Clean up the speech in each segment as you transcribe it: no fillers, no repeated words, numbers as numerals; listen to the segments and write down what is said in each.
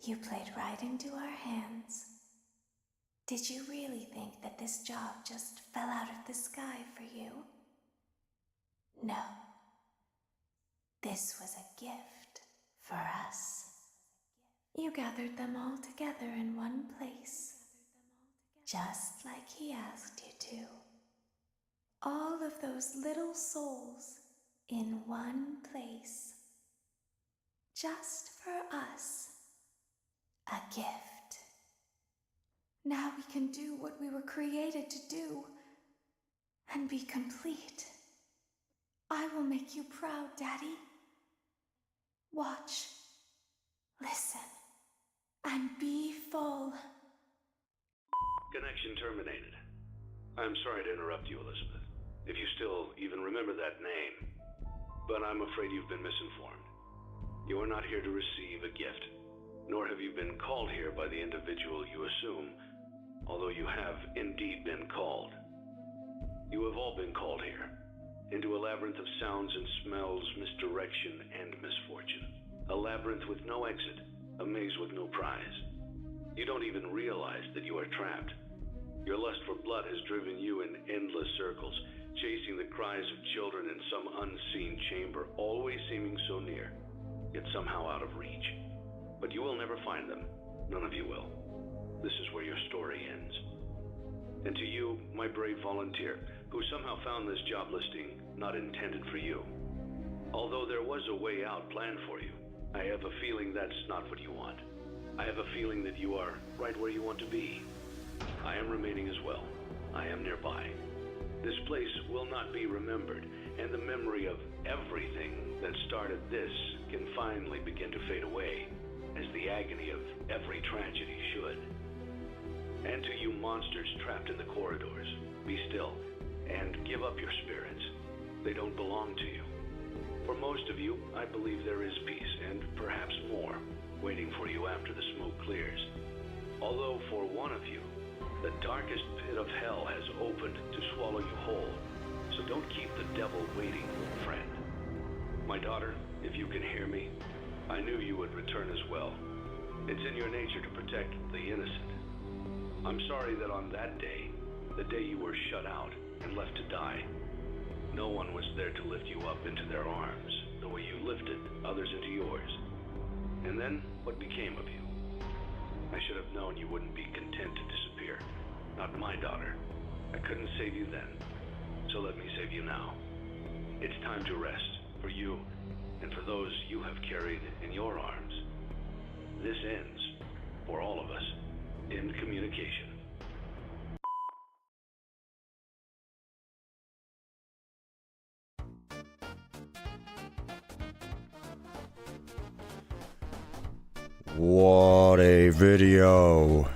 You played right into our hands. Did you really think that this job just fell out of the sky for you? No. This was a gift for us. You gathered them all together in one place, just like he asked you to. All of those little souls in one place, just for us. A gift. Now we can do what we were created to do and be complete. I will make you proud, Daddy. Watch, listen, and be full. Connection terminated. I'm sorry to interrupt you, Elizabeth, if you still even remember that name. But I'm afraid you've been misinformed. You are not here to receive a gift, nor have you been called here by the individual you assume, although you have indeed been called. You have all been called here, into a labyrinth of sounds and smells, misdirection, and misfortune. A labyrinth with no exit, a maze with no prize. You don't even realize that you are trapped. Your lust for blood has driven you in endless circles, chasing the cries of children in some unseen chamber, always seeming so near, yet somehow out of reach. But you will never find them. None of you will. This is where your story ends. And to you, my brave volunteer, who somehow found this job listing not intended for you. Although there was a way out planned for you, I have a feeling that's not what you want. I have a feeling that you are right where you want to be. I am remaining as well. I am nearby. This place will not be remembered, and the memory of everything that started this can finally begin to fade away, as the agony of every tragedy should. And to you monsters trapped in the corridors, be still, and give up your spirits. They don't belong to you. For most of you, I believe there is peace, and perhaps more, waiting for you after the smoke clears. Although for one of you, the darkest pit of hell has opened to swallow you whole, so don't keep the devil waiting, friend. My daughter, if you can hear me, I knew you would return as well. It's in your nature to protect the innocent. I'm sorry that on that day, the day you were shut out and left to die, no one was there to lift you up into their arms, the way you lifted others into yours. And then, what became of you? I should have known you wouldn't be content to disappear. Not my daughter. I couldn't save you then, so let me save you now. It's time to rest, for you, and for those you have carried in your arms. This ends, for all of us, in communication. What a video.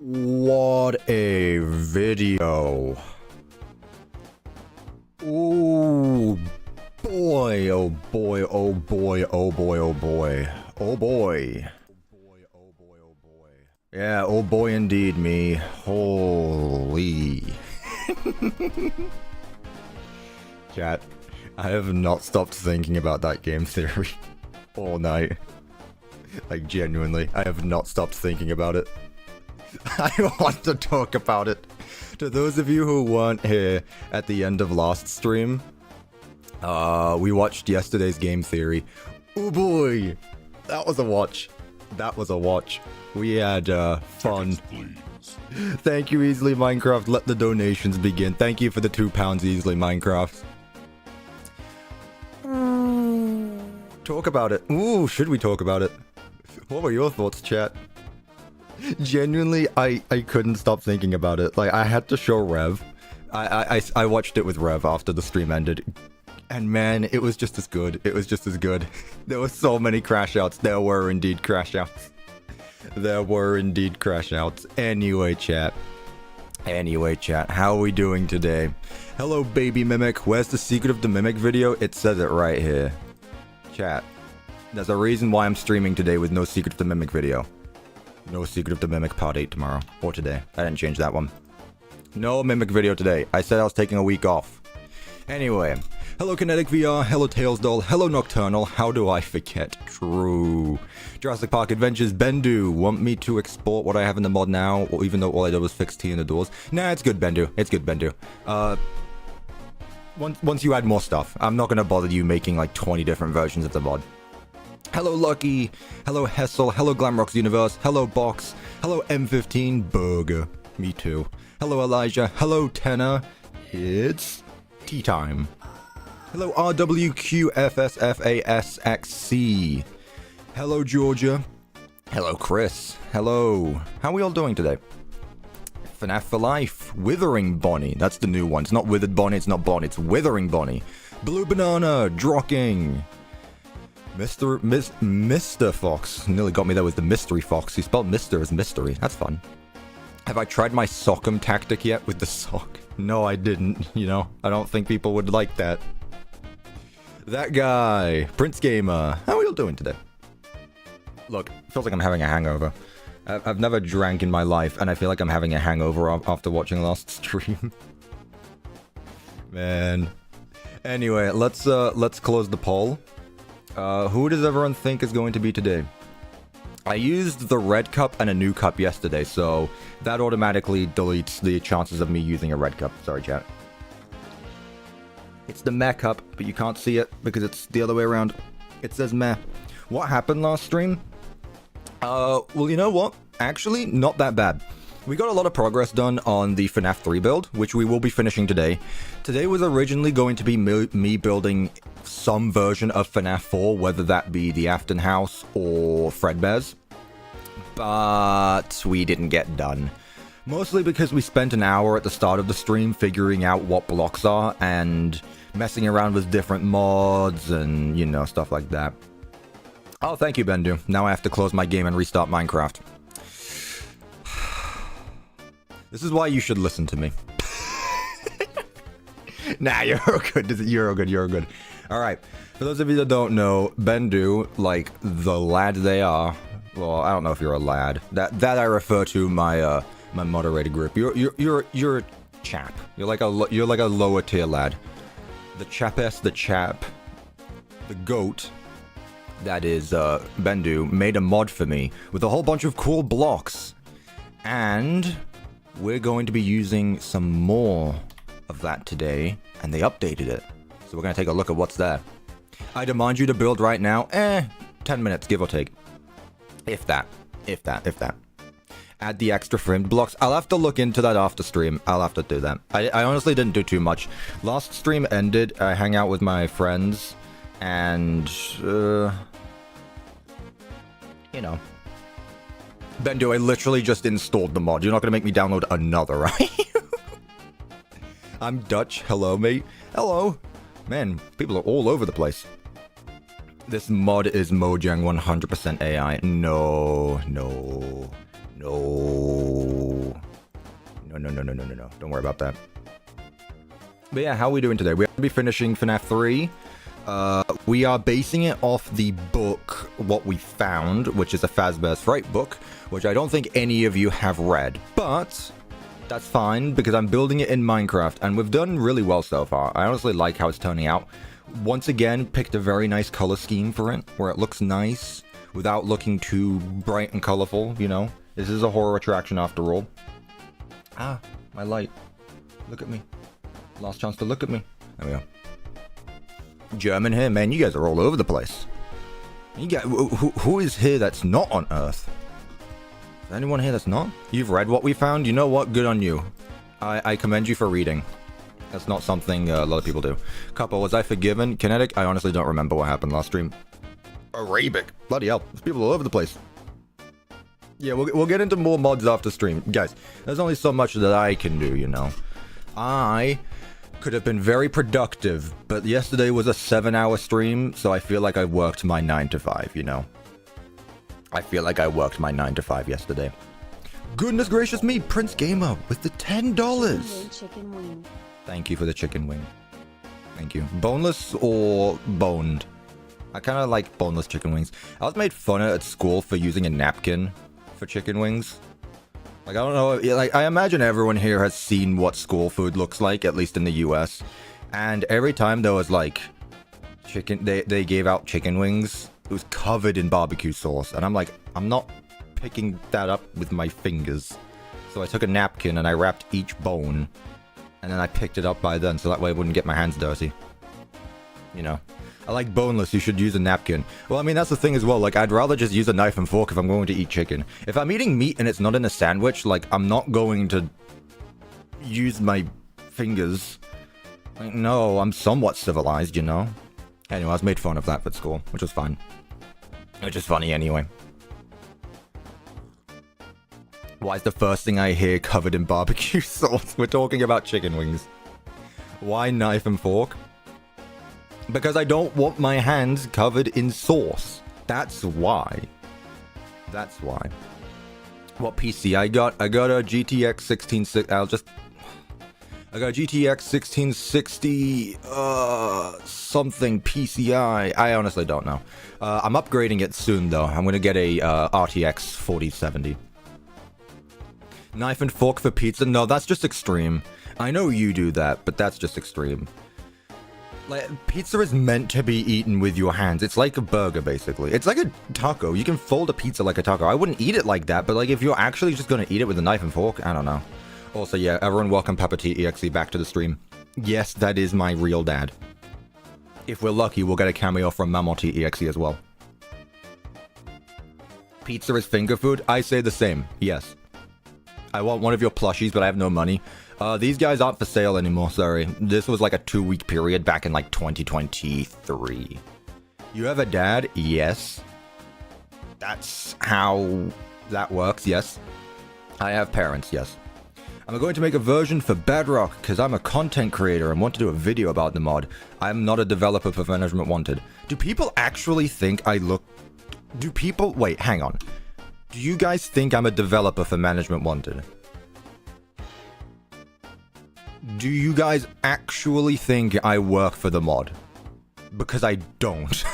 What a video. Ooh, boy, oh boy, oh boy, oh boy, oh boy, oh boy. Yeah, oh boy indeed, me. Holy. Chat, I have not stopped thinking about that game theory all night. Like, genuinely, I have not stopped thinking about it. I want to talk about it. To those of you who weren't here at the end of last stream, we watched yesterday's game theory. Oh boy, that was a watch. That was a watch. We had fun. Thank you, Easily Minecraft. Let the donations begin. Thank you for the £2, Easily Minecraft. Talk about it. Ooh, should we talk about it? What were your thoughts, chat? Genuinely, I couldn't stop thinking about it. Like, I had to show Rev. I watched it with Rev after the stream ended. And man, it was just as good. It was just as good. There were so many crash outs. There were indeed crash outs. There were indeed crash outs. Anyway, chat. How are we doing today? Hello, baby mimic. Where's the secret of the mimic video? It says it right here. Chat. There's a reason why I'm streaming today with no secret of the mimic video. No secret of the mimic part 8 tomorrow. Or today. I didn't change that one. No mimic video today. I said I was taking a week off. Anyway, Hello Kinetic VR, hello Tails Doll, hello Nocturnal, how do I forget? True. Jurassic Park Adventures, Bendu, want me to export what I have in the mod now, or even though all I did was fix T in the doors? Nah, it's good Bendu, it's good Bendu. Once you add more stuff, I'm not gonna bother you making like 20 different versions of the mod. Hello Lucky, hello Hessel, hello Glamrock's Universe, hello Box, hello M15 Burger, me too. Hello Elijah, hello Tenor, it's tea time. Hello RWQFSFASXC. Hello Georgia. Hello Chris. Hello. How are we all doing today? FNAF for Life. Withering Bonnie. That's the new one. It's not Withered Bonnie, it's not Bonnie, it's Withering Bonnie. Blue Banana. Drocking. Mr. Fox. Nearly got me there with the Mystery Fox. He spelled Mr. as mystery. That's fun. Have I tried my sock'em tactic yet with the sock? No, I didn't. You know, I don't think people would like that. That guy, Prince Gamer. How are we all doing today? Look, it feels like I'm having a hangover. I've never drank in my life, and I feel like I'm having a hangover after watching last stream. Man. Anyway, let's close the poll. Who does everyone think is going to be today? I used the red cup and a new cup yesterday, so that automatically deletes the chances of me using a red cup. Sorry, chat. It's the meh cup, but you can't see it because it's the other way around. It says meh. What happened last stream? Well, you know what? Actually, not that bad. We got a lot of progress done on the FNAF 3 build, which we will be finishing today. Today was originally going to be me building some version of FNAF 4, whether that be the Afton House or Fredbear's. But we didn't get done. Mostly because we spent an hour at the start of the stream figuring out what blocks are and messing around with different mods and, you know, stuff like that. Oh, thank you, Bendu. Now I have to close my game and restart Minecraft. This is why you should listen to me. Nah, you're good. You're good. You're good. All right. For those of you that don't know, Bendu, like the lad they are. Well, I don't know if you're a lad. That I refer to my my moderated group. You're a chap. You're like a lower tier lad. The chapess, the chap, the goat. That is Bendu made a mod for me with a whole bunch of cool blocks, and we're going to be using some more of that today, and they updated it. So we're going to take a look at what's there. I demand you to build right now. 10 minutes, give or take. If that. Add the extra framed blocks. I'll have to look into that after stream. I'll have to do that. I honestly didn't do too much. Last stream ended. I hang out with my friends, and you know. Bendu, I literally just installed the mod. You're not going to make me download another, right? I'm Dutch. Hello, mate. Hello. Man, people are all over the place. This mod is Mojang 100% AI. No. Don't worry about that. But yeah, how are we doing today? We're going to be finishing FNAF 3. We are basing it off the book, What We Found, which is a Fazbear's Fright book, which I don't think any of you have read. But that's fine, because I'm building it in Minecraft, and we've done really well so far. I honestly like how it's turning out. Once again, picked a very nice color scheme for it, where it looks nice, without looking too bright and colorful, you know? This is a horror attraction after all. Ah, my light. Look at me. Last chance to look at me. There we go. German here, man, you guys are all over the place. You guys, who is here that's not on Earth? Is there anyone here that's not? You've read What We Found? You know what? Good on you. I commend you for reading. That's not something a lot of people do. Cuppa, was I forgiven? Kinetic? I honestly don't remember what happened last stream. Arabic. Bloody hell. There's people all over the place. Yeah, we'll get into more mods after stream. Guys, there's only so much that I can do, you know. I could have been very productive, but yesterday was a 7-hour stream, so I feel like I worked my 9 to 5, you know. I feel like I worked my 9 to 5 yesterday. Goodness gracious me, Prince Gamer with the $10. Chicken wing. Thank you for the chicken wing. Thank you. Boneless or boned? I kind of like boneless chicken wings. I was made fun of at school for using a napkin for chicken wings. Like, I don't know, like, I imagine everyone here has seen what school food looks like, at least in the US. And every time there was like chicken, they gave out chicken wings. It was covered in barbecue sauce, and I'm like, I'm not picking that up with my fingers. So I took a napkin and I wrapped each bone, and then I picked it up by then, so that way I wouldn't get my hands dirty. You know, I like boneless, you should use a napkin. Well, I mean, that's the thing as well, like, I'd rather just use a knife and fork if I'm going to eat chicken. If I'm eating meat and it's not in a sandwich, like, I'm not going to use my fingers. Like, no, I'm somewhat civilized, you know? Anyway, I was made fun of that at school, which was fine. Which is funny anyway. Why is the first thing I hear covered in barbecue sauce? We're talking about chicken wings. Why knife and fork? Because I don't want my hands covered in sauce. That's why. That's why. What PC I got? I got a GTX 1660. I got a GTX 1660 something PCI. I honestly don't know. I'm upgrading it soon though. I'm gonna get a RTX 4070. Knife and fork for pizza? No, that's just extreme. I know you do that, but that's just extreme. Like, pizza is meant to be eaten with your hands. It's like a burger, basically. It's like a taco. You can fold a pizza like a taco. I wouldn't eat it like that, but like if you're actually just gonna eat it with a knife and fork, I don't know. Also, yeah, everyone welcome CuppaTeaExe back to the stream. Yes, that is my real dad. If we're lucky, we'll get a cameo from CuppaTeaExe as well. Pizza is finger food? I say the same, yes. I want one of your plushies, but I have no money. These guys aren't for sale anymore, sorry. This was like a 2-week period back in like 2023. You have a dad? Yes. That's how that works, yes. I have parents, yes. I'm going to make a version for Bedrock because I'm a content creator and want to do a video about the mod. I'm not a developer for Management Wanted. Do people actually think I look... Do people... Wait, hang on. Do you guys think I'm a developer for Management Wanted? Do you guys actually think I work for the mod? Because I don't.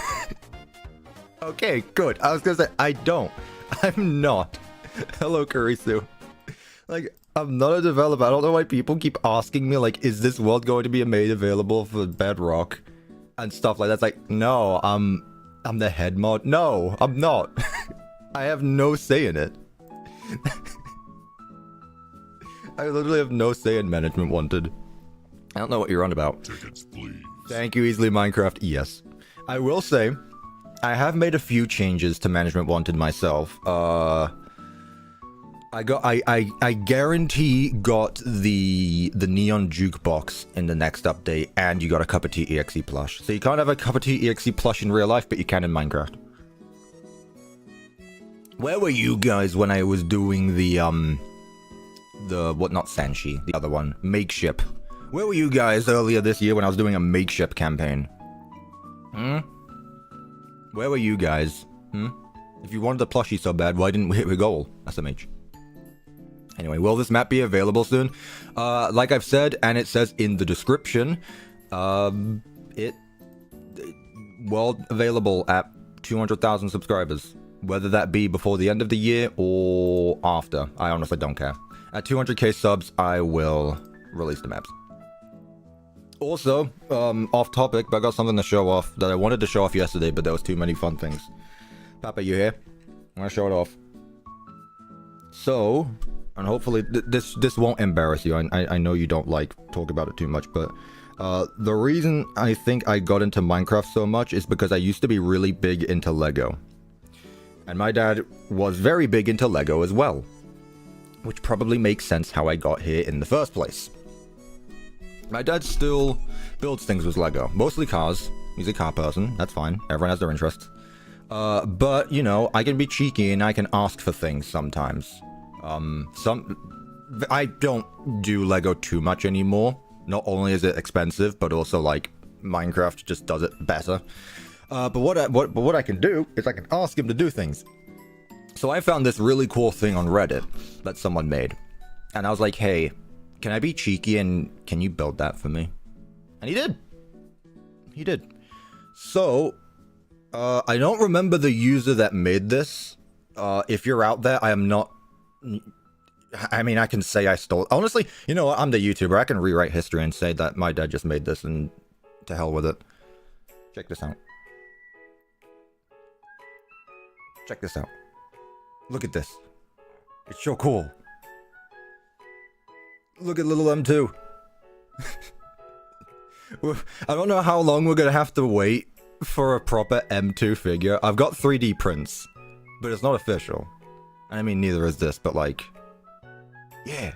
Okay, good. I was gonna say, I don't. I'm not. Hello, Kurisu. Like, I'm not a developer. I don't know why people keep asking me, like, is this world going to be made available for Bedrock? And stuff like that. It's like, no, I'm the head mod. No, I'm not. I have no say in it. I literally have no say in Management Wanted. I don't know what you're on about. Tickets, please. Thank you, Easily Minecraft. Yes. I will say, I have made a few changes to Management Wanted myself. I guarantee got the neon jukebox in the next update, and you got a CuppaTeaExe plush. So you can't have a CuppaTeaExe plush in real life, but you can in Minecraft. Where were you guys when I was doing the what, not Sanshi, the other one, Makeship? Where were you guys earlier this year when I was doing a Makeship campaign? Where were you guys? If you wanted the plushie so bad, why didn't we hit the goal? SMH. Anyway, will this map be available soon? Like I've said, and it says in the description, world available at 200,000 subscribers. Whether that be before the end of the year or after, I honestly don't care. At 200k subs, I will release the maps. Also, off topic, but I got something to show off that I wanted to show off yesterday, but there was too many fun things. Papa, you here? I'm gonna show it off. So, and hopefully this won't embarrass you. I know you don't like talk about it too much, but the reason I think I got into Minecraft so much is because I used to be really big into Lego. And my dad was very big into Lego as well. Which probably makes sense how I got here in the first place. My dad still builds things with Lego. Mostly cars. He's a car person. That's fine. Everyone has their interests. But, you know, I can be cheeky and I can ask for things sometimes. I don't do Lego too much anymore. Not only is it expensive, but also, like, Minecraft just does it better. But what I can do is I can ask him to do things. So I found this really cool thing on Reddit that someone made. And I was like, hey, can I be cheeky and can you build that for me? And he did. He did. So, I don't remember the user that made this. If you're out there, I am not... I mean, I can say I stole it. Honestly, you know what? I'm the YouTuber. I can rewrite history and say that my dad just made this and to hell with it. Check this out. Check this out. Look at this. It's so cool. Look at little M2. I don't know how long we're gonna have to wait for a proper M2 figure. I've got 3D prints, but it's not official. I mean, neither is this, but like... Yeah.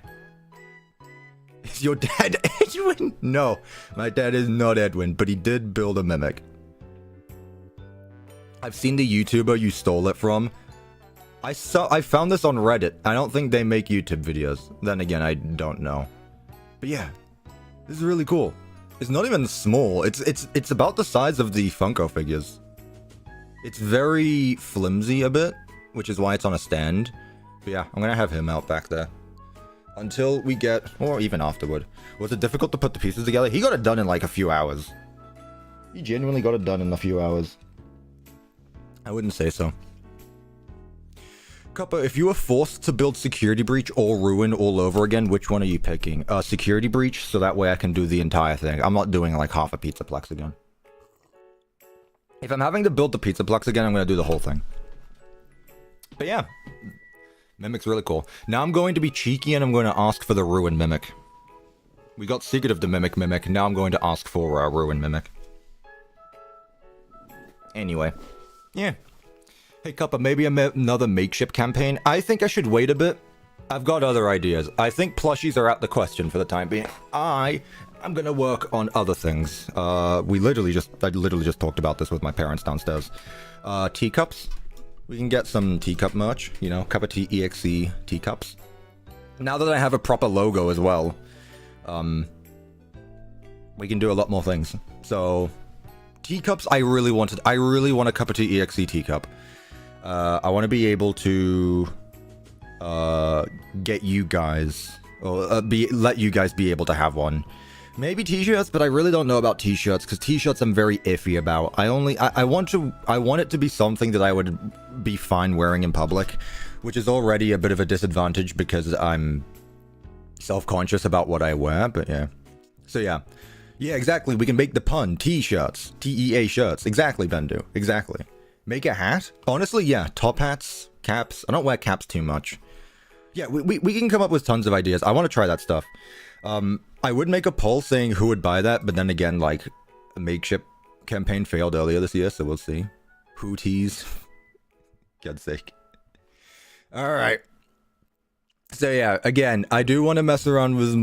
Is your dad Edwin? No, my dad is not Edwin, but he did build a mimic. I've seen the YouTuber you stole it from. I found this on Reddit. I don't think they make YouTube videos. Then again, I don't know. But yeah, this is really cool. It's not even small. It's about the size of the Funko figures. It's very flimsy a bit, which is why it's on a stand. But yeah, I'm gonna have him out back there. Until we get, or even afterward. Was it difficult to put the pieces together? He got it done in like a few hours. He genuinely got it done in a few hours. I wouldn't say so. Cuppa, if you were forced to build Security Breach or Ruin all over again, which one are you picking? Security Breach, so that way I can do the entire thing. I'm not doing like half a Pizzaplex again. If I'm having to build the Pizzaplex again, I'm going to do the whole thing. But yeah. Mimic's really cool. Now I'm going to be cheeky and I'm going to ask for the Ruin Mimic. We got Secret of the Mimic. Now I'm going to ask for Ruin Mimic. Anyway. Yeah. Hey Cuppa, maybe another makeship campaign? I think I should wait a bit. I've got other ideas. I think plushies are out the question for the time being. I'm gonna work on other things. I literally just talked about this with my parents downstairs. Teacups. We can get some teacup merch, you know, CuppaTeaExe teacups. Now that I have a proper logo as well, we can do a lot more things. So, teacups, I really want a CuppaTeaExe teacup. I want to be able to get you guys, or let you guys be able to have one. Maybe t-shirts, but I really don't know about t-shirts, because t-shirts I'm very iffy about. I want it to be something that I would be fine wearing in public, which is already a bit of a disadvantage because I'm self-conscious about what I wear, but yeah. So yeah. Yeah, exactly, we can make the pun, t-shirts, T-E-A shirts, exactly, Bendu, exactly. Make a hat? Honestly, yeah, top hats, caps, I don't wear caps too much. Yeah, we can come up with tons of ideas, I want to try that stuff. I would make a poll saying who would buy that, but then again, like, the makeship campaign failed earlier this year, so we'll see. Who tease? God's sake. Alright. So yeah, again, I do want to mess around with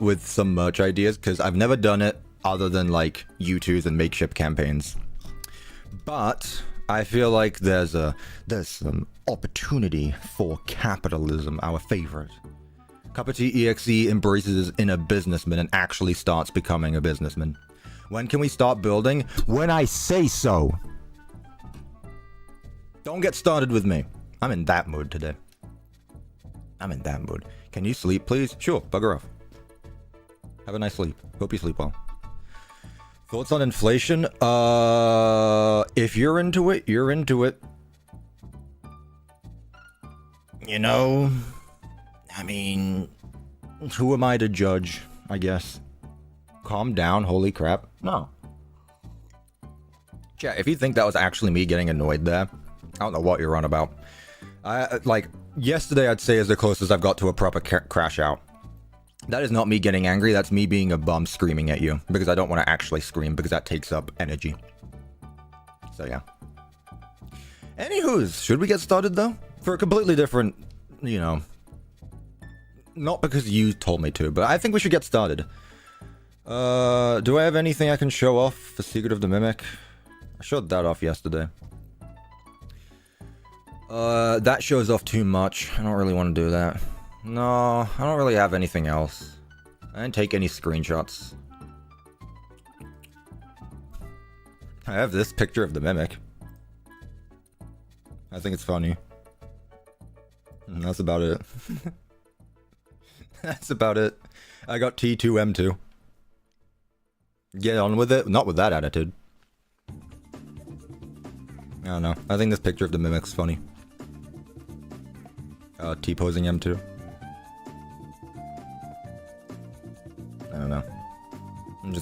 with some merch ideas, because I've never done it other than, like, U2s and makeship campaigns. But I feel like there's some opportunity for capitalism, our favorite. CuppaTeaExe embraces his inner businessman and actually starts becoming a businessman. When can we start building? When I say so! Don't get started with me. I'm in that mood today. I'm in that mood. Can you sleep, please? Sure, bugger off. Have a nice sleep. Hope you sleep well. Thoughts on inflation? If you're into it, you're into it. You know... I mean, who am I to judge, I guess? Calm down, holy crap. No. Chat, if you think that was actually me getting annoyed there, I don't know what you're on about. Like, yesterday I'd say is the closest I've got to a proper crash out. That is not me getting angry, that's me being a bum screaming at you. Because I don't want to actually scream, because that takes up energy. So yeah. Anywho's, should we get started though? For a completely different, you know... Not because you told me to, but I think we should get started. Do I have anything I can show off for Secret of the Mimic? I showed that off yesterday. That shows off too much. I don't really want to do that. No, I don't really have anything else. I didn't take any screenshots. I have this picture of the Mimic. I think it's funny. And that's about it. That's about it. I got T2M2. Get on with it. Not with that attitude. I don't know. I think this picture of the Mimic's funny. T-posing M2.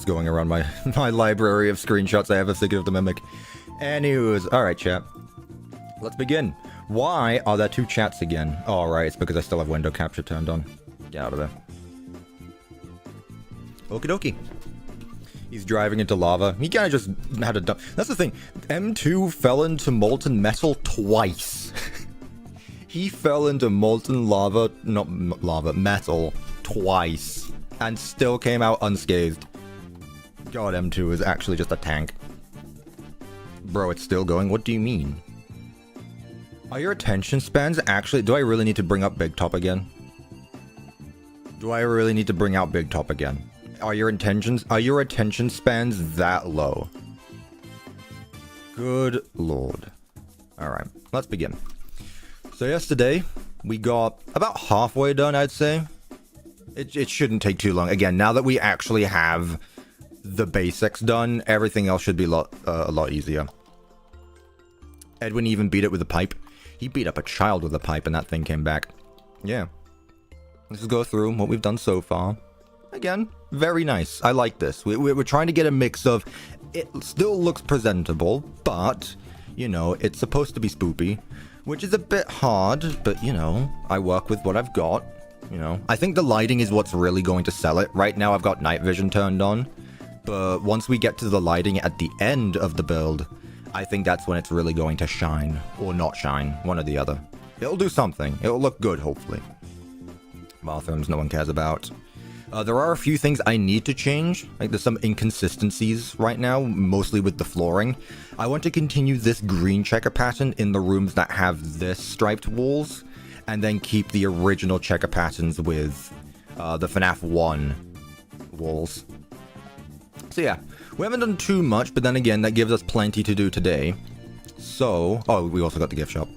just going around my, my library of screenshots I have of Secret of the Mimic. Anyways, alright chat. Let's begin. Why are there 2 chats again? Oh, right, it's because I still have window capture turned on. Get out of there. Okie dokie. He's driving into lava. He kind of just had a dump. That's the thing. M2 fell into molten metal twice. He fell into molten lava, not lava, metal, twice. And still came out unscathed. God, M2 is actually just a tank. Bro, it's still going? What do you mean? Are your attention spans actually... Do I really need to bring up Big Top again? Do I really need to bring out Big Top again? Are your attention spans that low? Good lord. Alright, let's begin. So yesterday, we got about halfway done, I'd say. It shouldn't take too long. Again, now that we actually have the basics done, everything else should be a lot easier. Edwin even beat it with a pipe. He beat up a child with a pipe and that thing came back. Yeah. Let's go through what we've done so far. Again, very nice. I like this. We're trying to get a mix of... It still looks presentable, but, you know, it's supposed to be spoopy. Which is a bit hard, but, you know, I work with what I've got. You know, I think the lighting is what's really going to sell it. Right now I've got night vision turned on. But once we get to the lighting at the end of the build, I think that's when it's really going to shine. Or not shine. One or the other. It'll do something. It'll look good, hopefully. Bathrooms no one cares about. There are a few things I need to change. Like there's some inconsistencies right now, mostly with the flooring. I want to continue this green checker pattern in the rooms that have this striped walls. And then keep the original checker patterns with the FNAF 1 walls. So yeah, we haven't done too much, but then again, that gives us plenty to do today. So, oh, we also got the gift shop.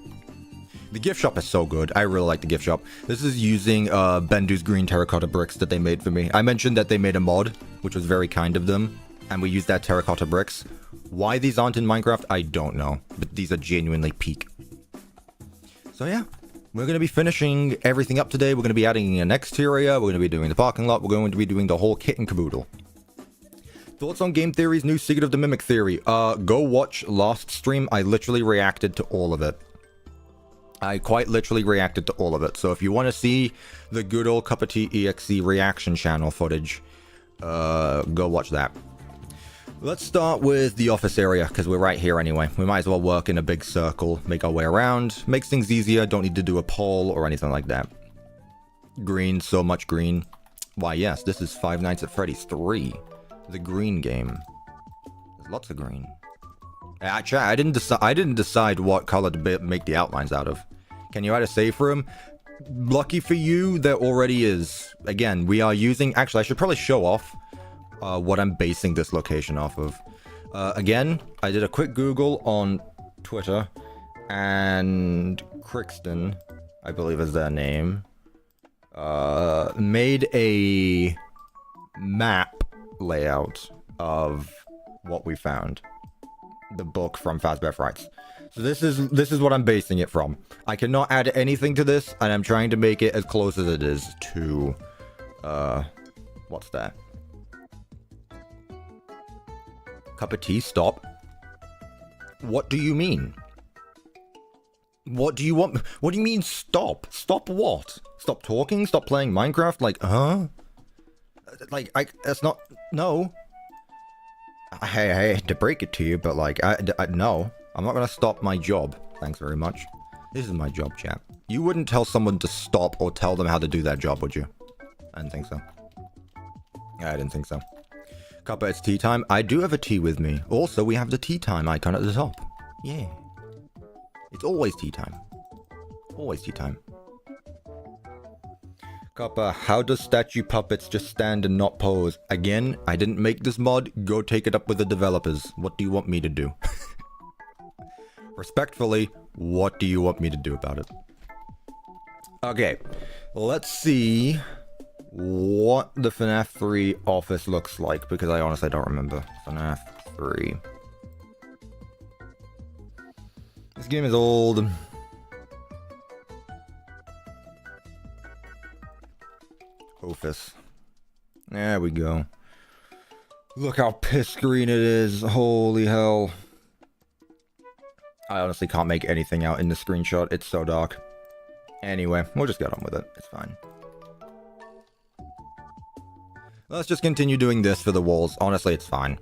The gift shop is so good. I really like the gift shop. This is using Bendu's green terracotta bricks that they made for me. I mentioned that they made a mod, which was very kind of them. And we used that terracotta bricks. Why these aren't in Minecraft, I don't know. But these are genuinely peak. So yeah. We're going to be finishing everything up today. We're going to be adding an exterior. We're going to be doing the parking lot. We're going to be doing the whole kit and caboodle. Thoughts on Game Theory's new Secret of the Mimic theory? Go watch last stream. I literally reacted to all of it. I quite literally reacted to all of it. So if you want to see the good old CuppaTeaExe reaction channel footage, go watch that. Let's start with the office area, because we're right here anyway. We might as well work in a big circle, make our way around. Makes things easier, don't need to do a poll or anything like that. Green, so much green. Why yes, this is Five Nights at Freddy's 3. The green game. There's lots of green. Actually, I didn't decide what color to make the outlines out of. Can you add a save room? Lucky for you, there already is. Again, we are using... Actually, I should probably show off what I'm basing this location off of. Again, I did a quick Google on Twitter, and Crixton, I believe is their name, made a map layout of what we found. The book from Fazbear Frights. So this is what I'm basing it from. I cannot add anything to this, and I'm trying to make it as close as it is to, what's that? Cup of tea, stop. What do you mean? What do you want? What do you mean stop? Stop what? Stop talking? Stop playing Minecraft? Like, huh? Like, that's not, no. I hate to break it to you, but like, no. I'm not gonna stop my job. Thanks very much. This is my job, chap. You wouldn't tell someone to stop or tell them how to do their job, would you? I didn't think so. I didn't think so. Cuppa, it's tea time. I do have a tea with me. Also, we have the tea time icon at the top. Yeah. It's always tea time. Always tea time. Cuppa, how does statue puppets just stand and not pose? Again, I didn't make this mod. Go take it up with the developers. What do you want me to do? Respectfully, what do you want me to do about it? Okay, let's see what the FNAF 3 office looks like, because I honestly don't remember. FNAF 3. This game is old. Office. There we go. Look how piss green it is. Holy hell. I honestly can't make anything out in the screenshot. It's so dark. Anyway, we'll just get on with it. It's fine. Let's just continue doing this for the walls. Honestly, it's fine.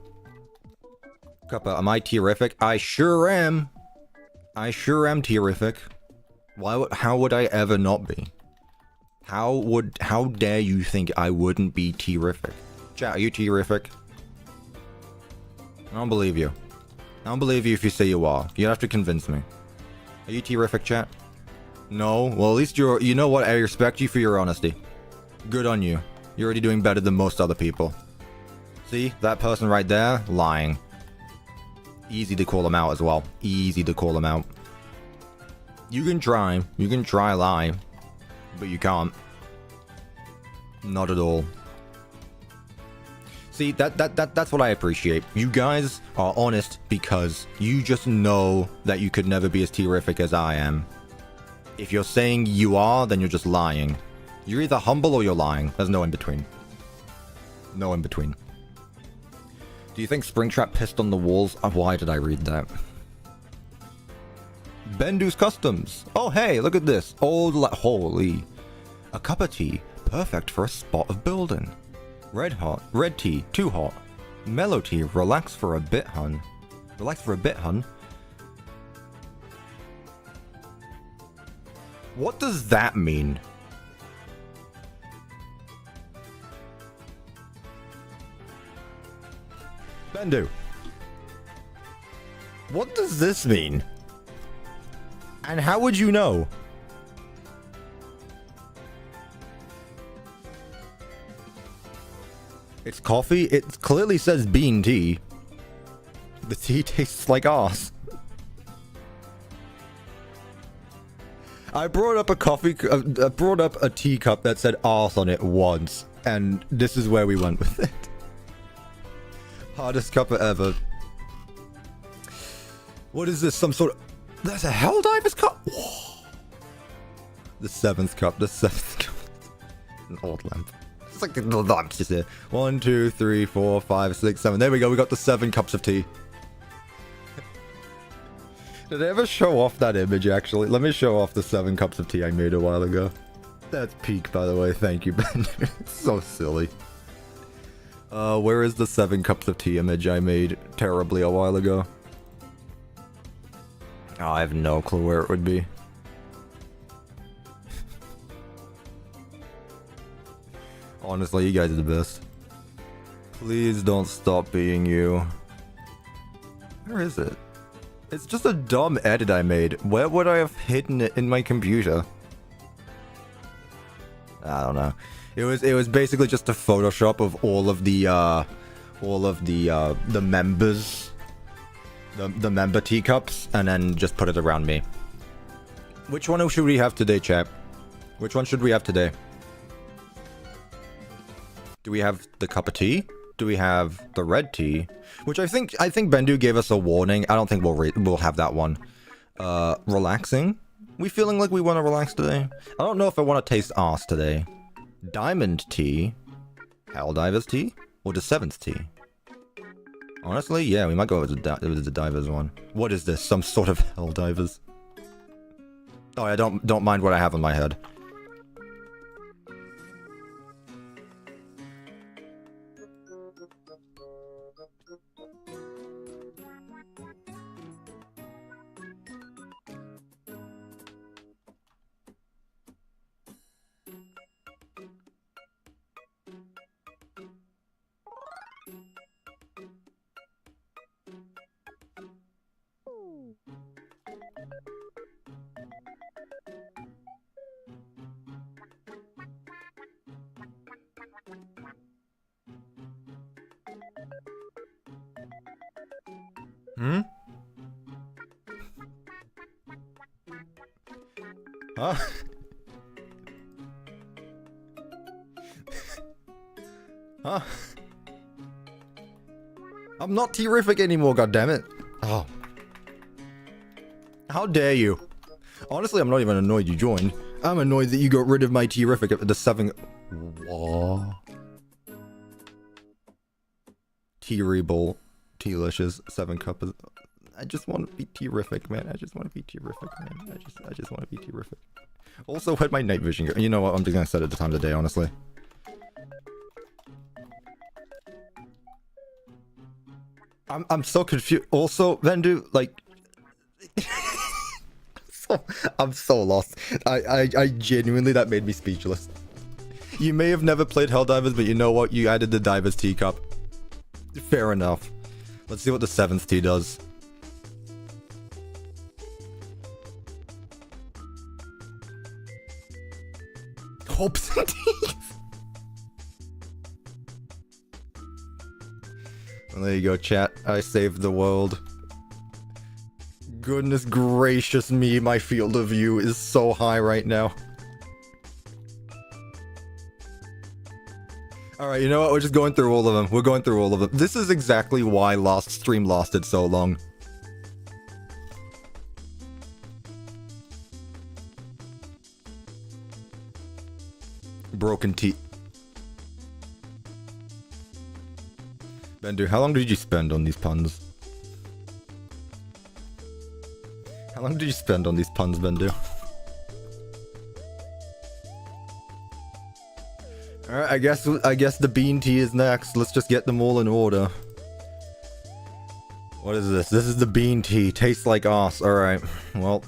Cuppa, am I terrific? I sure am. I sure am terrific. How would I ever not be? How dare you think I wouldn't be terrific? Chat, are you terrific? I don't believe you. I don't believe you if you say you are. You have to convince me. Are you terrific, chat? No? Well, at least you know what? I respect you for your honesty. Good on you. You're already doing better than most other people. See? That person right there? Lying. Easy to call them out as well. Easy to call them out. You can try. You can try lie. But you can't. Not at all. See, that's what I appreciate. You guys are honest because you just know that you could never be as terrific as I am. If you're saying you are, then you're just lying. You're either humble or you're lying. There's no in between. No in between. Do you think Springtrap pissed on the walls? Why did I read that? Bendu's Customs. Oh, hey, look at this. Holy. A cup of tea. Perfect for a spot of building. Red hot. Red tea. Too hot. Mellow tea. Relax for a bit, hun. Relax for a bit, hun. What does that mean? Bendu. What does this mean? And how would you know? It's coffee? It clearly says bean tea. The tea tastes like arse. I brought up a teacup that said arse on it once, and this is where we went with it. Hardest cuppa ever. What is this? Some sort of... There's a Helldiver's cup? Whoa. The seventh cup. An old lamp. It's like the lamps just here. 1, 2, 3, 4, 5, 6, 7. There we go. We got the 7 cups of tea. Did I ever show off that image, actually? Let me show off the 7 cups of tea I made a while ago. That's peak, by the way. Thank you, Ben. It's so silly. Where is the 7 cups of tea image I made terribly a while ago? Oh, I have no clue where it would be. Honestly, you guys are the best. Please don't stop being you. Where is it? It's just a dumb edit I made. Where would I have hidden it in my computer? I don't know. It was basically just a Photoshop of all of the members, the member teacups, and then just put it around me. Which one should we have today, chap? Which one should we have today? Do we have the cup of tea? Do we have the red tea? Which I think Bendu gave us a warning. I don't think we'll have that one. Relaxing? We feeling like we want to relax today? I don't know if I want to taste arse today. Diamond tea? Helldiver's tea? Or the 7th tea? Honestly, yeah, we might go with the Divers one. What is this? Some sort of Helldivers? Oh, yeah, don't mind what I have on my head. Hmm? Huh? Huh? I'm not terrific anymore, goddammit. Oh. How dare you? Honestly, I'm not even annoyed you joined. I'm annoyed that you got rid of my terrific at the 7... What? Terrible. Delicious. 7 cup of... I just want to be terrific, man. I just want to be terrific, man. I just want to be terrific. Also, where'd my night vision go? You know what? I'm just gonna set it the time of the day, honestly. I'm so confused. Also, Vendu, like... I'm so lost. I genuinely, that made me speechless. You may have never played Helldivers, but you know what? You added the Diver's Teacup. Fair enough. Let's see what the 7th tea does. Hopes and teeth. Well, there you go, chat. I saved the world. Goodness gracious me, my field of view is so high right now. Alright, you know what? We're just going through all of them. We're going through all of them. This is exactly why last stream lasted so long. Broken teeth. Bendu, how long did you spend on these puns? How long did you spend on these puns, Bendu? Alright, I guess the bean tea is next. Let's just get them all in order. What is this? This is the bean tea. Tastes like ass. Alright, well...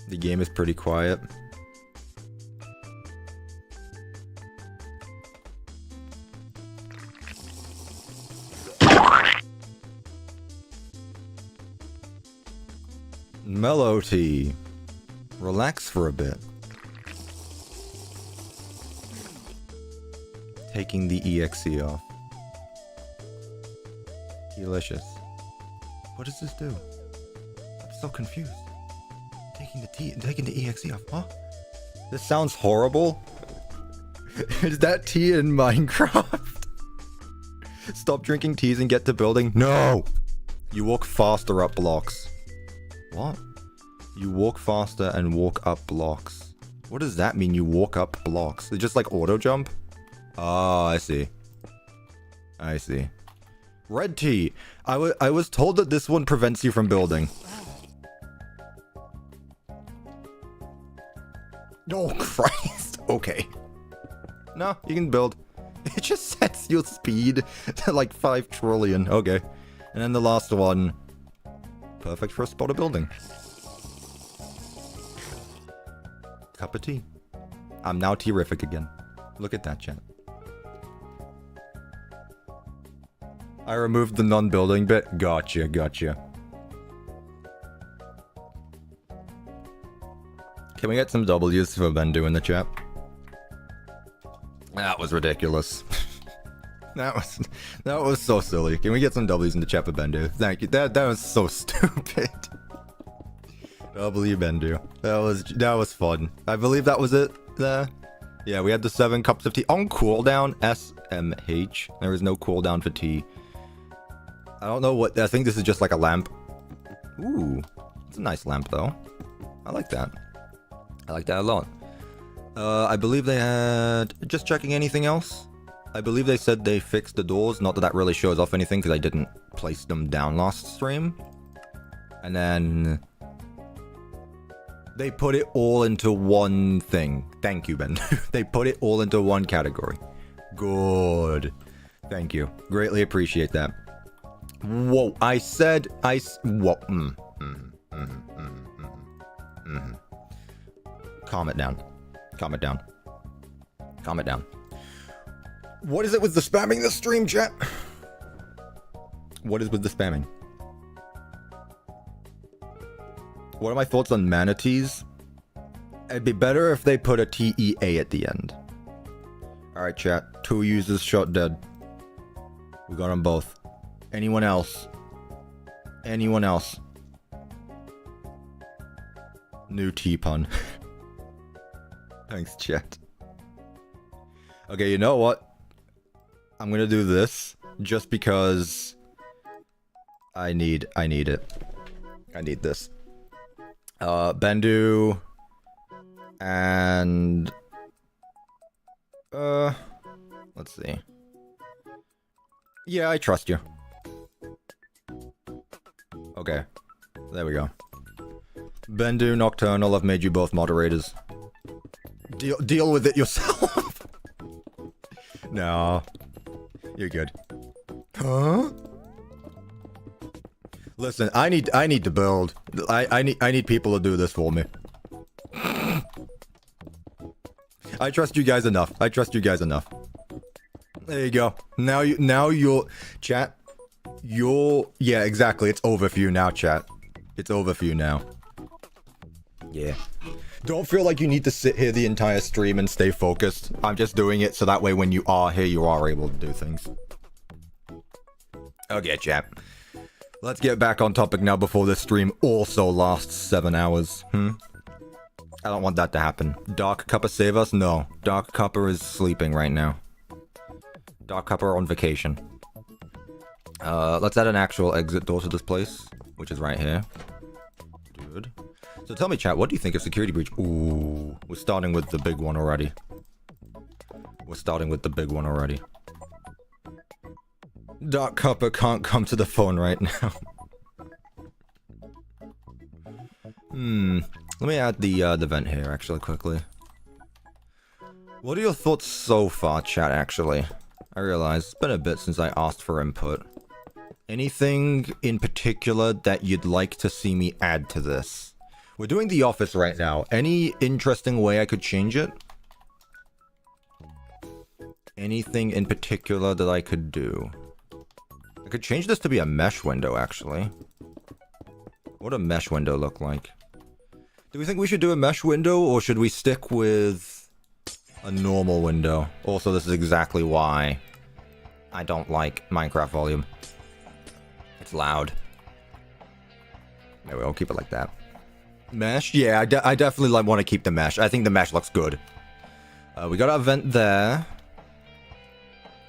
The game is pretty quiet. Mellow tea. Relax for a bit. Taking the EXE off. Delicious. What does this do? I'm so confused. Taking the EXE off, huh? This sounds horrible. Is that tea in Minecraft? Stop drinking teas and get to building? No! You walk faster up blocks. What? You walk faster and walk up blocks. What does that mean, you walk up blocks? It's just like auto jump? Oh, I see. I see. Red tea. I was told that this one prevents you from building. Oh, Christ. Okay. No, you can build. It just sets your speed to like 5 trillion. Okay. And then the last one. Perfect for a spot of building. Cup of tea. I'm now terrific again. Look at that, chat. I removed the non-building bit. Gotcha, gotcha. Can we get some W's for Bendu in the chat? That was ridiculous. that was so silly. Can we get some W's in the chat for Bendu? Thank you. That was so stupid. W Bendu. That was fun. I believe that was it. Yeah, we had the 7 cups of tea on cooldown. SMH. There is no cooldown for tea. I don't know what. I think this is just like a lamp. Ooh, it's a nice lamp though. I like that. I like that a lot. I believe they had... Just checking anything else? I believe they said they fixed the doors. Not that that really shows off anything, because I didn't place them down last stream. And then... They put it all into one thing. Thank you, Ben. They put it all into one category. Good. Thank you. Greatly appreciate that. Whoa. I said... Whoa. Calm it down. Calm it down. Calm it down. What is it with the spamming the stream, chat? What is with the spamming? What are my thoughts on manatees? It'd be better if they put a TEA at the end. Alright, chat. 2 users shot dead. We got them both. Anyone else? Anyone else? New T pun. Thanks, chat. Okay, you know what? I'm gonna do this just because I need it. I need this. Bendu and let's see. Yeah, I trust you. Okay. There we go. Bendu, Nocturnal, I've made you both moderators. Deal with it yourself. No. You're good. Huh? Listen, I need to build. I need people to do this for me. I trust you guys enough. I trust you guys enough. There you go. Now you're chat. Yeah, exactly. It's over for you now, chat. It's over for you now. Yeah. Don't feel like you need to sit here the entire stream and stay focused. I'm just doing it so that way when you are here, you are able to do things. Okay, chat. Let's get back on topic now before this stream also lasts 7 hours. I don't want that to happen. Dark Cuppa save us? No. Dark Cuppa is sleeping right now. Dark Cuppa on vacation. Let's add an actual exit door to this place, which is right here. Good. So tell me, chat, what do you think of security breach? Ooh, we're starting with the big one already. Dark Cuppa can't come to the phone right now. Let me add the vent here, actually, quickly. What are your thoughts so far, chat, actually? I realize it's been a bit since I asked for input. Anything in particular that you'd like to see me add to this? We're doing the office right now. Any interesting way I could change it? Anything in particular that I could do? I could change this to be a mesh window, actually. What would a mesh window look like? Do we think we should do a mesh window, or should we stick with a normal window? Also, this is exactly why I don't like Minecraft volume. It's loud. Maybe I'll keep it like that. Mesh? Yeah, I definitely want to keep the mesh. I think the mesh looks good. We got our vent there.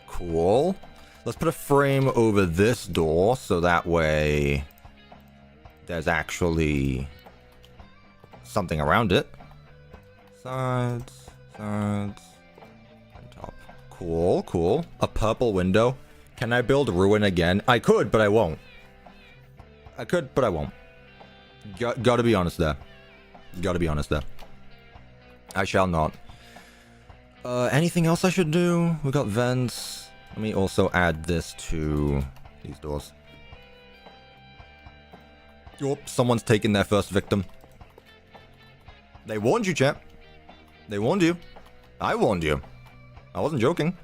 Cool. Let's put a frame over this door, so that way there's actually something around it. Sides, and top. Cool. A purple window. Can I build ruin again? I could, but I won't. I could, but I won't. Gotta be honest there. I shall not. Anything else I should do? We got vents. Let me also add this to these doors. Oh, someone's taken their first victim. They warned you, chap. They warned you. I warned you. I wasn't joking.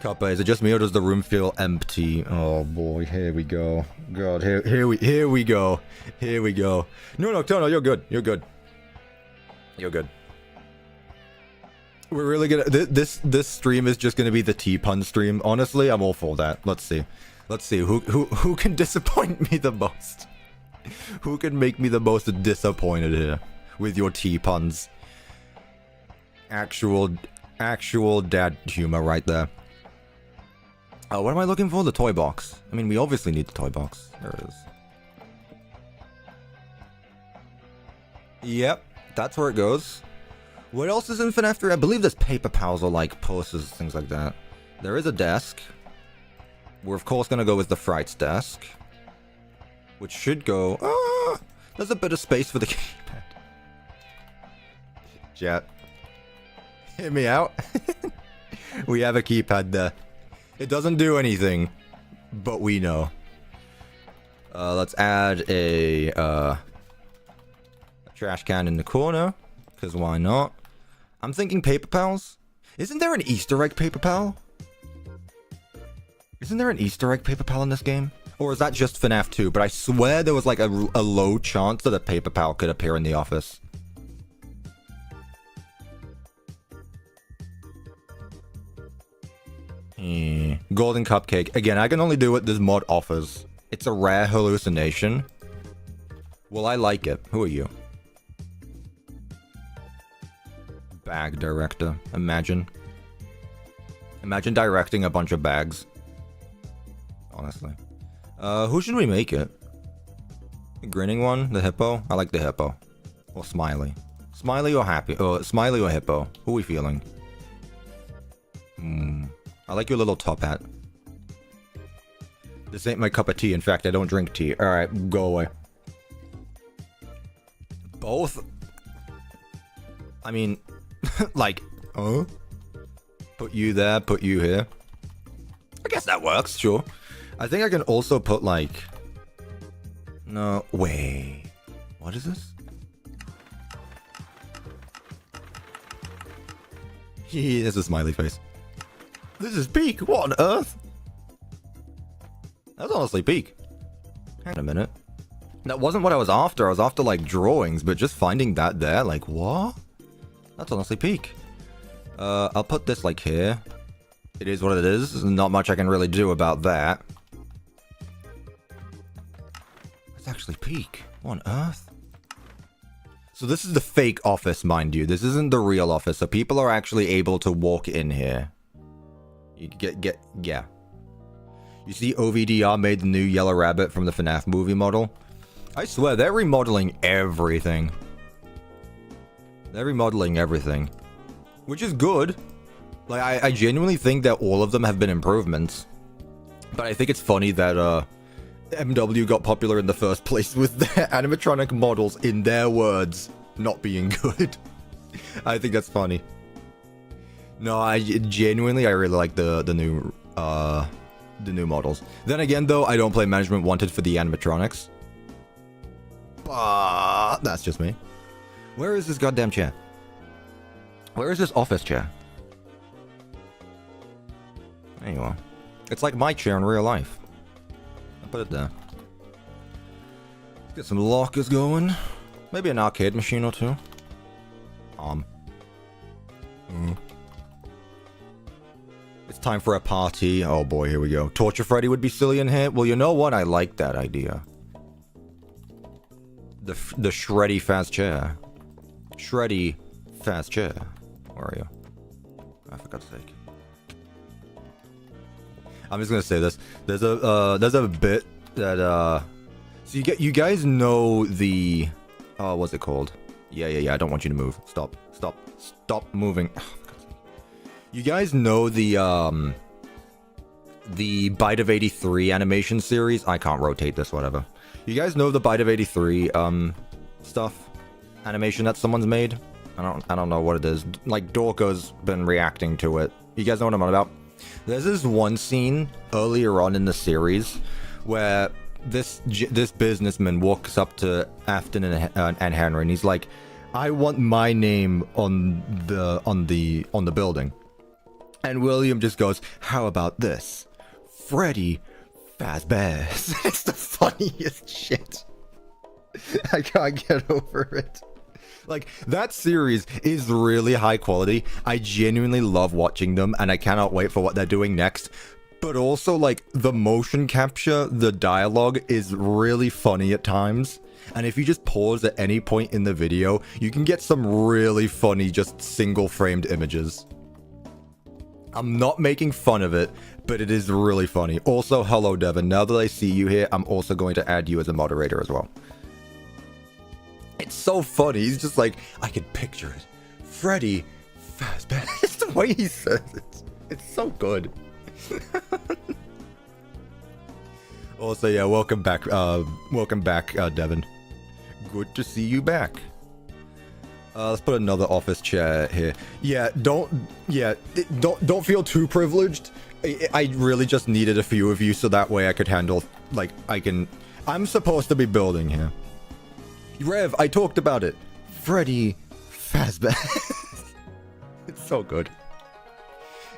Cuppa, is it just me or does the room feel empty? Oh boy, here we go. God, here we go. No, Nocturnal, you're good. You're good. We're really gonna... This stream is just gonna be the T-pun stream. Honestly, I'm all for that. Let's see. Who can disappoint me the most? Who can make me the most disappointed here with your T-puns? Actual dad humor right there. What am I looking for? The toy box. I mean, we obviously need the toy box. There it is. Yep, that's where it goes. What else is in FNAF 3? I believe there's paper pals or like posters, things like that. There is a desk. We're of course gonna go with the Fright's desk, which should go... there's a bit of space for the keypad. Chat. Hear me out. We have a keypad there. It doesn't do anything, but we know. Let's add a trash can in the corner, because why not? I'm thinking paper pals. Isn't there an Easter egg paper pal? Isn't there an Easter egg paper pal in this game? Or is that just FNAF 2? But I swear there was like a low chance that a paper pal could appear in the office. Golden cupcake. Again, I can only do what this mod offers. It's a rare hallucination. Well, I like it. Who are you? Bag director. Imagine. Imagine directing a bunch of bags. Honestly. Who should we make it? The grinning one? The hippo? I like the hippo. Or Smiley. Smiley or happy? Smiley or hippo? Who are we feeling? I like your little top hat. This ain't my cup of tea. In fact, I don't drink tea. Alright, go away. Both? I mean, like, put you there, put you here. I guess that works, sure. I think I can also put, like... No, wait. What is this? There's a smiley face. This is peak. What on earth? That's honestly peak. Hang on a minute. That wasn't what I was after. I was after, like, drawings, but just finding that there, like, what? That's honestly peak. I'll put this, like, here. It is what it is. There's not much I can really do about that. It's actually peak. What on earth? So this is the fake office, mind you. This isn't the real office, so people are actually able to walk in here. You yeah. You see OVDR made the new Yellow Rabbit from the FNAF movie model? I swear, they're remodeling everything. They're remodeling everything. Which is good. Like, I genuinely think that all of them have been improvements. But I think it's funny that, MW got popular in the first place with their animatronic models, in their words, not being good. I think that's funny. No, I really like the new models. Then again, though, I don't play Management Wanted for the animatronics. But that's just me. Where is this goddamn chair? Where is this office chair? There you are. It's like my chair in real life. I'll put it there. Let's get some lockers going. Maybe an arcade machine or two. It's time for a party. Oh boy, here we go. Torture Freddy would be silly in here. Well, you know what? I like that idea. The Shreddy fast chair. Shreddy fast chair. Where are you? Oh, for God's sake. I'm just gonna say this. There's a bit that so you guys know the what's it called? Yeah. I don't want you to move. Stop moving. You guys know the Bite of 83 animation series? I can't rotate this, whatever. You guys know the Bite of 83 stuff? Animation that someone's made? I don't know what it is. Like, Dorko's been reacting to it. You guys know what I'm on about? There's this one scene earlier on in the series where this businessman walks up to Afton and Henry, and he's like, "I want my name on the building." And William just goes, "How about this? Freddy Fazbear." It's the funniest shit. I can't get over it. Like, that series is really high quality. I genuinely love watching them, and I cannot wait for what they're doing next. But also, like, the motion capture, the dialogue is really funny at times. And if you just pause at any point in the video, you can get some really funny, just single-framed images. I'm not making fun of it, but it is really funny. Also, hello, Devin. Now that I see you here, I'm also going to add you as a moderator as well. It's so funny. He's just like, I can picture it. Freddy Fazbear. It's the way he says it. It's so good. Also, yeah, welcome back, Devin. Good to see you back. Let's put another office chair here. Yeah, don't feel too privileged. I really just needed a few of you so that way I could handle, like, I'm supposed to be building here. Rev, I talked about it. Freddy Fazbear. It's so good.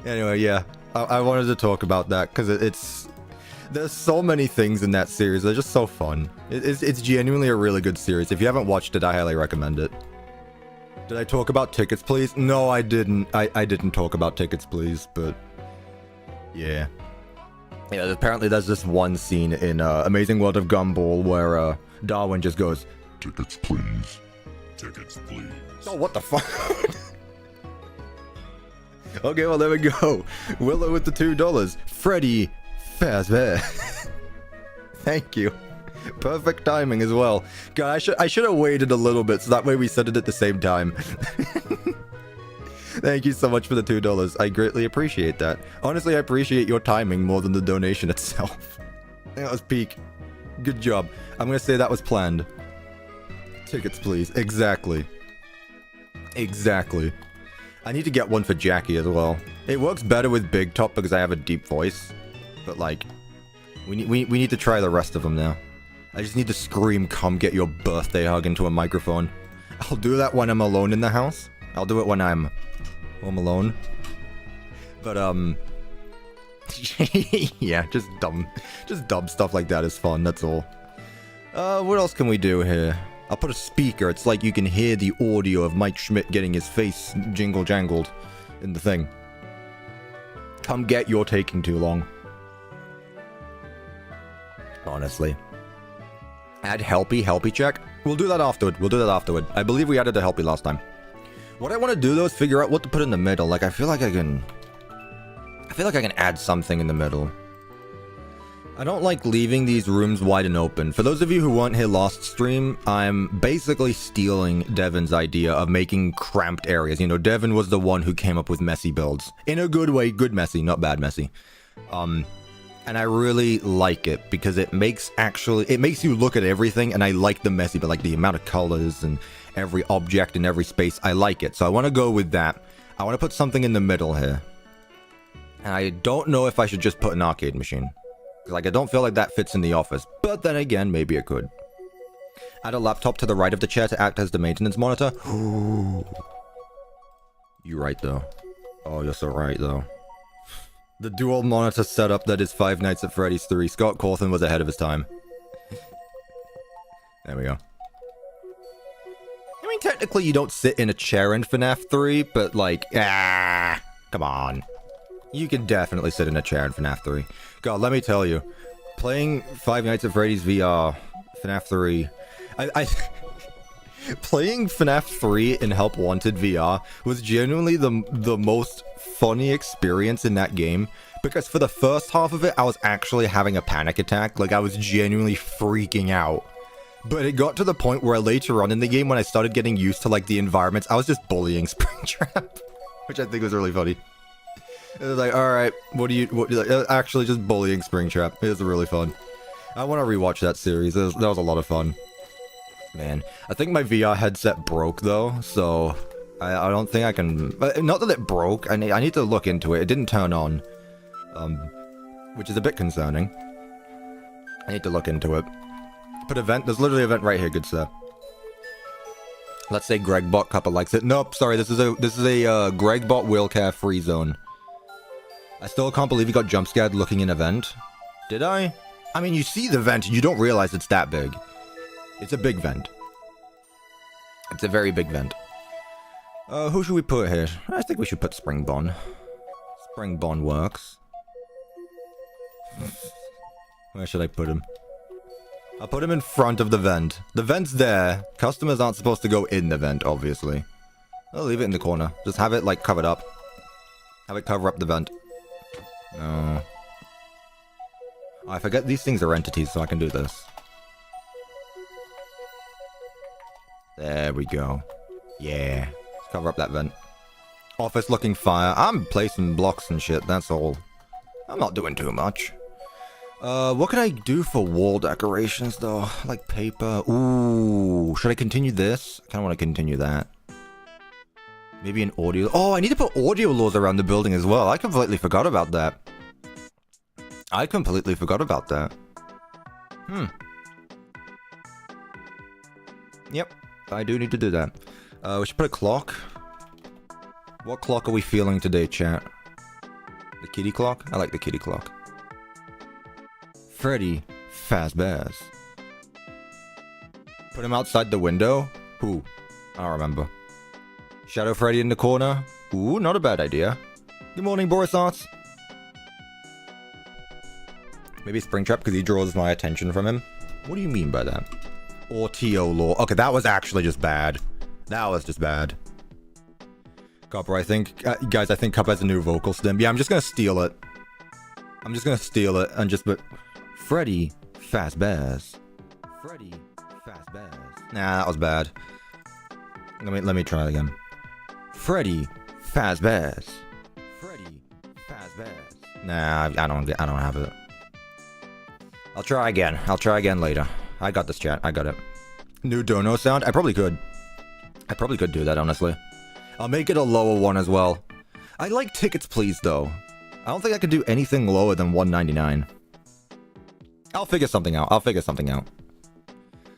Anyway, yeah, I wanted to talk about that because there's so many things in that series. They're just so fun. It's genuinely a really good series. If you haven't watched it, I highly recommend it. Did I talk about Tickets Please? No, I didn't. I didn't talk about Tickets Please, but yeah. Yeah, apparently there's this one scene in Amazing World of Gumball where Darwin just goes, "Tickets please. Tickets please." Oh, what the fuck? Okay, well, there we go. Willow with the $2. Freddy Fazbear. Thank you. Perfect timing as well. God, I should have waited a little bit so that way we said it at the same time. Thank you so much for the $2. I greatly appreciate that. Honestly, I appreciate your timing more than the donation itself. That was peak. Good job. I'm gonna say that was planned. Tickets, please. Exactly. Exactly. I need to get one for Jackie as well. It works better with Big Top because I have a deep voice. But like, we need to try the rest of them now. I just need to scream, come get your birthday hug into a microphone. I'll do that when I'm alone in the house. I'll do it when I'm home alone. But, yeah, just dumb stuff like that is fun, that's all. What else can we do here? I'll put a speaker. It's like you can hear the audio of Mike Schmidt getting his face jingle-jangled in the thing. Come get your taking too long. Honestly. Add Helpy check? We'll do that afterward. I believe we added a Helpy last time. What I want to do though is figure out what to put in the middle. Like, I feel like I can add something in the middle. I don't like leaving these rooms wide and open. For those of you who weren't here last stream, I'm basically stealing Devin's idea of making cramped areas. You know, Devin was the one who came up with messy builds. In a good way, good messy, not bad messy. And I really like it because it makes you look at everything, and I like the messy, but like the amount of colors and every object in every space, I like it. So I want to go with that. I want to put something in the middle here. And I don't know if I should just put an arcade machine. Like, I don't feel like that fits in the office. But then again, maybe it could. Add a laptop to the right of the chair to act as the maintenance monitor. You're right, though. Oh, you're so right, though. The dual monitor setup that is Five Nights at Freddy's 3. Scott Cawthon was ahead of his time. There we go. I mean, technically you don't sit in a chair in FNAF 3, but like, come on. You can definitely sit in a chair in FNAF 3. God, let me tell you, playing Five Nights at Freddy's VR, FNAF 3, playing FNAF 3 in Help Wanted VR was genuinely the most funny experience in that game, because for the first half of it, I was actually having a panic attack. Like, I was genuinely freaking out. But it got to the point where later on in the game, when I started getting used to, like, the environments, I was just bullying Springtrap, which I think was really funny. It was like, alright, actually just bullying Springtrap. It was really fun. I want to rewatch that series. That was a lot of fun. Man, I think my VR headset broke, though, so I don't think I can... Not that it broke, I need to look into it. It didn't turn on, which is a bit concerning. I need to look into it. Put event, there's literally an event right here, good sir. Let's say Gregbot Cuppa likes it. Nope, sorry, this is a Gregbot will care free zone. I still can't believe you got jump scared looking in a vent. Did I? I mean, you see the vent and you don't realize it's that big. It's a big vent. It's a very big vent. Who should we put here? I think we should put Springbon. Springbon works. Where should I put him? I'll put him in front of the vent. The vent's there. Customers aren't supposed to go in the vent, obviously. I'll leave it in the corner. Just have it, like, covered up. Have it cover up the vent. No. Oh, I forget these things are entities, so I can do this. There we go. Yeah. Let's cover up that vent. Office looking fire. I'm placing blocks and shit, that's all. I'm not doing too much. What can I do for wall decorations, though? Like paper. Ooh. Should I continue this? I kind of want to continue that. Maybe an audio... Oh, I need to put audio laws around the building as well. I completely forgot about that. Yep. I do need to do that. We should put a clock. What clock are we feeling today, chat? The kitty clock? I like the kitty clock. Freddy Fazbear. Put him outside the window? Who? I don't remember. Shadow Freddy in the corner? Ooh, not a bad idea. Good morning, Boris Arts. Maybe Springtrap because he draws my attention from him. What do you mean by that? Or TO law. Okay, that was actually just bad. That was just bad. Cuppa, I think, guys, I think Cuppa has a new vocal stim. Yeah, I'm just gonna steal it. I'm just gonna steal it and just put Freddy Fazbear. Freddy Fazbear. Nah, that was bad. Let me try it again. Freddy Fazbear. Freddy Fazbear. Nah, I don't have it. I'll try again. I'll try again later. I got this, chat. I got it. New dono sound? I probably could. I probably could do that, honestly. I'll make it a lower one as well. I like tickets, please, though. I don't think I could do anything lower than $1.99. I'll figure something out. I'll figure something out.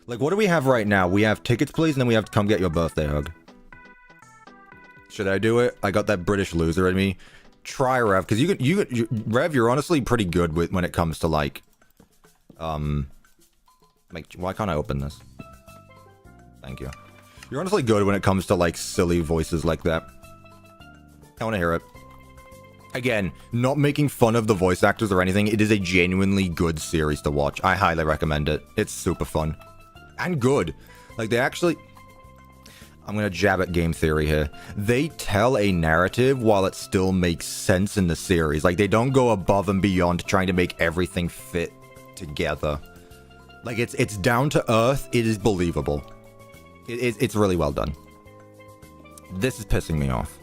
Like, what do we have right now? We have tickets, please, and then we have come get your birthday hug. Should I do it? I got that British loser in me. Try Rev, because Rev, you're honestly pretty good with when it comes to like, why can't I open this? Thank you. You're honestly good when it comes to like silly voices like that. I want to hear it. Again, not making fun of the voice actors or anything. It is a genuinely good series to watch. I highly recommend it. It's super fun. And good. Like, they actually... I'm gonna jab at game theory here. They tell a narrative while it still makes sense in the series. Like, they don't go above and beyond trying to make everything fit together. Like, it's down to earth. It is believable. It's really well done. This is pissing me off.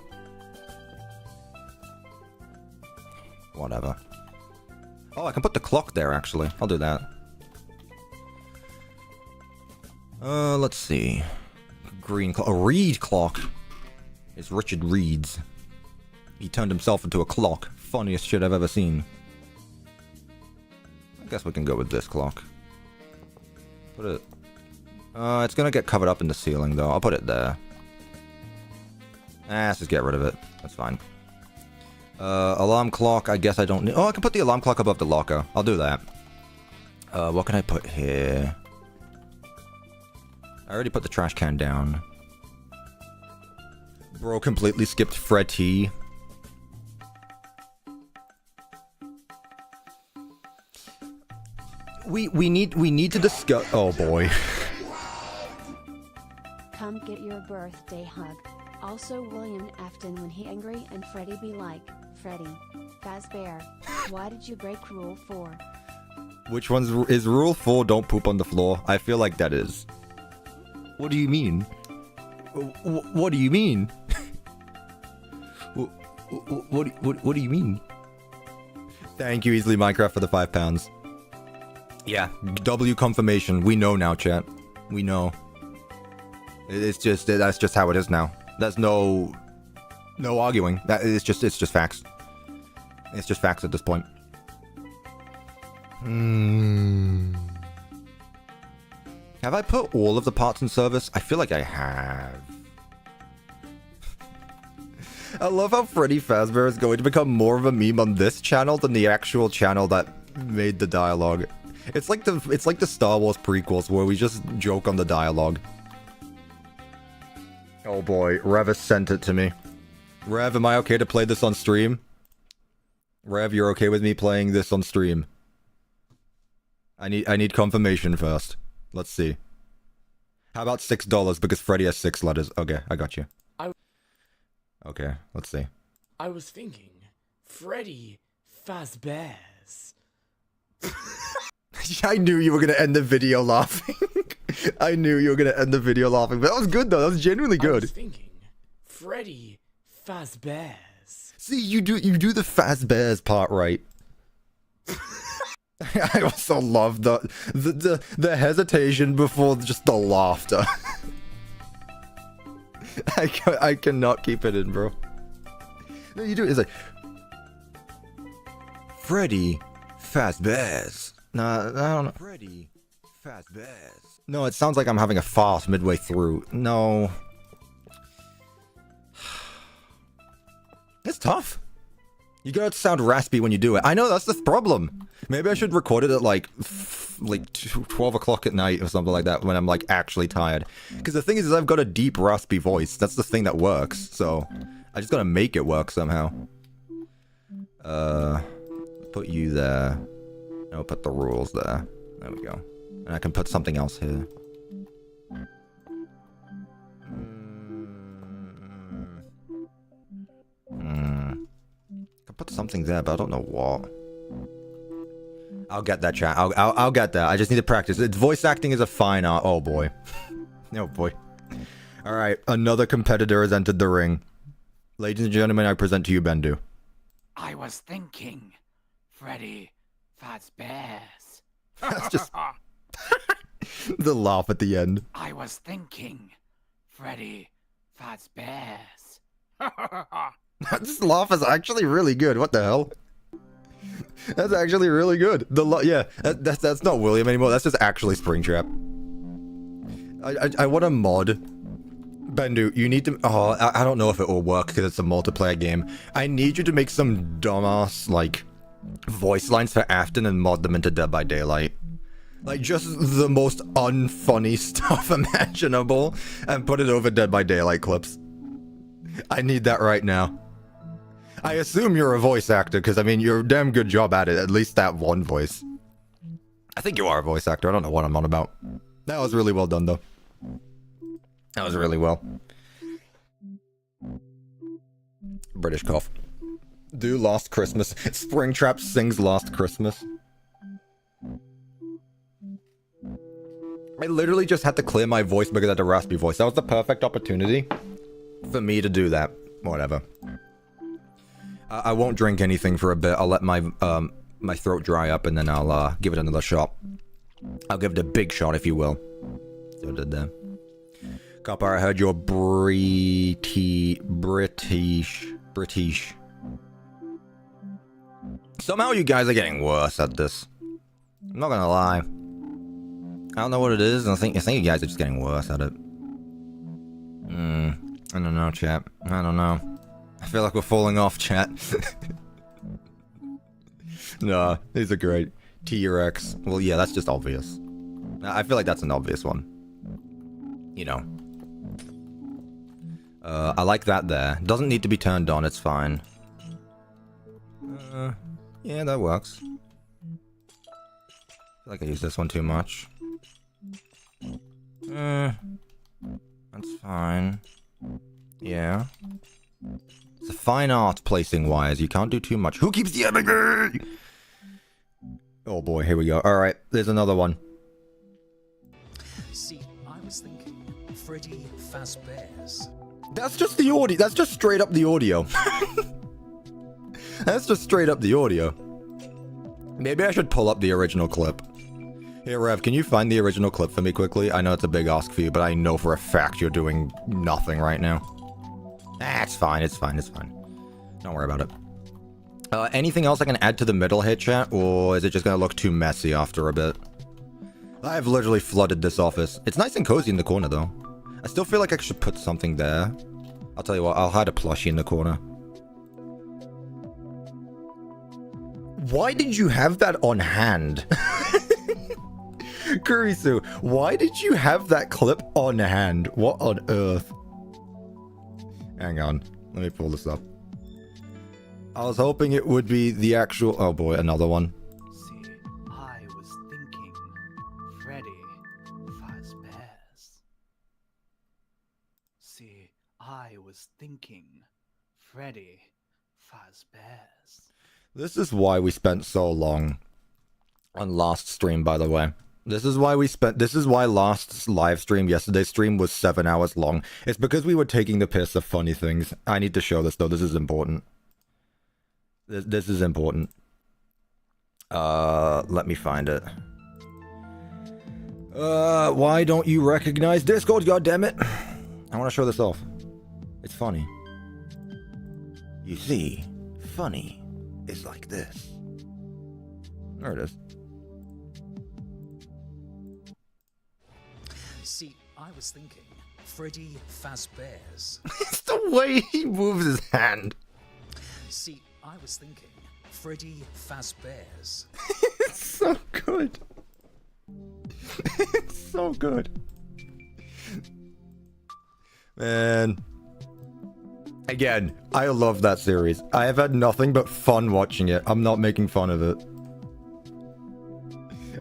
Whatever. Oh, I can put the clock there, actually. I'll do that. Let's see. Green clock. A Reed clock. It's Richard Reed's. He turned himself into a clock. Funniest shit I've ever seen. I guess we can go with this clock. Put it... it's gonna get covered up in the ceiling, though. I'll put it there. Let's just get rid of it. That's fine. Alarm clock, I guess I don't need... Oh, I can put the alarm clock above the locker. I'll do that. What can I put here? I already put the trash can down. Bro completely skipped Freddy. We need to discuss... Oh, boy. Come get your birthday hug. Also William Afton when he angry and Freddy be like, Freddy, Fazbear, why did you break rule 4? Which one's is rule 4 don't poop on the floor? I feel like that is. What do you mean? What do you mean? What do you mean? Thank you, Easily Minecraft, for the £5. Yeah, W confirmation. We know now, chat. We know. It's just that's just how it is now. There's no arguing. It's just facts. It's just facts at this point. Have I put all of the parts in service? I feel like I have. I love how Freddy Fazbear is going to become more of a meme on this channel than the actual channel that made the dialogue. It's like the Star Wars prequels where we just joke on the dialogue. Oh boy, Rev has sent it to me. Rev, am I okay to play this on stream? Rev, you're okay with me playing this on stream? I need confirmation first. Let's see. How about $6 because Freddy has 6 letters? Okay, I got you. Okay, let's see. I was thinking, Freddy Fazbear. I knew you were gonna end the video laughing. I knew you were gonna end the video laughing. But that was good though. That was genuinely good. I was thinking, Freddy Fazbear. See, you do the Fazbears part right. I also love the hesitation before just the laughter. I cannot keep it in, bro. No, you do it. It's like Freddy Fazbear. Nah, I don't know. Freddy Fazbear. No, it sounds like I'm having a fart midway through. No. It's tough. You gotta sound raspy when you do it. I know, that's the problem. Maybe I should record it at like 12 o'clock at night or something like that when I'm like actually tired. Because the thing is I've got a deep raspy voice. That's the thing that works. So I just gotta make it work somehow. Put you there. I'll put the rules there. There we go. And I can put something else here. something there, but I don't know what. I'll get that, chat. I'll get that. I just need to practice. Voice acting is a fine art. Oh boy. Oh boy. All right, another competitor has entered the ring. Ladies and gentlemen, I present to you Bendu. I was thinking, Freddy Fazbear's. That's just the laugh at the end. I was thinking, Freddy Fazbear's. This laugh is actually really good. What the hell? That's actually really good. Yeah, that's not William anymore. That's just actually Springtrap. I want a mod. Bendu, you need to... Oh, I don't know if it will work because it's a multiplayer game. I need you to make some dumbass, like, voice lines for Afton and mod them into Dead by Daylight. Like, just the most unfunny stuff imaginable and put it over Dead by Daylight clips. I need that right now. I assume you're a voice actor, because, I mean, you're a damn good job at it, at least that one voice. I think you are a voice actor, I don't know what I'm on about. That was really well done, though. That was really well. British cough. Do Last Christmas. Springtrap sings Last Christmas. I literally just had to clear my voice because I had a raspy voice. That was the perfect opportunity for me to do that. Whatever. I won't drink anything for a bit. I'll let my my throat dry up and then I'll give it another shot. I'll give it a big shot, if you will. So I did there. Copper, I heard you're British. Somehow you guys are getting worse at this. I'm not gonna lie. I don't know what it is, and I think you guys are just getting worse at it. I don't know, chat. I don't know. I feel like we're falling off, chat. Nah, these are great. T-Rex. Well, yeah, that's just obvious. I feel like that's an obvious one. You know. I like that there. Doesn't need to be turned on, it's fine. Yeah, that works. I feel like I use this one too much. That's fine. Yeah. It's a fine art placing wires. You can't do too much. Who keeps DMing me? Oh boy, here we go. Alright, there's another one. See, I was thinking Freddy Fazbear's. That's just the audio. That's just straight up the audio. That's just straight up the audio. Maybe I should pull up the original clip. Here, Rev, can you find the original clip for me quickly? I know it's a big ask for you, but I know for a fact you're doing nothing right now. It's fine, it's fine, it's fine. Don't worry about it. Anything else I can add to the middle here, chat? Or is it just gonna look too messy after a bit? I've literally flooded this office. It's nice and cozy in the corner, though. I still feel like I should put something there. I'll tell you what, I'll hide a plushie in the corner. Why did you have that on hand? Kurisu, why did you have that clip on hand? What on earth? Hang on, let me pull this up. I was hoping it would be the actual... Oh boy, another one. See, I was thinking Freddy Fazbear's. See, I was thinking Freddy Fazbear's. This is why we spent so long on last stream, by the way. This is why last live stream, yesterday's stream, was 7 hours long. It's because we were taking the piss of funny things. I need to show this, though. This is important. This is important. Let me find it. Why don't you recognize Discord, goddammit? I want to show this off. It's funny. You see, funny is like this. There it is. See, I was thinking Freddy Fazbear's. It's the way he moves his hand. See, I was thinking Freddy Fazbear's. It's so good. It's so good. Man. Again, I love that series. I have had nothing but fun watching it. I'm not making fun of it.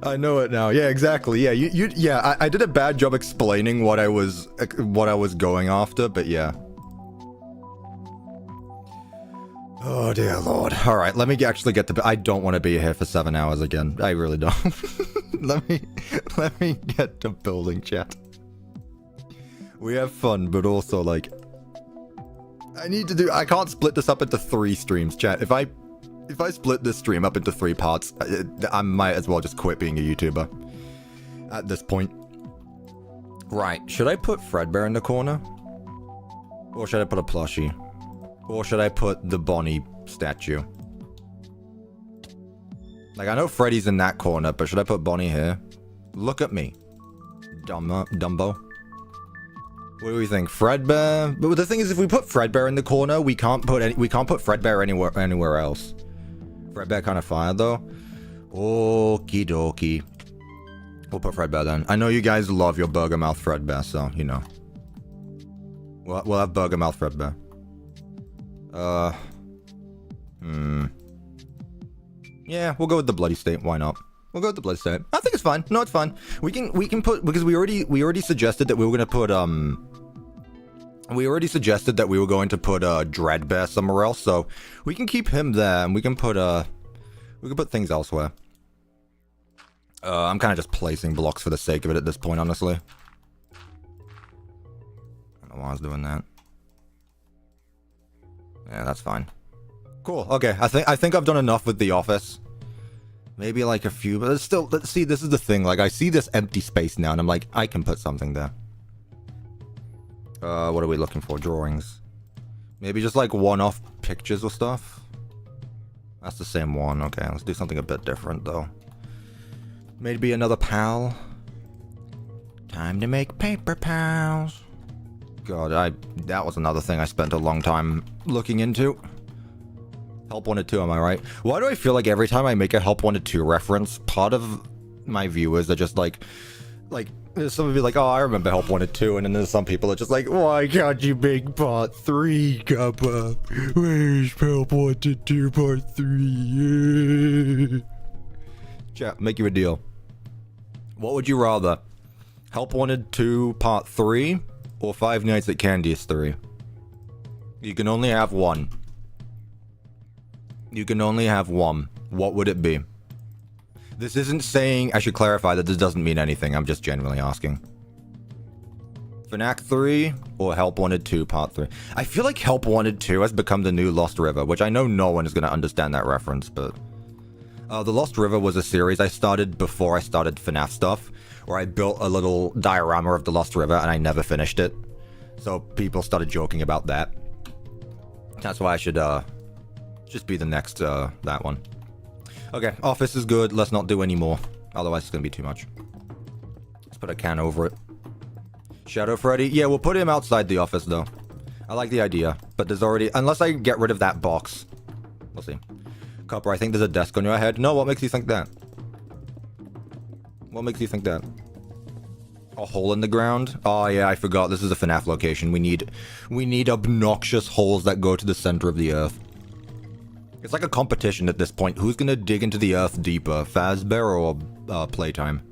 I know it now. Yeah, exactly. Yeah, yeah, I did a bad job explaining what I was going after, but yeah. Oh dear lord. Alright, let me actually get to... I don't want to be here for 7 hours again. I really don't. Let me get to building, chat. We have fun, but also, like... I can't split this up into 3 streams, chat. If I split this stream up into 3 parts, I might as well just quit being a YouTuber. At this point. Right, should I put Fredbear in the corner? Or should I put a plushie? Or should I put the Bonnie statue? Like, I know Freddy's in that corner, but should I put Bonnie here? Look at me. Dumbo. What do we think? Fredbear? But the thing is, if we put Fredbear in the corner, we can't put Fredbear anywhere else. Fredbear kind of fired, though. Okie dokie. We'll put Fredbear then. I know you guys love your Burger Mouth Fredbear, so, you know. We'll have Burger Mouth Fredbear. Yeah, we'll go with the Bloody State. Why not? We'll go with the Bloody State. I think it's fine. No, it's fine. We can put, because we already suggested that we were gonna put Dreadbear somewhere else, so we can keep him there, and we can put things elsewhere. I'm kind of just placing blocks for the sake of it at this point, honestly. I don't know why I was doing that. Yeah, that's fine. Cool. Okay, I think I've done enough with the office. Maybe like a few, but still, let's see, this is the thing. Like, I see this empty space now, and I'm like, I can put something there. What are we looking for? Drawings. Maybe just like one-off pictures or stuff. That's the same one. Okay, let's do something a bit different, though. Maybe another pal. Time to make paper pals. God, that was another thing I spent a long time looking into. Help Wanted 2, am I right? Why do I feel like every time I make a Help Wanted 2 reference, part of my viewers are just like, some of you like, oh, I remember Help Wanted 2, and then there's some people that are just like, why can't you make part 3, Cuppa? Where's Help Wanted 2 part 3? Chat, make you a deal. What would you rather? Help Wanted 2 part 3 or Five Nights at Candy's 3? You can only have one. You can only have one. What would it be? This isn't saying... I should clarify that this doesn't mean anything. I'm just genuinely asking. FNAF 3 or Help Wanted 2 Part 3? I feel like Help Wanted 2 has become the new Lost River, which I know no one is going to understand that reference, but... The Lost River was a series I started before I started FNAF stuff, where I built a little diorama of the Lost River and I never finished it. So people started joking about that. That's why I should, just be the next, that one. Okay, office is good. Let's not do any more. Otherwise, it's gonna be too much. Let's put a can over it. Shadow Freddy. Yeah, we'll put him outside the office, though. I like the idea. But there's already... Unless I get rid of that box. We'll see. Copper, I think there's a desk on your head. No, what makes you think that? What makes you think that? A hole in the ground? Oh, yeah, I forgot. This is a FNAF location. We need obnoxious holes that go to the center of the earth. It's like a competition at this point. Who's gonna dig into the earth deeper? Fazbear or Playtime?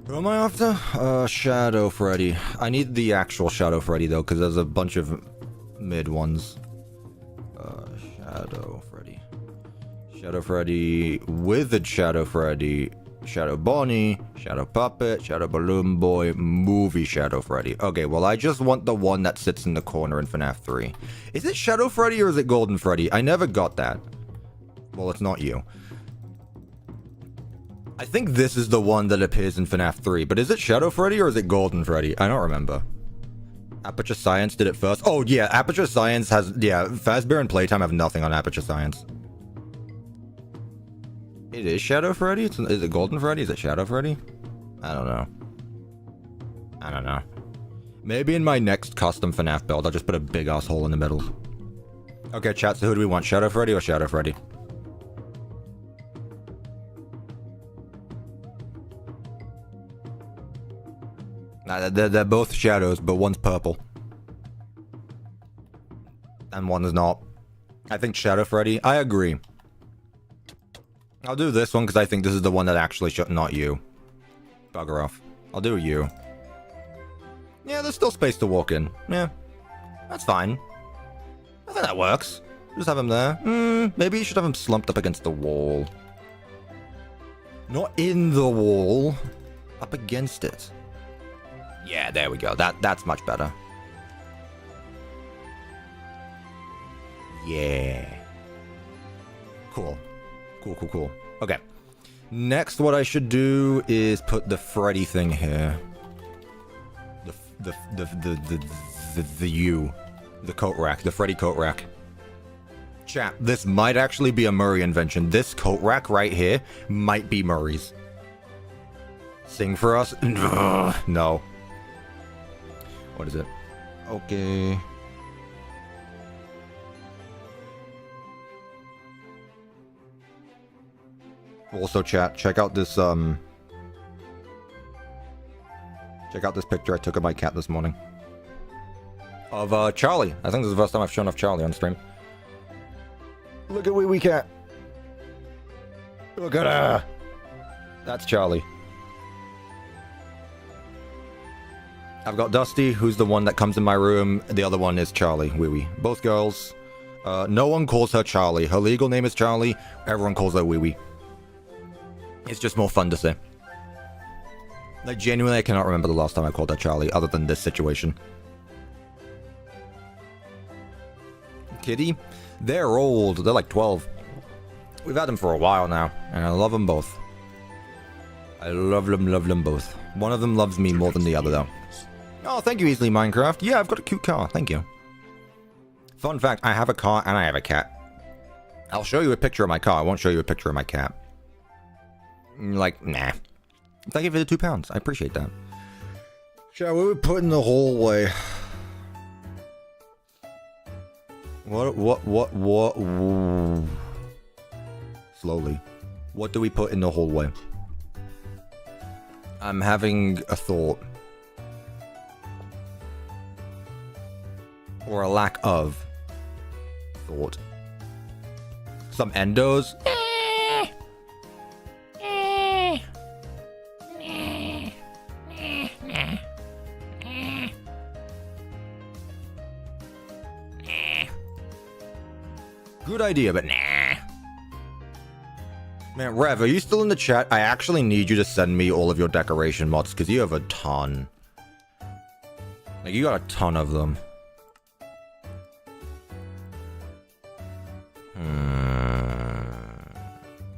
Who am I after? Shadow Freddy. I need the actual Shadow Freddy, though, because there's a bunch of mid ones. Shadow Freddy. Shadow Freddy with a Shadow Freddy. Shadow Bonnie, Shadow Puppet, Shadow Balloon Boy, movie Shadow Freddy. Okay, well, I just want the one that sits in the corner in FNAF 3. Is it Shadow Freddy or is it Golden Freddy? I never got that. Well, it's not you. I think this is the one that appears in FNAF 3, but is it Shadow Freddy or is it Golden Freddy? I don't remember. Aperture Science did it first. Oh, yeah, Aperture Science has... Yeah, Fazbear and Playtime have nothing on Aperture Science. It is Shadow Freddy? Is it Golden Freddy? Is it Shadow Freddy? I don't know. I don't know. Maybe in my next custom FNAF build, I'll just put a big ass hole in the middle. Okay, chat, so who do we want? Shadow Freddy or Shadow Freddy? Nah, they're both shadows, but one's purple. And one is not. I think Shadow Freddy. I agree. I'll do this one because I think this is the one that actually should... Not you. Bugger off. I'll do you. Yeah, there's still space to walk in. Yeah. That's fine. I think that works. Just have him there. Maybe you should have him slumped up against the wall. Not in the wall. Up against it. Yeah, there we go. That's much better. Yeah. Cool. Cool. Okay. Next, what I should do is put the Freddy thing here. The coat rack, the Freddy coat rack. Chat, this might actually be a Murray invention. This coat rack right here might be Murray's. Sing for us? No. What is it? Okay. Also, chat, check out this picture I took of my cat this morning. Of Charlie. I think this is the first time I've shown off Charlie on stream. Look at Wee Wee Cat. Look at her. That's Charlie. I've got Dusty, who's the one that comes in my room. The other one is Charlie, Wee Wee. Both girls. No one calls her Charlie. Her legal name is Charlie. Everyone calls her Wee Wee. It's just more fun to say. Like, genuinely, I cannot remember the last time I called her Charlie, other than this situation. Kitty? They're old. They're like 12. We've had them for a while now, and I love them both. I love them both. One of them loves me more than the other, though. Oh, thank you, Easily Minecraft. Yeah, I've got a cute car. Thank you. Fun fact, I have a car and I have a cat. I'll show you a picture of my car. I won't show you a picture of my cat. Like, nah. Thank you for the £2. I appreciate that. Shall we put in the hallway? What? Slowly. What do we put in the hallway? I'm having a thought. Or a lack of thought. Some endos? Good idea, but nah. Man, Rev, are you still in the chat? I actually need you to send me all of your decoration mods, because you have a ton. Like, you got a ton of them.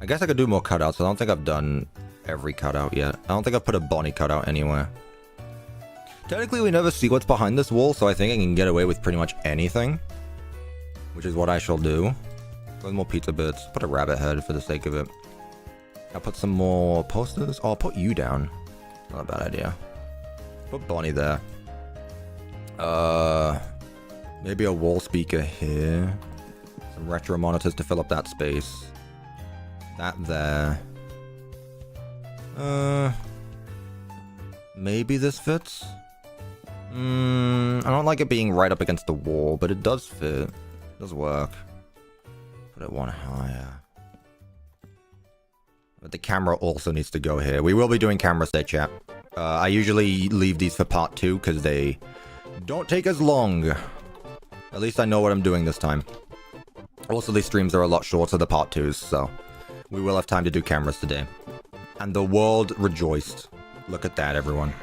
I guess I could do more cutouts. I don't think I've done every cutout yet. I don't think I've put a Bonnie cutout anywhere. Technically, we never see what's behind this wall, so I think I can get away with pretty much anything. Which is what I shall do. Put more pizza bits. Put a rabbit head for the sake of it. I'll put some more posters. Oh, I'll put you down. Not a bad idea. Put Bonnie there. Maybe a wall speaker here. Some retro monitors to fill up that space. That there. Maybe this fits? I don't like it being right up against the wall, but it does fit. It does work. Put it one higher. But the camera also needs to go here. We will be doing camera stay, chat. I usually leave these for part 2 because they don't take as long. At least I know what I'm doing this time. Also, these streams are a lot shorter than part 2s, so we will have time to do cameras today. And the world rejoiced. Look at that, everyone.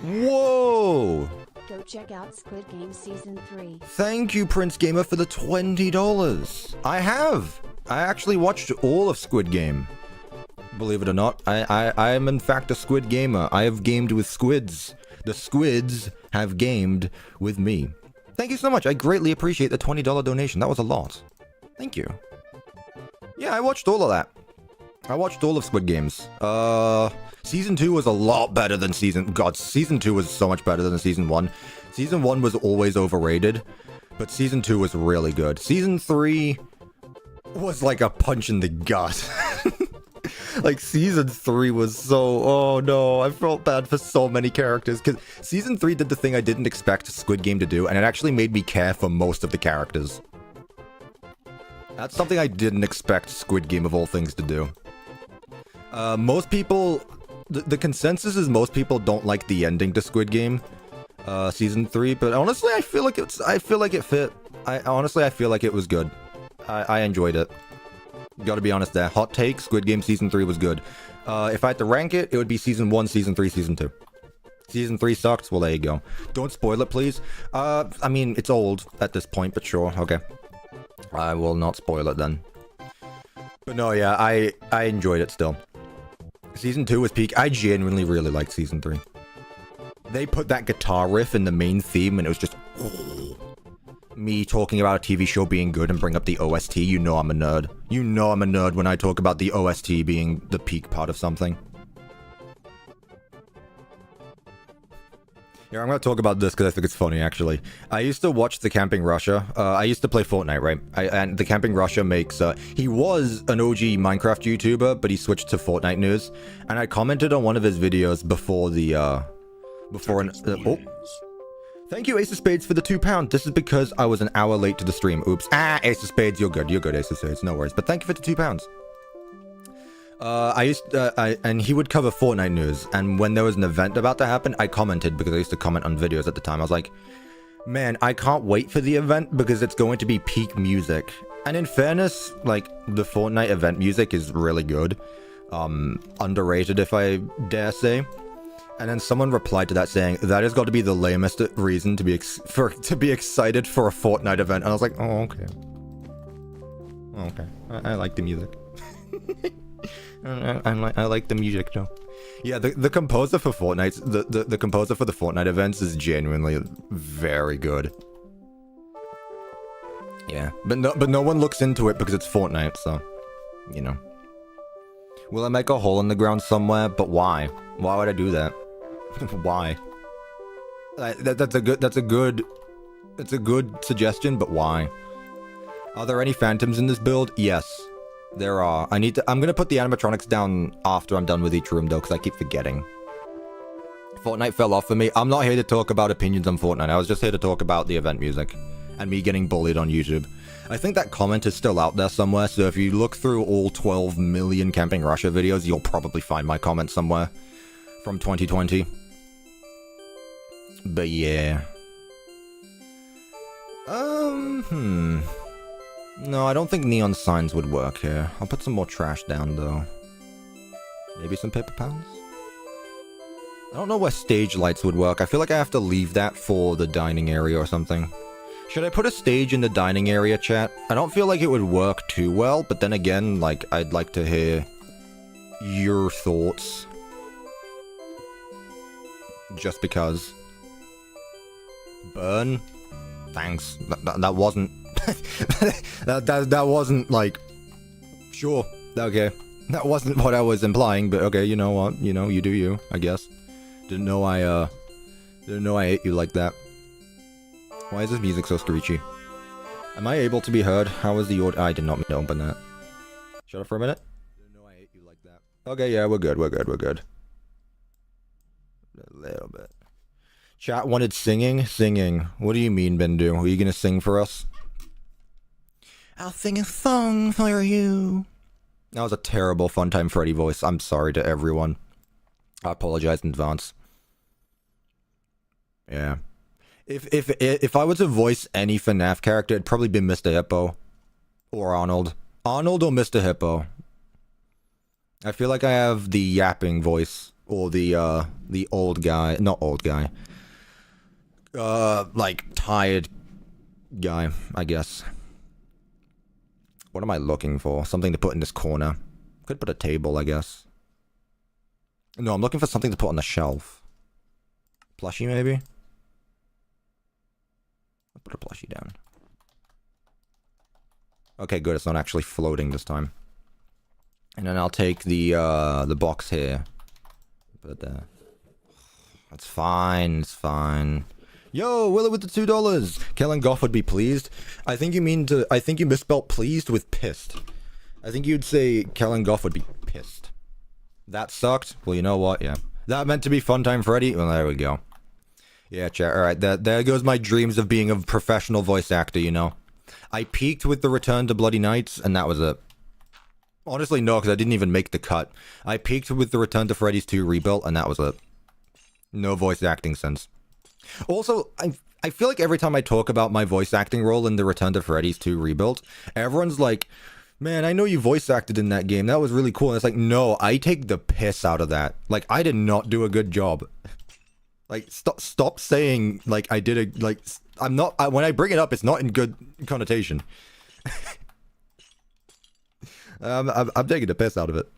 Whoa! Go check out Squid Game Season 3. Thank you, Prince Gamer, for the $20. I have! I actually watched all of Squid Game. Believe it or not, I am in fact a Squid Gamer. I have gamed with squids. The squids have gamed with me. Thank you so much. I greatly appreciate the $20 donation. That was a lot. Thank you. Yeah, I watched all of that. I watched all of Squid Games. Season 2 was a lot better than Season 2 was so much better than Season 1. Season 1 was always overrated, but Season 2 was really good. Season 3 was like a punch in the gut. Like, Season 3 was so... Oh, no. I felt bad for so many characters, because Season 3 did the thing I didn't expect Squid Game to do, and it actually made me care for most of the characters. That's something I didn't expect Squid Game, of all things, to do. Most people... The consensus is most people don't like the ending to Squid Game, Season 3, but honestly, I feel like it fit. Honestly, I feel like it was good. I enjoyed it. Gotta be honest there. Hot take, Squid Game Season 3 was good. If I had to rank it, it would be Season 1, Season 3, Season 2. Season 3 sucks? Well, there you go. Don't spoil it, please. I mean, it's old at this point, but sure, okay. I will not spoil it then. But no, yeah, I enjoyed it still. Season 2 was peak. I genuinely really liked Season 3. They put that guitar riff in the main theme, and it was just... me talking about a TV show being good and bring up the OST, you know I'm a nerd. You know I'm a nerd when I talk about the OST being the peak part of something. Yeah, I'm gonna talk about this because I think it's funny, actually. I used to watch the Camping Russia. I used to play Fortnite, right? And the Camping Russia makes... he was an OG Minecraft YouTuber, but he switched to Fortnite news. And I commented on one of his videos before the... oh. Thank you, Ace of Spades, for the £2. This is because I was an hour late to the stream. Oops. Ace of Spades, you're good. You're good, Ace of Spades. No worries. But thank you for the £2. And he would cover Fortnite news. And when there was an event about to happen, I commented because I used to comment on videos at the time. I was like, man, I can't wait for the event because it's going to be peak music. And in fairness, like, the Fortnite event music is really good. Underrated, if I dare say. And then someone replied to that saying, that has got to be the lamest reason to be excited for a Fortnite event. And I was like, oh, okay. Okay. I like the music. I like the music, though. Yeah, the composer for Fortnite, the composer for the Fortnite events is genuinely very good. Yeah, but no one looks into it because it's Fortnite, so, you know. Will I make a hole in the ground somewhere? But why? Why would I do that? Why? That's a good suggestion, but why? Are there any phantoms in this build? Yes, there are. I'm gonna put the animatronics down after I'm done with each room though, because I keep forgetting. Fortnite fell off for me. I'm not here to talk about opinions on Fortnite. I was just here to talk about the event music and me getting bullied on YouTube. I think that comment is still out there somewhere, so if you look through all 12 million Camping Russia videos, you'll probably find my comment somewhere from 2020. But yeah. No, I don't think neon signs would work here. I'll put some more trash down, though. Maybe some paper pounds? I don't know where stage lights would work. I feel like I have to leave that for the dining area or something. Should I put a stage in the dining area, chat? I don't feel like it would work too well, but then again, like, I'd like to hear your thoughts. Just because. Burn? Thanks. That wasn't... that wasn't, like... Sure. Okay. That wasn't what I was implying, but okay, you know what? You know, you do you, I guess. Didn't know I ate you like that. Why is this music so screechy? Am I able to be heard? How is the audio? I did not mean to open that. Shut up for a minute. Didn't know I ate you like that. Okay, yeah, we're good. A little bit. Chat wanted singing? Singing. What do you mean, Bendu? Are you gonna sing for us? I'll sing a song for you. That was a terrible Funtime Freddy voice. I'm sorry to everyone. I apologize in advance. Yeah. If I was to voice any FNAF character, it'd probably be Mr. Hippo. Or Arnold. Arnold or Mr. Hippo. I feel like I have the yapping voice. Or the old guy. Not old guy. Like, tired guy, I guess. What am I looking for? Something to put in this corner. Could put a table, I guess. No, I'm looking for something to put on the shelf. Plushie, maybe? I'll put a plushie down. Okay, good. It's not actually floating this time. And then I'll take the box here. Put it there. That's fine. It's fine. Yo, Willow with the $2. Kellen Goff would be pleased. I think you misspelt pleased with pissed. I think you'd say Kellen Goff would be pissed. That sucked? Well, you know what? Yeah. That meant to be Funtime Freddy? Well, there we go. Yeah, chat. Alright, there goes my dreams of being a professional voice actor, you know. I peaked with the Return to Bloody Nights, and that was it. Honestly, no, because I didn't even make the cut. I peaked with the Return to Freddy's 2 Rebuilt, and that was it. No voice acting since. Also, I feel like every time I talk about my voice acting role in the Return to Freddy's 2 Rebuild, everyone's like, man, I know you voice acted in that game. That was really cool. And it's like, no, I take the piss out of that. Like, I did not do a good job. Like, stop saying, like, I did a, like, I'm not, when I bring it up, it's not in good connotation. I'm taking the piss out of it.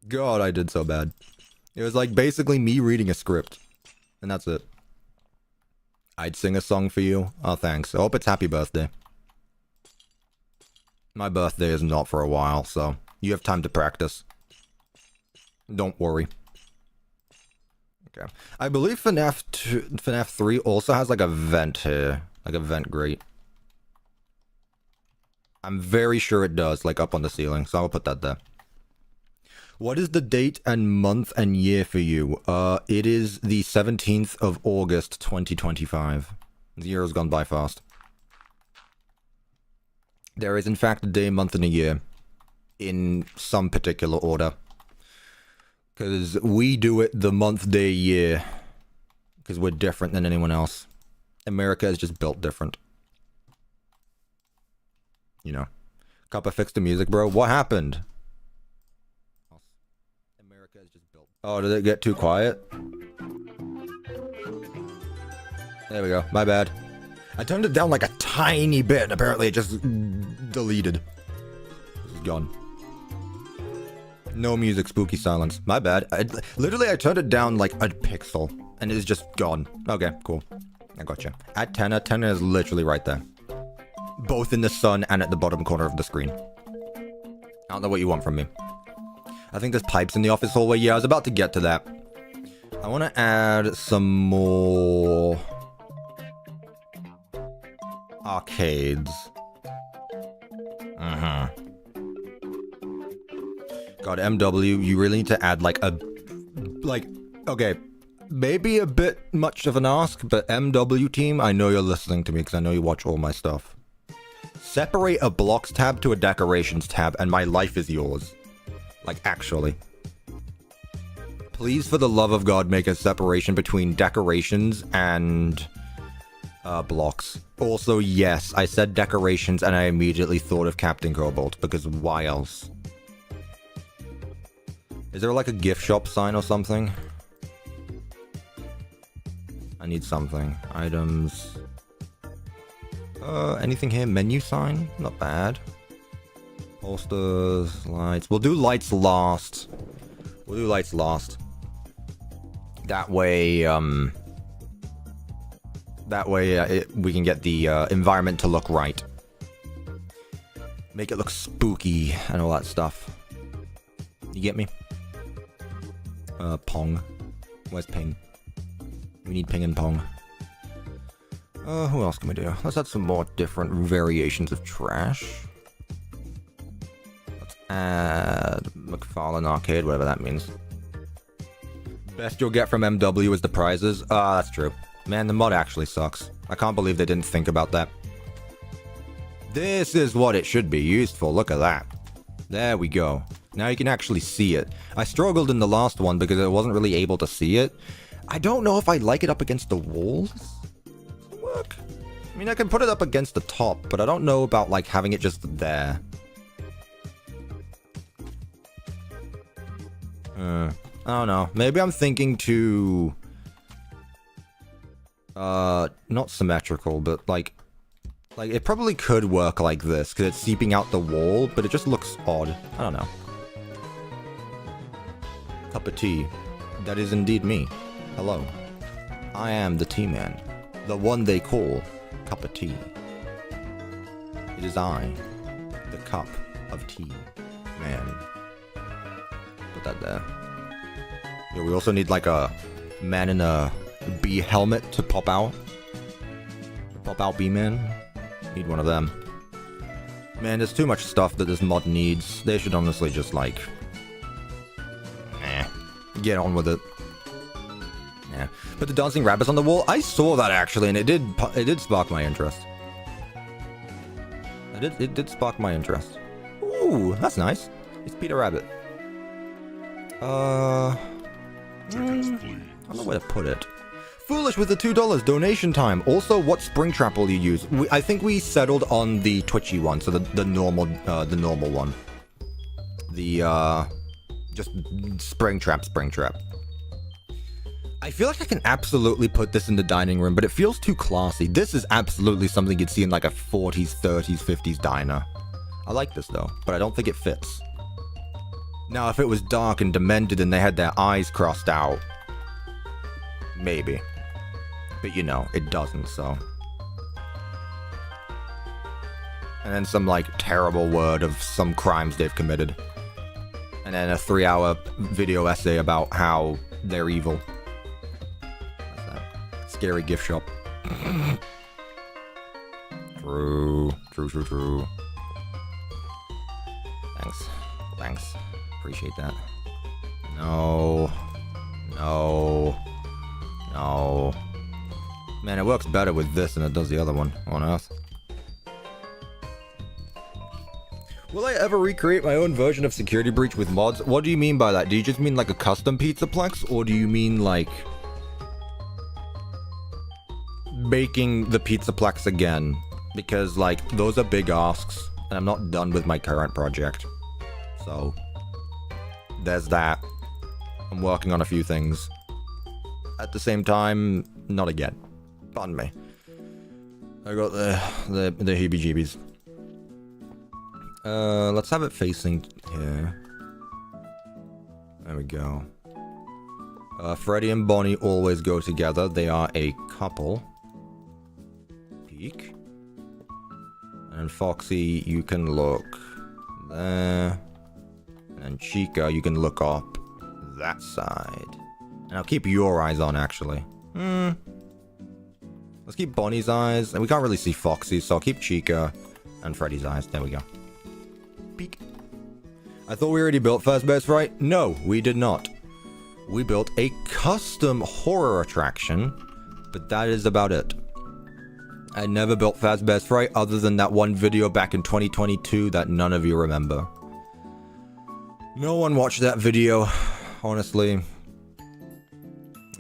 God, I did so bad. It was like basically me reading a script. And that's it. I'd sing a song for you. Oh, thanks. I hope it's happy birthday. My birthday is not for a while, so you have time to practice. Don't worry. Okay. I believe FNAF 3 also has like a vent here. Like a vent grate. I'm very sure it does, like up on the ceiling, so I'll put that there. What is the date and month and year for you? It is the 17th of August, 2025. The year has gone by fast. There is in fact a day, month, and a year. In some particular order. Because we do it the month, day, year. Because we're different than anyone else. America is just built different. You know. Cuppa fixed the music, bro. What happened? America is just built. Oh, did it get too quiet? There we go. My bad. I turned it down like a tiny bit. Apparently it just deleted. This is gone. No music, spooky silence. My bad. Literally, I turned it down like a pixel. And it is just gone. Okay, cool. I gotcha. At Tenor. Tenor is literally right there. Both in the sun and at the bottom corner of the screen. I don't know what you want from me. I think there's pipes in the office hallway. Yeah, I was about to get to that. I want to add some more arcades. God, MW, you really need to add like a... Like, okay, maybe a bit much of an ask, but MW team, I know you're listening to me because I know you watch all my stuff. Separate a blocks tab to a decorations tab and my life is yours. Like, actually. Please, for the love of God, make a separation between decorations and blocks. Also, yes, I said decorations and I immediately thought of Captain Cobalt, because why else? Is there like a gift shop sign or something? I need something. Items. Anything here? Menu sign? Not bad. Posters, lights. We'll do lights last. We'll do lights last. That way, we can get the environment to look right. Make it look spooky and all that stuff. You get me? Pong. Where's Ping? We need Ping and Pong. Who else can we do? Let's add some more different variations of trash. Let's add McFarlane Arcade, whatever that means. Best you'll get from MW is the prizes. That's true. Man, the mod actually sucks. I can't believe they didn't think about that. This is what it should be used for. Look at that. There we go. Now you can actually see it. I struggled in the last one because I wasn't really able to see it. I don't know if I like it up against the walls. Does it work? I mean, I can put it up against the top, but I don't know about, like, having it just there. I don't know. Maybe I'm thinking too... not symmetrical, but, like, it probably could work like this, because it's seeping out the wall, but it just looks odd. I don't know. Cup of tea. That is indeed me. Hello. I am the tea man. The one they call Cup of Tea. It is I, the cup of tea man. Put that there. Yeah, we also need like a man in a bee helmet to pop out. Pop out bee man. Need one of them. Man, there's too much stuff that this mod needs. They should honestly just like... get on with it. Yeah. Put the dancing rabbits on the wall. I saw that actually, and it did spark my interest. It did spark my interest. Ooh, that's nice. It's Peter Rabbit. I don't know where to put it. Foolish with the $2 donation time. Also, what spring trap will you use? I think we settled on the twitchy one, so the normal one. The just spring trap. I feel like I can absolutely put this in the dining room, but it feels too classy. This is absolutely something you'd see in like a 40s, 30s, 50s diner. I like this though, but I don't think it fits. Now, if it was dark and demented and they had their eyes crossed out, maybe. But you know, it doesn't, so. And then some, like, terrible word of some crimes they've committed. And then a 3-hour video essay about how they're evil. What's that? Scary gift shop. True. Thanks. Appreciate that. No. Man, it works better with this than it does the other one. On Earth. Will I ever recreate my own version of Security Breach with mods? What do you mean by that? Do you just mean like a custom Pizzaplex? Or do you mean like making the Pizzaplex again? Because like those are big asks and I'm not done with my current project. So there's that. I'm working on a few things. At the same time, not again. Pardon me. I got the heebie-jeebies. Let's have it facing here. There we go. Freddy and Bonnie always go together. They are a couple. Peek. And Foxy, you can look there. And Chica, you can look up that side. And I'll keep your eyes on, actually. Let's keep Bonnie's eyes. And we can't really see Foxy, so I'll keep Chica and Freddy's eyes. There we go. Peek. I thought we already built Fazbear's Fright. No, we did not. We built a custom horror attraction, but that is about it. I never built Fazbear's Fright other than that one video back in 2022 that none of you remember. No one watched that video, honestly.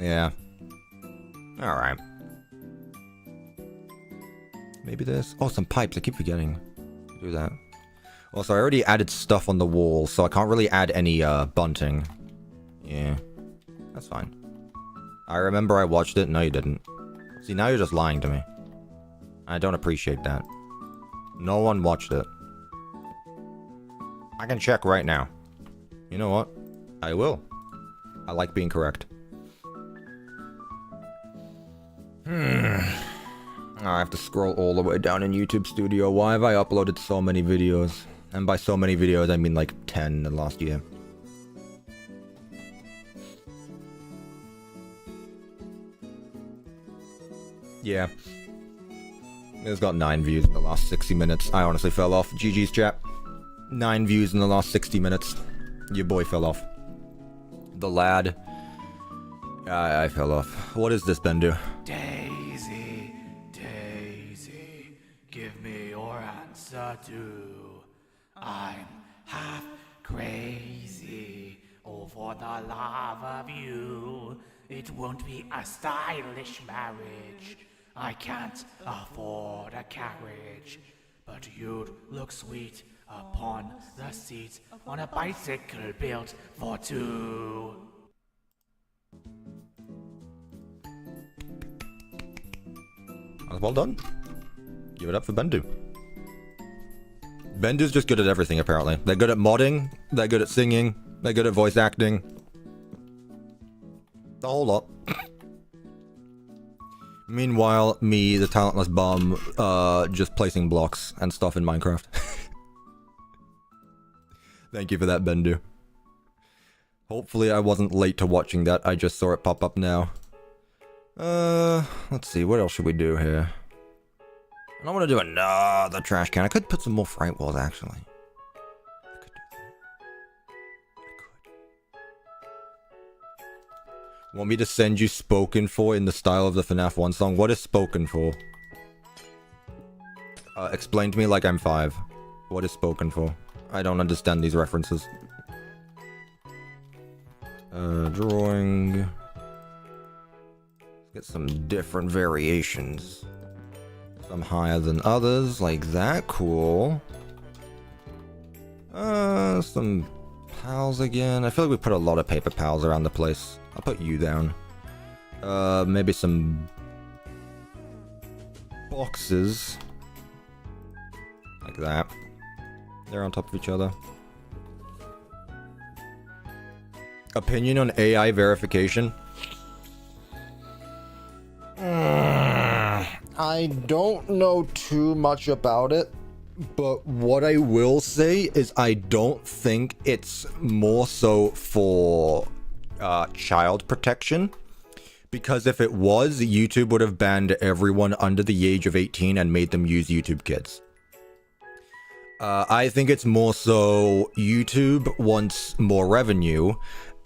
Yeah. Alright. Maybe this. Oh, some pipes. I keep forgetting to do that. Also, I already added stuff on the wall, so I can't really add any bunting. Yeah. That's fine. I remember I watched it. No, you didn't. See, now you're just lying to me. I don't appreciate that. No one watched it. I can check right now. You know what? I will. I like being correct. I have to scroll all the way down in YouTube Studio. Why have I uploaded so many videos? And by so many videos, I mean like 10 in the last year. Yeah. It's got 9 views in the last 60 minutes. I honestly fell off. GG's chat. 9 views in the last 60 minutes. Your boy fell off. The lad. I fell off. What is this, Bendu? Daisy, give me your answer too. I'm half crazy over the love of you. It won't be a stylish marriage. I can't afford a carriage, but you'd look sweet upon the seat on a bicycle built for two. Well done. Give it up for Bendu. Bendu's just good at everything, apparently. They're good at modding, they're good at singing, they're good at voice acting. The whole lot. Meanwhile, me, the talentless bum, just placing blocks and stuff in Minecraft. Thank you for that, Bendu. Hopefully I wasn't late to watching that, I just saw it pop up now. Let's see, what else should we do here? I don't want to do another trash can. I could put some more Fright walls, actually. I could do that. I could. Want me to send you Spoken For in the style of the FNAF 1 song? What is Spoken For? Explain to me like I'm 5. What is Spoken For? I don't understand these references. Drawing... Get some different variations. Some higher than others, like that. Cool. Some pals again. I feel like we put a lot of paper pals around the place. I'll put you down. Maybe some boxes. Like that. They're on top of each other. Opinion on AI verification? I don't know too much about it, but what I will say is I don't think it's more so for child protection. Because if it was, YouTube would have banned everyone under the age of 18 and made them use YouTube Kids. I think it's more so YouTube wants more revenue,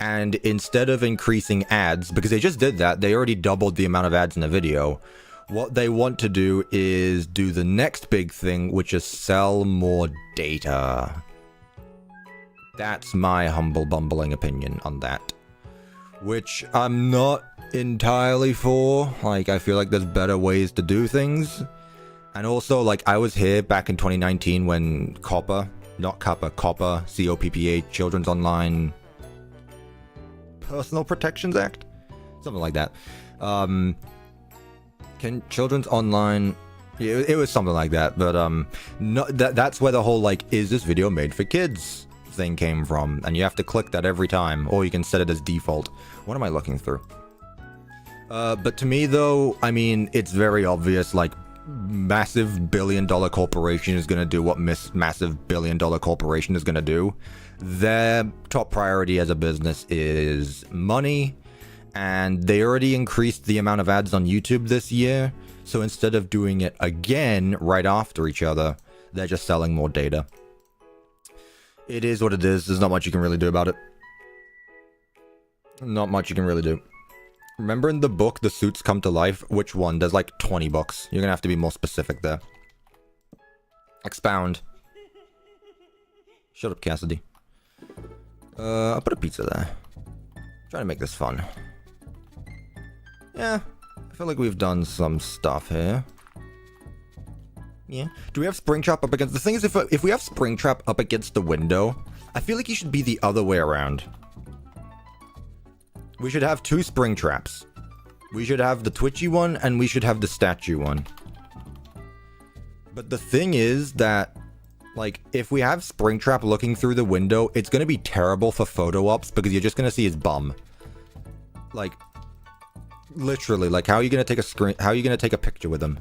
and instead of increasing ads, because they just did that, they already doubled the amount of ads in the video. What they want to do is do the next big thing, which is sell more data. That's my humble bumbling opinion on that. Which I'm not entirely for. Like, I feel like there's better ways to do things. And also, like, I was here back in 2019 when COPPA, COPPA, Children's Online Personal Protections Act? Something like that. Children's Online... It was something like that, but that's where the whole, like, is this video made for kids thing came from, and you have to click that every time, or you can set it as default. What am I looking through? But to me, though, I mean, it's very obvious, like, massive billion-dollar corporation is going to do what massive billion-dollar corporation is going to do. Their top priority as a business is money, and they already increased the amount of ads on YouTube this year, so instead of doing it again right after each other, they're just selling more data. It is what it is. There's not much you can really do about it. Not much you can really do. Remember in the book, The Suits Come to Life? Which one? There's like 20 books. You're gonna have to be more specific there. Expound. Shut up, Cassidy. I'll put a pizza there. Trying to make this fun. Yeah, I feel like we've done some stuff here. Yeah. Do we have Springtrap up against... The thing is, if we have Springtrap up against the window, I feel like you should be the other way around. We should have two Springtraps. We should have the twitchy one, and we should have the statue one. But the thing is that, like, if we have Springtrap looking through the window, it's going to be terrible for photo ops, because you're just going to see his bum. Like, literally, like, how are you going to take a picture with him?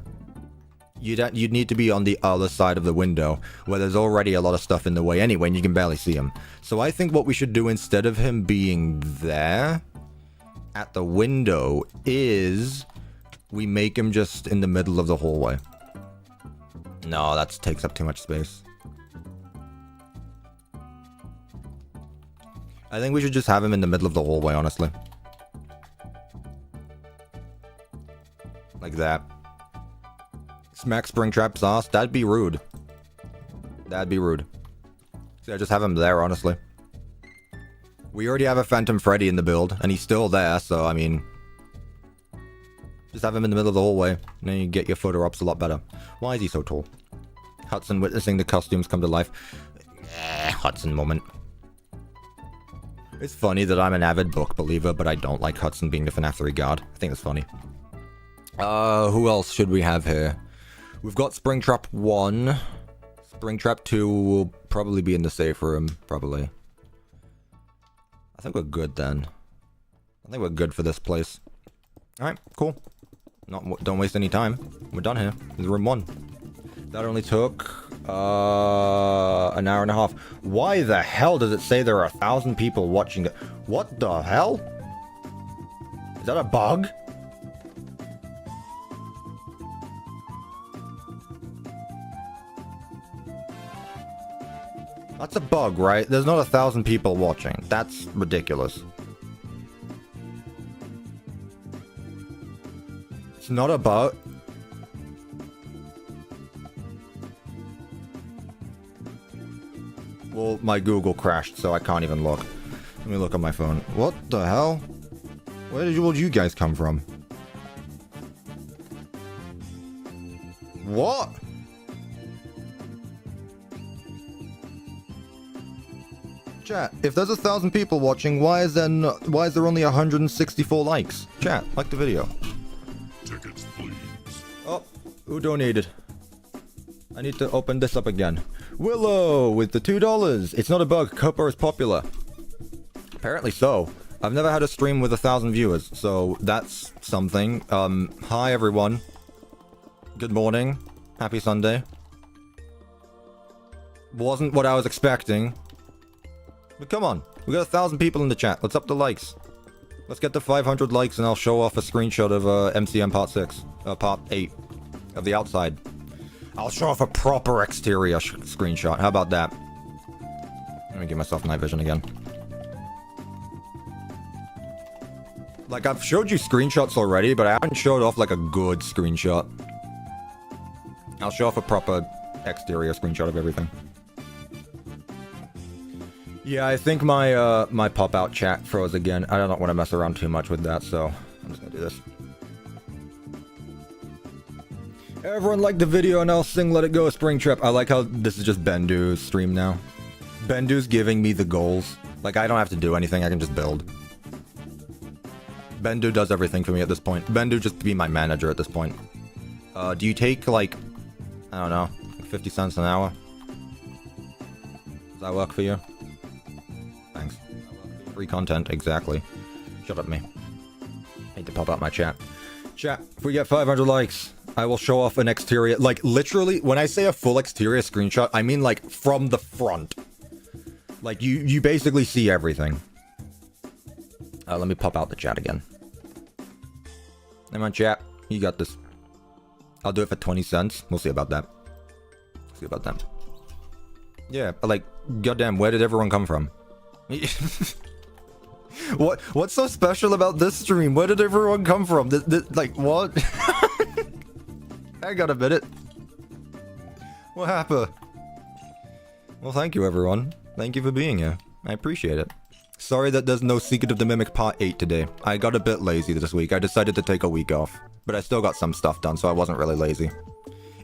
You'd need to be on the other side of the window, where there's already a lot of stuff in the way anyway, and you can barely see him. So I think what we should do instead of him being there, at the window, is we make him just in the middle of the hallway. No, that takes up too much space. I think we should just have him in the middle of the hallway, honestly. Like that. Smack Springtrap's ass? That'd be rude. That'd be rude. See, I just have him there, honestly. We already have a Phantom Freddy in the build, and he's still there, so, I mean... Just have him in the middle of the hallway, and then you get your photo ops a lot better. Why is he so tall? Hudson witnessing the costumes come to life. Hudson moment. It's funny that I'm an avid book believer, but I don't like Hudson being the FNAF 3 guard. I think it's funny. Who else should we have here? We've got Springtrap 1. Springtrap 2 will probably be in the safe room, probably. I think we're good then. I think we're good for this place. Alright, cool. Don't waste any time. We're done here. This is room 1. That only took an hour and a half. Why the hell does it say there are 1,000 people watching it? What the hell? Is that a bug? That's a bug, right? There's not 1,000 people watching. That's ridiculous. It's not a bug. Well, my Google crashed, so I can't even look. Let me look on my phone. What the hell? Where did you guys come from? What? Chat, if there's 1,000 people watching, why is there only 164 likes? Chat, like the video. Tickets, please. Oh, who donated? I need to open this up again. Willow with the $2. It's not a bug. Cuppa is popular. Apparently so. I've never had a stream with 1,000 viewers, so that's something. Hi everyone. Good morning. Happy Sunday. Wasn't what I was expecting. But come on, we got 1,000 people in the chat. Let's up the likes. Let's get to 500 likes and I'll show off a screenshot of MCM Part 6. Part 8. Of the outside. I'll show off a proper exterior screenshot. How about that? Let me give myself night vision again. Like, I've showed you screenshots already, but I haven't showed off, like, a good screenshot. I'll show off a proper exterior screenshot of everything. Yeah, I think my, my pop-out chat froze again. I don't want to mess around too much with that, so I'm just gonna do this. Everyone like the video and I'll sing Let It Go Spring Trip. I like how this is just Bendu's stream now. Bendu's giving me the goals. Like, I don't have to do anything, I can just build. Bendu does everything for me at this point. Bendu just be my manager at this point. Do you take, like, I don't know, 50 cents an hour? Does that work for you? Thanks. Free content, exactly. Shut up, me. Hate to pop out my chat. Chat, if we get 500 likes, I will show off an exterior. Like, literally, when I say a full exterior screenshot, I mean, like, from the front. Like, you basically see everything. Let me pop out the chat again. Come on, chat. You got this. I'll do it for 20 cents. We'll see about that. See about that. Yeah, like, goddamn, where did everyone come from? What's so special about this stream? Where did everyone come from? Like, what? I got a minute. What happened? Well, thank you, everyone. Thank you for being here. I appreciate it. Sorry that there's no Secret of the Mimic Part 8 today. I got a bit lazy this week. I decided to take a week off. But I still got some stuff done, so I wasn't really lazy.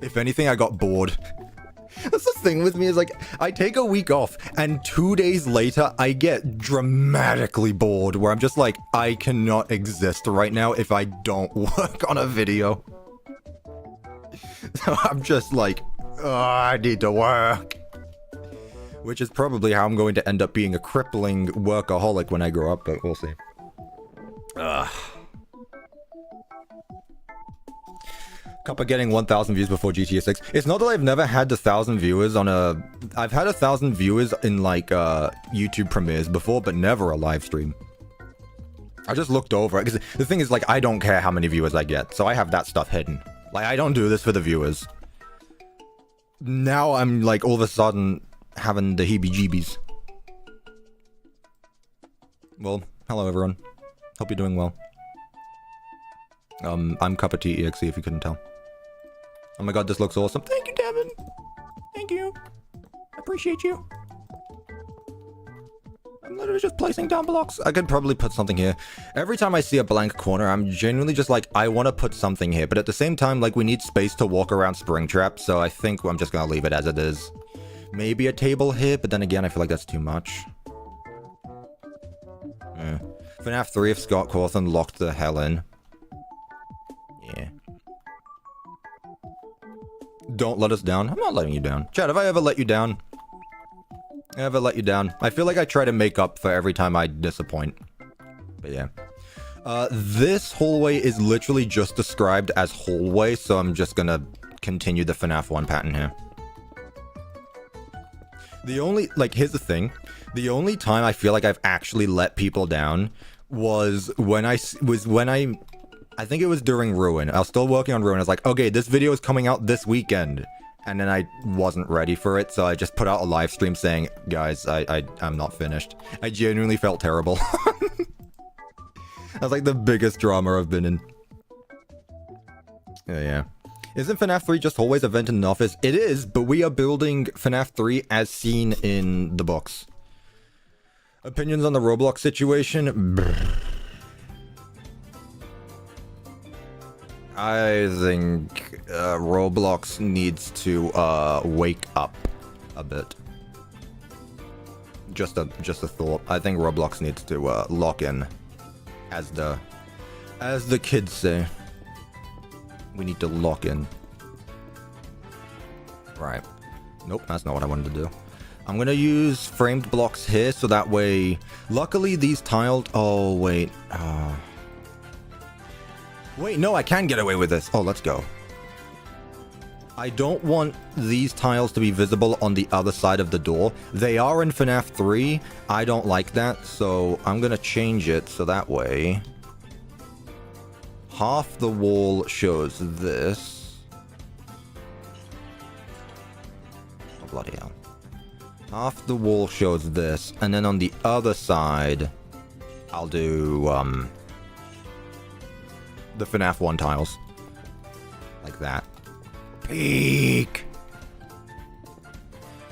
If anything, I got bored. That's the thing with me, is like, I take a week off, and 2 days later, I get dramatically bored, where I'm just like, I cannot exist right now if I don't work on a video. So I'm just like, oh, I need to work. Which is probably how I'm going to end up being a crippling workaholic when I grow up, but we'll see. Ugh. Cuppa getting 1,000 views before GTA 6. It's not that I've never had 1,000 viewers on a... I've had 1,000 viewers in, like, YouTube premieres before, but never a live stream. I just looked over it, because the thing is, like, I don't care how many viewers I get, so I have that stuff hidden. Like, I don't do this for the viewers. Now I'm, like, all of a sudden having the heebie-jeebies. Well, hello, everyone. Hope you're doing well. I'm CuppaTeaExe, if you couldn't tell. Oh my god, this looks awesome. Thank you, Devin. Thank you. I appreciate you. I'm literally just placing down blocks. I could probably put something here. Every time I see a blank corner, I'm genuinely just like, I want to put something here. But at the same time, like, we need space to walk around Springtrap, so I think I'm just going to leave it as it is. Maybe a table here, but then again, I feel like that's too much. FNAF 3 if Scott Cawthon locked the hell in. Yeah. Don't let us down. I'm not letting you down. Chad, have I ever let you down? Ever let you down? I feel like I try to make up for every time I disappoint. But yeah. This hallway is literally just described as hallway, so I'm just gonna continue the FNAF 1 pattern here. The only, like, here's the thing. The only time I feel like I've actually let people down was when I think it was during Ruin. I was still working on Ruin. I was like, okay, this video is coming out this weekend. And then I wasn't ready for it, so I just put out a live stream saying, guys, I'm not finished. I genuinely felt terrible. That's like the biggest drama I've been in. Yeah. Isn't FNAF 3 just always event in an office? It is, but we are building FNAF 3 as seen in the books. Opinions on the Roblox situation? Brr. I think Roblox needs to wake up a bit. Just a thought. I think Roblox needs to lock in, as the kids say. We need to lock in. Right. Nope, that's not what I wanted to do. I'm gonna use framed blocks here, so that way... Luckily, these tiled... Oh, wait. Wait, no, I can get away with this. Oh, let's go. I don't want these tiles to be visible on the other side of the door. They are in FNAF 3. I don't like that, so I'm gonna change it so that way... half the wall shows this. Oh, bloody hell. Half the wall shows this, and then on the other side, I'll do, the FNAF 1 tiles. Like that. Peek!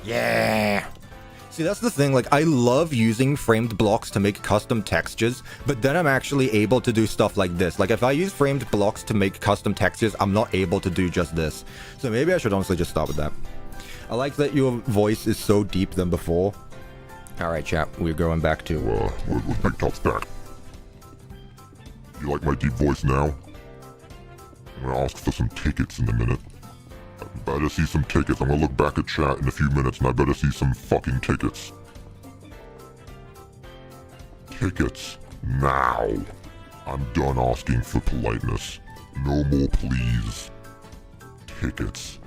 Yeah! See, that's the thing, like, I love using framed blocks to make custom textures, but then I'm actually able to do stuff like this. Like, if I use framed blocks to make custom textures, I'm not able to do just this. So maybe I should honestly just start with that. I like that your voice is so deep than before. Alright, chat, we're going back to... with Big Top's back. You like my deep voice now? I'm gonna ask for some tickets in a minute. I better see some tickets. I'm gonna look back at chat in a few minutes and I better see some fucking tickets. Tickets. Now. I'm done asking for politeness. No more please. Tickets.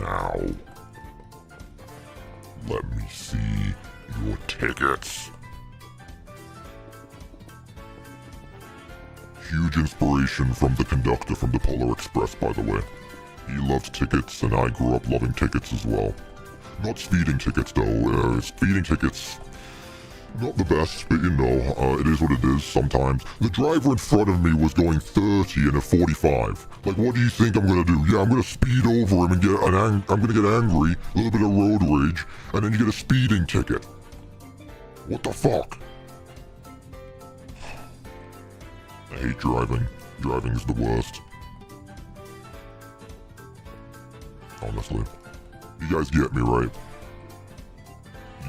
Now. Let me see your tickets. Huge inspiration from the conductor from the Polar Express, by the way. He loves tickets, and I grew up loving tickets as well. Not speeding tickets, though. Speeding tickets, not the best, but you know, it is what it is sometimes. The driver in front of me was going 30 in a 45. Like, what do you think I'm gonna do? Yeah, I'm gonna speed over him and I'm gonna get angry, a little bit of road rage, and then you get a speeding ticket. What the fuck? I hate driving. Driving is the worst. Honestly. You guys get me, right?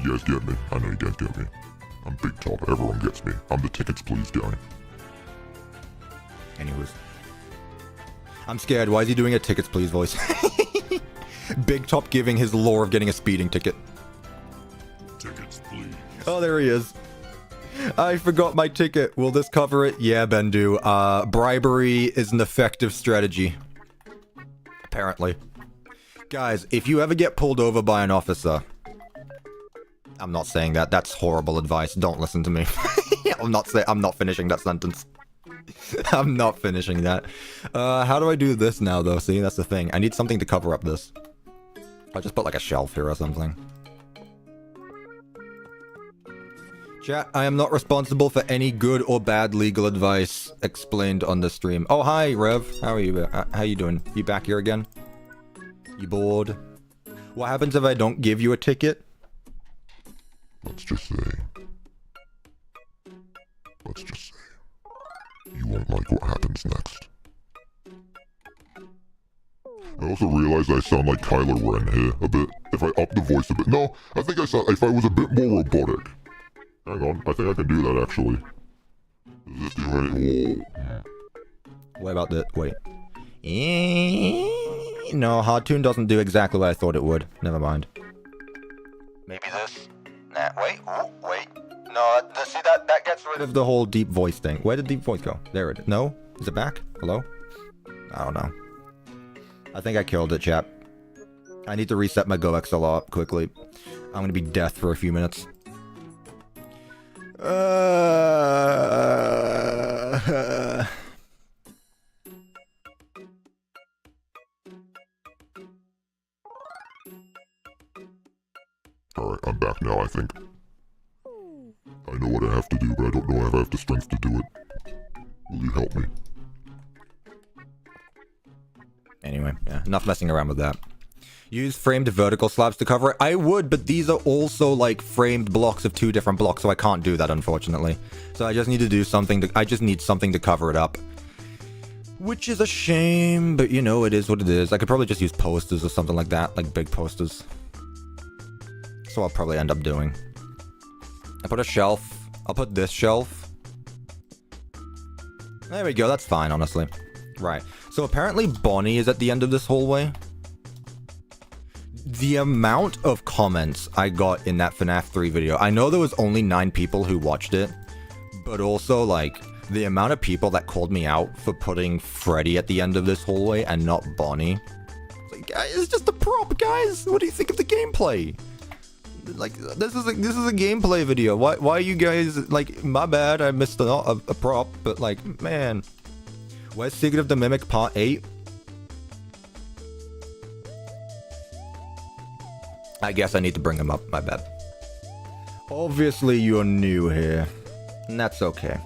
You guys get me. I know you guys get me. I'm Big Top. Everyone gets me. I'm the tickets please guy. Anyways. I'm scared. Why is he doing a tickets please voice? Big Top giving his lore of getting a speeding ticket. Tickets please. Oh, there he is. I forgot my ticket. Will this cover it? Yeah, Bendu. Bribery is an effective strategy. Apparently. Guys, if you ever get pulled over by an officer... I'm not saying that. That's horrible advice. Don't listen to me. I'm not finishing that sentence. I'm not finishing that. How do I do this now, though? See, that's the thing. I need something to cover up this. I'll just put like a shelf here or something. Chat, I am not responsible for any good or bad legal advice explained on the stream. Oh, hi, Rev. How are you? How you doing? You back here again? You bored? What happens if I don't give you a ticket? Let's just say, you won't like what happens next. I also realized I sound like Kylo Ren here a bit. If I up the voice a bit. No, I think I sound, if I was a bit more robotic. Hang on, I think I can do that actually. Is this do any... What about the... Wait. No, Hardtune doesn't do exactly what I thought it would. Never mind. Maybe this? Nah, wait. Oh, wait. No, see, that gets rid of the whole deep voice thing. Where did deep voice go? There it is. No? Is it back? Hello? I don't know. I think I killed it, chap. I need to reset my GoXLR quickly. I'm gonna be deaf for a few minutes. Alright, I'm back now, I think. I know what I have to do, but I don't know if I have the strength to do it. Will you help me? Anyway, yeah, enough messing around with that. Use framed vertical slabs to cover it. I would, but these are also like framed blocks of 2 different blocks, so I can't do that, unfortunately. So I just need to do something to, I just need something to cover it up. Which is a shame, but you know, it is what it is. I could probably just use posters or something like that, like big posters. So I'll probably end up doing. I put a shelf. I'll put this shelf. There we go, that's fine, honestly. Right. So apparently Bonnie is at the end of this hallway. The amount of comments I got in that FNAF 3 video. I know there was only 9 people who watched it. But also, like, the amount of people that called me out for putting Freddy at the end of this hallway and not Bonnie. It's like, guys, it's just a prop, guys. What do you think of the gameplay? Like, this is a gameplay video. Why are you guys, like, my bad, I missed a prop, but like, man. Where's Secret of the Mimic Part 8? I guess I need to bring him up, my bad. Obviously you're new here, and that's okay.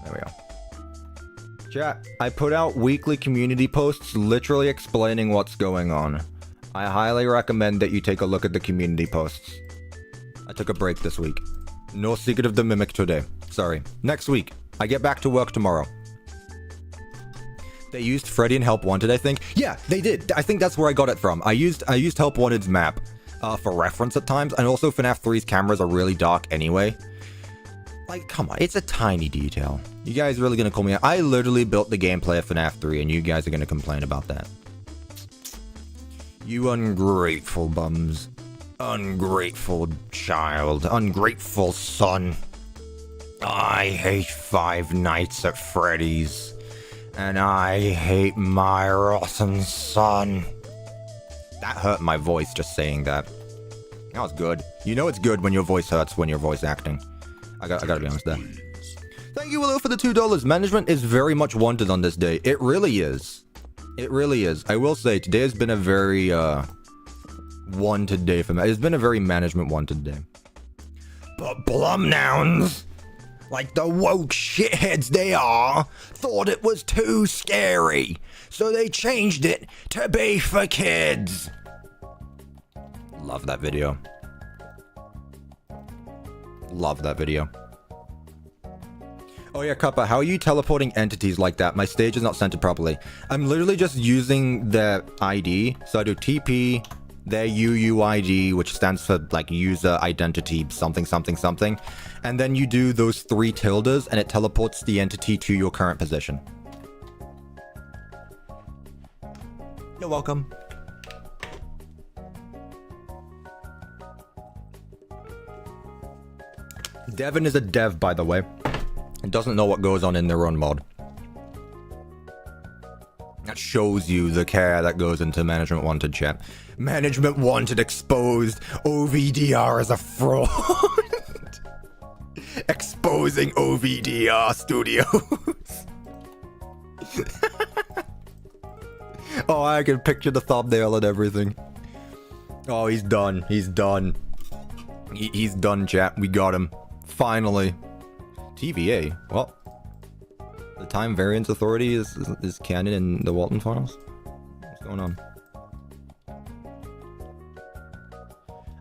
There we go. Chat, I put out weekly community posts literally explaining what's going on. I highly recommend that you take a look at the community posts. I took a break this week. No Secret of the Mimic today. Sorry. Next week. I get back to work tomorrow. They used Freddy and Help Wanted, I think. Yeah, they did. I think that's where I got it from. I used Help Wanted's map for reference at times, and also FNAF 3's cameras are really dark anyway. Like, come on, it's a tiny detail. You guys really gonna call me out? I literally built the gameplay of FNAF 3, and you guys are gonna complain about that. You ungrateful bums. Ungrateful child. Ungrateful son. I hate Five Nights at Freddy's. And I hate my rotten son. That hurt my voice just saying that. That was good. You know it's good when your voice hurts when you're voice acting. I gotta be honest there. Thank you, Willow, for the $2. Management is very much wanted on this day. It really is. It really is. I will say, today has been a very, wanted day for me. It's been a very management wanted day. But Blumnouns, like the woke shitheads they are, thought it was too scary. So they changed it to be for kids. Love that video. Love that video. Oh yeah, Cuppa, how are you teleporting entities like that? My stage is not centered properly. I'm literally just using their ID. So I do TP, their UUID, which stands for like user identity something something something. And then you do those 3 tildes and it teleports the entity to your current position. You're welcome. Devin is a dev, by the way, and doesn't know what goes on in their own mod. That shows you the care that goes into Management Wanted, chat. Management Wanted exposed. OVDR as a fraud. Exposing OVDR Studios. Oh, I can picture the thumbnail and everything. Oh, he's done. He's done. He's done, chat. We got him. Finally. TVA? Well, the Time Variance Authority is canon in the Walton Finals? What's going on?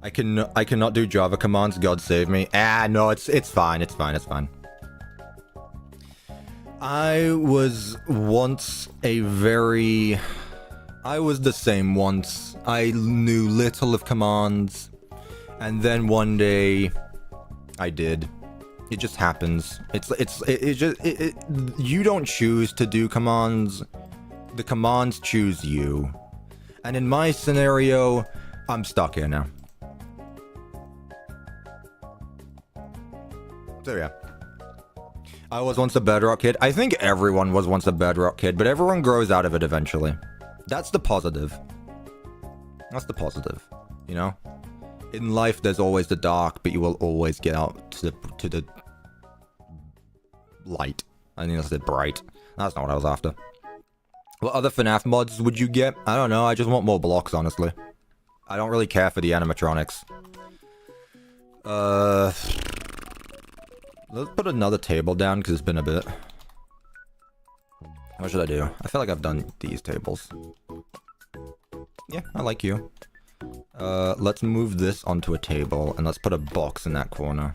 I cannot do Java commands, God save me. Ah, no, it's fine, it's fine, it's fine. I was the same once. I knew little of commands, and then one day I did. It just happens. You don't choose to do commands. The commands choose you. And in my scenario, I'm stuck here now. So yeah. I was once a Bedrock kid. I think everyone was once a Bedrock kid, but everyone grows out of it eventually. That's the positive. That's the positive, you know? In life, there's always the dark, but you will always get out to the light. I think I said bright. That's not what I was after. What other FNAF mods would you get? I don't know. I just want more blocks, honestly. I don't really care for the animatronics. Let's put another table down because it's been a bit. What should I do? I feel like I've done these tables. Yeah, I like you. Let's move this onto a table and let's put a box in that corner.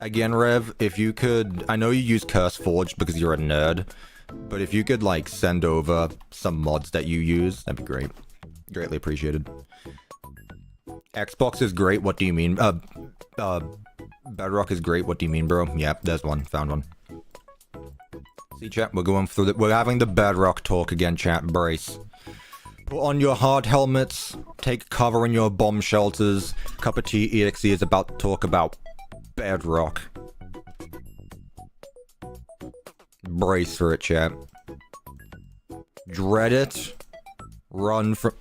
Again, Rev, if you could... I know you use CurseForge because you're a nerd, but if you could, like, send over some mods that you use, that'd be great. Greatly appreciated. Xbox is great, what do you mean? Bedrock is great, what do you mean, bro? Yep, there's one. Found one. See, chat, we're going through we're having the Bedrock talk again, chat. Brace. Put on your hard helmets. Take cover in your bomb shelters. CuppaTeaExe is about to talk about Bedrock. Brace for it, chat. Dread it. Run from...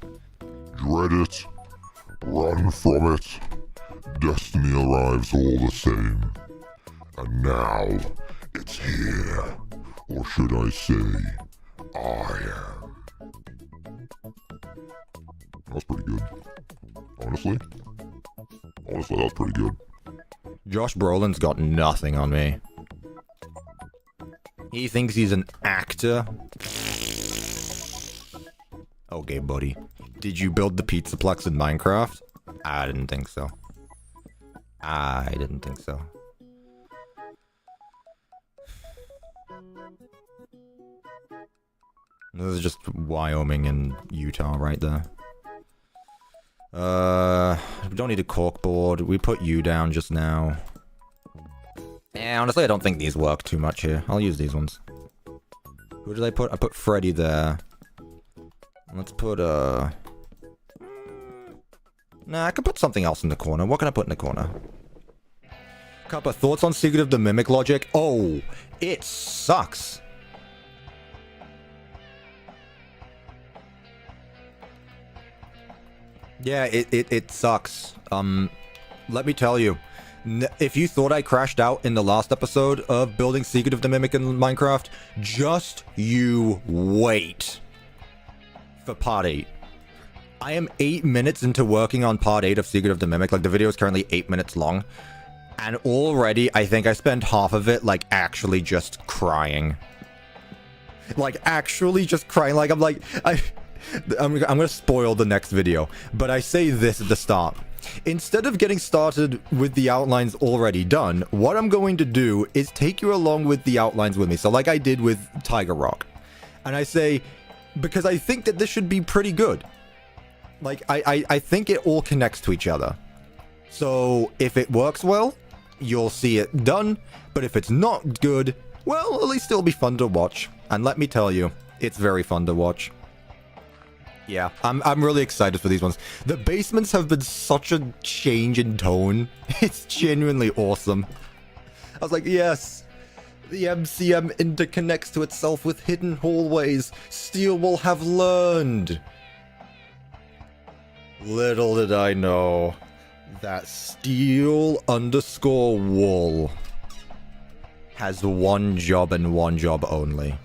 Dread it. Run from it. Destiny arrives all the same. And now, it's here. Or should I say, I am. That was pretty good. Honestly, that was pretty good. Josh Brolin's got nothing on me. He thinks he's an actor. Okay, buddy. Did you build the Pizzaplex in Minecraft? I didn't think so. This is just Wyoming and Utah right there. We don't need a corkboard. We put you down just now. Yeah, honestly, I don't think these work too much here. I'll use these ones. Who did I put? I put Freddy there. Let's put, Nah, I could put something else in the corner. What can I put in the corner? Cuppa, thoughts on Secret of the Mimic logic? Oh, it sucks. Yeah, it sucks. Let me tell you. If you thought I crashed out in the last episode of building Secret of the Mimic in Minecraft, just you wait for part 8. I am 8 minutes into working on part 8 of Secret of the Mimic. Like, the video is currently 8 minutes long. And already, I think I spent half of it, like, actually just crying. Like, actually just crying. Like, I'm gonna spoil the next video. But I say this at the start. Instead of getting started with the outlines already done, what I'm going to do is take you along with the outlines with me. So like I did with Tiger Rock. And I say, because I think that this should be pretty good. Like, I think it all connects to each other. So if it works well, you'll see it done. But if it's not good, well, at least it'll be fun to watch. And let me tell you, it's very fun to watch. Yeah, I'm really excited for these ones. The basements have been such a change in tone. It's genuinely awesome. I was like, yes, the MCM interconnects to itself with hidden hallways. Steel will have learned. Little did I know that Steel_wool has one job and one job only.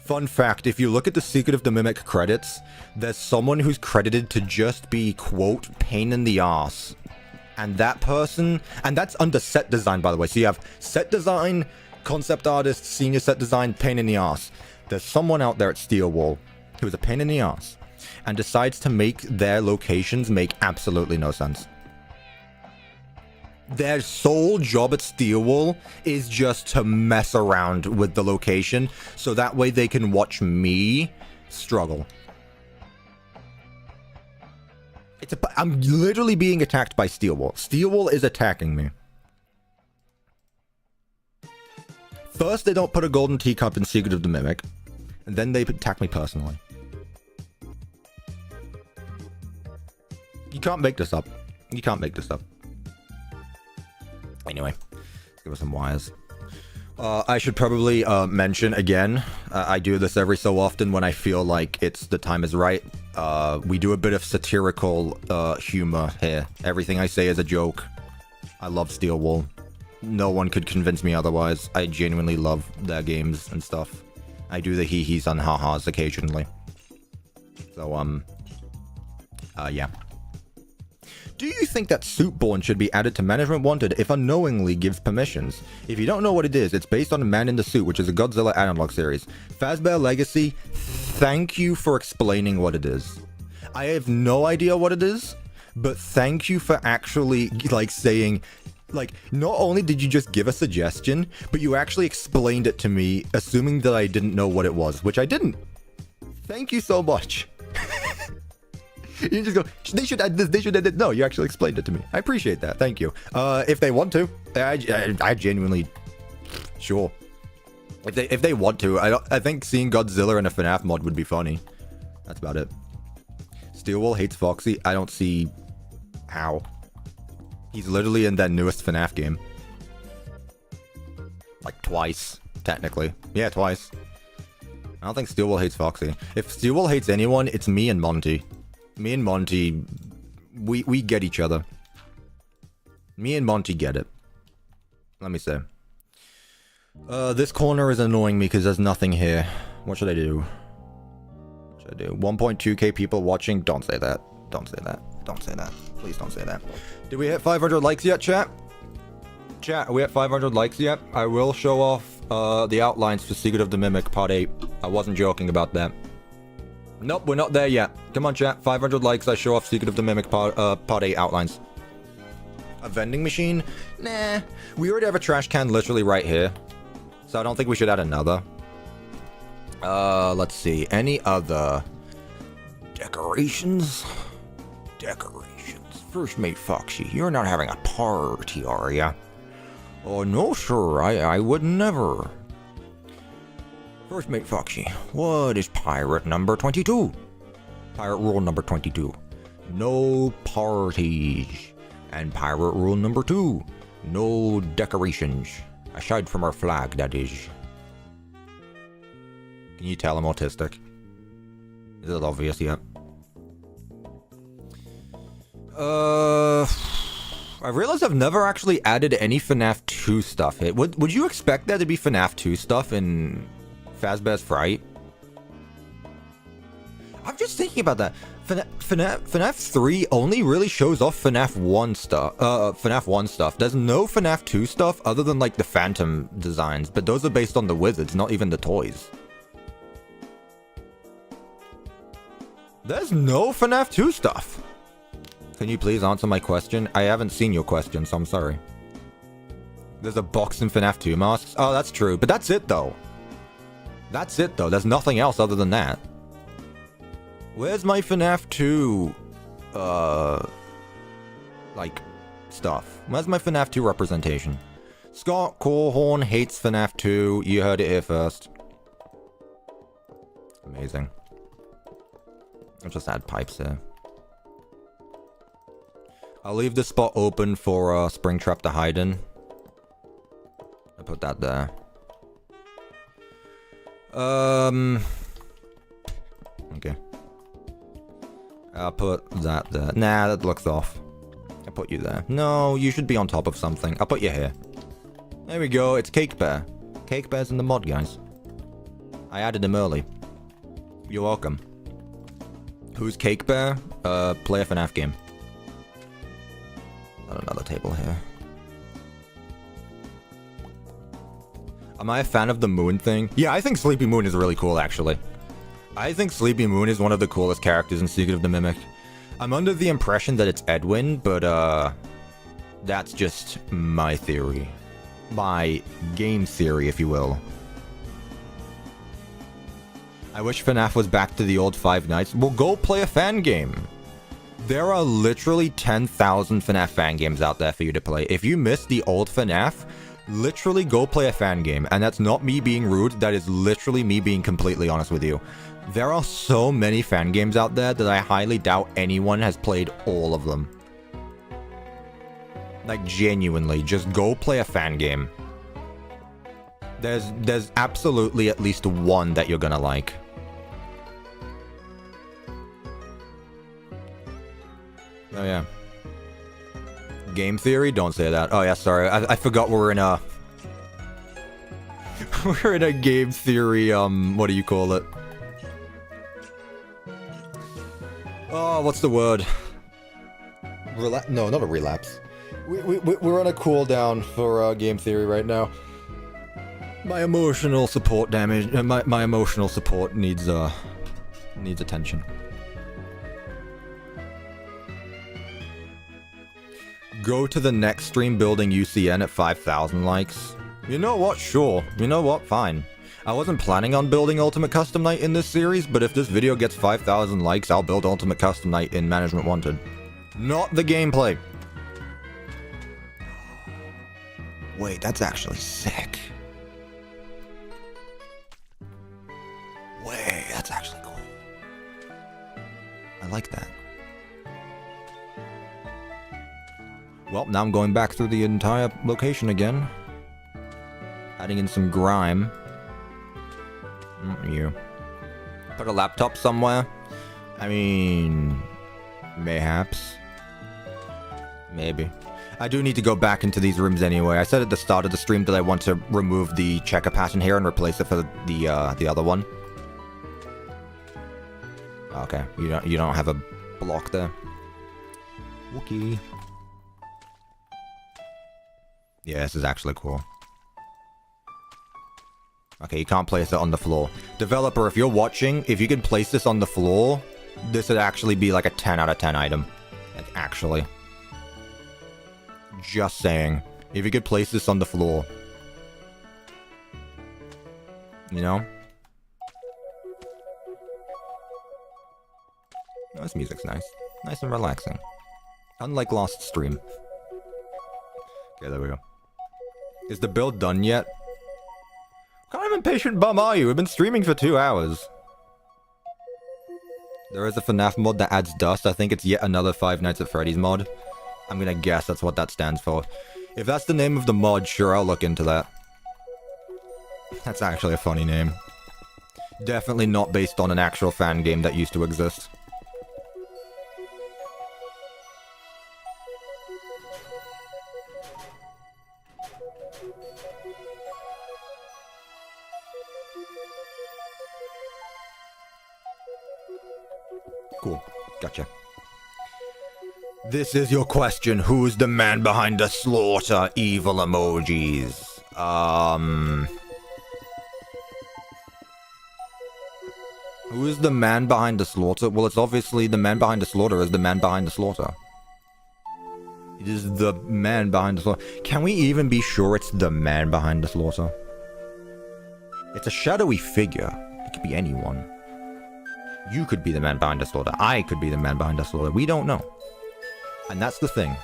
Fun fact, if you look at the Secret of the Mimic credits, there's someone who's credited to just be, quote, pain in the ass. And that person, and that's under set design, by the way. So you have set design, concept artist, senior set design, pain in the ass. There's someone out there at Steelwall who's a pain in the ass and decides to make their locations make absolutely no sense. Their sole job at Steelwall is just to mess around with the location, so that way they can watch me struggle. I'm literally being attacked by Steelwall. Steelwall is attacking me. First, they don't put a golden teacup in Secret of the Mimic, and then they attack me personally. You can't make this up. You can't make this up. Anyway, let's give us some wires. I should probably mention again, I do this every so often when I feel like the time is right. We do a bit of satirical humor here. Everything I say is a joke. I love Steelwall. No one could convince me otherwise. I genuinely love their games and stuff. I do the hee-hees and ha-has occasionally. So, yeah. Do you think that Soupborn should be added to Management Wanted if unknowingly gives permissions? If you don't know what it is, it's based on Man in the Suit, which is a Godzilla analog series. Fazbear Legacy, thank you for explaining what it is. I have no idea what it is, but thank you for actually, like, saying, Like, not only did you just give a suggestion, but you actually explained it to me, assuming that I didn't know what it was, which I didn't. Thank you so much. You just go, they should add this, they should add this. No, you actually explained it to me. I appreciate that. Thank you. If they want to, I genuinely, sure. If they want to, I think seeing Godzilla in a FNAF mod would be funny. That's about it. Steelwool hates Foxy. I don't see how. He's literally in that newest FNAF game. Like twice, technically. Yeah, twice. I don't think Steelwool hates Foxy. If Steelwool hates anyone, it's me and Monty. Me and Monty, we get each other. Me and Monty get it. Let me say. This corner is annoying me because there's nothing here. What should I do? What should I do? 1.2k people watching? Don't say that. Don't say that. Don't say that. Please don't say that. Did we hit 500 likes yet, chat? Chat, are we at 500 likes yet? I will show off the outlines for Secret of the Mimic Part 8. I wasn't joking about that. Nope, we're not there yet. Come on, chat. 500 likes, I show off Secret of the Mimic Part 8 outlines. A vending machine? Nah. We already have a trash can literally right here. So I don't think we should add another. Let's see. Any other decorations? Decorations. First mate Foxy, you're not having a party, are ya? Oh, no, sir. I would never. First mate Foxy, what is pirate number 22? Pirate rule number 22. No parties. And pirate rule number 2. No decorations. Aside from our flag, that is. Can you tell I'm autistic? Is it obvious yet? I realize I've never actually added any FNAF 2 stuff. Would you expect there to be FNAF 2 stuff in Fazbear's Fright? I'm just thinking about that. FNAF 3 only really shows off FNAF 1 stuff. FNAF 1 stuff. There's no FNAF 2 stuff other than like the Phantom designs, but those are based on the wizards, not even the toys. There's no FNAF 2 stuff. Can you please answer my question? I haven't seen your question, so I'm sorry. There's a box in FNAF 2 masks? Oh, that's true. But that's it, though. That's it, though. There's nothing else other than that. Where's my FNAF 2, like, stuff? Where's my FNAF 2 representation? Scott Corhorn hates FNAF 2. You heard it here first. Amazing. I'll just add pipes here. I'll leave this spot open for Springtrap to hide in. I'll put that there. Okay. I'll put that there. Nah, that looks off. I'll put you there. No, you should be on top of something. I'll put you here. There we go. It's Cake Bear. Cake Bear's in the mod, guys. I added him early. You're welcome. Who's Cake Bear? Play a FNAF game. Got another table here. Am I a fan of the moon thing? Yeah, I think Sleepy Moon is really cool, actually. I think Sleepy Moon is one of the coolest characters in Secret of the Mimic. I'm under the impression that it's Edwin, but that's just my theory. My game theory, if you will. I wish FNAF was back to the old Five Nights. Well, go play a fan game. There are literally 10,000 FNAF fan games out there for you to play. If you miss the old FNAF, literally go play a fan game. And that's not me being rude, that is literally me being completely honest with you. There are so many fan games out there that I highly doubt anyone has played all of them. Like, genuinely, just go play a fan game. There's absolutely at least one that you're gonna like. Oh yeah. Game theory? Don't say that. Oh yeah, sorry. I forgot we're in a... we're in a game theory, what do you call it? Oh, what's the word? No, not a relapse. We're on a cooldown for game theory right now. My emotional support damage... my emotional support needs attention. Go to the next stream building UCN at 5,000 likes. You know what? Sure. You know what? Fine. I wasn't planning on building Ultimate Custom Night in this series, but if this video gets 5,000 likes, I'll build Ultimate Custom Night in Management Wanted. Not the gameplay. Wait, that's actually sick. Wait, that's actually cool. I like that. Well, now I'm going back through the entire location again. Adding in some grime. You. Put a laptop somewhere? I mean... mayhaps. Maybe. I do need to go back into these rooms anyway. I said at the start of the stream that I want to remove the checker pattern here and replace it for the other one. Okay, you don't have a block there. Okay. Yeah, this is actually cool. Okay, you can't place it on the floor. Developer, if you're watching, if you can place this on the floor, this would actually be like a 10 out of 10 item. Like, actually. Just saying. If you could place this on the floor. You know? Oh, this music's nice. Nice and relaxing. Unlike last stream. Okay, there we go. Is the build done yet? What kind of impatient bum are you? We've been streaming for 2 hours. There is a FNAF mod that adds dust. I think it's yet another Five Nights at Freddy's mod. I'm gonna guess that's what that stands for. If that's the name of the mod, sure, I'll look into that. That's actually a funny name. Definitely not based on an actual fan game that used to exist. Cool. Gotcha. This is your question. Who's the man behind the slaughter? Evil emojis. Who is the man behind the slaughter? Well, it's obviously the man behind the slaughter is the man behind the slaughter. It is the man behind the slaughter. Can we even be sure it's the man behind the slaughter? It's a shadowy figure. It could be anyone. You could be the man behind the slaughter. I could be the man behind the slaughter. We don't know. And that's the thing.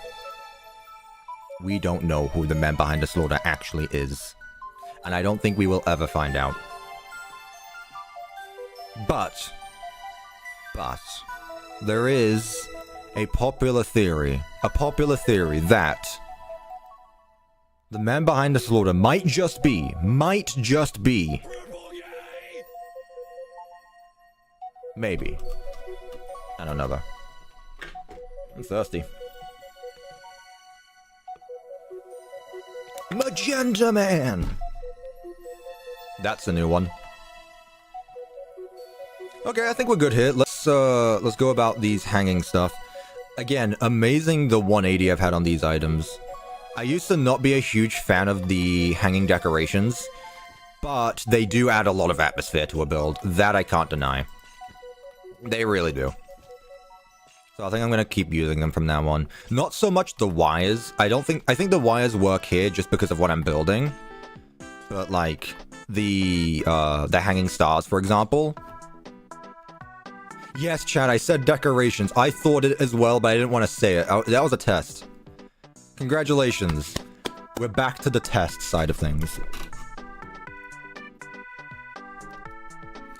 We don't know who the man behind the slaughter actually is. And I don't think we will ever find out. But, there is a popular theory that the man behind the slaughter might just be, maybe. I don't know though. I'm thirsty. Magenta Man! That's a new one. Okay, I think we're good here. Let's go about these hanging stuff. Again, amazing the 180 I've had on these items. I used to not be a huge fan of the hanging decorations, but they do add a lot of atmosphere to a build. That I can't deny. They really do. So I think I'm going to keep using them from now on. Not so much the wires. I think the wires work here just because of what I'm building. But like the hanging stars, for example. Yes, chat, I said decorations. I thought it as well, but I didn't want to say it. That was a test. Congratulations. We're back to the test side of things.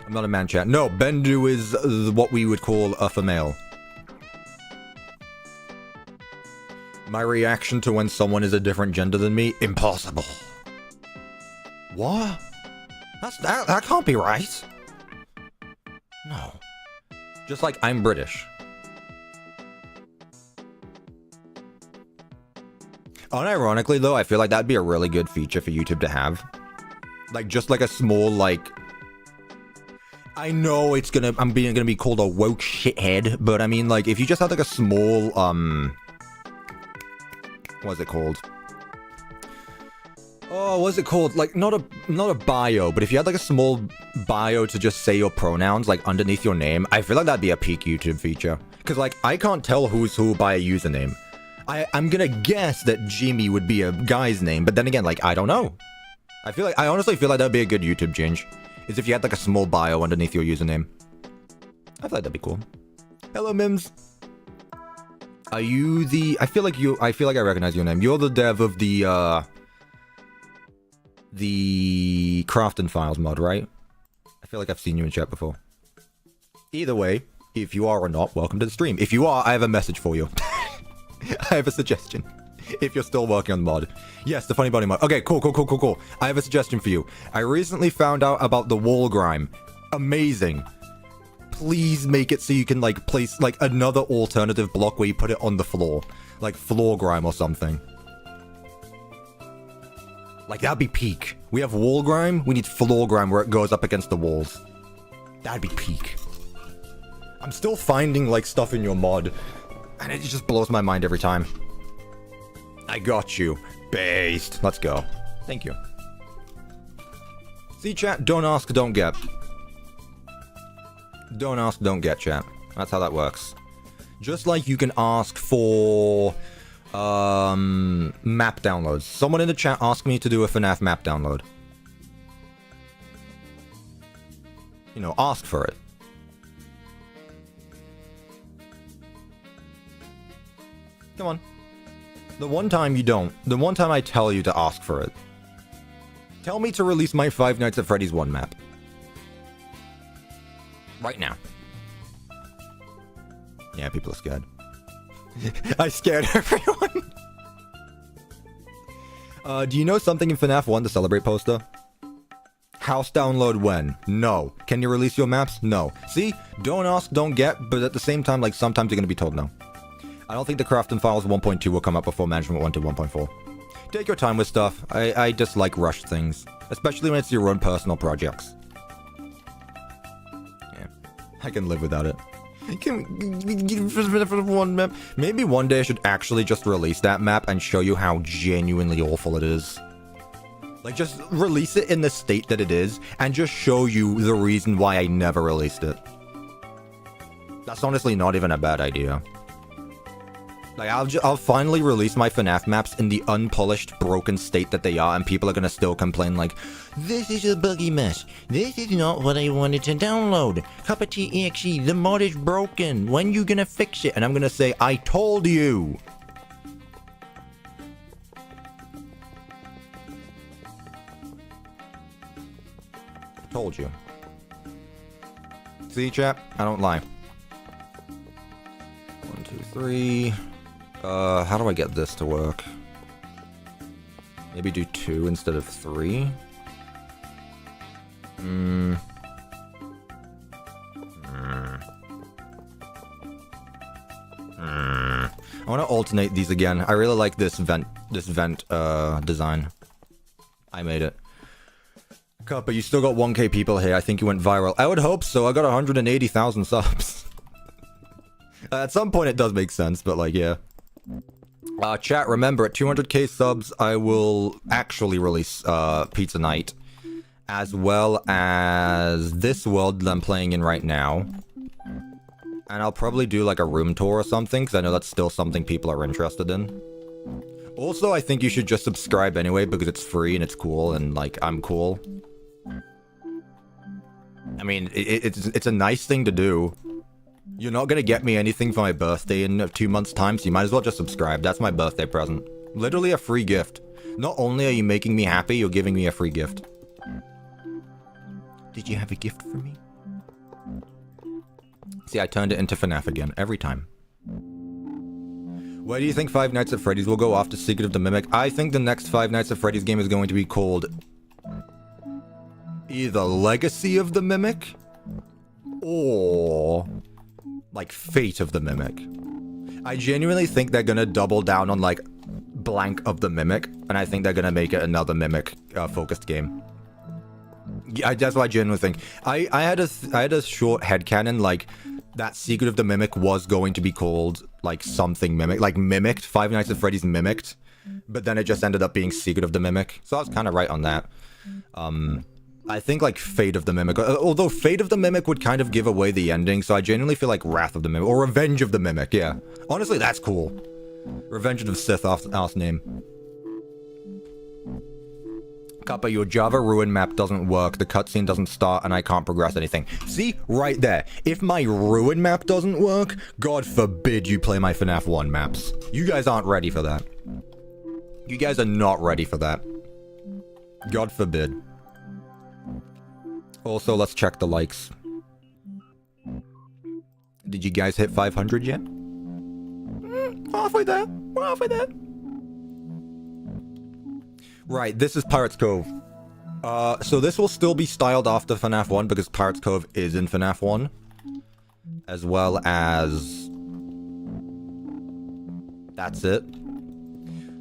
I'm not a man, chat. No, Bendu is what we would call a female. My reaction to when someone is a different gender than me? Impossible. What? That can't be right. No. Just like I'm British. Unironically though, I feel like that'd be a really good feature for YouTube to have. Like just like a small like... I know it's gonna be called a woke shithead, but I mean like if you just had like a small what's it called? Oh, what's it called? Like not a bio, but if you had like a small bio to just say your pronouns like underneath your name, I feel like that'd be a peak YouTube feature. Cause like I can't tell who's who by a username. I'm gonna guess that Jimmy would be a guy's name, but then again, like, I don't know. I honestly feel like that'd be a good YouTube change. Is if you had like a small bio underneath your username. I feel like that'd be cool. Hello, Mims. Are you the... I feel like I recognize your name. You're the dev of the Crafting Files mod, right? I feel like I've seen you in chat before. Either way, if you are or not, welcome to the stream. If you are, I have a message for you. I have a suggestion. If you're still working on the mod. Yes, the Funny Bunny mod. Okay, cool. I have a suggestion for you. I recently found out about the wall grime. Amazing. Please make it so you can, like, place, like, another alternative block where you put it on the floor. Like, floor grime or something. Like, that'd be peak. We have wall grime, we need floor grime where it goes up against the walls. That'd be peak. I'm still finding, like, stuff in your mod, and it just blows my mind every time. I got you. Based. Let's go. Thank you. See, chat? Don't ask, don't get. Don't ask, don't get, chat. That's how that works. Just like you can ask for map downloads. Someone in the chat asked me to do a FNAF map download. You know, ask for it. Come on. The one time you don't. The one time I tell you to ask for it. Tell me to release my Five Nights at Freddy's 1 map. Right now. Yeah, people are scared. I scared everyone. Do you know something in FNAF 1 to celebrate poster? House download when? No. Can you release your maps? No. See? Don't ask, don't get, but at the same time, like, sometimes you're gonna be told no. I don't think the Crafting Files 1.2 will come up before Management 1 to 1.4. Take your time with stuff. I just like rushed things. Especially when it's your own personal projects. Yeah. I can live without it. One map. Maybe one day I should actually just release that map and show you how genuinely awful it is. Like, just release it in the state that it is, and just show you the reason why I never released it. That's honestly not even a bad idea. Like, I'll finally release my FNAF maps in the unpolished, broken state that they are, and people are gonna still complain like, this is a buggy mess. This is not what I wanted to download. CuppaTeaExe, the mod is broken. When you gonna fix it? And I'm gonna say, I told you. I told you. See, chat? I don't lie. 1, 2, 3... how do I get this to work? Maybe do 2 instead of 3? I want to alternate these again. I really like this vent design. I made it. Cuppa, you still got 1k people here. I think you went viral. I would hope so. I got 180,000 subs. At some point it does make sense, but like, yeah. Chat, remember, at 200k subs, I will actually release Pizza Night, as well as this world that I'm playing in right now. And I'll probably do like a room tour or something, because I know that's still something people are interested in. Also, I think you should just subscribe anyway, because it's free and it's cool, and like, I'm cool. I mean, it's a nice thing to do. You're not gonna get me anything for my birthday in 2 months' time, so you might as well just subscribe. That's my birthday present. Literally a free gift. Not only are you making me happy, you're giving me a free gift. Did you have a gift for me? See, I turned it into FNAF again, every time. Where do you think Five Nights at Freddy's will go after Secret of the Mimic? I think the next Five Nights at Freddy's game is going to be called either Legacy of the Mimic or like Fate of the Mimic. I genuinely think they're gonna double down on like blank of the Mimic, and I think they're gonna make it another Mimic focused game. Yeah, that's what I genuinely think. I had a short headcanon like that Secret of the Mimic was going to be called like something Mimic, like Mimicked. Five Nights at Freddy's Mimicked, but then it just ended up being Secret of the Mimic. So I was kind of right on that. I think like Fate of the Mimic, although Fate of the Mimic would kind of give away the ending, so I genuinely feel like Wrath of the Mimic, or Revenge of the Mimic, yeah. Honestly, that's cool. Revenge of the Sith ass name. Cuppa, your Java ruin map doesn't work, the cutscene doesn't start, and I can't progress anything. See? Right there. If my ruin map doesn't work, God forbid you play my FNAF 1 maps. You guys aren't ready for that. You guys are not ready for that. God forbid. Also, let's check the likes. Did you guys hit 500 yet? Halfway there. We're halfway there. Right, this is Pirates Cove. So this will still be styled after FNAF 1 because Pirates Cove is in FNAF 1. As well as... That's it.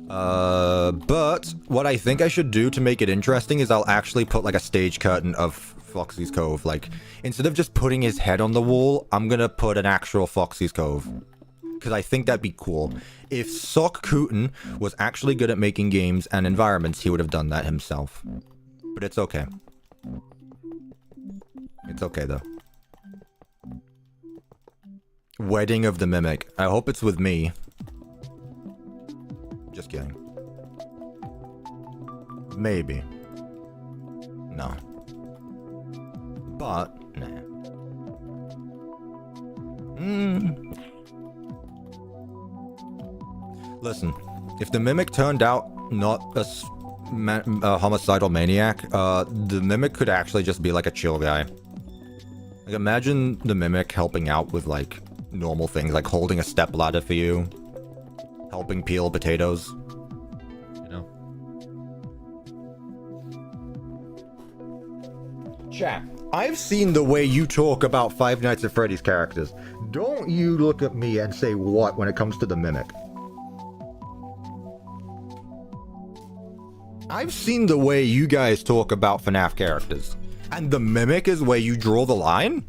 But what I think I should do to make it interesting is I'll actually put like a stage curtain of Foxy's Cove. Like, instead of just putting his head on the wall, I'm gonna put an actual Foxy's Cove. Because I think that'd be cool. If Sock Cooten was actually good at making games and environments, he would have done that himself. But it's okay. It's okay, though. Wedding of the Mimic. I hope it's with me. Just kidding. Maybe. No. But, nah. Listen, if the Mimic turned out not a homicidal maniac, the Mimic could actually just be like a chill guy. Like, imagine the Mimic helping out with like normal things, like holding a stepladder for you, helping peel potatoes, you know? Chat, I've seen the way you talk about Five Nights at Freddy's characters. Don't you look at me and say what when it comes to the Mimic. I've seen the way you guys talk about FNAF characters. And the Mimic is where you draw the line?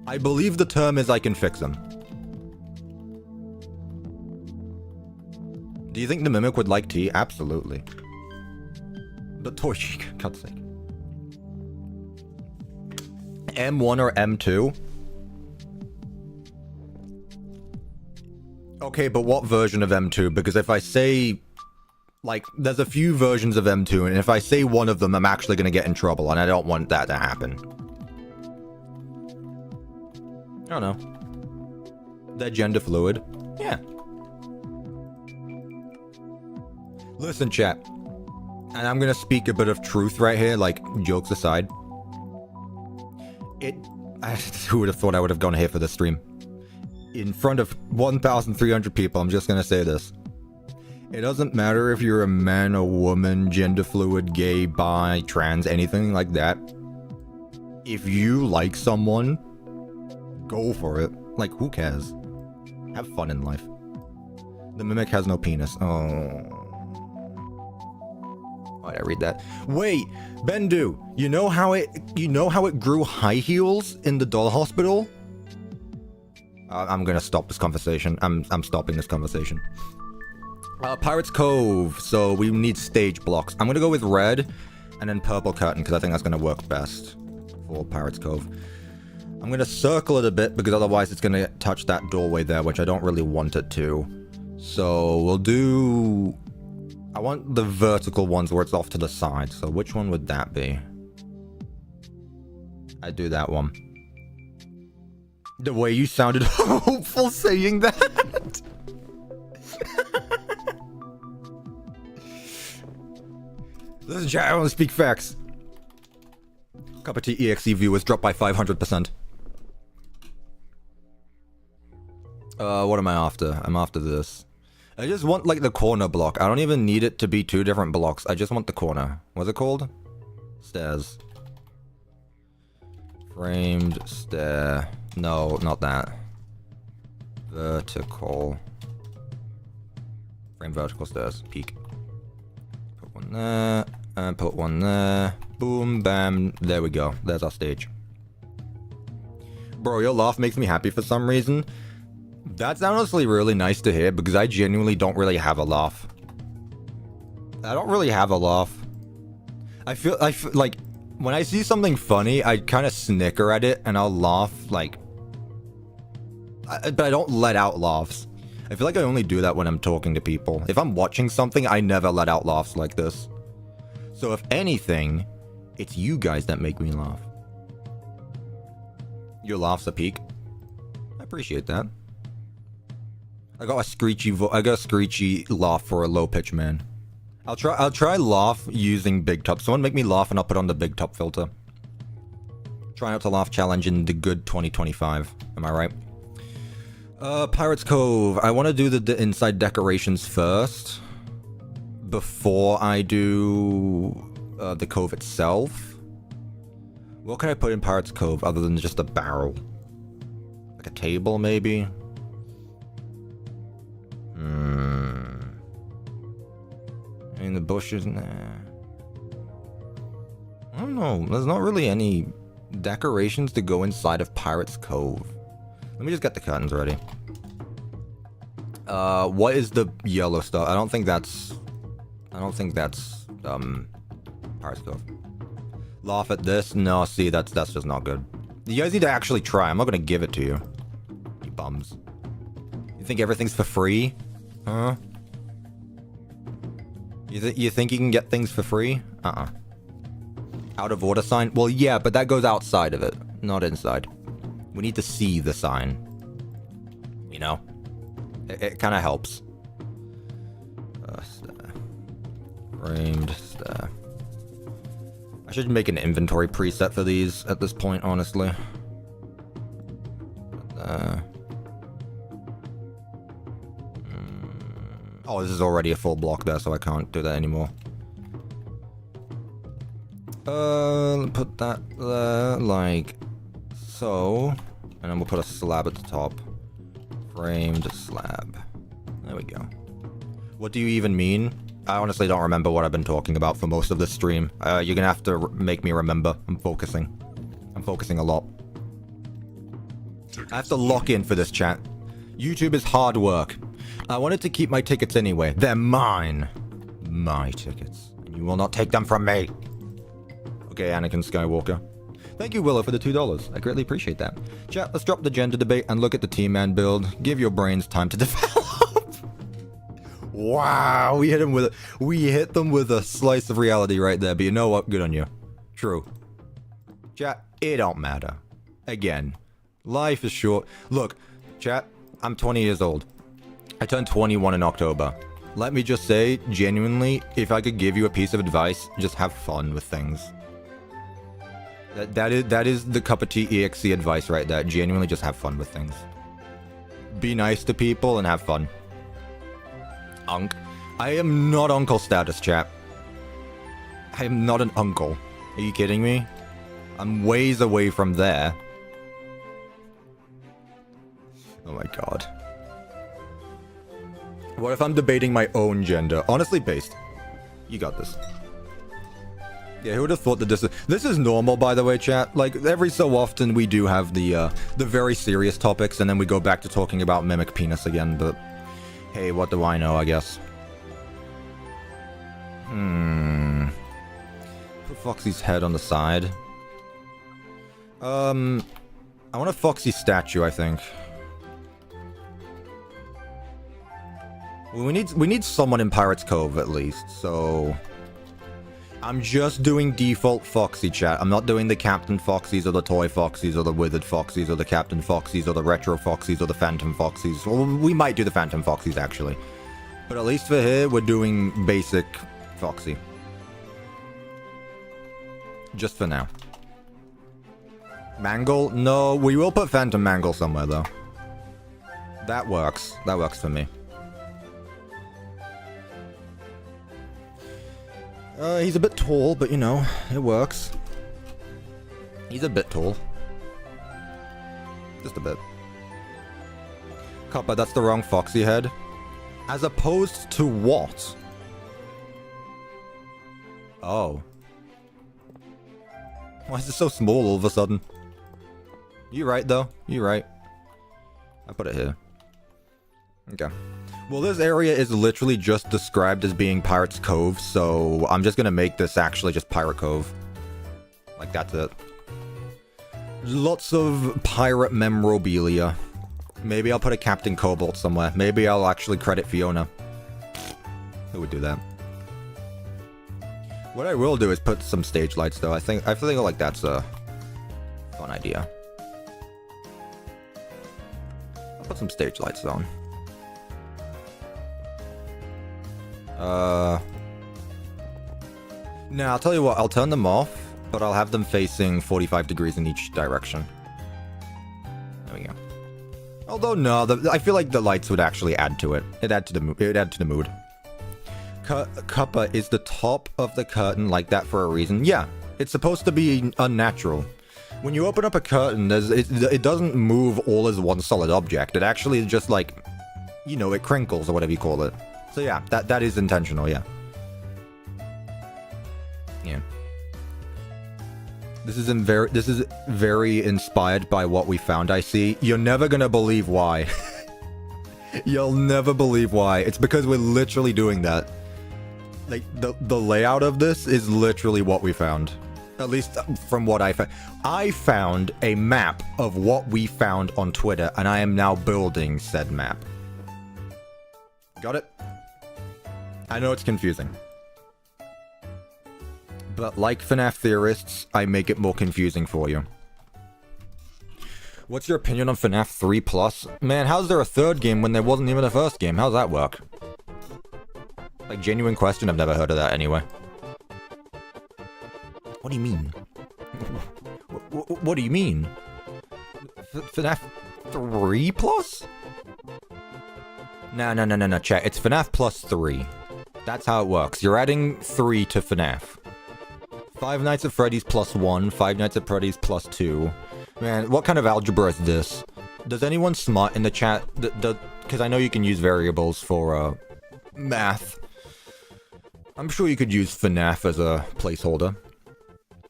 I believe the term is I can fix them. Do you think the Mimic would like tea? Absolutely. But Toy Chic, God's sake. M1 or M2? Okay, but what version of M2? Because if I say... Like, there's a few versions of M2, and if I say one of them, I'm actually going to get in trouble, and I don't want that to happen. I don't know. They're gender fluid. Yeah. Listen, chat. And I'm going to speak a bit of truth right here, like, jokes aside. Who would have thought I would have gone here for this stream? In front of 1,300 people, I'm just going to say this. It doesn't matter if you're a man, a woman, gender fluid, gay, bi, trans, anything like that. If you like someone, go for it. Like, who cares? Have fun in life. The Mimic has no penis. Oh. Why'd I read that? Wait, Bendu, you know how it grew high heels in the doll hospital? I'm gonna stop this conversation. I'm stopping this conversation. Pirates Cove. So we need stage blocks. I'm gonna go with red and then purple curtain because I think that's gonna work best for Pirates Cove. I'm gonna circle it a bit because otherwise it's gonna touch that doorway there, which I don't really want it to. So we'll do... I want the vertical ones where it's off to the side. So which one would that be? I'd do that one. The way you sounded hopeful saying that. Listen, chat, I want to speak facts. CuppaTeaExe viewers dropped by 500%. What am I after? I'm after this. I just want, like, the corner block. I don't even need it to be two different blocks. I just want the corner. What's it called? Stairs. Framed stair. No, not that. Vertical. Frame vertical stairs. Peak. Put one there. And put one there. Boom, bam. There we go. There's our stage. Bro, your laugh makes me happy for some reason. That's honestly really nice to hear because I genuinely don't really have a laugh. I don't really have a laugh. I feel like When I see something funny, I kind of snicker at it and I'll laugh, like... but I don't let out laughs. I feel like I only do that when I'm talking to people. If I'm watching something, I never let out laughs like this. So if anything, it's you guys that make me laugh. Your laugh's a peak. I appreciate that. I got a screechy laugh for a low pitch man. I'll try laugh using big top. Someone make me laugh and I'll put on the big top filter. Try not to laugh challenge in the good 2025. Am I right? Pirates Cove. I want to do the inside decorations first. Before I do the cove itself. What can I put in Pirates Cove other than just a barrel? Like a table, maybe? In the bushes, nah. I don't know. There's not really any decorations to go inside of Pirates Cove. Let me just get the curtains ready. What is the yellow stuff? I don't think that's Pirates Cove. Laugh at this? No, see, that's just not good. You guys need to actually try. I'm not gonna give it to you. You bums. You think everything's for free? Huh? You think you can get things for free? Out of order sign? Well, yeah, but that goes outside of it, not inside. We need to see the sign. You know? It kind of helps. Framed. I should make an inventory preset for these at this point, honestly. Oh, this is already a full block there, so I can't do that anymore. Put that there, like so. And then we'll put a slab at the top. Framed slab. There we go. What do you even mean? I honestly don't remember what I've been talking about for most of this stream. You're gonna have to make me remember. I'm focusing a lot. I have to lock in for this, chat. YouTube is hard work. I wanted to keep my tickets anyway. They're mine. My tickets. You will not take them from me. Okay, Anakin Skywalker. Thank you, Willow, for the $2. I greatly appreciate that. Chat, let's drop the gender debate and look at the T-Man build. Give your brains time to develop. Wow, we hit them with a slice of reality right there. But you know what? Good on you. True. Chat, it don't matter. Again, life is short. Look, chat, I'm 20 years old. I turned 21 in October. Let me just say, genuinely, if I could give you a piece of advice, just have fun with things. That is the CuppaTeaExe advice right there. Genuinely, just have fun with things. Be nice to people and have fun. Unc. I am not uncle status, chap. I am not an uncle. Are you kidding me? I'm ways away from there. Oh my god. What if I'm debating my own gender? Honestly based. You got this. Yeah, who would have thought that this is normal, by the way, chat. Like, every so often we do have the very serious topics, and then we go back to talking about mimic penis again, but... Hey, what do I know, I guess. Put Foxy's head on the side. I want a Foxy statue, I think. We need someone in Pirates Cove, at least, so... I'm just doing default Foxy, chat. I'm not doing the Captain Foxies, or the Toy Foxies, or the Withered Foxies, or the Captain Foxies, or the Retro Foxies, or the Phantom Foxies. Well, we might do the Phantom Foxies, actually. But at least for here, we're doing basic Foxy. Just for now. Mangle? No, we will put Phantom Mangle somewhere, though. That works. That works for me. He's a bit tall, but you know, it works. He's a bit tall. Just a bit. Cuppa, that's the wrong Foxy head. As opposed to what? Oh. Why is it so small all of a sudden? You right, though. You right. I put it here. Okay. Well, this area is literally just described as being Pirates Cove, so I'm just gonna make this actually just Pirate Cove. Like, that's it. Lots of pirate memorabilia. Maybe I'll put a Captain Cobalt somewhere. Maybe I'll actually credit Fiona. Who would do that? What I will do is put some stage lights, though. I feel like that's a fun idea. I'll put some stage lights on. Nah, I'll tell you what. I'll turn them off, but I'll have them facing 45 degrees in each direction. There we go. Although no, I feel like the lights would actually add to it. It'd add to the mood. Cuppa, is the top of the curtain like that for a reason? Yeah, it's supposed to be unnatural. When you open up a curtain, it doesn't move all as one solid object. It actually just, like, you know, it crinkles or whatever you call it. So yeah, that is intentional, yeah. Yeah. This is very inspired by what we found, I see. You're never gonna believe why. You'll never believe why. It's because we're literally doing that. Like, the layout of this is literally what we found. At least from what I found. I found a map of what we found on Twitter, and I am now building said map. Got it? I know it's confusing. But like FNAF theorists, I make it more confusing for you. What's your opinion on FNAF 3 Plus? Man, how's there a third game when there wasn't even a first game? How's that work? Like, genuine question, I've never heard of that anyway. What do you mean? What do you mean? FNAF 3 Plus? No, chat. It's FNAF Plus 3. That's how it works. You're adding 3 to FNAF. Five Nights at Freddy's plus 1, Five Nights at Freddy's plus 2. Man, what kind of algebra is this? Does anyone smart in the chat? Because I know you can use variables for math. I'm sure you could use FNAF as a placeholder.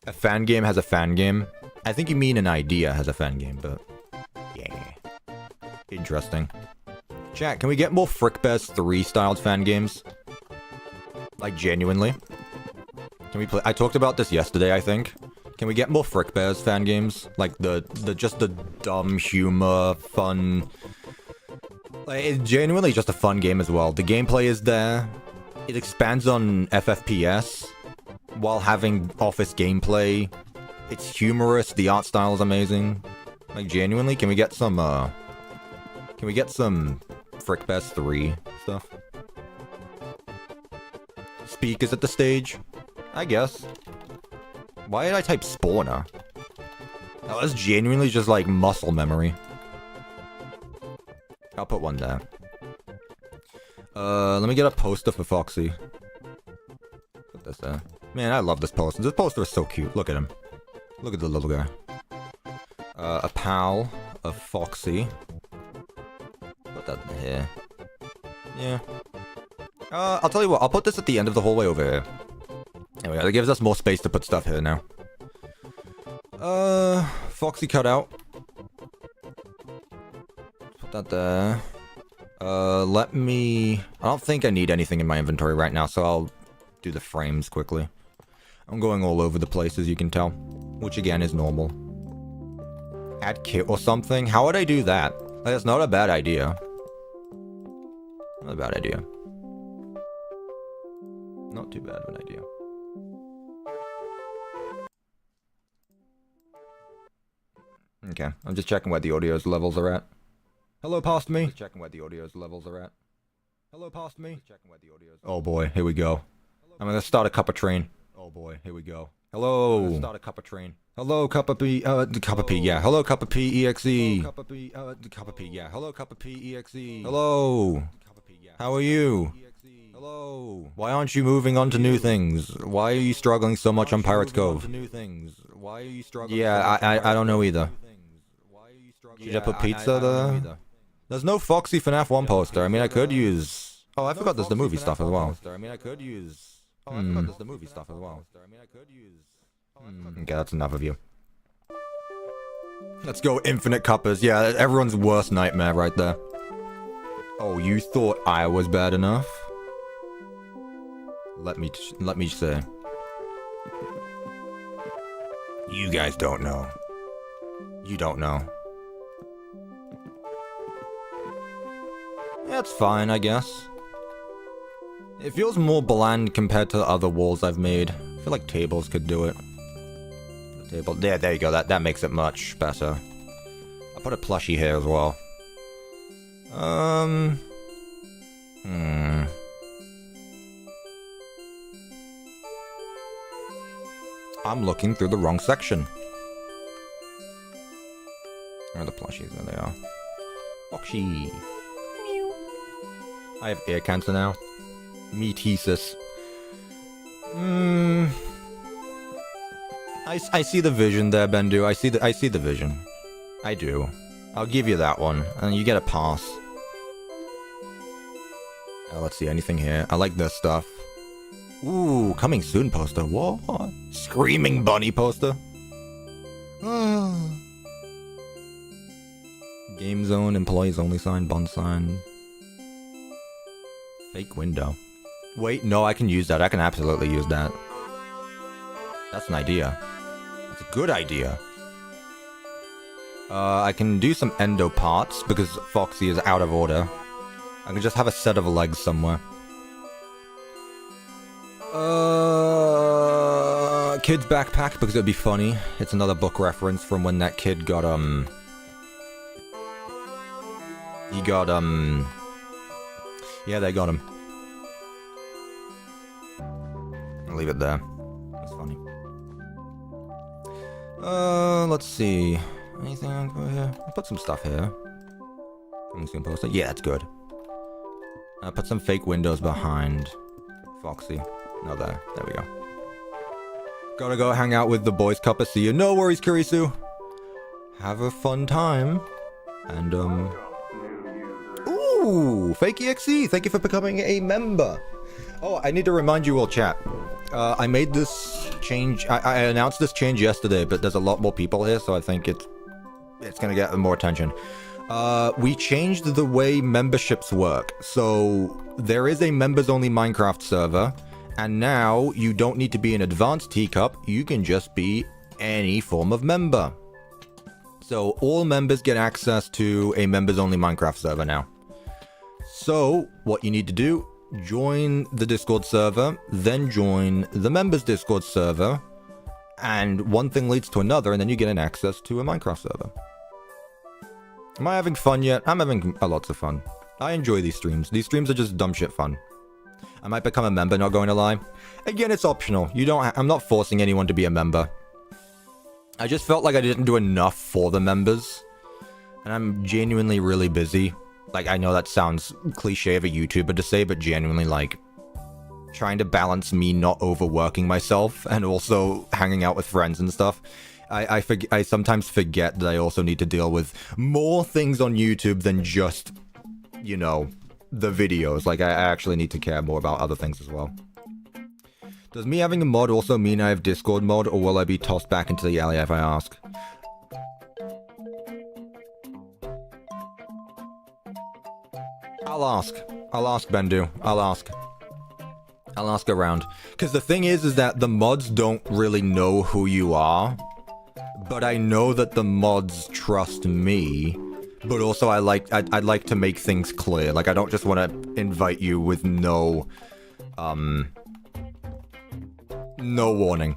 A fan game has a fan game. I think you mean an idea has a fan game, but yeah. Interesting. Chat, can we get more Frickbears 3 styled fan games? Like, genuinely? Can we play? I talked about this yesterday, I think. Can we get more Frickbears fan games? Like just the dumb humor, fun. Like, it's genuinely just a fun game as well. The gameplay is there. It expands on FFPS while having office gameplay. It's humorous. The art style is amazing. Like, genuinely, can we get some Frickbears 3 stuff? Speak is at the stage. I guess. Why did I type spawner? That was genuinely just like muscle memory. I'll put one there. Let me get a poster for Foxy. Put this there. Man, I love this poster. This poster is so cute. Look at him. Look at the little guy. A pal of Foxy. Put that in here. Yeah. I'll tell you what. I'll put this at the end of the hallway over here. There we go. That gives us more space to put stuff here now. Foxy cutout. Put that there. Let me... I don't think I need anything in my inventory right now, so I'll do the frames quickly. I'm going all over the place, as you can tell. Which, again, is normal. Add kit or something? How would I do that? Like, that's not a bad idea. Not a bad idea. Not too bad of an idea. Okay, I'm just checking where the audio's levels are at. Hello, past me. Just checking where the audio's levels are at. Hello, past me. Just checking where the audio's. Oh boy, here we go. I'm gonna start a Cuppa train. Oh boy, here we go. Hello. Start a Cuppa train. Hello, CuppaTeaExe. Yeah. Hello, CuppaTeaExe. CuppaTeaExe. Yeah. Hello, CuppaTeaExe. Hello. How are you? Hello. Why aren't you moving on to new things? Why are you struggling so much on Pirates Cove? Yeah, I don't know either. Should I put pizza there? There's no Foxy FNAF 1 poster. I mean, I could use... Oh, I forgot there's the movie stuff as well. Okay, that's enough of you. Let's go Infinite Cuppas. Yeah, everyone's worst nightmare right there. Oh, you thought I was bad enough? Let me say. You guys don't know. You don't know. That's fine, I guess. It feels more bland compared to the other walls I've made. I feel like tables could do it. The table, there you go. That makes it much better. I'll put a plushie here as well. I'm looking through the wrong section. Where are the plushies? There they are. Foxy. Meow. I have ear cancer now. Metesis. I see the vision there, Bendu. I see the vision. I do. I'll give you that one, and you get a pass. Let's see, anything here? I like this stuff. Ooh, coming soon poster. What? Screaming bunny poster. Game zone, employees only sign, bond sign. Fake window. Wait, no, I can use that. I can absolutely use that. That's an idea. That's a good idea. I can do some endo parts because Foxy is out of order. I can just have a set of legs somewhere. Kid's backpack because it would be funny. It's another book reference from when that kid got, he got, yeah, they got him. I'll leave it there. It's funny. Let's see. Anything over here? I'll put some stuff here. Coming soon poster. Yeah, that's good. I'll put some fake windows behind Foxy. No, there. There we go. Gotta go hang out with the boys, Cuppa. See you. No worries, Kurisu. Have a fun time. And, ooh, FNAF. Thank you for becoming a member. Oh, I need to remind you all, chat. I made this change. I announced this change yesterday, but there's a lot more people here, so I think it's gonna get more attention. We changed the way memberships work. So there is a members-only Minecraft server, and now you don't need to be an advanced teacup. You can just be any form of member. So all members get access to a members-only Minecraft server now. So what you need to do, join the Discord server, then join the members Discord server, and one thing leads to another, and then you get an access to a Minecraft server. Am I having fun yet? I'm having lots of fun. I enjoy these streams. These streams are just dumb shit fun. I might become a member, not going to lie. Again, it's optional. You don't. I'm not forcing anyone to be a member. I just felt like I didn't do enough for the members, and I'm genuinely really busy. Like, I know that sounds cliche of a YouTuber to say, but genuinely, like, trying to balance me not overworking myself and also hanging out with friends and stuff. I sometimes forget that I also need to deal with more things on YouTube than just, you know, the videos. Like, I actually need to care more about other things as well. Does me having a mod also mean I have Discord mod, or will I be tossed back into the alley if I ask? I'll ask. I'll ask, Bendu. I'll ask. I'll ask around. Because the thing is that the mods don't really know who you are. But I know that the mods trust me. But also I'd like to make things clear. Like, I don't just want to invite you with no warning.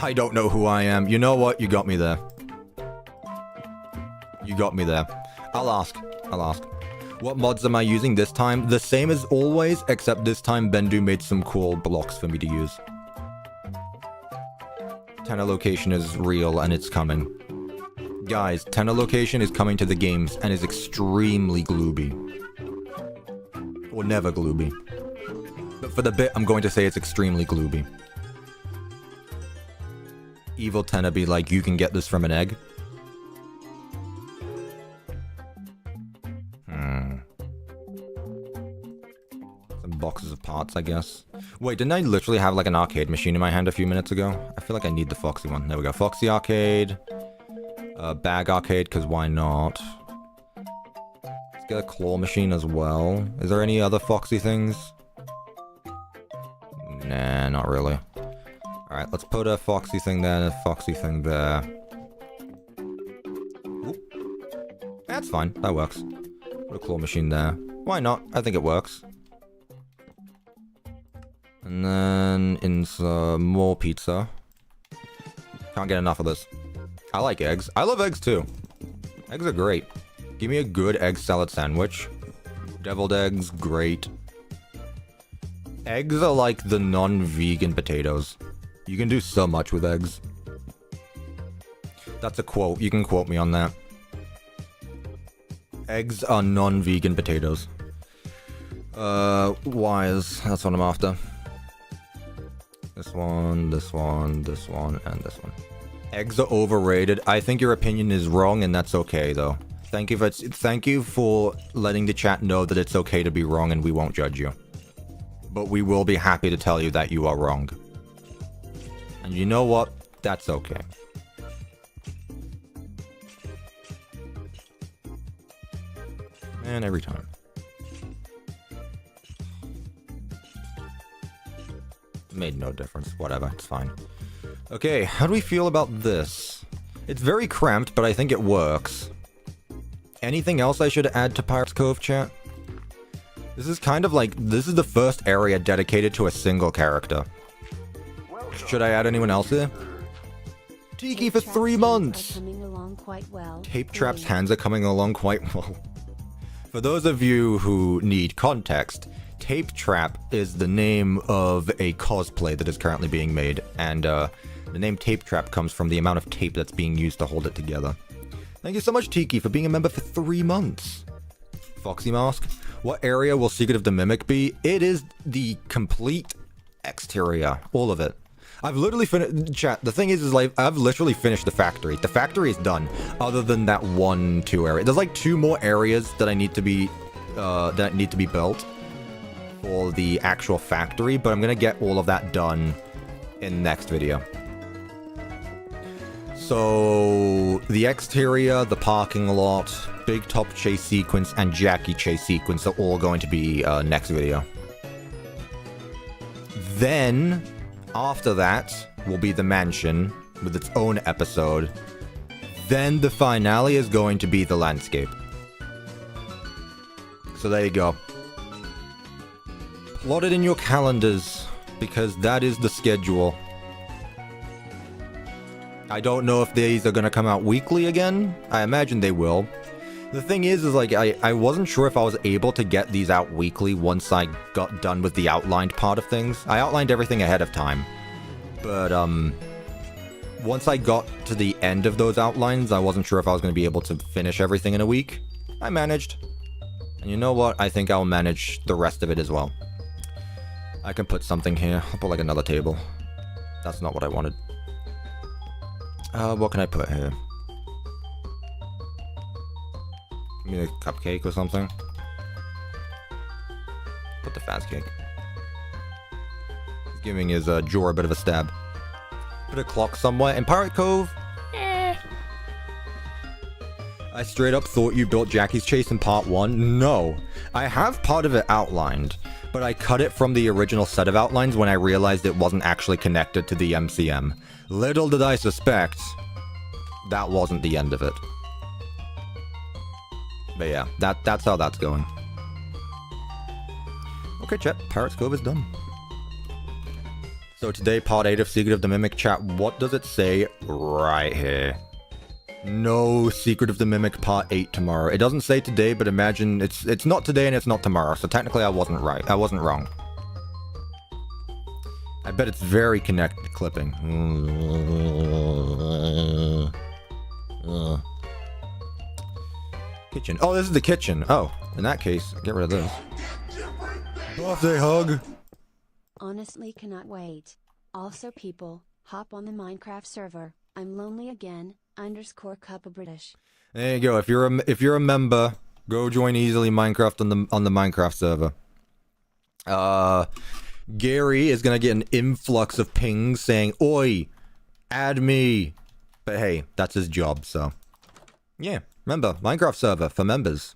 I don't know who I am. You know what? You got me there. You got me there. I'll ask. I'll ask. What mods am I using this time? The same as always, except this time Bendu made some cool blocks for me to use. Tenor location is real and it's coming. Guys, tenor location is coming to the games and is extremely glooby. Or never glooby. But for the bit, I'm going to say it's extremely glooby. Evil tenor be like, you can get this from an egg. Some boxes of parts, I guess. Wait, didn't I literally have like an arcade machine in my hand a few minutes ago? I feel like I need the Foxy one. There we go. Foxy arcade. Bag arcade, because why not? Let's get a claw machine as well. Is there any other Foxy things? Nah, not really. Alright, let's put a foxy thing there and a foxy thing there. Oop. That's fine, that works. Put a claw machine there. Why not? I think it works. And then in some more pizza. Can't get enough of this. I like eggs. I love eggs too. Eggs are great. Give me a good egg salad sandwich. Deviled eggs, great. Eggs are like the non-vegan potatoes. You can do so much with eggs. That's a quote. You can quote me on that. Eggs are non-vegan potatoes. Wires. That's what I'm after. This one, this one, this one, and this one. Eggs are overrated. I think your opinion is wrong, and that's okay, though. Thank you for letting the chat know that it's okay to be wrong, and we won't judge you. But we will be happy to tell you that you are wrong. And you know what? That's okay. And every time. Made no difference. Whatever, it's fine. Okay, how do we feel about this? It's very cramped, but I think it works. Anything else I should add to Pirates Cove, chat? This is kind of like, this is the first area dedicated to a single character. Should I add anyone else here? Tiki for 3 months! Tape Trap's hands are coming along quite well. For those of you who need context, Tape Trap is the name of a cosplay that is currently being made, and the name Tape Trap comes from the amount of tape that's being used to hold it together. Thank you so much, Tiki, for being a member for 3 months. Foxy Mask. What area will Secret of the Mimic be? It is the complete exterior. All of it. I've literally finished... Chat, the thing is like, I've literally finished the factory. The factory is done, other than that 1-2 area. There's like 2 more areas that need to be built for the actual factory, but I'm gonna get all of that done in the next video. So, the exterior, the parking lot, Big Top chase sequence, and Jackie chase sequence are all going to be next video. Then, after that, will be the mansion with its own episode. Then the finale is going to be the landscape. So there you go. Plot it in your calendars, because that is the schedule. I don't know if these are gonna come out weekly again. I imagine they will. The thing is like, I wasn't sure if I was able to get these out weekly once I got done with the outlined part of things. I outlined everything ahead of time. But, once I got to the end of those outlines, I wasn't sure if I was gonna be able to finish everything in a week. I managed. And you know what? I think I'll manage the rest of it as well. I can put something here. I'll put like another table. That's not what I wanted. What can I put here? Maybe a cupcake or something. Put the fast cake. He's giving his jaw a bit of a stab. Put a clock somewhere. In Pirate Cove? I straight up thought you built Jackie's Chase in part 1. No. I have part of it outlined, but I cut it from the original set of outlines when I realized it wasn't actually connected to the MCM. Little did I suspect, that wasn't the end of it. But yeah, that's how that's going. Okay, chat, Pirates Cove is done. So today, part 8 of Secret of the Mimic, chat, what does it say right here? No Secret of the Mimic part 8 tomorrow. It doesn't say today, but imagine it's not today and it's not tomorrow, so technically I wasn't right. I wasn't wrong. I bet it's very connected clipping. Kitchen. Oh, this is the kitchen. Oh, in that case, get rid of this. Birthday hug. Honestly cannot wait. Also people, hop on the Minecraft server. I'm lonely again, _CuppaBritish. There you go. If you're a member, go join easily Minecraft on the Minecraft server. Gary is gonna get an influx of pings saying, "Oi, add me." But hey, that's his job, so. Yeah, remember, Minecraft server for members.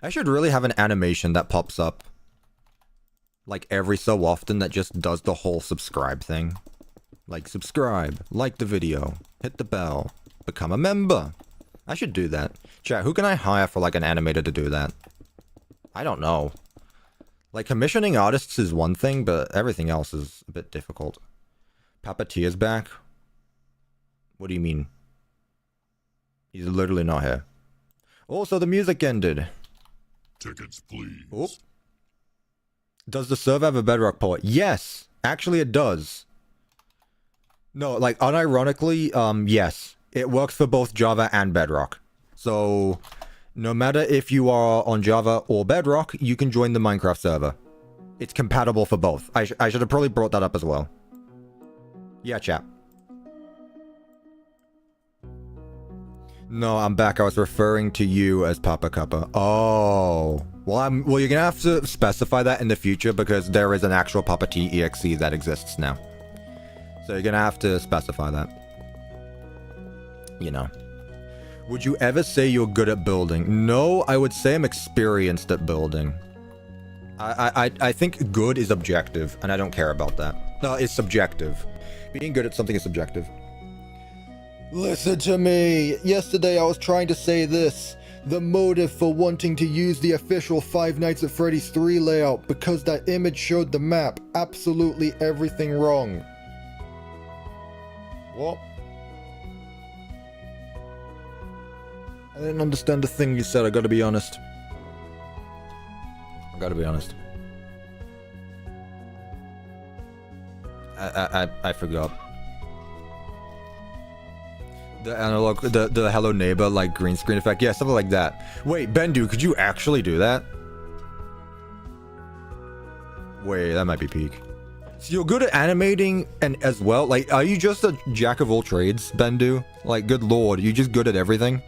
I should really have an animation that pops up like every so often that just does the whole subscribe thing. Like, subscribe, like the video, hit the bell, become a member. I should do that. Chat, who can I hire for like an animator to do that? I don't know. Like, commissioning artists is one thing, but everything else is a bit difficult. CuppaTeaExe back? What do you mean? He's literally not here. Also, the music ended. Tickets, please. Oop. Does the server have a Bedrock port? Yes! Actually, it does. No, like, unironically, yes. It works for both Java and Bedrock. So, no matter if you are on Java or Bedrock, you can join the Minecraft server. It's compatible for both. I should have probably brought that up as well. Yeah, chap. No, I'm back. I was referring to you as Papa Cuppa. Oh. Well, you're gonna have to specify that in the future because there is an actual CuppaTeaExe that exists now. So you're gonna have to specify that. You know. Would you ever say you're good at building? No, I would say I'm experienced at building. I think good is objective, and I don't care about that. No, it's subjective. Being good at something is subjective. Listen to me! Yesterday I was trying to say this. The motive for wanting to use the official Five Nights at Freddy's 3 layout because that image showed the map. Absolutely everything wrong. What? I didn't understand the thing you said, I gotta be honest. I gotta be honest. I forgot. The analog, the hello neighbor, like green screen effect. Yeah, something like that. Wait, Bendu, could you actually do that? Wait, that might be peak. So you're good at animating and as well? Like, are you just a jack of all trades, Bendu? Like, good lord, you're just good at everything?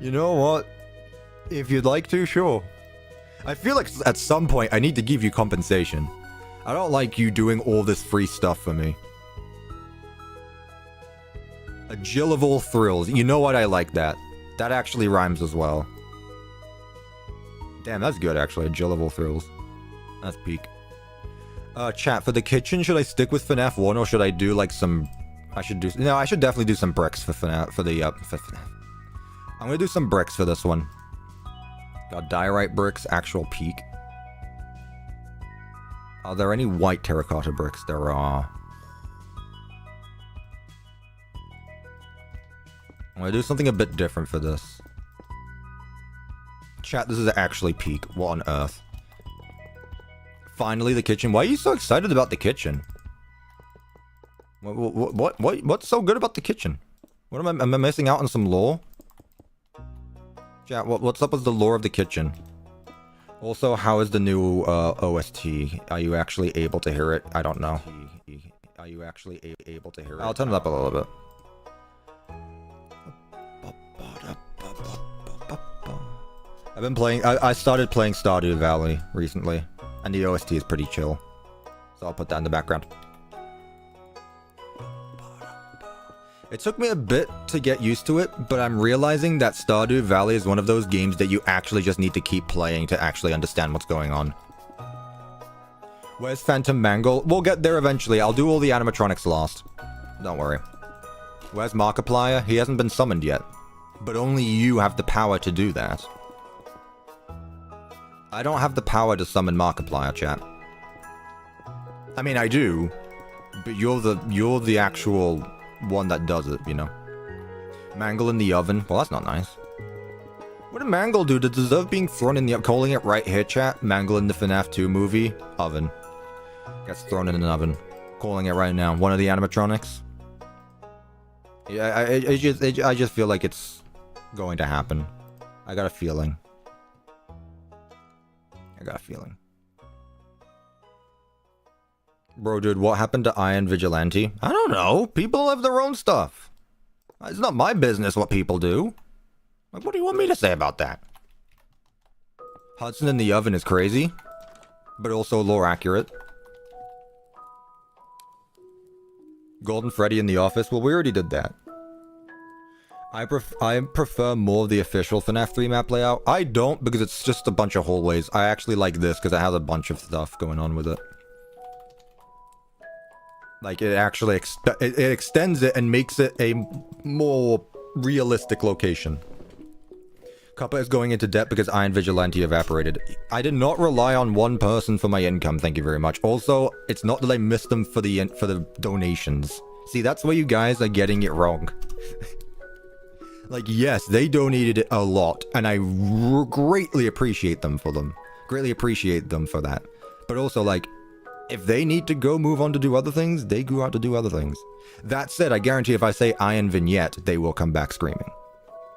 You know what? If you'd like to, sure. I feel like at some point I need to give you compensation. I don't like you doing all this free stuff for me. A Jill of all thrills. You know what? I like that. That actually rhymes as well. Damn, that's good actually. A Jill of all thrills. That's peak. Chat, for the kitchen, should I stick with FNAF 1 or should I do like some... I should definitely do some bricks for FNAF, for FNAF. I'm gonna do some bricks for this one. Got diorite bricks, actual peak. Are there any white terracotta bricks? There are. I'm gonna do something a bit different for this. Chat, this is actually peak. What on earth? Finally, the kitchen. Why are you so excited about the kitchen? What's so good about the kitchen? What am I missing out on some lore? Chat, what's up with the lore of the kitchen? Also, how is the new OST? Are you actually able to hear it? I don't know. Are you actually able to hear it? I'll turn it up a little bit. I've been playing... I started playing Stardew Valley recently. And the OST is pretty chill. So I'll put that in the background. It took me a bit to get used to it, but I'm realizing that Stardew Valley is one of those games that you actually just need to keep playing to actually understand what's going on. Where's Phantom Mangle? We'll get there eventually. I'll do all the animatronics last. Don't worry. Where's Markiplier? He hasn't been summoned yet. But only you have the power to do that. I don't have the power to summon Markiplier, chat. I mean, I do. But you're the actual one that does it, you know. Mangle in the oven. Well, that's not nice. What did Mangle do to deserve being thrown in the... Calling it right here, chat. Mangle in the FNAF 2 movie. Oven. Gets thrown in an oven. Calling it right now. One of the animatronics. Yeah, I just feel like it's going to happen. I got a feeling. Bro, dude, what happened to Iron Vigilante? I don't know. People have their own stuff. It's not my business what people do. Like, what do you want me to say about that? Hudson in the oven is crazy, but also lore accurate. Golden Freddy in the office? Well, we already did that. I prefer more of the official FNAF 3 map layout. I don't, because it's just a bunch of hallways. I actually like this, because it has a bunch of stuff going on with it. Like, it actually it extends it and makes it a more realistic location. Cuppa is going into debt because Iron Vigilante evaporated. I did not rely on one person for my income, thank you very much. Also, it's not that I missed them for the donations. See, that's where you guys are getting it wrong. Like, yes, they donated it a lot, and I greatly appreciate them for them. Greatly appreciate them for that. But also, like, if they need to go move on to do other things, they go out to do other things. That said, I guarantee if I say Iron Vignette, they will come back screaming.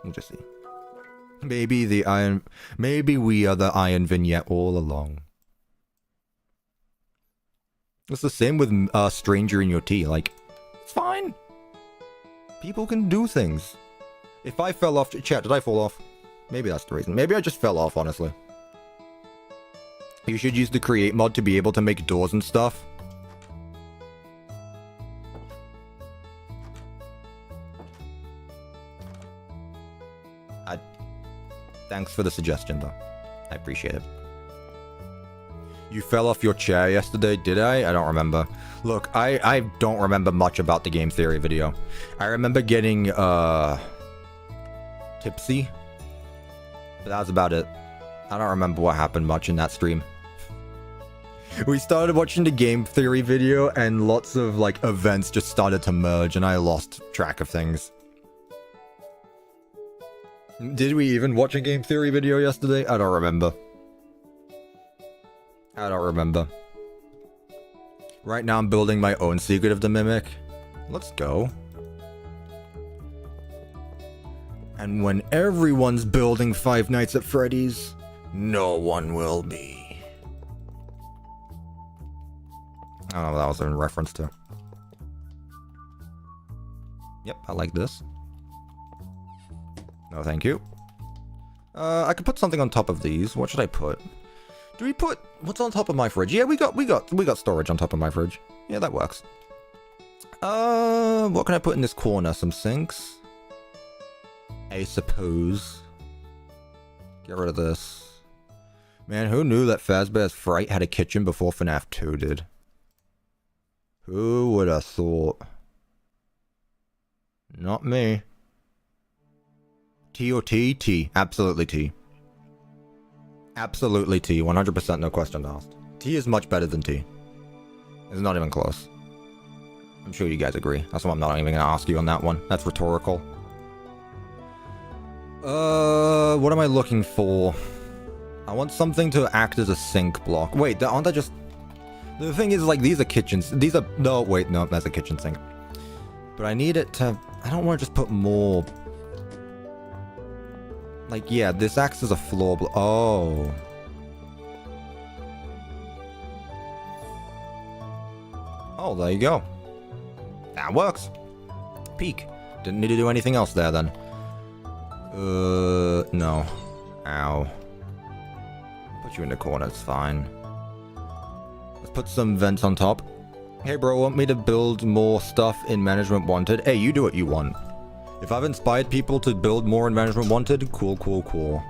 We'll just see. Maybe we are the Iron Vignette all along. It's the same with Stranger in Your Tea. Like, it's fine. People can do things. If I fell off... Chat, did I fall off? Maybe that's the reason. Maybe I just fell off, honestly. You should use the create mod to be able to make doors and stuff. Thanks for the suggestion, though. I appreciate it. You fell off your chair yesterday, did I? I don't remember. Look, I don't remember much about the game theory video. I remember getting, tipsy. But that was about it. I don't remember what happened much in that stream. We started watching the game theory video, and lots of, like, events just started to merge, and I lost track of things. Did we even watch a game theory video yesterday? I don't remember. I don't remember. Right now I'm building my own Secret of the Mimic. Let's go. And when everyone's building Five Nights at Freddy's, no one will be. I don't know what that was in reference to. Yep, I like this. No, thank you. I could put something on top of these. What should I put? Do we put... What's on top of my fridge? Yeah, we got storage on top of my fridge. Yeah, that works. What can I put in this corner? Some sinks? I suppose. Get rid of this. Man, who knew that Fazbear's Fright had a kitchen before FNAF 2 did? Who would have thought? Not me. T or T? T. Absolutely T. Absolutely T. 100% no question asked. T is much better than T. It's not even close. I'm sure you guys agree. That's why I'm not even going to ask you on that one. That's rhetorical. What am I looking for? I want something to act as a sink block. Wait, aren't they just... The thing is, like, these are kitchens. These are... No, wait, no, that's a kitchen sink. But I need it to... I don't want to just put more... Like, yeah, this acts as a floor block. Oh. Oh, there you go. That works. Peek. Didn't need to do anything else there, then. No. Ow. Put you in the corner, it's fine. Let's put some vents on top. Hey, bro, want me to build more stuff in Management Wanted? Hey, you do what you want. If I've inspired people to build more in Management Wanted, cool, cool, cool.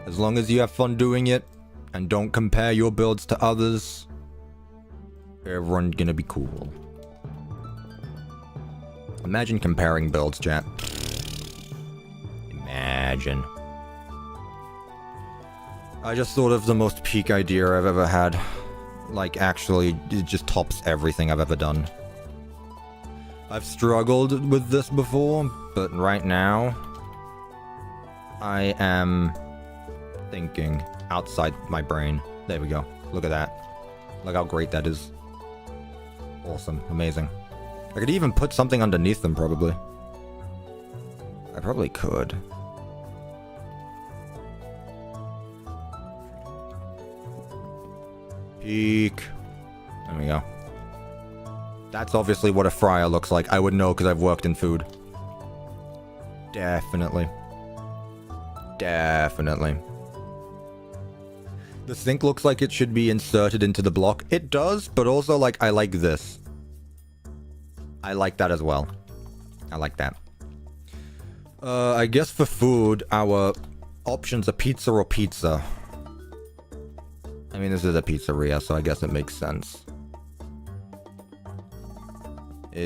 As long as you have fun doing it, and don't compare your builds to others, everyone's gonna be cool. Imagine comparing builds, chat. Imagine. I just thought of the most peak idea I've ever had. Like, actually, it just tops everything I've ever done. I've struggled with this before, but right now, I am thinking outside my brain. There we go. Look at that. Look how great that is. Awesome. Amazing. I could even put something underneath them, probably. I probably could. Peek. There we go. That's obviously what a fryer looks like. I would know because I've worked in food. Definitely. Definitely. The sink looks like it should be inserted into the block. It does, but also, like, I like this. I like that as well. I like that. I guess for food, our options are pizza or pizza. I mean, this is a pizzeria, so I guess it makes sense.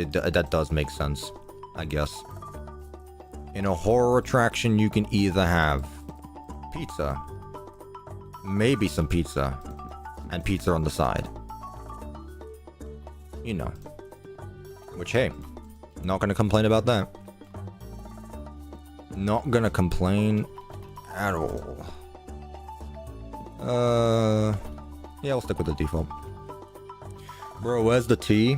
That does make sense, I guess. In a horror attraction, you can either have pizza, maybe some pizza, and pizza on the side. You know. Which, hey, not gonna complain about that. Not gonna complain at all. Yeah, I'll stick with the default. Bro, where's the tea?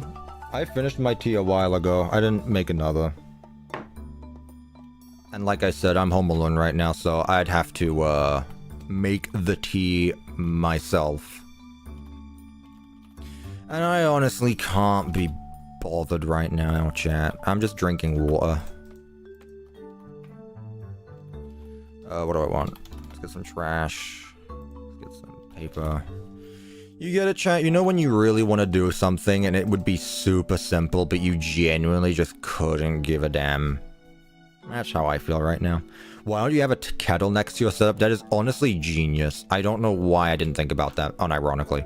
I finished my tea a while ago. I didn't make another. And like I said, I'm home alone right now, so I'd have to, make the tea myself. And I honestly can't be bothered right now, chat. I'm just drinking water. What do I want? Let's get some trash. Let's get some paper. You get it, chat? You know when you really want to do something and it would be super simple, but you genuinely just couldn't give a damn? That's how I feel right now. Why don't you have a kettle next to your setup? That is honestly genius. I don't know why I didn't think about that, unironically.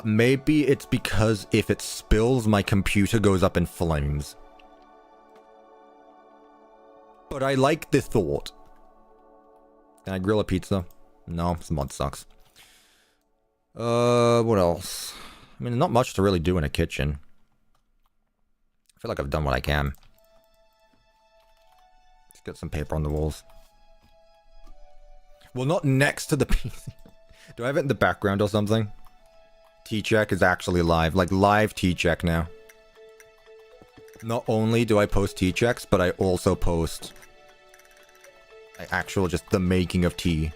Maybe it's because if it spills, my computer goes up in flames. But I like the thought. Can I grill a pizza? No, this mod sucks. What else? I mean, not much to really do in a kitchen. I feel like I've done what I can. Let's get some paper on the walls. Well, not next to the PC. Do I have it in the background or something? T-check is actually live. Like, live T-check now. Not only do I post T-checks, but I also post... actual, just the making of tea.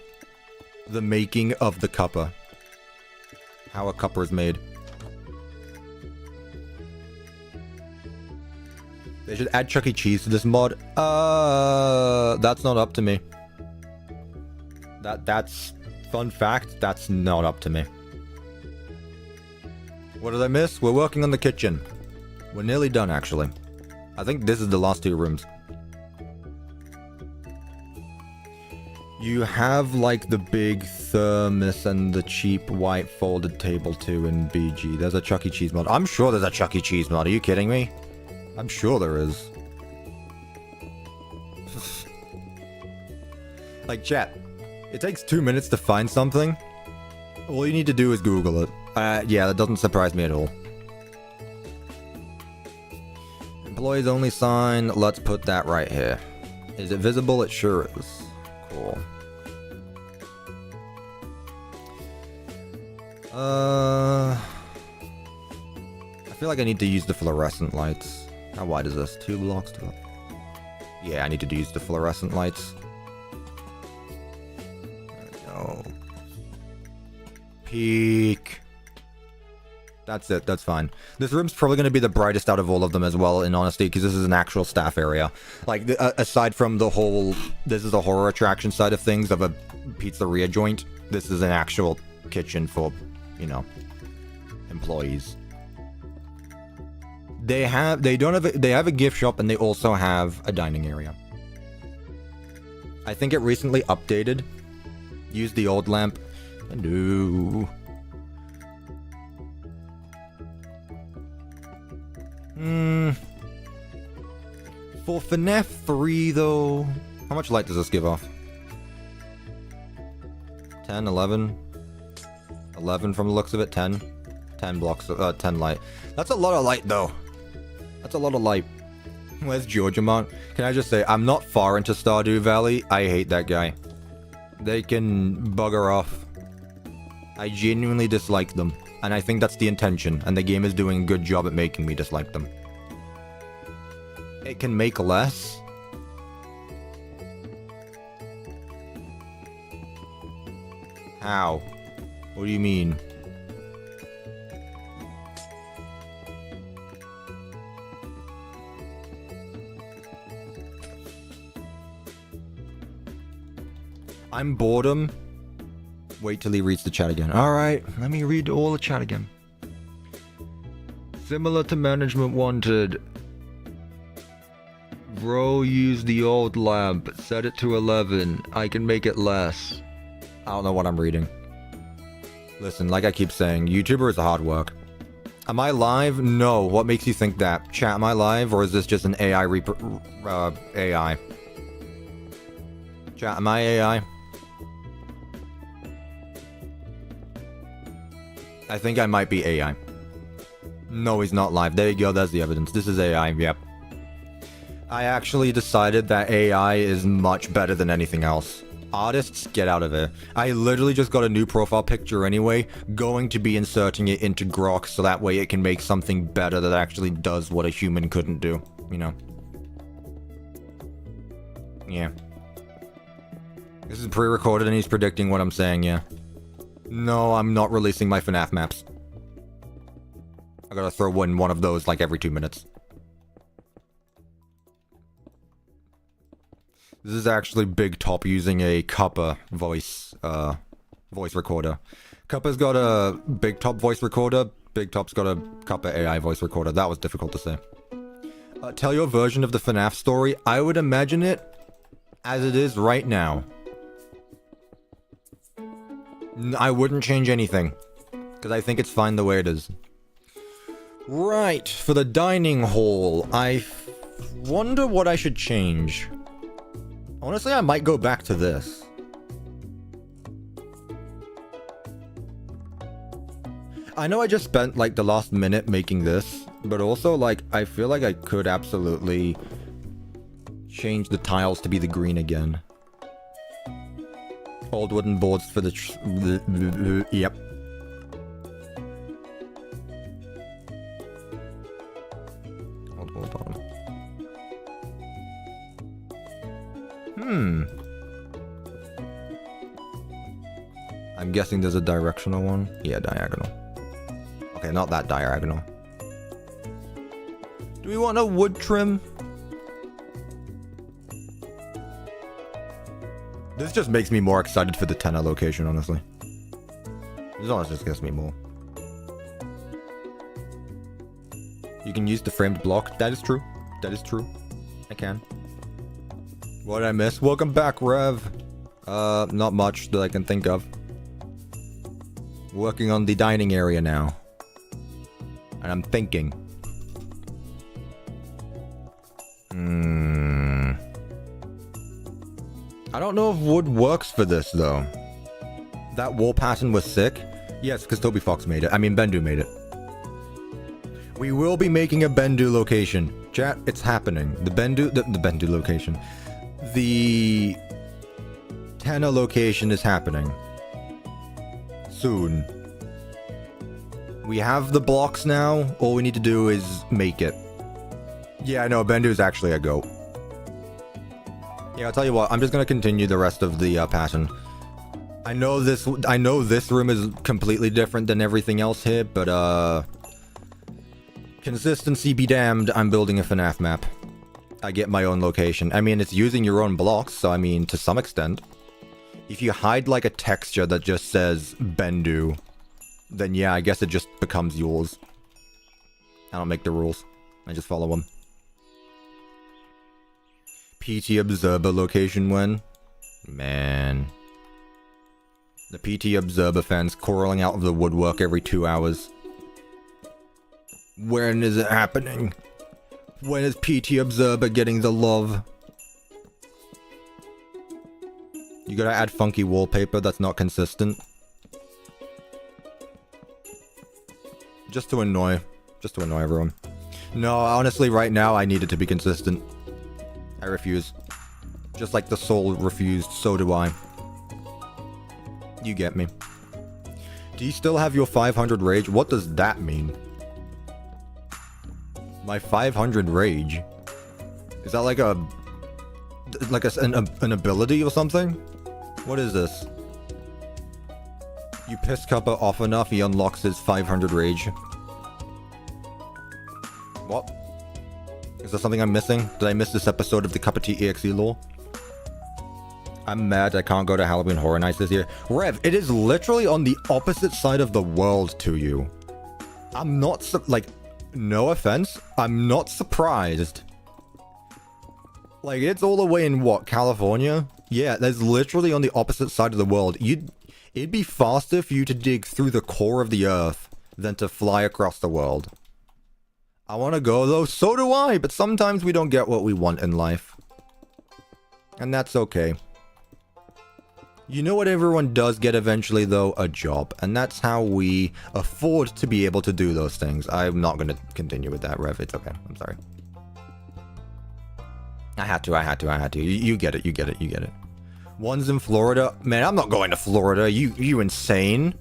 The making of the cuppa. How a cuppa is made. They should add Chuck E. Cheese to this mod. That's not up to me. That's... Fun fact, that's not up to me. What did I miss? We're working on the kitchen. We're nearly done, actually. I think this is the last 2 rooms. You have, like, the big thermos and the cheap white folded table, too, in BG. There's a Chuck E. Cheese mod. I'm sure there's a Chuck E. Cheese mod. Are you kidding me? I'm sure there is. Like, chat. It takes 2 minutes to find something. All you need to do is Google it. Yeah, that doesn't surprise me at all. Employees only sign. Let's put that right here. Is it visible? It sure is. Cool. I feel like I need to use the fluorescent lights. How wide is this? 2 blocks? Yeah, I need to use the fluorescent lights. There we go. Peak. That's it. That's fine. This room's probably going to be the brightest out of all of them as well, in honesty, because this is an actual staff area. Like, aside from the whole... This is a horror attraction side of things, of a pizzeria joint. This is an actual kitchen for, you know, employees. They have a gift shop, and they also have a dining area. I think it recently updated. Use the old lamp. No. For FNAF 3, though... How much light does this give off? 10, 11? 11 from the looks of it? 10? 10 blocks, 10 light. That's a lot of light, though. That's a lot of light. Where's Georgiamont? Can I just say, I'm not far into Stardew Valley. I hate that guy. They can bugger off. I genuinely dislike them. And I think that's the intention. And the game is doing a good job at making me dislike them. It can make less. How? What do you mean? I'm boredom. Wait till he reads the chat again. Alright, let me read all the chat again. Similar to management wanted. Bro, use the old lamp. Set it to 11. I can make it less. I don't know what I'm reading. Listen, like I keep saying, YouTuber is hard work. Am I live? No. What makes you think that? Chat, am I live, or is this just an AI AI? Chat, am I AI? I think I might be AI. No, he's not live. There you go, that's the evidence. This is AI, yep. I actually decided that AI is much better than anything else. Artists, get out of it. I literally just got a new profile picture anyway, going to be inserting it into Grok so that way it can make something better that actually does what a human couldn't do, you know. Yeah. This is pre-recorded and he's predicting what I'm saying, yeah. No, I'm not releasing my FNAF maps. I gotta throw in one of those like every 2 minutes. This is actually Big Top using a Cuppa voice recorder. Cuppa's got a Big Top voice recorder. Big Top's got a Cuppa AI voice recorder. That was difficult to say. Tell your version of the FNAF story. I would imagine it as it is right now. I wouldn't change anything, because I think it's fine the way it is. Right, for the dining hall, I wonder what I should change. Honestly, I might go back to this. I know I just spent like the last minute making this, but also like I feel like I could absolutely change the tiles to be the green again. Old wooden boards for the yep. Old bottom. I'm guessing there's a directional one. Yeah, diagonal. Okay, not that diagonal. Do we want a wood trim? This just makes me more excited for the tenor location, honestly. This honestly just gets me more. You can use the framed block. That is true. That is true. I can. What did I miss? Welcome back, Rev. Not much that I can think of. Working on the dining area now. And I'm thinking. I don't know if wood works for this, though. That wall pattern was sick. Yes, because Toby Fox made it. I mean, Bendu made it. We will be making a Bendu location. Chat, it's happening. The Bendu location. The Tenor location is happening. Soon. We have the blocks now. All we need to do is make it. Yeah, I know. Bendu is actually a goat. Yeah, I'll tell you what. I'm just gonna continue the rest of the pattern. I know this room is completely different than everything else here, but consistency be damned. I'm building a FNAF map. I get my own location. I mean, it's using your own blocks, so I mean, to some extent. If you hide like a texture that just says Bendu, then yeah, I guess it just becomes yours. I don't make the rules. I just follow them. PT Observer location when? Man. The PT Observer fans crawling out of the woodwork every 2 hours. When is it happening? When is PT Observer getting the love? You gotta add funky wallpaper that's not consistent. Just to annoy everyone. No, honestly, right now I need it to be consistent. I refuse. Just like the soul refused, so do I. You get me. Do you still have your 500 rage? What does that mean? My 500 rage? Is that like an ability or something? What is this? You piss Cuppa off enough, he unlocks his 500 rage. What? Is there something I'm missing? Did I miss this episode of the CuppaTeaExe lore? I'm mad I can't go to Halloween Horror Nights this year. Rev, it is literally on the opposite side of the world to you. I'm not, like, no offense, I'm not surprised. Like, it's all the way in, what, California? Yeah, that's literally on the opposite side of the world. It'd be faster for you to dig through the core of the earth than to fly across the world. I want to go though, so do I, but sometimes we don't get what we want in life. And that's okay. You know what everyone does get eventually though? A job. And that's how we afford to be able to do those things. I'm not going to continue with that, Rev. It's okay. I'm sorry. I had to. You get it. One's in Florida. Man, I'm not going to Florida. You insane?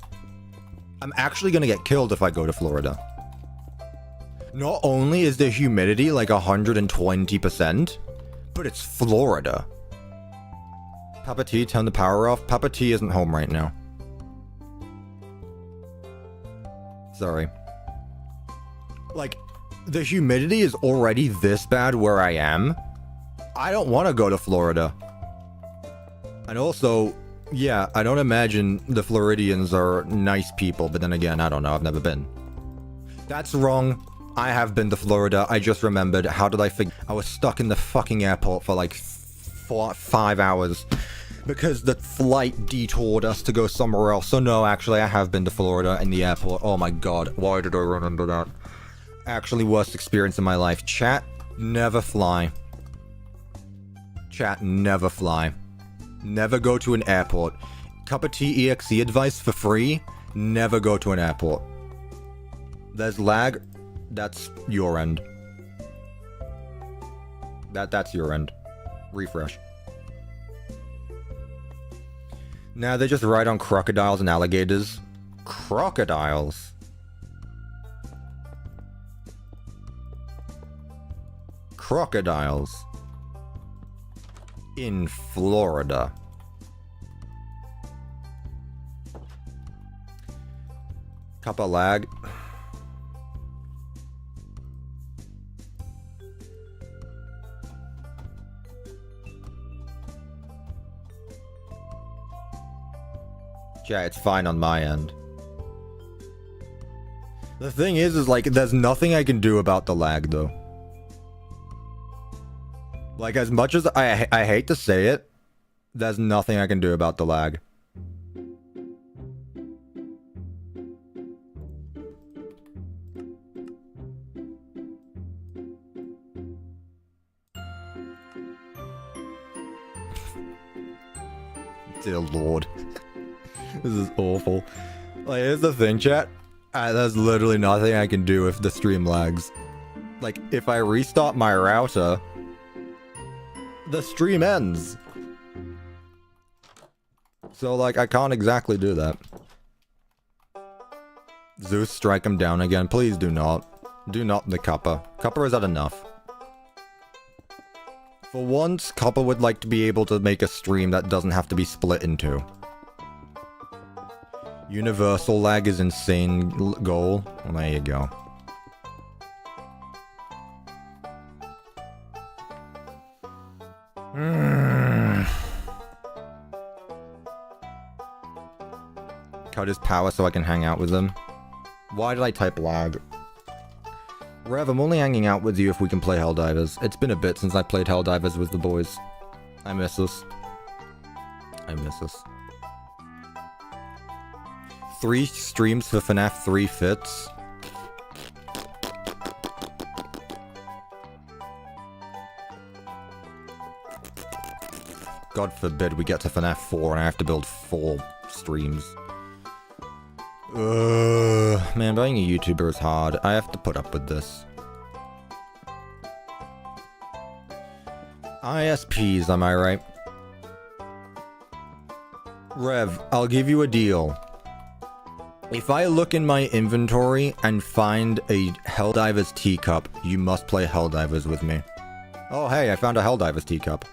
I'm actually going to get killed if I go to Florida. Not only is the humidity like 120%, but it's Florida. Papa T, turn the power off. Papa T isn't home right now. Sorry. Like, the humidity is already this bad where I am. I don't want to go to Florida. And also, yeah, I don't imagine the Floridians are nice people, but then again, I don't know, I've never been. That's wrong. I have been to Florida. I just remembered. How did I forget? I was stuck in the fucking airport for like 5 hours because the flight detoured us to go somewhere else. So no, actually, I have been to Florida in the airport. Oh my god, why did I remember that? Actually, worst experience in my life. Chat, never fly. Chat, never fly. Never go to an airport. CuppaTeaExe advice for free. Never go to an airport. There's lag. That's your end. That's your end. Refresh. Now they just ride on crocodiles and alligators. Crocodiles? Crocodiles. In Florida. Cuppa lag. Yeah, it's fine on my end. The thing is like, there's nothing I can do about the lag, though. Like, as much as I hate to say it, there's nothing I can do about the lag. Dear Lord. This is awful. Like, here's the thing, chat. There's literally nothing I can do if the stream lags. Like, if I restart my router, the stream ends. So, like, I can't exactly do that. Zeus, strike him down again. Please do not. Do not the Cuppa. Cuppa has had enough. For once, Cuppa would like to be able to make a stream that doesn't have to be split in two. Universal lag is insane goal. Well, there you go. Cut his power so I can hang out with him. Why did I type lag? Rev, I'm only hanging out with you if we can play Helldivers. It's been a bit since I played Helldivers with the boys. I miss us. I miss us. 3 streams for FNAF 3 fits. God forbid we get to FNAF 4 and I have to build 4 streams. Man, being a YouTuber is hard. I have to put up with this. ISPs, am I right? Rev, I'll give you a deal. If I look in my inventory and find a Helldivers teacup, you must play Helldivers with me. Oh hey, I found a Helldivers teacup.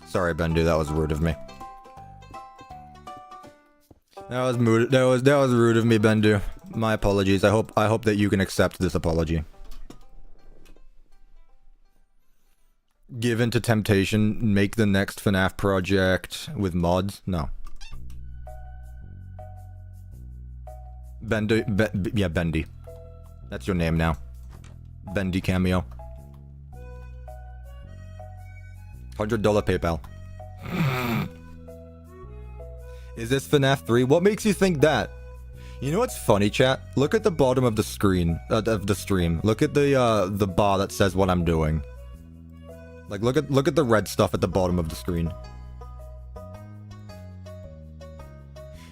Sorry, Bendu, that was rude of me. That was rude of me, Bendu. My apologies. I hope that you can accept this apology. Give in to temptation, make the next FNAF project with mods? No. Bendy, yeah, Bendy. That's your name now. Bendy cameo. $100 PayPal. Is this FNAF 3? What makes you think that? You know what's funny, chat? Look at the bottom of the screen, of the stream. Look at the bar that says what I'm doing. Like, look at the red stuff at the bottom of the screen.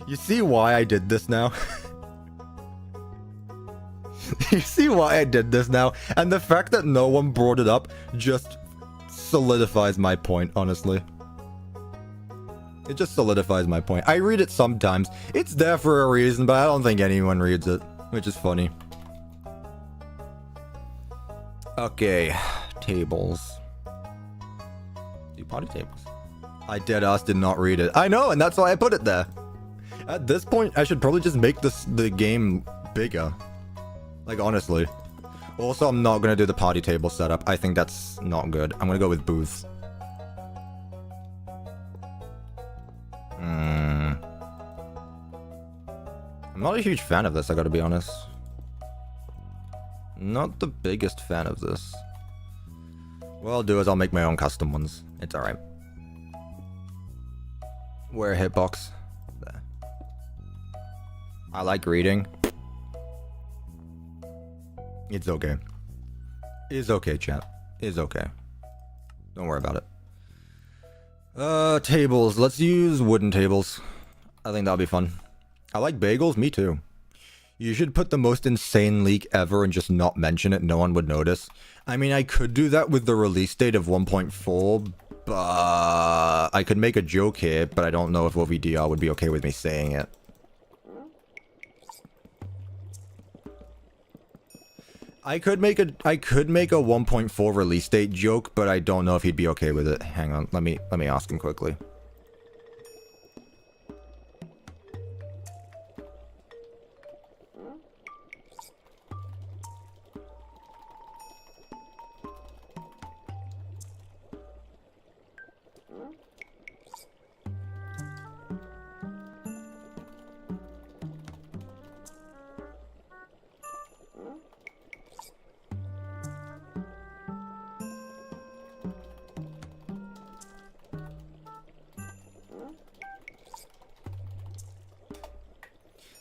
You see why I did this now? You see why I did this now? And the fact that no one brought it up just solidifies my point, honestly. It just solidifies my point. I read it sometimes. It's there for a reason, but I don't think anyone reads it, which is funny. Okay, tables. Do party tables. I deadass did not read it. I know, and that's why I put it there. At this point, I should probably just make the game bigger. Like, honestly. Also, I'm not gonna do the party table setup. I think that's not good. I'm gonna go with booths. I'm not a huge fan of this, I gotta be honest. Not the biggest fan of this. What I'll do is I'll make my own custom ones. It's alright. Where a hitbox? There. I like reading. It's okay. It's okay, chat. It's okay. Don't worry about it. Tables. Let's use wooden tables. I think that'll be fun. I like bagels. Me too. You should put the most insane leak ever and just not mention it. No one would notice. I mean, I could do that with the release date of 1.4, but I could make a joke here, but I don't know if OVDR would be okay with me saying it. I could make a 1.4 release date joke, but I don't know if he'd be okay with it. Hang on, let me ask him quickly.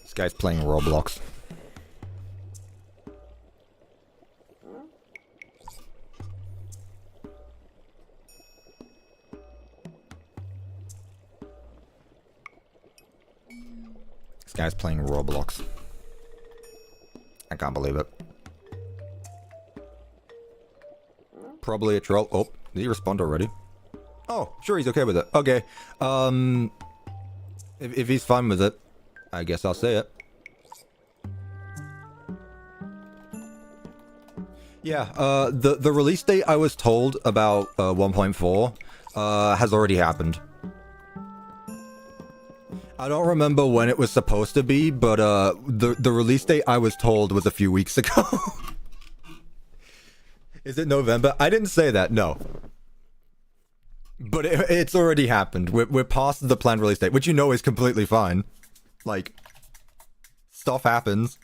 This guy's playing Roblox. This guy's playing Roblox. I can't believe it. Probably a troll. Oh, did he respond already? Oh, sure, he's okay with it. Okay. If he's fine with it, I guess I'll say it. Yeah, the release date I was told about 1.4 has already happened. I don't remember when it was supposed to be, but the release date I was told was a few weeks ago. Is it November? I didn't say that, no. But it's already happened. We're past the planned release date, which you know is completely fine. Like, stuff happens.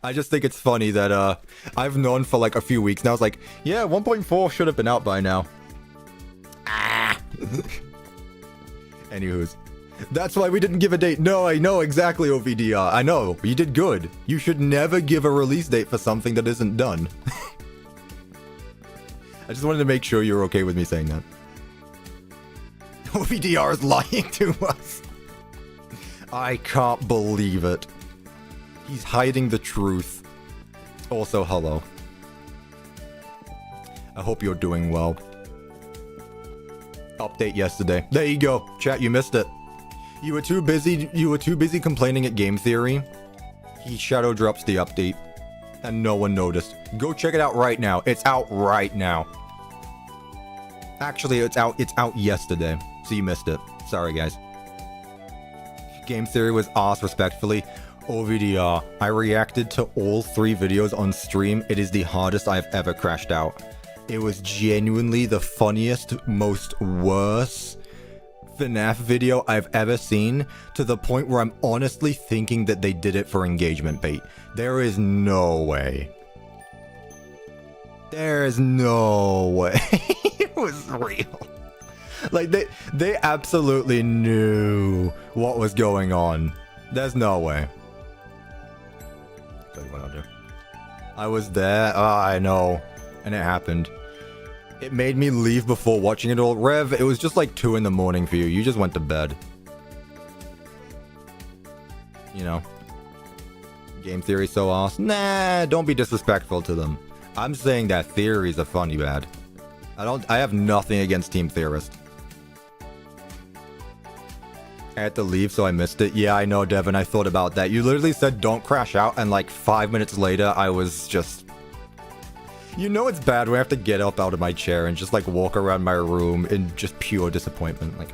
I just think it's funny that I've known for like a few weeks now. I was like, yeah, 1.4 should have been out by now. Ah. Anywho's. That's why we didn't give a date. No, I know exactly, OVDR. I know. You did good. You should never give a release date for something that isn't done. I just wanted to make sure you're okay with me saying that. OVDR is lying to us. I can't believe it. He's hiding the truth. Also, hello. I hope you're doing well. Update yesterday. There you go. Chat, you missed it. You were too busy complaining at Game Theory. He shadow drops the update. And no one noticed. Go check it out right now. It's out right now. Actually, it's out yesterday. So you missed it. Sorry, guys. Game Theory was asked respectfully. OVDR, I reacted to all 3 videos on stream. It is the hardest I've ever crashed out. It was genuinely the funniest, most worst FNAF video I've ever seen, to the point where I'm honestly thinking that they did it for engagement bait. There is no way. There is no way it was real. Like, they absolutely knew what was going on. There's no way. I'll tell you what I'll do. I was there. I know. And it happened. It made me leave before watching it all. Rev, it was just like 2 in the morning for you. You just went to bed. You know. Game theory so ass. Nah, don't be disrespectful to them. I'm saying that theories are funny bad. I have nothing against team theorists. I had to leave, so I missed it. Yeah, I know, Devin. I thought about that. You literally said don't crash out, and like 5 minutes later, I was just... You know it's bad when I have to get up out of my chair and just like walk around my room in just pure disappointment. Like...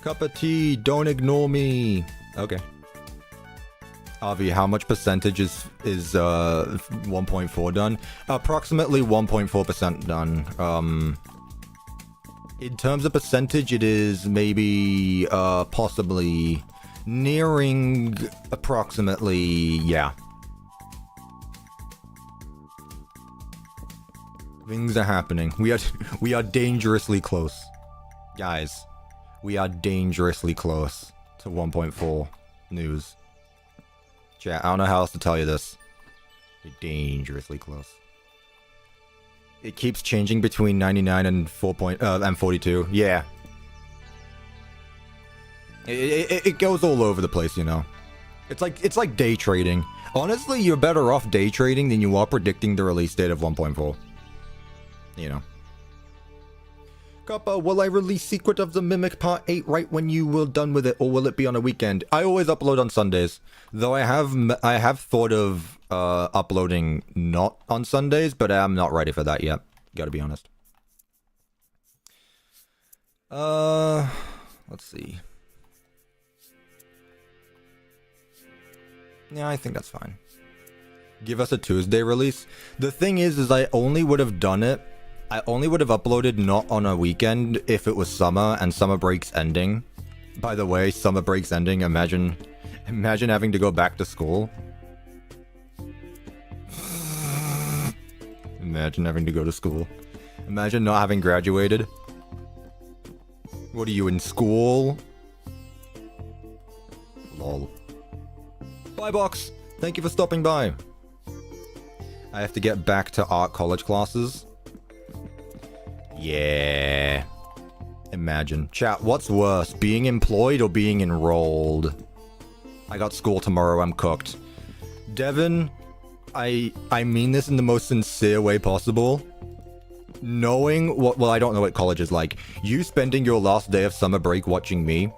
Cup of tea, don't ignore me. Okay. Avi, how much percentage is 1.4 done? Approximately 1.4% done. In terms of percentage, it is maybe possibly nearing approximately, yeah. Things are happening. We are dangerously close. Guys, we are dangerously close to 1.4 news. Chat, I don't know how else to tell you this. We're dangerously close. It keeps changing between 99 and 42. Yeah. It goes all over the place, you know. It's like day trading. Honestly, you're better off day trading than you are predicting the release date of 1.4. You know. Cuppa, will I release Secret of the Mimic Part 8 right when you will done with it, or will it be on a weekend? I always upload on Sundays. Though I have thought of uploading not on Sundays, but I'm not ready for that yet. Gotta be honest. Let's see. Yeah, I think that's fine. Give us a Tuesday release. The thing is I only would have done it. I only would have uploaded not on a weekend if it was summer and summer break's ending. By the way, summer break's ending. Imagine having to go back to school. Imagine having to go to school. Imagine not having graduated. What are you, in school? Lol. Bye, Box. Thank you for stopping by. I have to get back to art college classes. Yeah. Imagine. Chat, what's worse? Being employed or being enrolled? I got school tomorrow, I'm cooked. Devin, I mean this in the most sincere way possible. Knowing what, well, I don't know what college is like. You spending your last day of summer break watching me,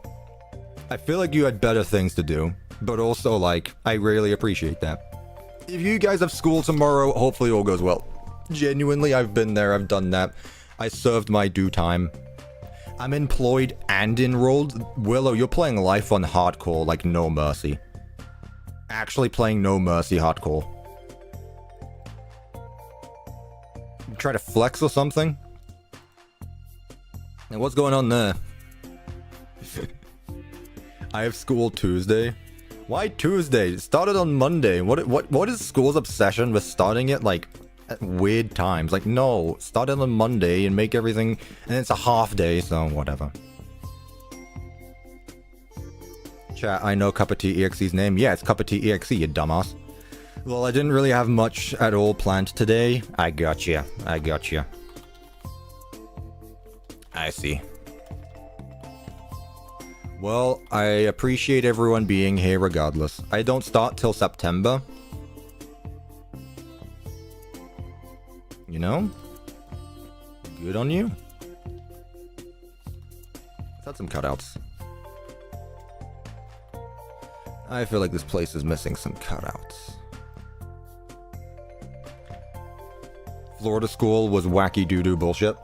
I feel like you had better things to do. But also, like, I really appreciate that. If you guys have school tomorrow, hopefully all goes well. Genuinely, I've been there, I've done that. I served my due time. I'm employed and enrolled. Willow, you're playing life on hardcore, like no mercy. Actually playing no mercy hardcore. Try to flex or something? And what's going on there? I have school Tuesday. Why Tuesday? It started on Monday. What is school's obsession with starting it like at weird times? Like, no, start it on Monday and make everything, and it's a half day, so whatever. Chat, I know CuppaTeaExe's name. Yeah, it's CuppaTeaExe, you dumbass. Well, I didn't really have much at all planned today. I gotcha. I see. Well, I appreciate everyone being here regardless. I don't start till September. You know? Good on you. Let's add some cutouts. I feel like this place is missing some cutouts. Florida school was wacky doo-doo bullshit.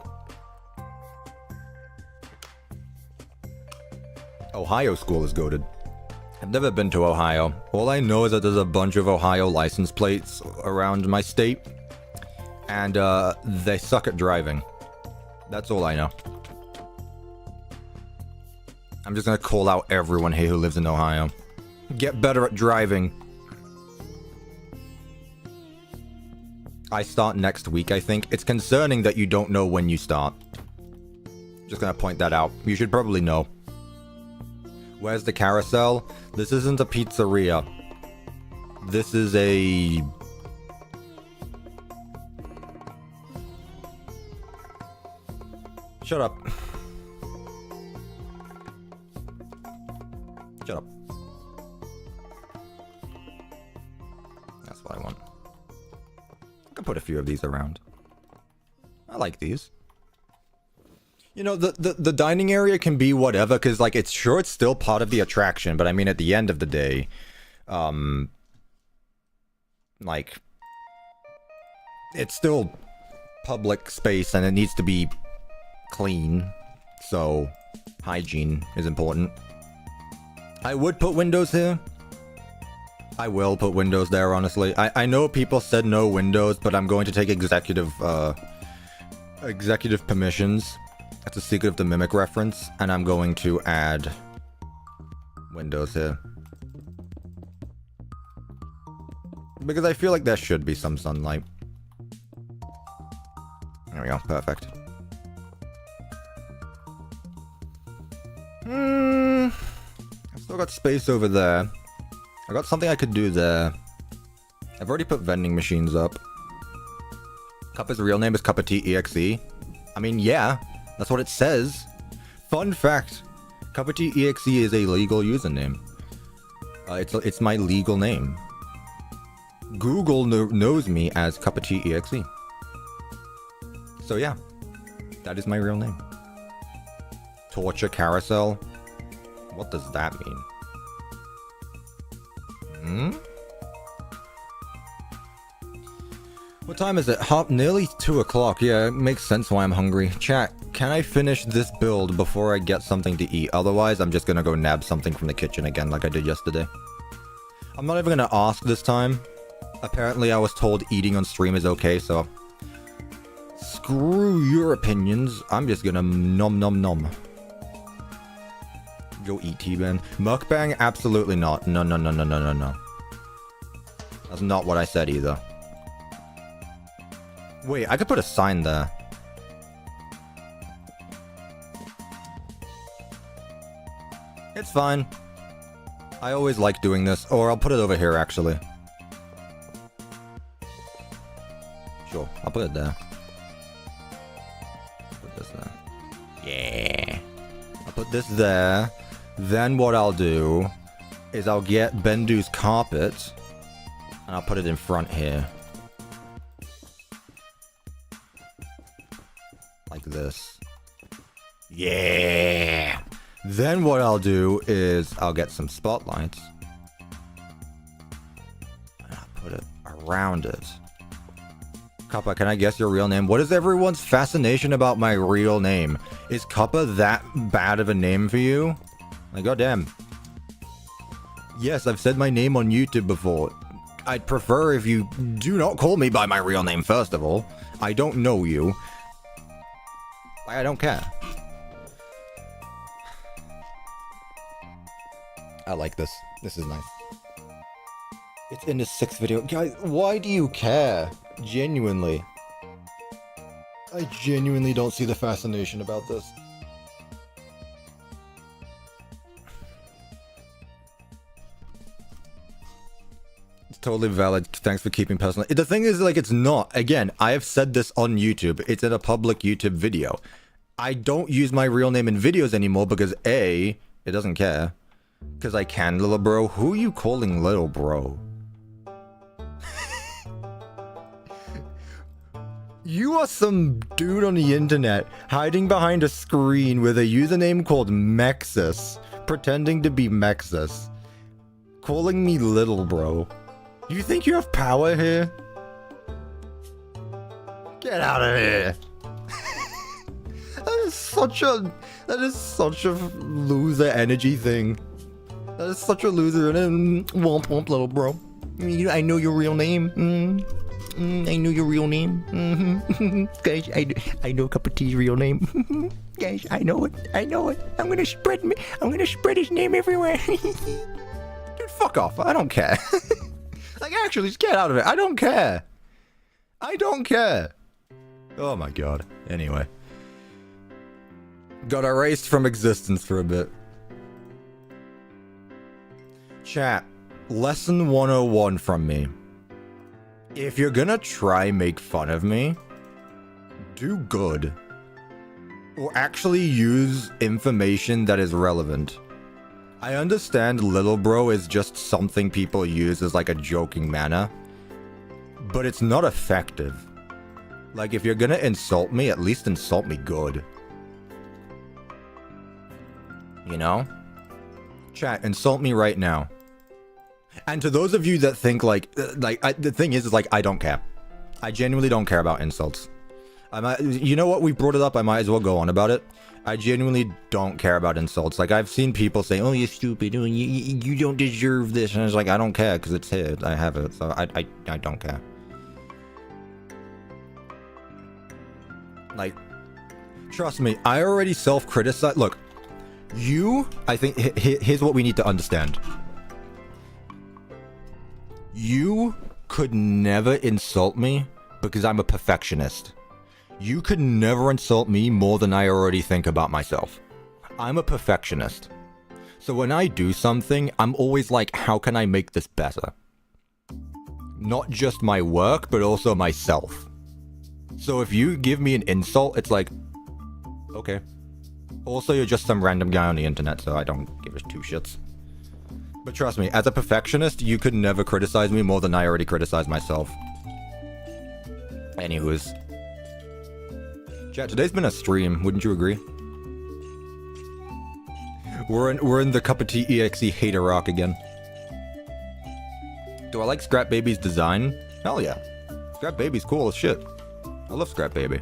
Ohio school is goated. I've never been to Ohio. All I know is that there's a bunch of Ohio license plates around my state. And they suck at driving. That's all I know. I'm just gonna call out everyone here who lives in Ohio. Get better at driving. I start next week, I think. It's concerning that you don't know when you start. Just gonna point that out. You should probably know. Where's the carousel? This isn't a pizzeria. This is a... Shut up. Shut up. That's what I want. I can put a few of these around. I like these. You know, the dining area can be whatever, because, like, it's still part of the attraction, but I mean, at the end of the day, like, it's still public space, and it needs to be clean, so hygiene is important. I would put windows here. I will put windows there, honestly. I know people said no windows, but I'm going to take executive permissions. That's a Secret of the Mimic reference, and I'm going to add windows here. Because I feel like there should be some sunlight. There we go, perfect. I've still got space over there. I got something I could do there. I've already put vending machines up. Cuppa's real name is CuppaTeaExe. I mean, yeah, that's what it says. Fun fact, CuppaTeaExe is a legal username. It's my legal name. Google knows me as CuppaTeaExe. So yeah, that is my real name. Torture Carousel? What does that mean? What time is it? Nearly 2 o'clock. Yeah, it makes sense why I'm hungry. Chat, can I finish this build before I get something to eat? Otherwise, I'm just gonna go nab something from the kitchen again like I did yesterday. I'm not even gonna ask this time. Apparently, I was told eating on stream is okay, so... Screw your opinions. I'm just gonna nom nom nom. Go eat T-Ben. Mukbang? Absolutely not. No, no, no, no, no, no, no. That's not what I said either. Wait, I could put a sign there. It's fine. I always like doing this. Or I'll put it over here, actually. Sure, I'll put it there. Put this there. Yeah. I'll put this there. Then what I'll do is I'll get Bendu's carpet and I'll put it in front here. Like this. Yeah! Then what I'll do is I'll get some spotlights and I'll put it around it. Cuppa, can I guess your real name? What is everyone's fascination about my real name? Is Cuppa that bad of a name for you? Like, goddamn. Yes, I've said my name on YouTube before. I'd prefer if you do not call me by my real name, first of all. I don't know you. I don't care. I like this. This is nice. It's in the 6th video. Guys, why do you care? Genuinely. I genuinely don't see the fascination about this. It's totally valid. Thanks for keeping personal. The thing is, like, it's not. Again, I have said this on YouTube. It's in a public YouTube video. I don't use my real name in videos anymore because A, it doesn't care. Because I can, little bro. Who are you calling little bro? You are some dude on the internet hiding behind a screen with a username called Mexus, pretending to be Mexus, calling me little bro. You think you have power here? Get out of here. That is such a loser energy thing. That is such a loser and womp womp little bro. I know your real name. I know your real name. Guys, I know CuppaTea's real name. Guys, I know it. I'm gonna spread his name everywhere. Dude, fuck off. I don't care. Like, actually, just get out of it. I don't care. Oh my god. Anyway. Got erased from existence for a bit. Chat. Lesson 101 from me. If you're gonna try make fun of me, do good. Or actually use information that is relevant. I understand little bro is just something people use as like a joking manner, but it's not effective. Like, if you're gonna insult me, at least insult me good. You know? Chat, insult me right now. And to those of you that think the thing is like, I don't care. I genuinely don't care about insults. You know what? We brought it up. I might as well go on about it. I genuinely don't care about insults. Like, I've seen people say, "Oh, you're stupid. Oh, you don't deserve this," and it's like, I don't care because it's here. I have it, so I don't care. Like, trust me, I already self-criticize. Look, I think here's what we need to understand. You could never insult me because I'm a perfectionist. You could never insult me more than I already think about myself. I'm a perfectionist. So when I do something, I'm always like, how can I make this better? Not just my work, but also myself. So if you give me an insult, it's like, okay. Also, you're just some random guy on the internet, so I don't give a two shits. But trust me, as a perfectionist, you could never criticize me more than I already criticize myself. Anywho's. Chat, today's been a stream, wouldn't you agree? We're in the CuppaTeaExe hater rock again. Do I like Scrap Baby's design? Hell yeah. Scrap Baby's cool as shit. I love Scrap Baby.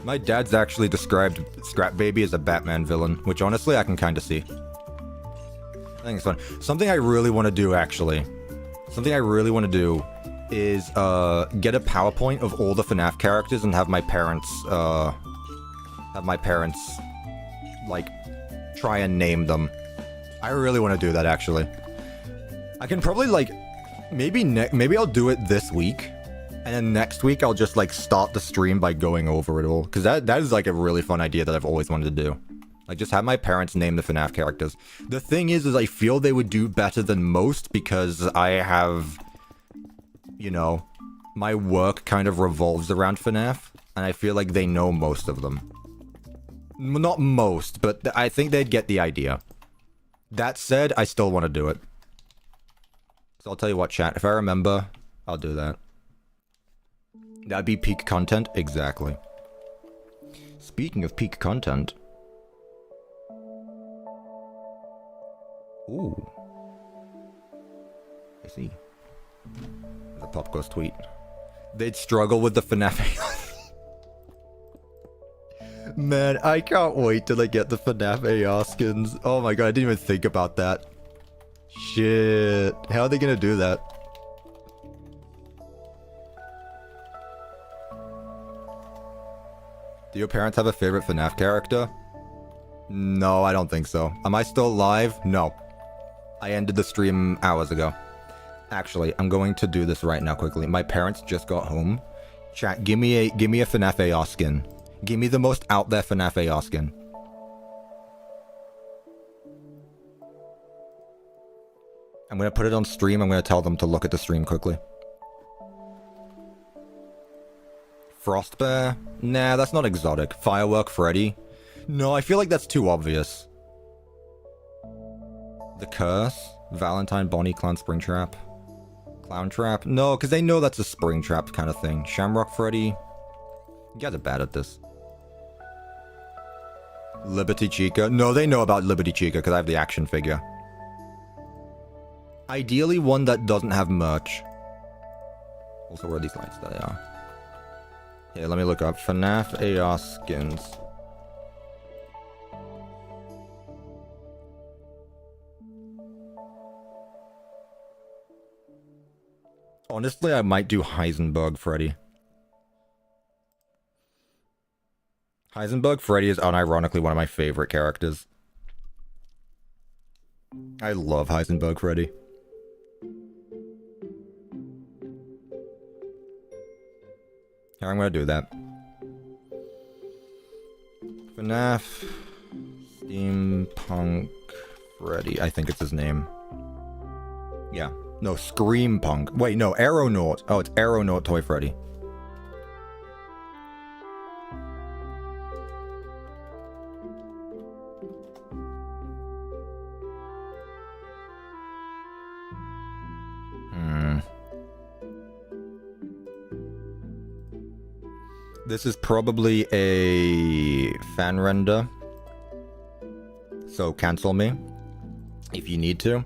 My dad's actually described Scrap Baby as a Batman villain, which honestly I can kind of see. I think it's fun. Something I really want to do, actually. Something I really want to do is get a PowerPoint of all the FNAF characters and have my parents like try and name them. I really want to do that, actually. I can probably like maybe I'll do it this week, and then next week I'll just like start the stream by going over it all, because that is like a really fun idea that I've always wanted to do. Like, just have my parents name the FNAF characters. The thing is I feel they would do better than most because I have, you know, my work kind of revolves around FNAF, and I feel like they know most of them. Not most, but I think they'd get the idea. That said, I still want to do it. So I'll tell you what, chat, if I remember, I'll do that. That'd be peak content? Exactly. Speaking of peak content... Ooh. I see. The Pop Ghost tweet. They'd struggle with the FNAF. Man, I can't wait till I get the FNAF AR skins. Oh my god, I didn't even think about that. Shit. How are they gonna do that? Do your parents have a favorite FNAF character? No, I don't think so. Am I still live? No. I ended the stream hours ago. Actually, I'm going to do this right now quickly. My parents just got home. Chat, give me a FNAF AR skin. Give me the most out there FNAF AR skin. I'm gonna put it on stream. I'm gonna tell them to look at the stream quickly. Frostbear? Nah, that's not exotic. Firework Freddy? No, I feel like that's too obvious. The Curse? Valentine, Bonnie, Clown, Springtrap? Clown Trap? No, because they know that's a Springtrap kind of thing. Shamrock Freddy? You guys are bad at this. Liberty Chica? No, they know about Liberty Chica because I have the action figure. Ideally one that doesn't have merch. Also, where are these lights? There they are. Here, let me look up FNAF AR skins. Honestly, I might do Heisenberg Freddy. Heisenberg Freddy is unironically one of my favorite characters. I love Heisenberg Freddy. Here, I'm gonna do that. FNAF Steampunk Freddy, I think it's his name. Yeah. No, Screampunk. Wait, no, Aeronaut. Oh, it's Aeronaut Toy Freddy. This is probably a fan render. So cancel me if you need to.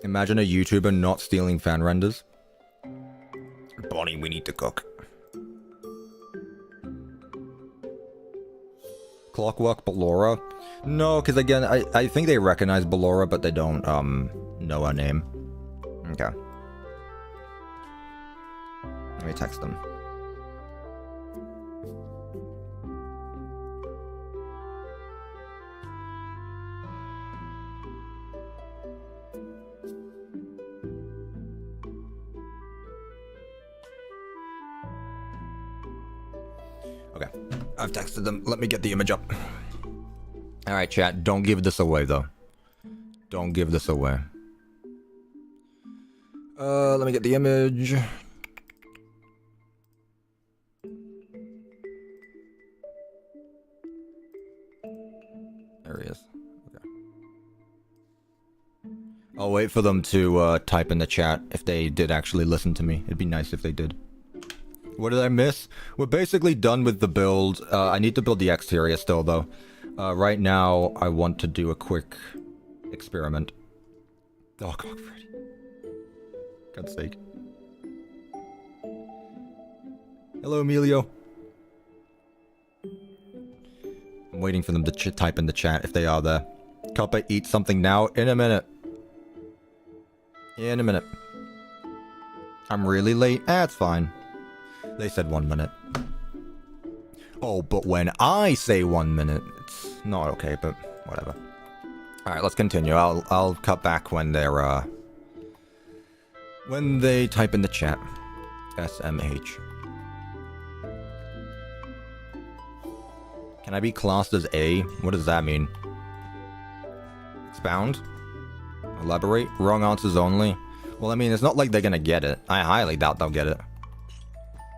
Imagine a YouTuber not stealing fan renders. Bonnie, we need to cook. Clockwork Ballora? No, because again, I think they recognize Ballora, but they don't, know her name. Okay. Let me text them. Okay, I've texted them. Let me get the image up. Alright, chat, don't give this away, though. Don't give this away. Let me get the image. There he is. Okay. I'll wait for them to type in the chat if they did actually listen to me. It'd be nice if they did. What did I miss? We're basically done with the build. I need to build the exterior still, though. Right now, I want to do a quick experiment. Oh, come on, Freddy. God's sake. Hello, Emilio. I'm waiting for them to type in the chat if they are there. Cuppa, eat something now. In a minute. In a minute. I'm really late. It's fine. They said 1 minute. Oh, but when I say 1 minute, it's not okay, but whatever. Alright, let's continue. I'll cut back when they're, when they type in the chat. SMH. Can I be classed as A? What does that mean? Expound? Elaborate? Wrong answers only? Well, I mean, it's not like they're gonna get it. I highly doubt they'll get it.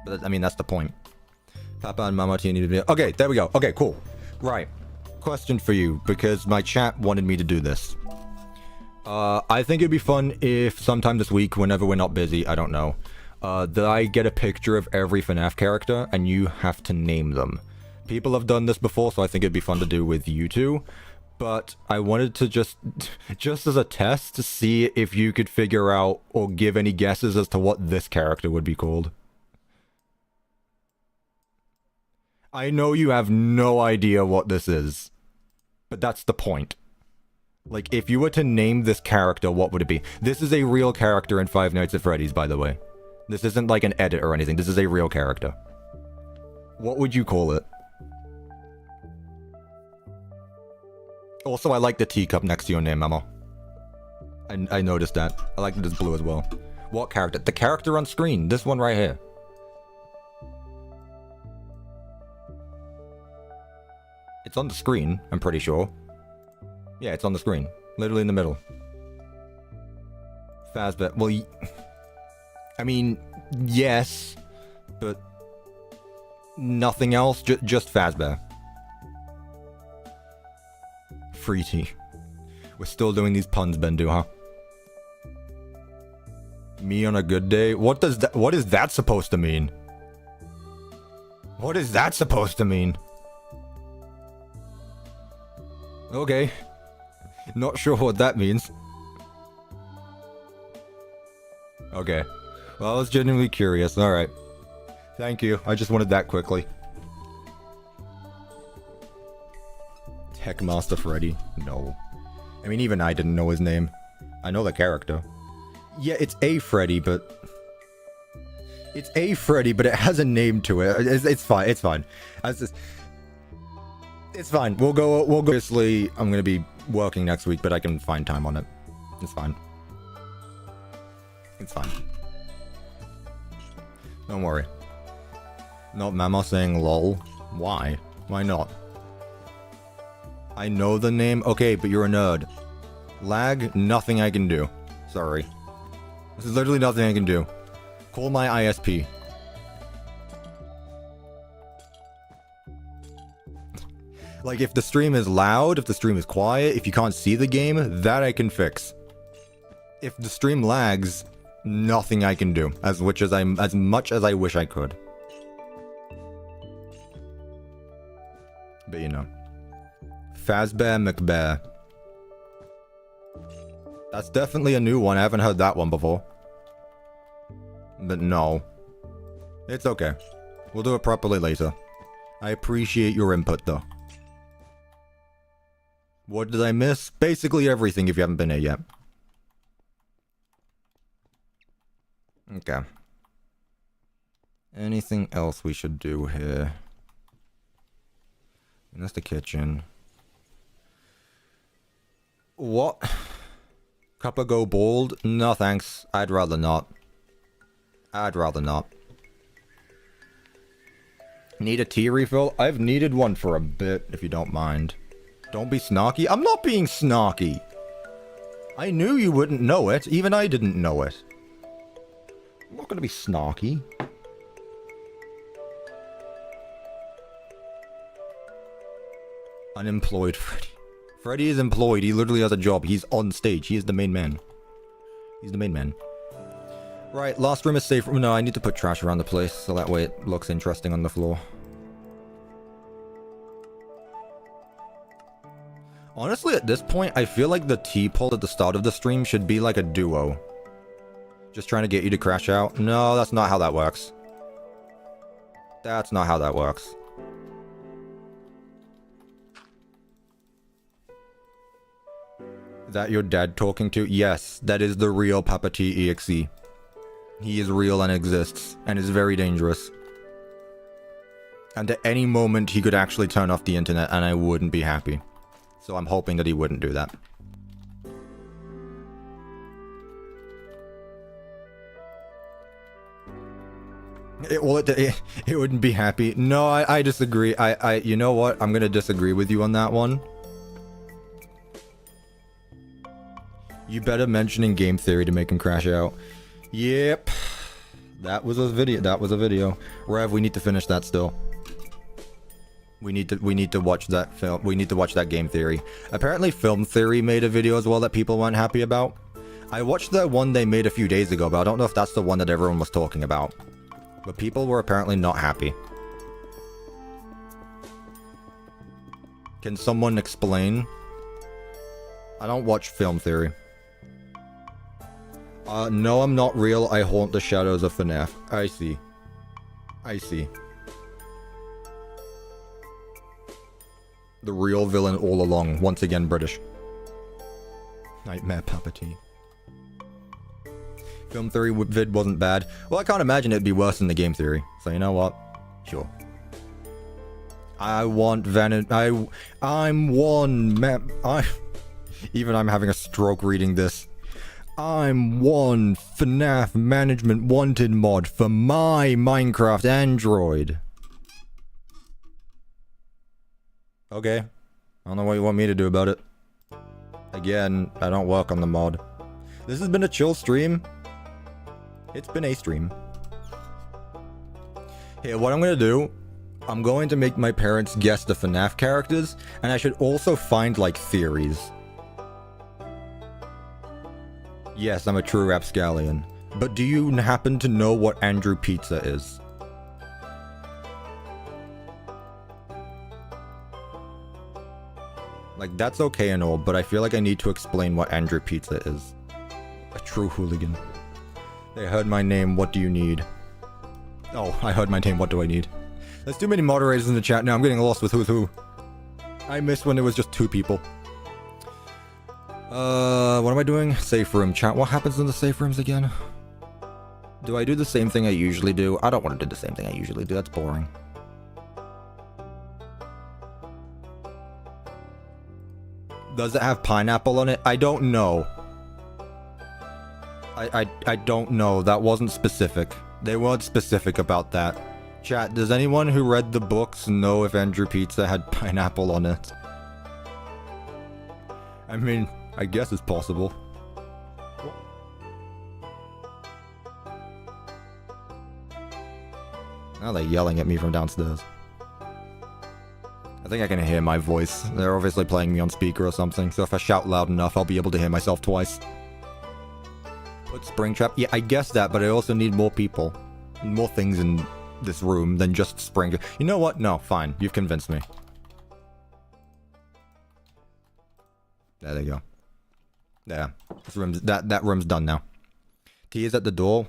But, I mean, that's the point. Papa and Mama T need to be... Okay, there we go. Okay, cool. Right. Question for you, because my chat wanted me to do this. I think it'd be fun if sometime this week, whenever we're not busy, I don't know, that I get a picture of every FNAF character, and you have to name them. People have done this before, so I think it'd be fun to do with you two. But I wanted to just as a test, to see if you could figure out or give any guesses as to what this character would be called. I know you have no idea what this is, but that's the point. Like, if you were to name this character, what would it be? This is a real character in Five Nights at Freddy's, by the way. This isn't like an edit or anything. This is a real character. What would you call it? Also, I like the teacup next to your name, Memo. I noticed that. I like that it's blue as well. What character? The character on screen. This one right here. It's on the screen, I'm pretty sure. Yeah, it's on the screen. Literally in the middle. Fazbear. Well, I mean, yes, but nothing else. Just Fazbear. Free tea. We're still doing these puns, Bendu, huh? Me on a good day? What is that supposed to mean? What is that supposed to mean? Okay. Not sure what that means. Okay. Well, I was genuinely curious. Alright. Thank you. I just wanted that quickly. Heckmaster Freddy. No. I mean, even I didn't know his name. I know the character. Yeah, it's a Freddy, but... It's a Freddy, but it has a name to it. It's fine, it's fine. It's fine. We'll go... Obviously, I'm gonna be working next week, but I can find time on it. It's fine. It's fine. Don't worry. Not Mama saying lol. Why? Why not? I know the name. Okay, but you're a nerd. Lag, nothing I can do. Sorry. This is literally nothing I can do. Call my ISP. Like, if the stream is loud, if the stream is quiet, if you can't see the game, that I can fix. If the stream lags, nothing I can do. As much as I wish I could. But you know. Fazbear McBear. That's definitely a new one. I haven't heard that one before. But no. It's okay. We'll do it properly later. I appreciate your input though. What did I miss? Basically everything if you haven't been here yet. Okay. Anything else we should do here? And that's the kitchen. What? Cuppa go bald? No thanks. I'd rather not. I'd rather not. Need a tea refill? I've needed one for a bit, if you don't mind. Don't be snarky. I'm not being snarky. I knew you wouldn't know it. Even I didn't know it. I'm not gonna be snarky. Unemployed Freddy. Freddy is employed. He literally has a job. He's on stage. He is the main man. He's the main man. Right, last room is safe room. No, I need to put trash around the place so that way it looks interesting on the floor. Honestly, at this point, I feel like the T-poll at the start of the stream should be like a duo. Just trying to get you to crash out. No, that's not how that works. That's not how that works. Is that your dad talking to? Yes, that is the real CuppaTeaExe. He is real and exists, and is very dangerous. And at any moment, he could actually turn off the internet, and I wouldn't be happy. So I'm hoping that he wouldn't do that. It wouldn't be happy. No, I disagree. You know what? I'm gonna disagree with you on that one. You better mention in game theory to make him crash out. Yep. That was a video. Rev, we need to finish that still. We need to watch that film. We need to watch that game theory. Apparently Film Theory made a video as well that people weren't happy about. I watched the one they made a few days ago, but I don't know if that's the one that everyone was talking about. But people were apparently not happy. Can someone explain? I don't watch Film Theory. No, I'm not real. I haunt the shadows of FNAF. I see. I see. The real villain all along. Once again, British. Nightmare Puppety. Film Theory vid wasn't bad. Well, I can't imagine it'd be worse than the game theory. So you know what? Sure. I want I'm one man. Even I'm having a stroke reading this. I'm one FNAF management wanted mod for my Minecraft Android. Okay. I don't know what you want me to do about it. Again, I don't work on the mod. This has been a chill stream. It's been a stream. Hey, what I'm gonna do, I'm going to make my parents guess the FNAF characters, and I should also find, like, theories. Yes, I'm a true rapscallion. But do you happen to know what Andrew Pizza is? Like, that's okay and all, but I feel like I need to explain what Andrew Pizza is. A true hooligan. They heard my name, what do you need? Oh, I heard my name, what do I need? There's too many moderators in the chat now, I'm getting lost with who's who. I miss when it was just 2 people. What am I doing? Safe room. Chat, what happens in the safe rooms again? Do I do the same thing I usually do? I don't want to do the same thing I usually do. That's boring. Does it have pineapple on it? I don't know. I don't know. That wasn't specific. They weren't specific about that. Chat, does anyone who read the books know if Andrew Pizza had pineapple on it? I mean, I guess it's possible. Now they're yelling at me from downstairs. I think I can hear my voice. They're obviously playing me on speaker or something, so if I shout loud enough, I'll be able to hear myself twice. Put Springtrap? Yeah, I guess that, but I also need more people. More things in this room than just Springtrap. You know what? No, fine. You've convinced me. There they go. There. This room's, that room's done now. T is at the door.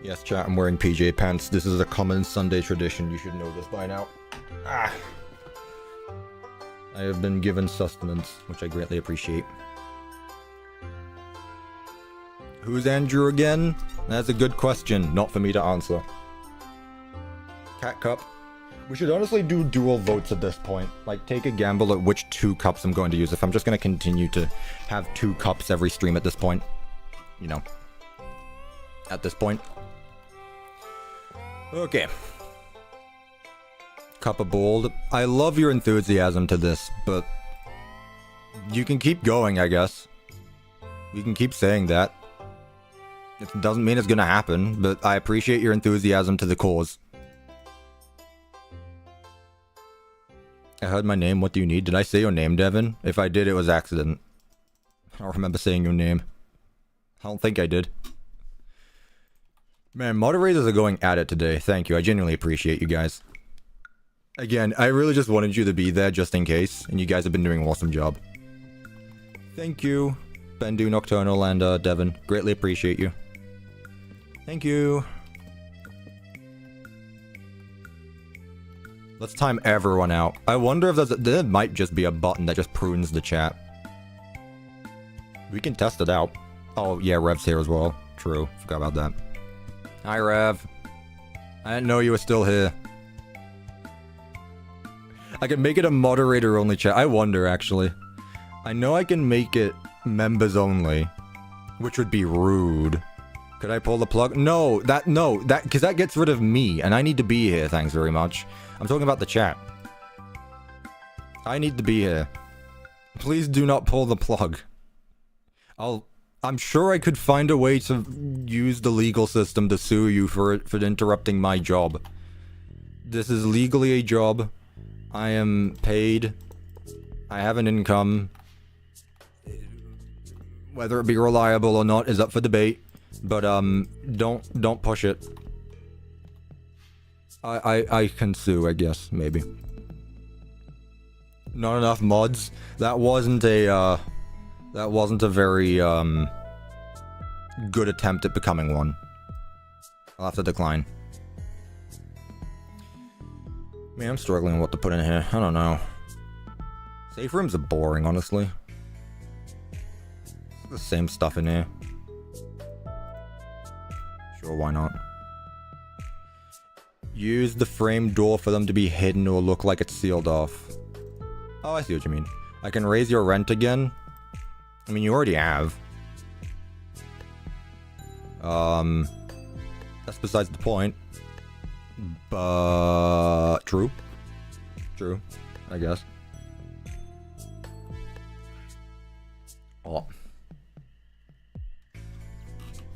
Yes, chat, I'm wearing PJ pants. This is a common Sunday tradition. You should know this by now. Ah. I have been given sustenance, which I greatly appreciate. Who's Andrew again? That's a good question, not for me to answer. Cat cup. We should honestly do dual votes at this point. Like, take a gamble at which 2 cups I'm going to use. If I'm just going to continue to have 2 cups every stream at this point. You know. At this point. Okay. Cup of Bold. I love your enthusiasm to this, but you can keep going, I guess. You can keep saying that. It doesn't mean it's gonna happen, but I appreciate your enthusiasm to the cause. I heard my name. What do you need? Did I say your name, Devin? If I did, it was accident. I don't remember saying your name. I don't think I did. Man, moderators are going at it today. Thank you. I genuinely appreciate you guys. Again, I really just wanted you to be there just in case, and you guys have been doing an awesome job. Thank you, Bendu, Nocturnal, and Devin. Greatly appreciate you. Thank you. Let's time everyone out. I wonder if there might just be a button that just prunes the chat. We can test it out. Oh, yeah, Rev's here as well. True. Forgot about that. Hi, Rev. I didn't know you were still here. I can make it a moderator-only chat. I wonder, actually. I know I can make it members only, which would be rude. Could I pull the plug? No, because that gets rid of me, and I need to be here, thanks very much. I'm talking about the chat. I need to be here. Please do not pull the plug. I'm sure I could find a way to use the legal system to sue you for interrupting my job. This is legally a job. I am paid. I have an income. Whether it be reliable or not is up for debate. But don't push it. I can sue, I guess, maybe. Not enough mods. That wasn't a very good attempt at becoming one. I'll have to decline. Man, I'm struggling with what to put in here. I don't know. Safe rooms are boring, honestly. The same stuff in here. Sure, why not? Use the framed door for them to be hidden or look like it's sealed off. Oh, I see what you mean. I can raise your rent again. I mean, you already have. That's besides the point. But true. True, I guess. Oh.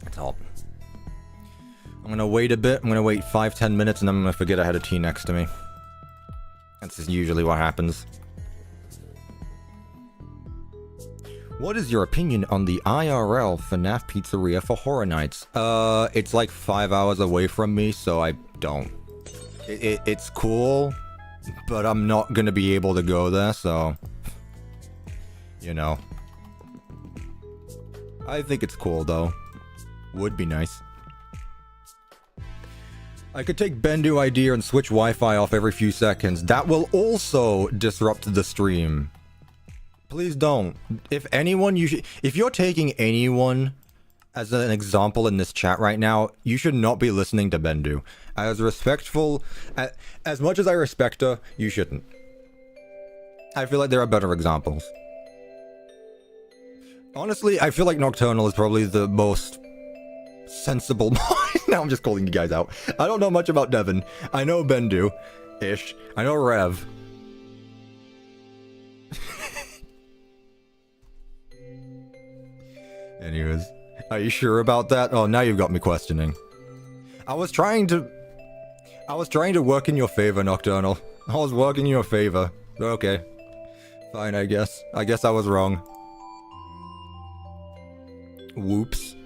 It's hot. I'm gonna wait a bit. I'm gonna wait 5-10 minutes and I'm gonna forget I had a tea next to me. That's usually what happens. What is your opinion on the IRL FNAF pizzeria for Horror Nights? It's like 5 hours away from me, so I don't. It's cool, but I'm not gonna be able to go there, so... You know. I think it's cool, though. Would be nice. I could take Bendu idea and switch Wi-Fi off every few seconds. That will also disrupt the stream. Please don't. If anyone, if you're taking anyone as an example in this chat right now, you should not be listening to Bendu. As respectful, as much as I respect her, you shouldn't. I feel like there are better examples. Honestly, I feel like Nocturnal is probably the most sensible mind. Now I'm just calling you guys out. I don't know much about Devin. I know Bendu-ish. I know Rev. Anyways, are you sure about that? Oh, now you've got me questioning. I was trying to work in your favor, Nocturnal. I was working in your favor. Okay. Fine, I guess. I guess I was wrong. Whoops.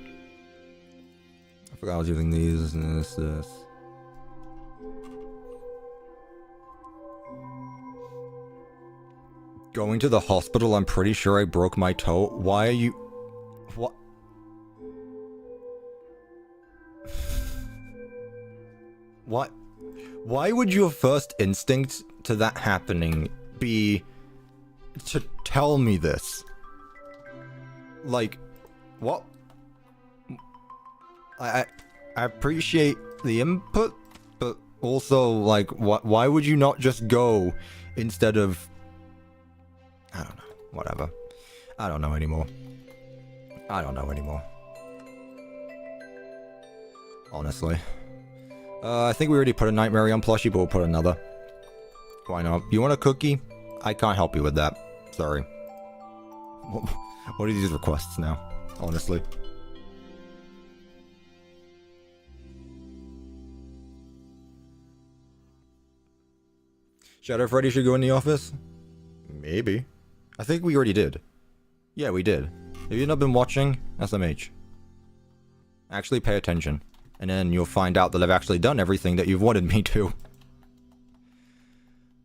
I forgot I was using these and this. Going to the hospital, I'm pretty sure I broke my toe. Why are you... What? What? Why would your first instinct to that happening be to tell me this? Like, what? I appreciate the input, but also, like, why would you not just go instead of... I don't know. Whatever. I don't know anymore. Honestly. I think we already put a Nightmare on plushie, but we'll put another. Why not? You want a cookie? I can't help you with that. Sorry. What are these requests now? Honestly. Shadow Freddy should go in the office? Maybe. I think we already did. Yeah, we did. Have you not been watching? SMH. Actually pay attention. And then you'll find out that I've actually done everything that you've wanted me to.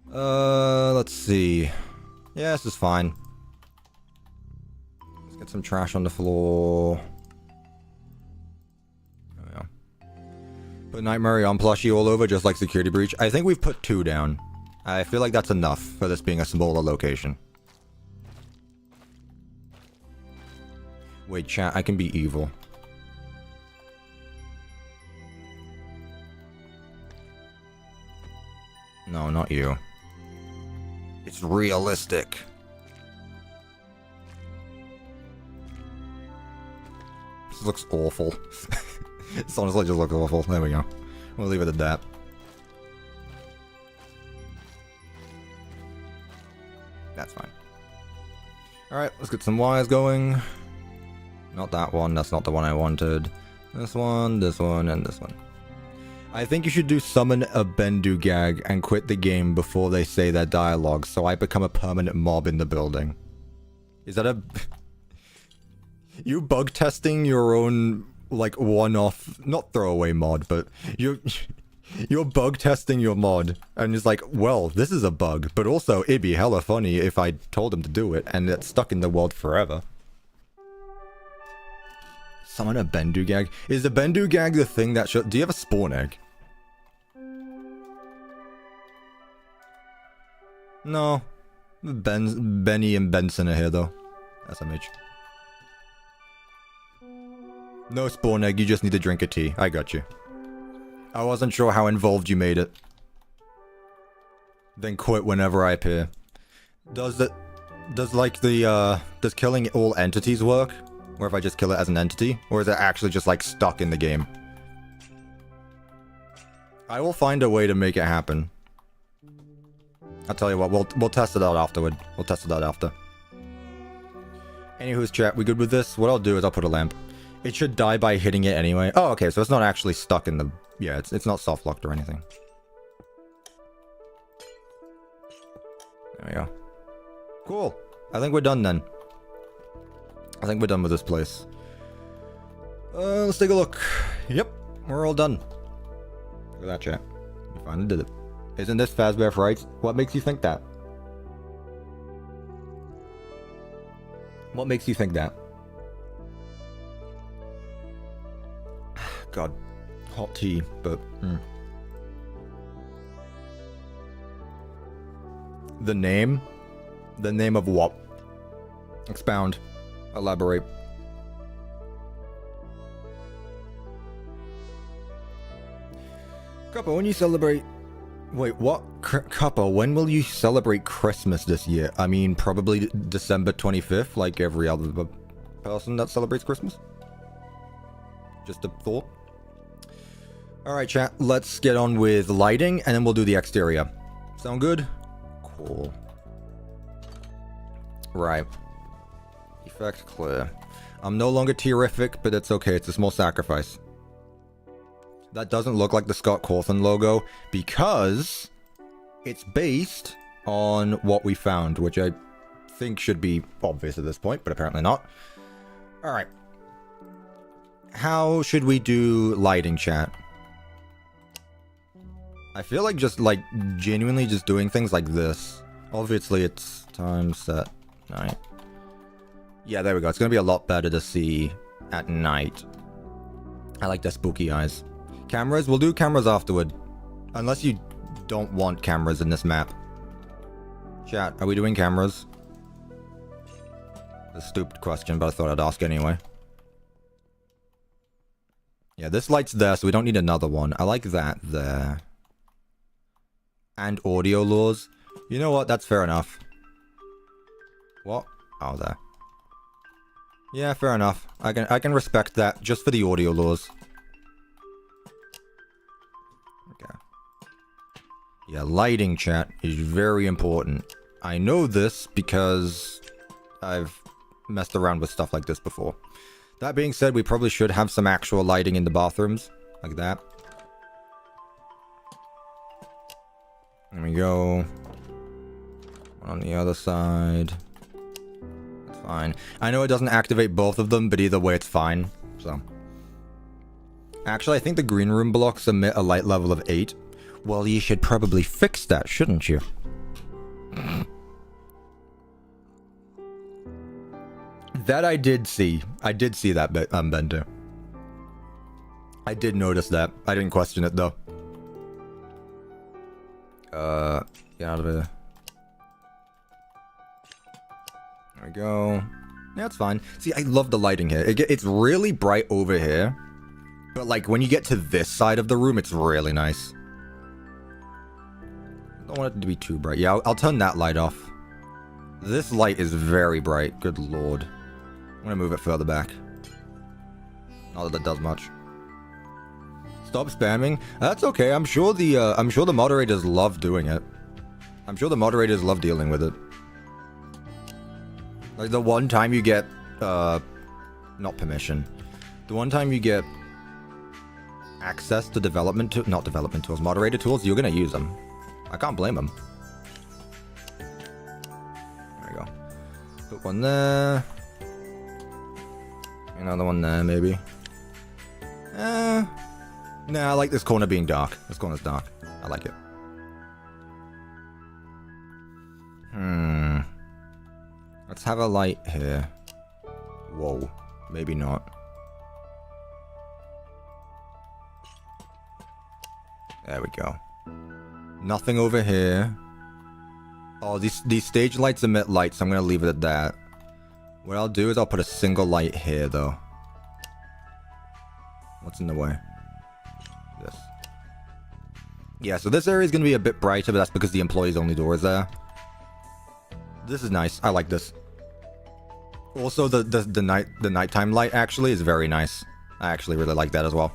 Let's see. Yeah, this is fine. Let's get some trash on the floor. There we go. Put Nightmare on plushie all over, just like Security Breach. I think we've put 2 down. I feel like that's enough for this being a smaller location. Wait, chat, I can be evil. No, not you. It's realistic. This looks awful. This honestly just looks awful. There we go. We'll leave it at that. That's fine. Alright, let's get some wires going. Not that one, that's not the one I wanted. This one, and this one. I think you should do summon a Bendu gag and quit the game before they say their dialogue, so I become a permanent mob in the building. Is that a... You bug testing your own, like, one-off, not throwaway mod, but you're bug testing your mod, and it's like, well, this is a bug, but also it'd be hella funny if I told him to do it, and it's stuck in the world forever. Summon a Bendu gag? Is the Bendu gag the thing that should... Do you have a spawn egg? No. Benny and Benson are here, though. SMH. No spawn egg, you just need to drink a tea. I got you. I wasn't sure how involved you made it. Then quit whenever I appear. Does killing all entities work? Or if I just kill it as an entity? Or is it actually just like stuck in the game? I will find a way to make it happen. I'll tell you what, we'll test it out afterward. We'll test it out after. Anywho's chat, we good with this? What I'll do is I'll put a lamp. It should die by hitting it anyway. Oh, okay, so it's not actually stuck in the... Yeah, it's not soft locked or anything. There we go. Cool. I think we're done then. I think we're done with this place. Let's take a look. Yep, we're all done. Look at that, chat. We finally did it. Isn't this Fazbear Fright? What makes you think that? What makes you think that? God. Hot tea, but... The name? The name of what? Expound. Elaborate. Cuppa, when you celebrate... Wait, what? Cuppa, when will you celebrate Christmas this year? I mean, probably December 25th, like every other person that celebrates Christmas? Just a thought. Alright, chat, let's get on with lighting, and then we'll do the exterior. Sound good? Cool. Right. Effect clear. I'm no longer terrific, but it's okay, it's a small sacrifice. That doesn't look like the Scott Cawthon logo, because it's based on what we found, which I think should be obvious at this point, but apparently not. Alright. How should we do lighting, chat? I feel like just, like, genuinely just doing things like this. Obviously, it's time set night. Yeah, there we go. It's going to be a lot better to see at night. I like the spooky eyes. Cameras? We'll do cameras afterward. Unless you don't want cameras in this map. Chat, are we doing cameras? A stupid question, but I thought I'd ask anyway. Yeah, this light's there, so we don't need another one. I like that there. And audio laws. You know what? That's fair enough. What? Oh, there. Yeah, fair enough. I can respect that just for the audio laws. Okay. Yeah, lighting, chat, is very important. I know this because I've messed around with stuff like this before. That being said, we probably should have some actual lighting in the bathrooms. Like that. There we go. One on the other side. It's fine. I know it doesn't activate both of them, but either way it's fine. So. Actually, I think the green room blocks emit a light level of 8. Well, you should probably fix that, shouldn't you? That I did see. I did see that, Bender. I did notice that. I didn't question it, though. Get out of here. There we go. Yeah, it's fine. See, I love the lighting here. It's really bright over here. But, like, when you get to this side of the room, it's really nice. I don't want it to be too bright. Yeah, I'll turn that light off. This light is very bright. Good lord. I'm gonna move it further back. Not that it does much. Stop spamming. That's okay. I'm sure the moderators love doing it. I'm sure the moderators love dealing with it. Like the one time you get not permission. The one time you get access to not development tools, moderator tools, you're gonna use them. I can't blame them. There we go. Put one there. Another one there, maybe. Nah, I like this corner being dark. This corner's dark. I like it. Let's have a light here. Whoa. Maybe not. There we go. Nothing over here. Oh, these stage lights emit light, so I'm going to leave it at that. What I'll do is I'll put a single light here, though. What's in the way? This. Yeah, so this area is going to be a bit brighter, but that's because the employees only door is there. This is nice. I like this. Also, the nighttime light actually is very nice. I actually really like that as well.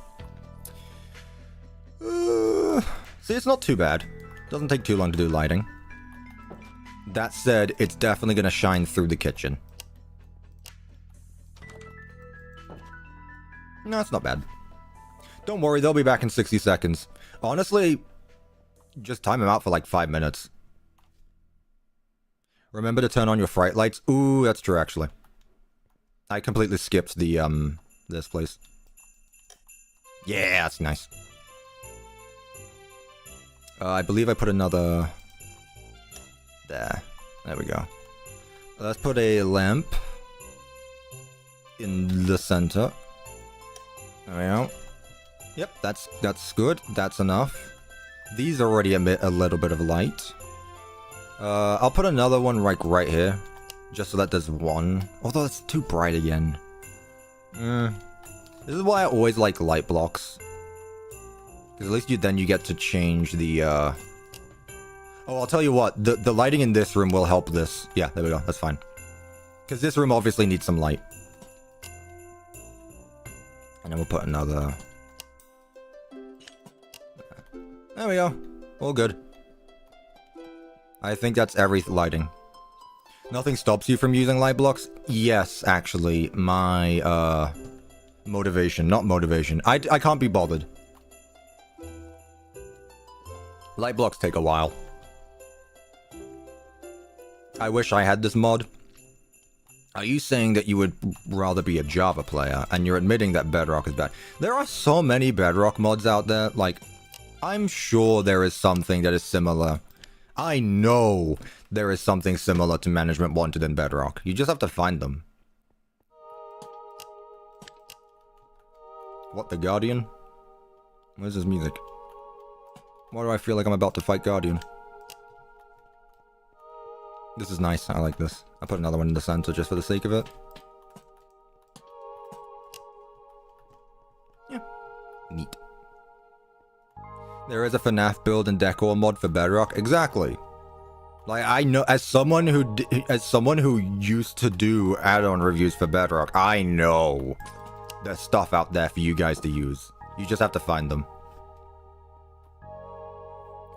See, it's not too bad. Doesn't take too long to do lighting. That said, it's definitely gonna shine through the kitchen. No, it's not bad. Don't worry, they'll be back in 60 seconds. Honestly, just time them out for like 5 minutes. Remember to turn on your Fright lights. Ooh, that's true, actually. I completely skipped the, this place. Yeah, that's nice. I believe I put another... There. There we go. Let's put a lamp in the center. There we go. Yep, that's good. That's enough. These already emit a little bit of light. I'll put another one like right here. Just so that there's one. Although it's too bright again. This is why I always like light blocks. Because at least then you get to change the, Oh, I'll tell you what. The lighting in this room will help this. Yeah, there we go. That's fine. Because this room obviously needs some light. And then we'll put another... There we go. All good. I think that's every lighting. Nothing stops you from using light blocks? Yes, actually. My, motivation. Not motivation. I can't be bothered. Light blocks take a while. I wish I had this mod. Are you saying that you would rather be a Java player, and you're admitting that Bedrock is bad? There are so many Bedrock mods out there, like, I'm sure there is something that is similar. I know there is something similar to Management Wanted in Bedrock. You just have to find them. What, the Guardian? Where's his music? Why do I feel like I'm about to fight Guardian? This is nice. I like this. I put another one in the center just for the sake of it. Yeah. Neat. There is a FNAF build and decor mod for Bedrock. Exactly. Like, I know, as someone who used to do add-on reviews for Bedrock, I know there's stuff out there for you guys to use. You just have to find them.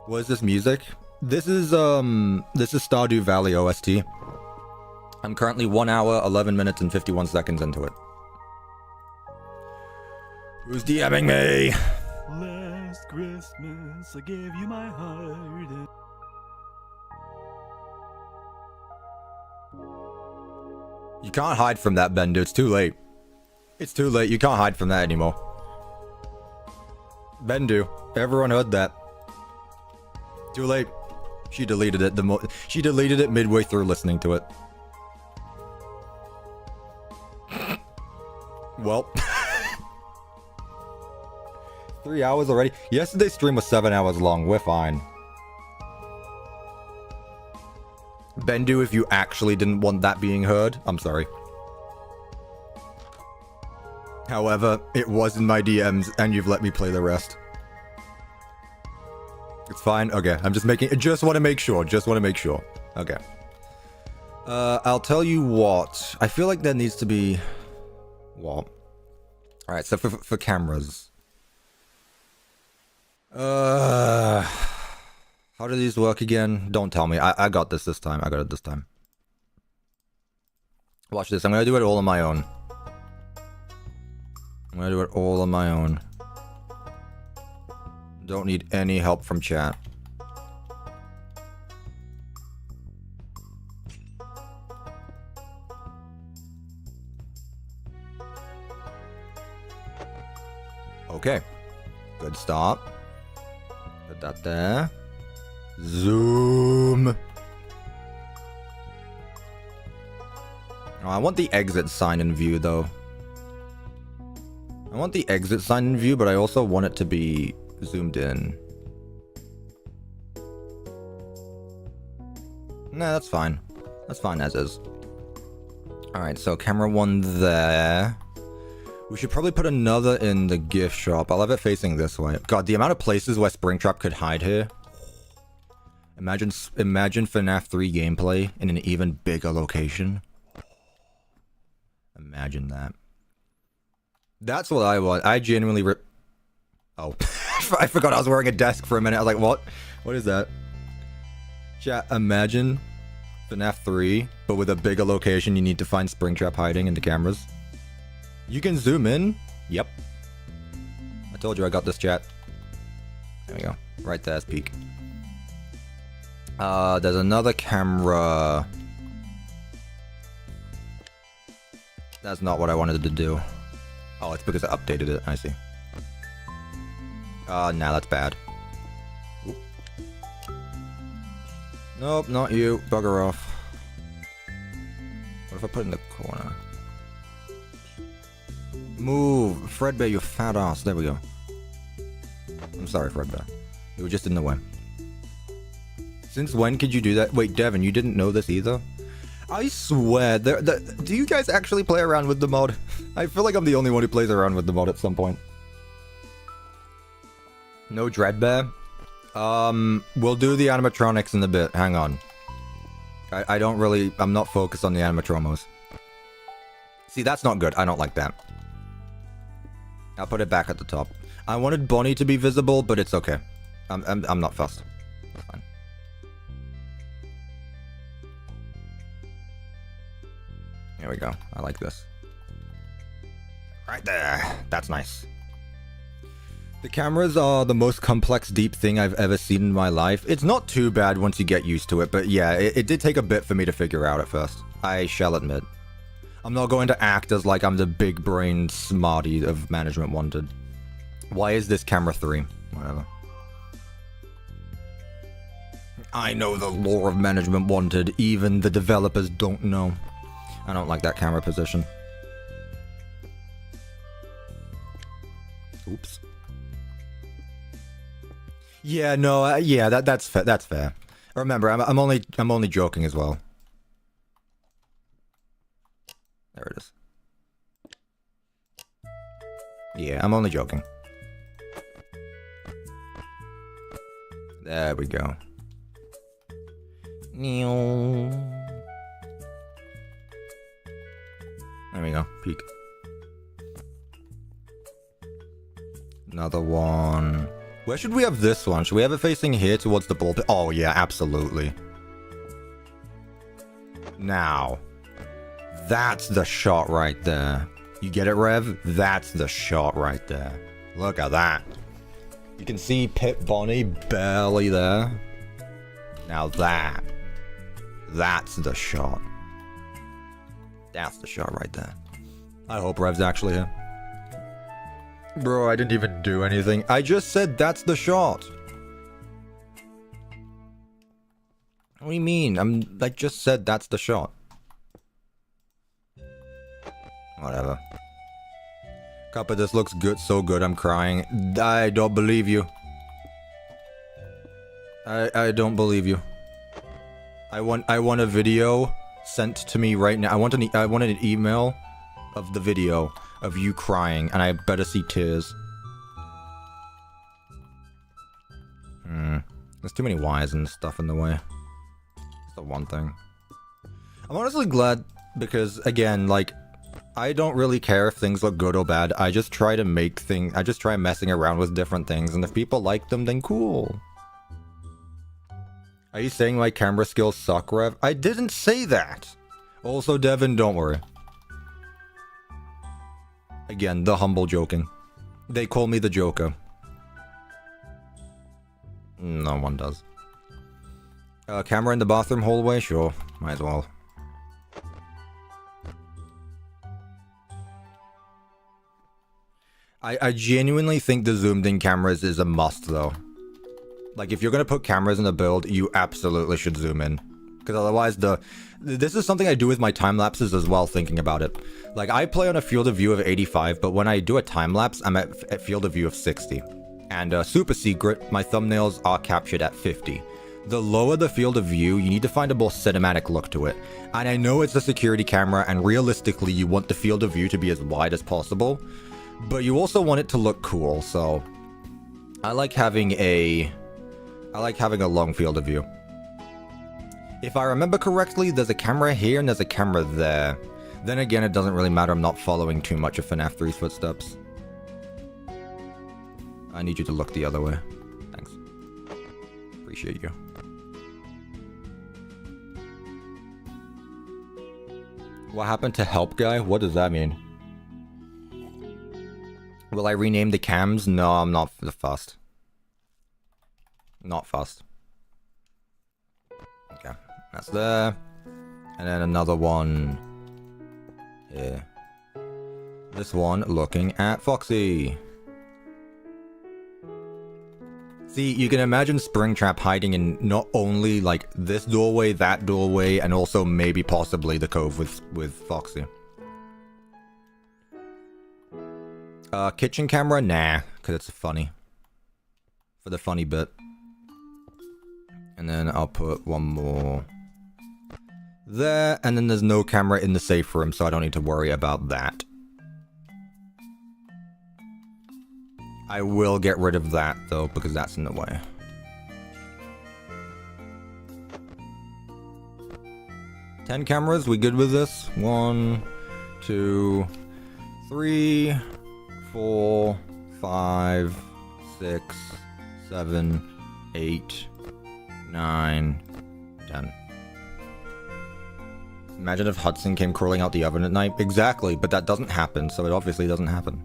What is this music? This is Stardew Valley OST. I'm currently 1 hour, 11 minutes, and 51 seconds into it. Who's DMing me? Last Christmas, I gave you my heart. You can't hide from that, Bender. It's too late. It's too late. You can't hide from that anymore. Bendu, everyone heard that. Too late. She deleted it. She deleted it midway through listening to it. Well. 3 hours already? Yesterday's stream was 7 hours long. We're fine. Bendu, if you actually didn't want that being heard, I'm sorry. However, it was in my DMs, and you've let me play the rest. It's fine? Okay, I'm just making... Just want to make sure. Just want to make sure. Okay. I'll tell you what. I feel like there needs to be... What? Alright, so for cameras. How do these work again? Don't tell me. I got this time. I got it this time. Watch this. I'm gonna do it all on my own. I'm gonna do it all on my own. Don't need any help from chat. Okay. Good start. Put that there. Zoom. Oh, I want the exit sign in view, though. I want the exit sign in view, but I also want it to be zoomed in. Nah, that's fine. That's fine as is. Alright, so camera one there. We should probably put another in the gift shop. I'll have it facing this way. God, the amount of places where Springtrap could hide here. Imagine FNAF 3 gameplay in an even bigger location. Imagine that. That's what I want. I genuinely Oh. I forgot I was wearing a desk for a minute. I was like, what? What is that? Chat, imagine FNAF 3, but with a bigger location you need to find Springtrap hiding in the cameras. You can zoom in. Yep. I told you I got this, chat. There we go. Right there's peak. There's another camera. That's not what I wanted to do. Oh, it's because I updated it. I see. Nah, that's bad. Oop. Nope, not you. Bugger off. What if I put it in the corner? Move! Fredbear, you fat ass. There we go. I'm sorry, Fredbear. You were just in the way. Since when could you do that? Wait, Devin, you didn't know this either? I swear, do you guys actually play around with the mod? I feel like I'm the only one who plays around with the mod at some point. No Dreadbear? We'll do the animatronics in a bit. Hang on. I don't really... I'm not focused on the animatromos. See, that's not good. I don't like that. I'll put it back at the top. I wanted Bonnie to be visible, but it's okay. I'm not fussed. That's fine. There we go. I like this. Right there. That's nice. The cameras are the most complex deep thing I've ever seen in my life. It's not too bad once you get used to it, but yeah, it did take a bit for me to figure out at first. I shall admit. I'm not going to act as like I'm the big brain smarty of Management Wanted. Why is this camera 3? Whatever. I know the lore of Management Wanted, even the developers don't know. I don't like that camera position. Oops. Yeah, no, yeah, that's fair. That's fair. Remember, I'm only joking as well. There it is. Yeah, I'm only joking. There we go. There we go. Peek. Another one. Where should we have this one? Should we have it facing here towards the ball pit? Oh, yeah, absolutely. Now. That's the shot right there. You get it, Rev? That's the shot right there. Look at that. You can see Pit Bonnie barely there. Now that's the shot. That's the shot right there. I hope Rev's actually here. Bro, I didn't even do anything. I just said that's the shot. What do you mean? I just said that's the shot. Whatever. Cuppa, this looks good, so good, I'm crying. I don't believe you. I don't believe you. I want a video sent to me right now. I want an email of the video of you crying, and I better see tears. There's too many wires and stuff in the way. That's the one thing. I'm honestly glad because, again, like, I don't really care if things look good or bad. I just try to make things... I just try messing around with different things, and if people like them, then cool. Are you saying my camera skills suck, Rev? I didn't say that! Also, Devin, don't worry. Again, the humble joking. They call me the Joker. No one does. Camera in the bathroom hallway? Sure, might as well. I genuinely think the zoomed-in cameras is a must, though. Like, if you're gonna put cameras in a build, you absolutely should zoom in. Because otherwise, this is something I do with my time-lapses as well, thinking about it. Like, I play on a field of view of 85, but when I do a time-lapse, I'm at field of view of 60. And, super secret, my thumbnails are captured at 50. The lower the field of view, you need to find a more cinematic look to it. And I know it's a security camera, and realistically, you want the field of view to be as wide as possible. But you also want it to look cool, so... I like having a long field of view. If I remember correctly, there's a camera here and there's a camera there. Then again, it doesn't really matter. I'm not following too much of FNAF 3's footsteps. I need you to look the other way. Thanks. Appreciate you. What happened to help guy? What does that mean? Will I rename the cams? No, I'm not fussed. Not fussed. Okay, that's there. And then another one here. This one looking at Foxy. See, you can imagine Springtrap hiding in not only like this doorway, that doorway, and also maybe possibly the cove with Foxy. Kitchen camera? Nah, because it's funny. For the funny bit. And then I'll put one more there, and then there's no camera in the safe room, so I don't need to worry about that. I will get rid of that, though, because that's in the way. Ten cameras, we good with this? 1, 2, 3, 4, 5, 6, 7, 8, 9, 10. Imagine if Hudson came crawling out the oven at night. Exactly, but that doesn't happen, so it obviously doesn't happen.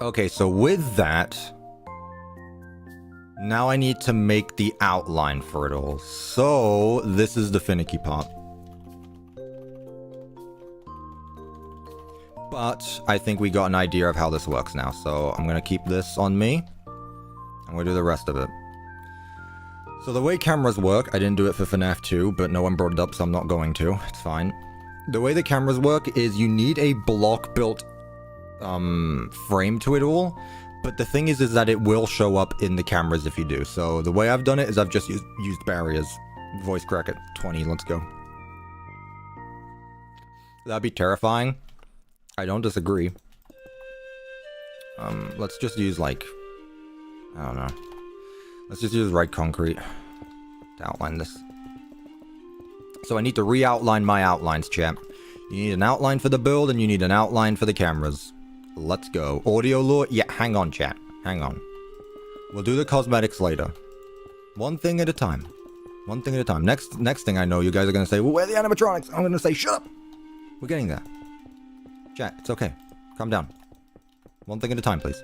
Okay, so with that, now I need to make the outline for it all. So, this is the finicky part. But I think we got an idea of how this works now, so I'm going to keep this on me. I'm going to do the rest of it. So the way cameras work, I didn't do it for FNAF 2, but no one brought it up, so I'm not going to. It's fine. The way the cameras work is you need a block-built frame to it all, but the thing is that it will show up in the cameras if you do. So the way I've done it is I've just used barriers. Voice crack at 20, let's go. That'd be terrifying. I don't disagree. Let's just use like, I don't know. Let's just use red concrete to outline this. So I need to re-outline my outlines, champ. You need an outline for the build and you need an outline for the cameras. Let's go. Audio lure? Yeah, hang on, chat. Hang on. We'll do the cosmetics later. One thing at a time. One thing at a time. Next thing I know, you guys are going to say, well, where are the animatronics? I'm going to say, shut up! We're getting there. Chat, it's okay. Calm down. One thing at a time, please.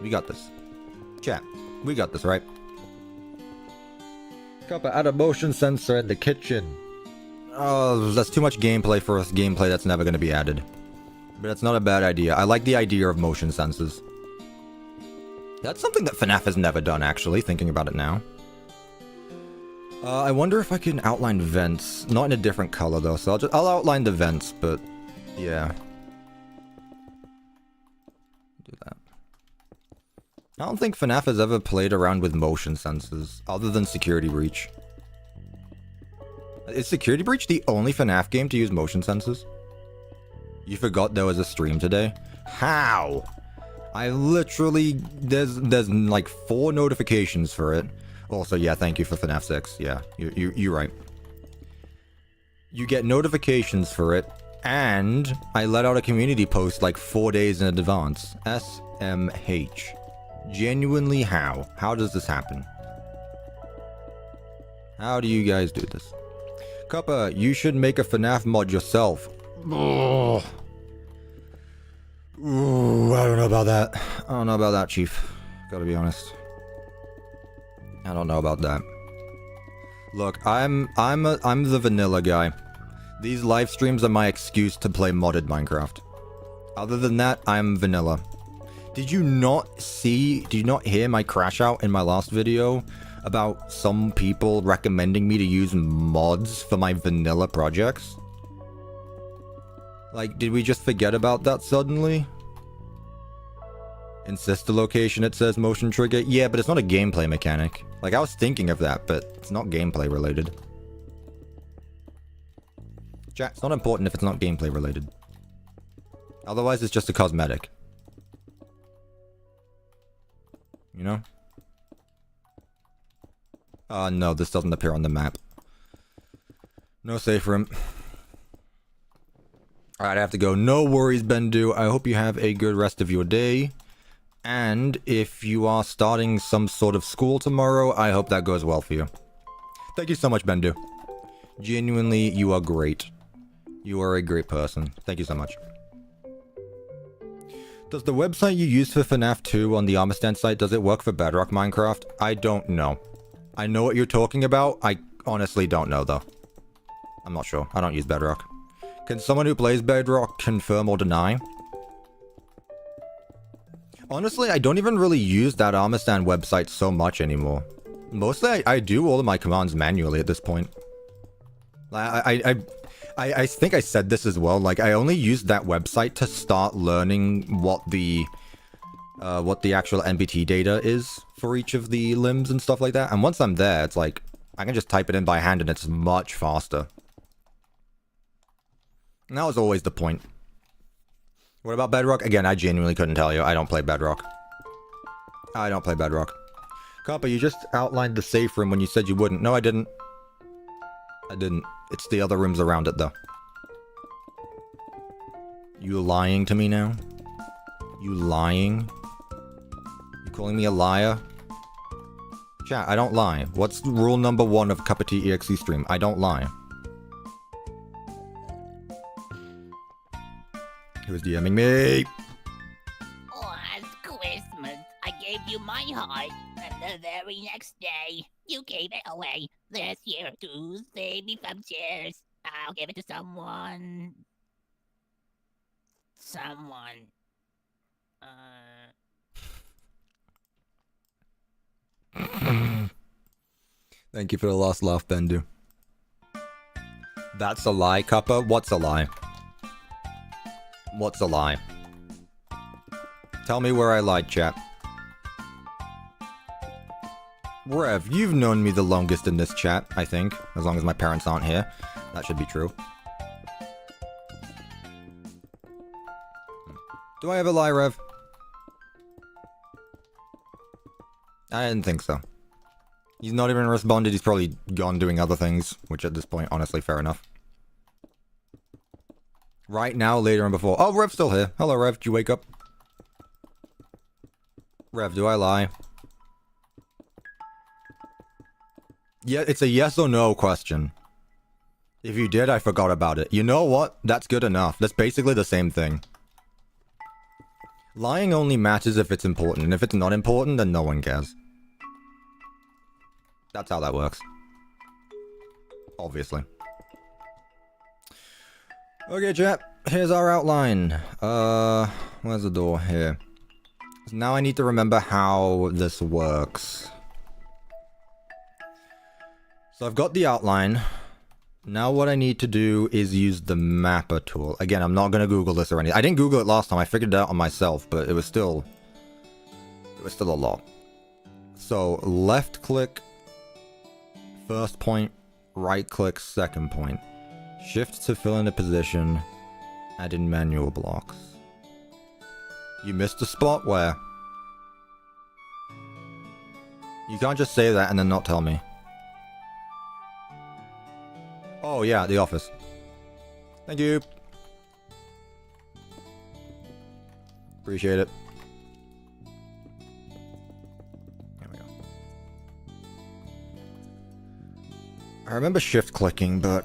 We got this. Chat, we got this, right? Cuppa, add a motion sensor in the kitchen. Oh, that's too much gameplay for us. Gameplay that's never going to be added. But it's not a bad idea. I like the idea of motion sensors. That's something that FNAF has never done, actually, thinking about it now. I wonder if I can outline vents. Not in a different color, though, so I'll outline the vents, but yeah. Do that. I don't think FNAF has ever played around with motion sensors, other than Security Breach. Is Security Breach the only FNAF game to use motion sensors? You forgot there was a stream today? How? I literally... There's like 4 notifications for it. Also, yeah, thank you for FNAF 6. Yeah, you're right. You get notifications for it, and I let out a community post like 4 days in advance. SMH. Genuinely how? How does this happen? How do you guys do this? Cuppa, you should make a FNAF mod yourself. Ugh. Ooh, I don't know about that. I don't know about that, Chief. Gotta be honest. I don't know about that. Look, I'm the vanilla guy. These live streams are my excuse to play modded Minecraft. Other than that, I'm vanilla. Did you not hear my crash out in my last video about some people recommending me to use mods for my vanilla projects? Like, did we just forget about that suddenly? In sister location it says motion trigger. Yeah, but it's not a gameplay mechanic. Like, I was thinking of that, but it's not gameplay related. Chat, it's not important if it's not gameplay related. Otherwise, it's just a cosmetic. You know? No, this doesn't appear on the map. No safe room. Alright, I have to go. No worries, Bendu. I hope you have a good rest of your day. And if you are starting some sort of school tomorrow, I hope that goes well for you. Thank you so much, Bendu. Genuinely, you are great. You are a great person. Thank you so much. Does the website you used for FNAF 2 on the Armistead site, does it work for Bedrock Minecraft? I don't know. I know what you're talking about. I honestly don't know, though. I'm not sure. I don't use Bedrock. Can someone who plays Bedrock confirm or deny? Honestly, I don't even really use that Armistead website so much anymore. Mostly, I do all of my commands manually at this point. I think I said this as well. Like, I only used that website to start learning what the actual NBT data is for each of the limbs and stuff like that. And once I'm there, it's like, I can just type it in by hand and it's much faster. And that was always the point. What about Bedrock? Again, I genuinely couldn't tell you. I don't play Bedrock. I don't play Bedrock. Copper, you just outlined the safe room when you said you wouldn't. No, I didn't. I didn't. It's the other rooms around it, though. You lying to me now? You lying? You calling me a liar? Chat, I don't lie. What's rule number 1 of CuppaTeaExe stream? I don't lie. Who's DMing me? Last Christmas, I gave you my heart, and the very next day, you gave it away. This year, to save me from tears, I'll give it to someone. Someone. Thank you for the last laugh, Bendu. That's a lie, Cuppa? What's a lie? What's a lie? Tell me where I lied, chat. Rev, you've known me the longest in this chat, I think. As long as my parents aren't here. That should be true. Do I ever lie, Rev? I didn't think so. He's not even responded, he's probably gone doing other things. Which at this point, honestly, fair enough. Right now, later, and before. Oh, Rev's still here. Hello, Rev. Did you wake up? Rev, do I lie? Yeah, it's a yes or no question. If you did, I forgot about it. You know what? That's good enough. That's basically the same thing. Lying only matters if it's important, and if it's not important, then no one cares. That's how that works. Obviously. Okay, chat. Here's our outline. Where's the door? Here. So now I need to remember how this works. So I've got the outline. Now what I need to do is use the mapper tool. Again, I'm not going to Google this or anything. I didn't Google it last time. I figured it out on myself, but it was still a lot. So left click, first point, right click, second point. Shift to fill in a position, add in manual blocks. You missed a spot where? You can't just say that and then not tell me. Oh yeah, the office. Thank you. Appreciate it. There we go. I remember shift clicking, but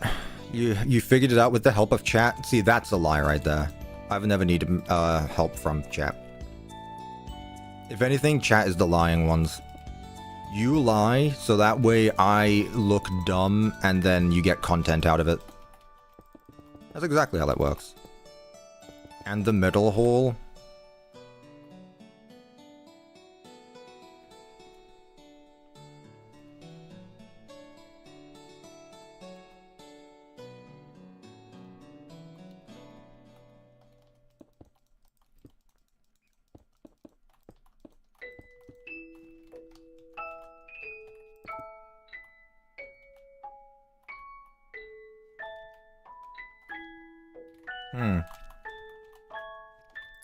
you figured it out with the help of chat? See, that's a lie right there. I've never needed help from chat. If anything, chat is the lying ones. You lie, so that way I look dumb, and then you get content out of it. That's exactly how that works. And the middle hole.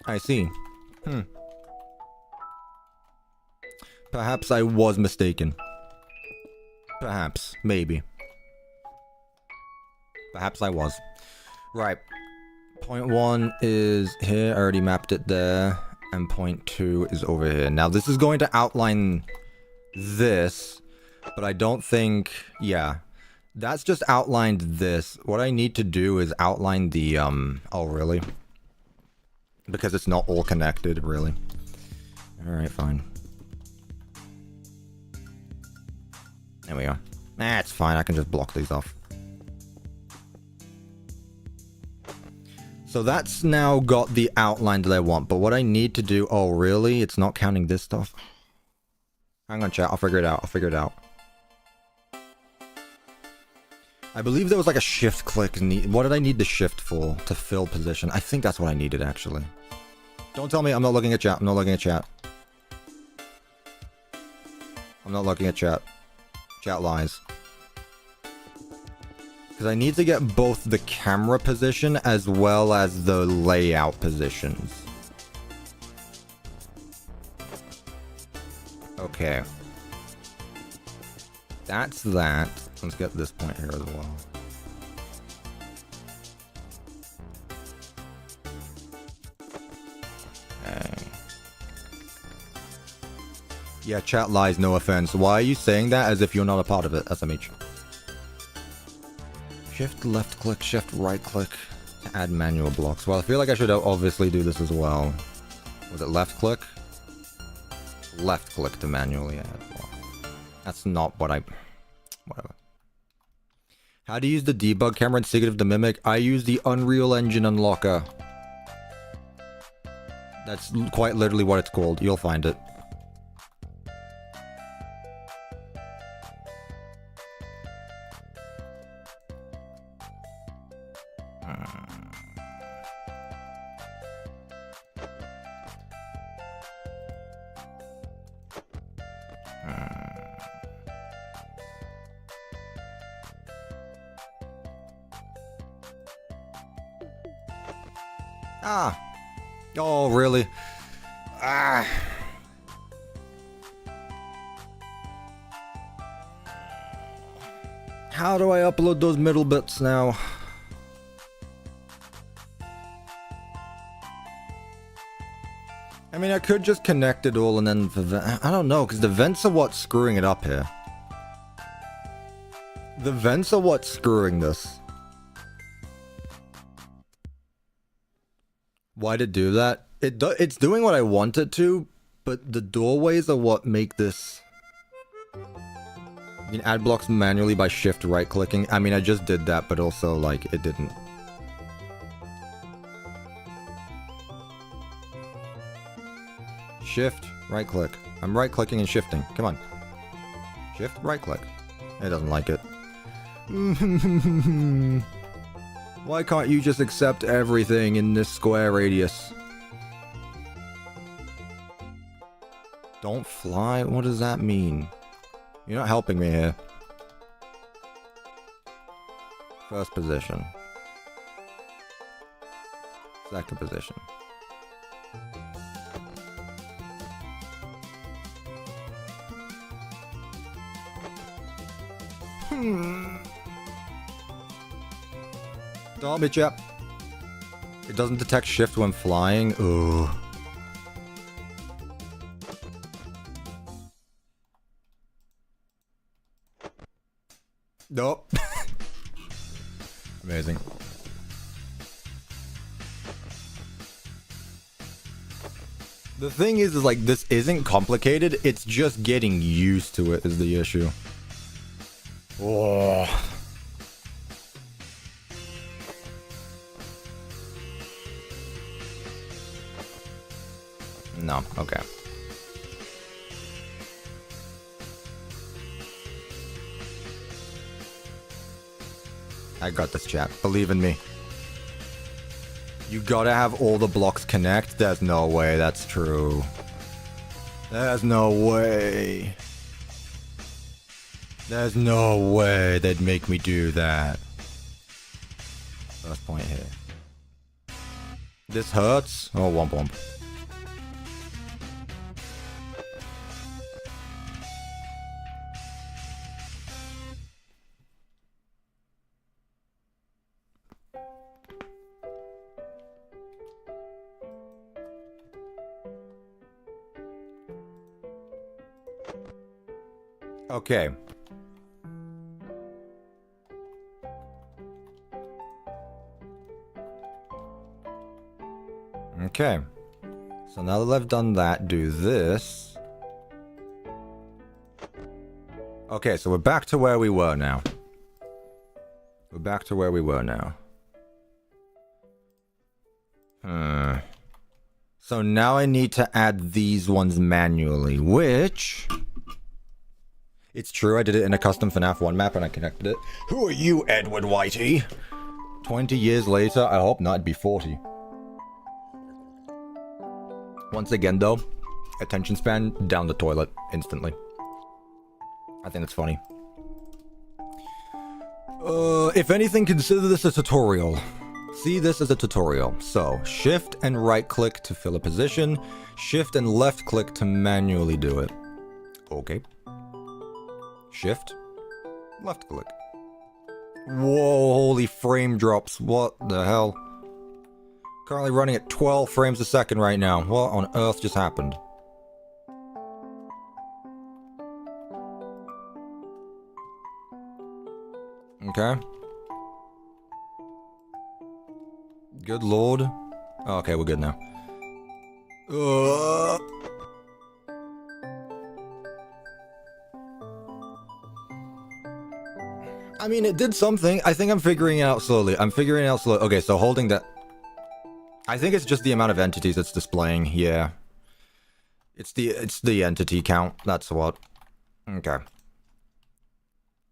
I see. Perhaps I was mistaken. Perhaps. Maybe. Perhaps I was. Right. Point 1 is here. I already mapped it there. And point 2 is over here. Now, this is going to outline this. But I don't think... Yeah. That's just outlined this. What I need to do is outline the, Oh, really? Because it's not all connected, really. Alright, fine. There we go. Nah, it's fine. I can just block these off. So that's now got the outline that I want. But what I need to do... Oh, really? It's not counting this stuff? Hang on, chat. I'll figure it out. I'll figure it out. I believe there was like a shift click. What did I need the shift for? To fill position. I think that's what I needed, actually. Don't tell me I'm not looking at chat. I'm not looking at chat. I'm not looking at chat. Chat lies. Because I need to get both the camera position as well as the layout positions. Okay. That's that. Let's get this point here as well. Okay. Yeah, chat lies, no offense. Why are you saying that as if you're not a part of it, SMH? Shift left click, shift right click to add manual blocks. Well, I feel like I should obviously do this as well. Was it left click? Left click to manually add block. That's not what I... Whatever. How to use the debug camera in Secret of the Mimic? I use the Unreal Engine Unlocker. That's quite literally what it's called. You'll find it. Ah. Oh, really? Ah. How do I upload those middle bits now? I mean, I could just connect it all and then... I don't know, because the vents are what's screwing it up here. The vents are what's screwing this. Why'd it do that? It's doing what I want it to, but the doorways are what make this... You can add blocks manually by shift right clicking. I mean, I just did that, but also, like, it didn't. Shift right click. I'm right clicking and shifting. Come on. Shift right click. It doesn't like it. Why can't you just accept everything in this square radius? Don't fly? What does that mean? You're not helping me here. First position. Second position. Stop it, chap. It doesn't detect shift when flying. Ooh. Nope. Amazing. The thing is like, this isn't complicated. It's just getting used to it is the issue. Oh. No, okay. I got this, chat. Believe in me. You gotta have all the blocks connect? There's no way that's true. There's no way. There's no way they'd make me do that. First point here. This hurts? Oh, womp womp. Okay. Okay. So now that I've done that, do this. Okay, so we're back to where we were now. We're back to where we were now. So now I need to add these ones manually, which... It's true, I did it in a custom FNAF 1 map and I connected it. Who are you, Edward Whitey? 20 years later, I hope not, it'd be 40. Once again, though, attention span down the toilet instantly. I think it's funny. If anything, consider this a tutorial. See this as a tutorial. So, shift and right click to fill a position. Shift and left click to manually do it. Okay. Shift. Left click. Whoa, holy frame drops. What the hell? Currently running at 12 frames a second right now. What on earth just happened? Okay. Good lord. Oh, okay, we're good now. I mean, it did something. I think I'm figuring it out slowly. Okay, so holding that... I think it's just the amount of entities it's displaying. Yeah. It's the entity count. That's what. Okay.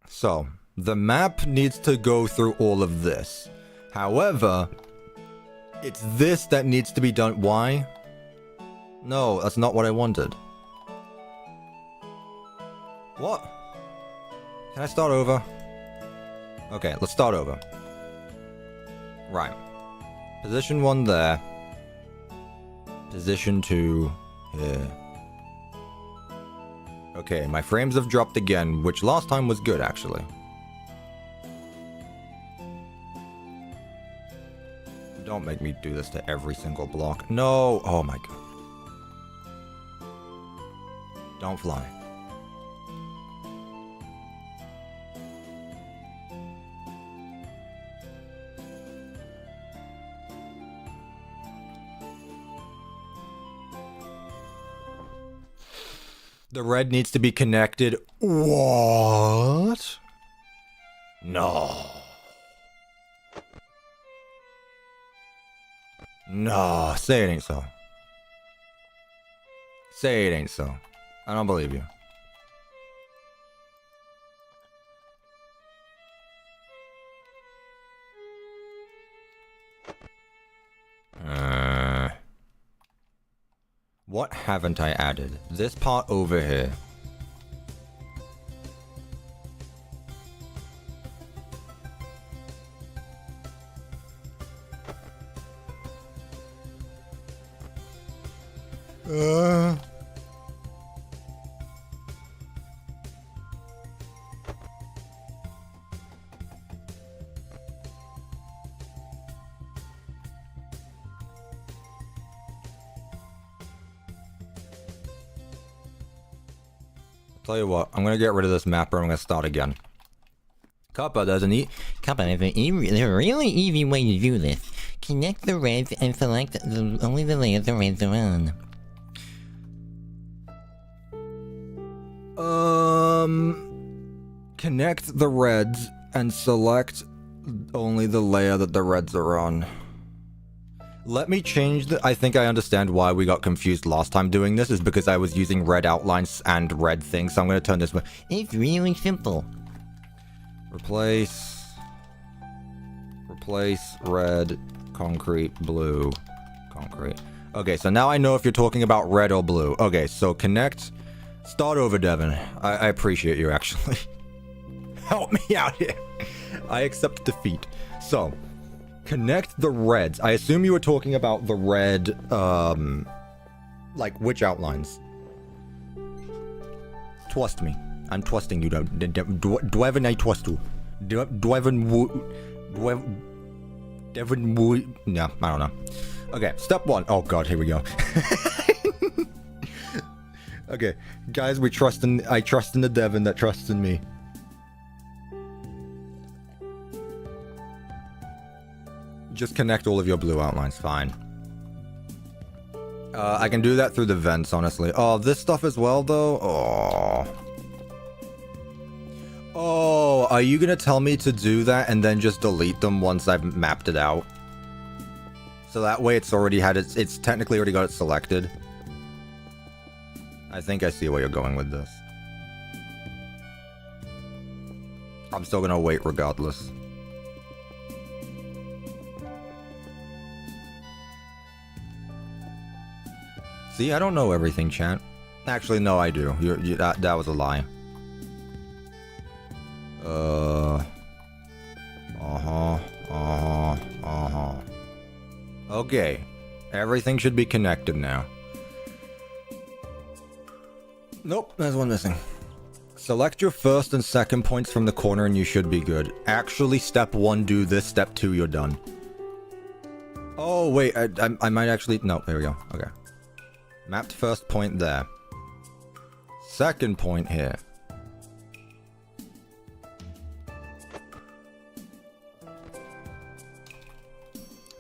So, the map needs to go through all of this. However, it's this that needs to be done. Why? No, that's not what I wanted. What? Can I start over? Okay, let's start over. Right. Position 1 there. Position 2 here. Okay, my frames have dropped again, which last time was good, actually. Don't make me do this to every single block. No! Oh my god. Don't fly. The red needs to be connected. What? No. No, say it ain't so. Say it ain't so. I don't believe you. What haven't I added? This part over here. Tell you what, I'm gonna get rid of this map or I'm gonna start again. Cuppa doesn't eat. Cuppa, there's a really easy way to do this. Connect the reds and select only the layers the reds are on. Connect the reds and select only the layer that the reds are on. Let me change the... I think I understand why we got confused last time doing this, is because I was using red outlines and red things, so I'm going to turn this way. It's really simple. Replace, red, concrete, blue, concrete. Okay, so now I know if you're talking about red or blue. Okay, so connect... Start over, Devin. I appreciate you, actually. Help me out here. I accept defeat. So... Connect the reds. I assume you were talking about the red, like, which outlines? Trust me. I'm trusting you. Devin, I trust you. Devin, no, I don't know. Okay, step 1. Oh god, here we go. Okay, guys, I trust in the Devon that trusts in me. Just connect all of your blue outlines, fine. I can do that through the vents, honestly. Oh, this stuff as well, though? Oh. Oh, are you gonna tell me to do that and then just delete them once I've mapped it out? So that way it's already had it's technically already got it selected. I think I see where you're going with this. I'm still gonna wait regardless. See, I don't know everything, chat. Actually, no, I do. That was a lie. Okay. Everything should be connected now. Nope, there's one missing. Select your first and second points from the corner and you should be good. Actually, step 1, do this. Step 2, you're done. Oh, wait, I might actually... No, there we go. Okay. Mapped first point there. Second point here.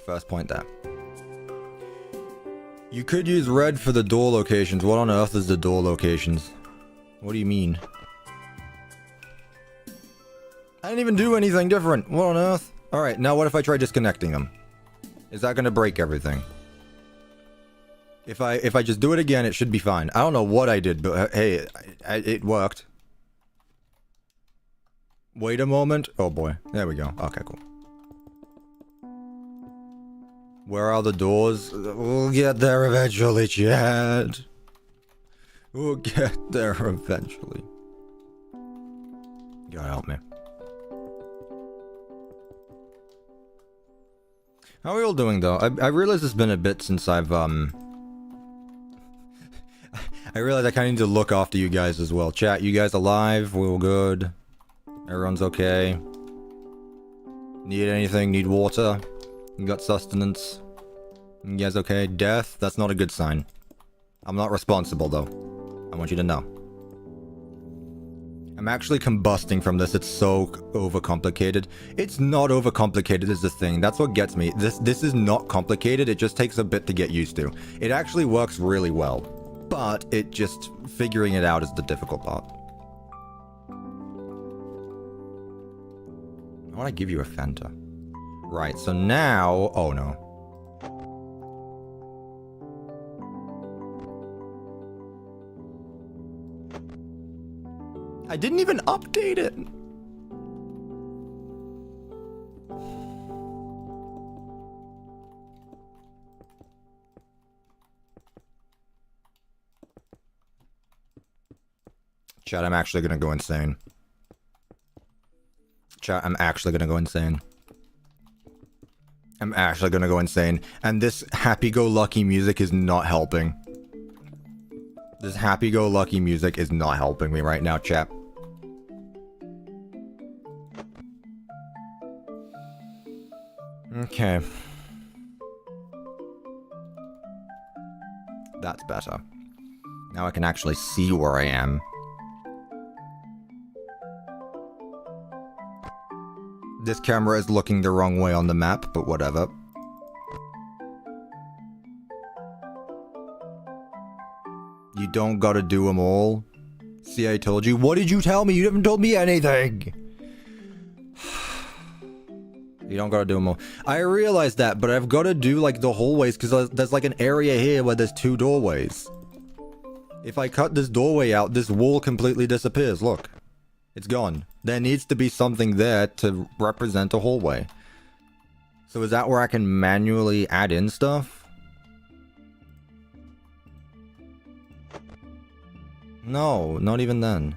First point there. You could use red for the door locations. What on earth is the door locations? What do you mean? I didn't even do anything different. What on earth? Alright, now what if I try disconnecting them? Is that gonna break everything? If I just do it again, it should be fine. I don't know what I did, but hey, it worked. Wait a moment. Oh boy. There we go. Okay, cool. Where are the doors? We'll get there eventually, Chad. We'll get there eventually. God help me. How are we all doing, though? I realize it's been a bit since I've, I realize I kind of need to look after you guys as well. Chat, you guys alive? We're all good? Everyone's okay? Need anything? Need water? You got sustenance? You guys okay? Death? That's not a good sign. I'm not responsible, though. I want you to know. I'm actually combusting from this. It's so overcomplicated. It's not overcomplicated is the thing. That's what gets me. This is not complicated. It just takes a bit to get used to. It actually works really well. But it just... figuring it out is the difficult part. I want to give you a Fanta. Right, so now... Oh, no. I didn't even update it! Chat, I'm actually gonna go insane. Chat, I'm actually gonna go insane. I'm actually gonna go insane. And this happy-go-lucky music is not helping. This happy-go-lucky music is not helping me right now, chat. Okay. That's better. Now I can actually see where I am. This camera is looking the wrong way on the map, but whatever. You don't gotta do them all. See, I told you. What did you tell me? You haven't told me anything! You don't gotta do them all. I realize that, but I've gotta do, like, the hallways, because there's, like, an area here where there's 2 doorways. If I cut this doorway out, this wall completely disappears. Look. It's gone. There needs to be something there to represent a hallway. So is that where I can manually add in stuff? No, not even then.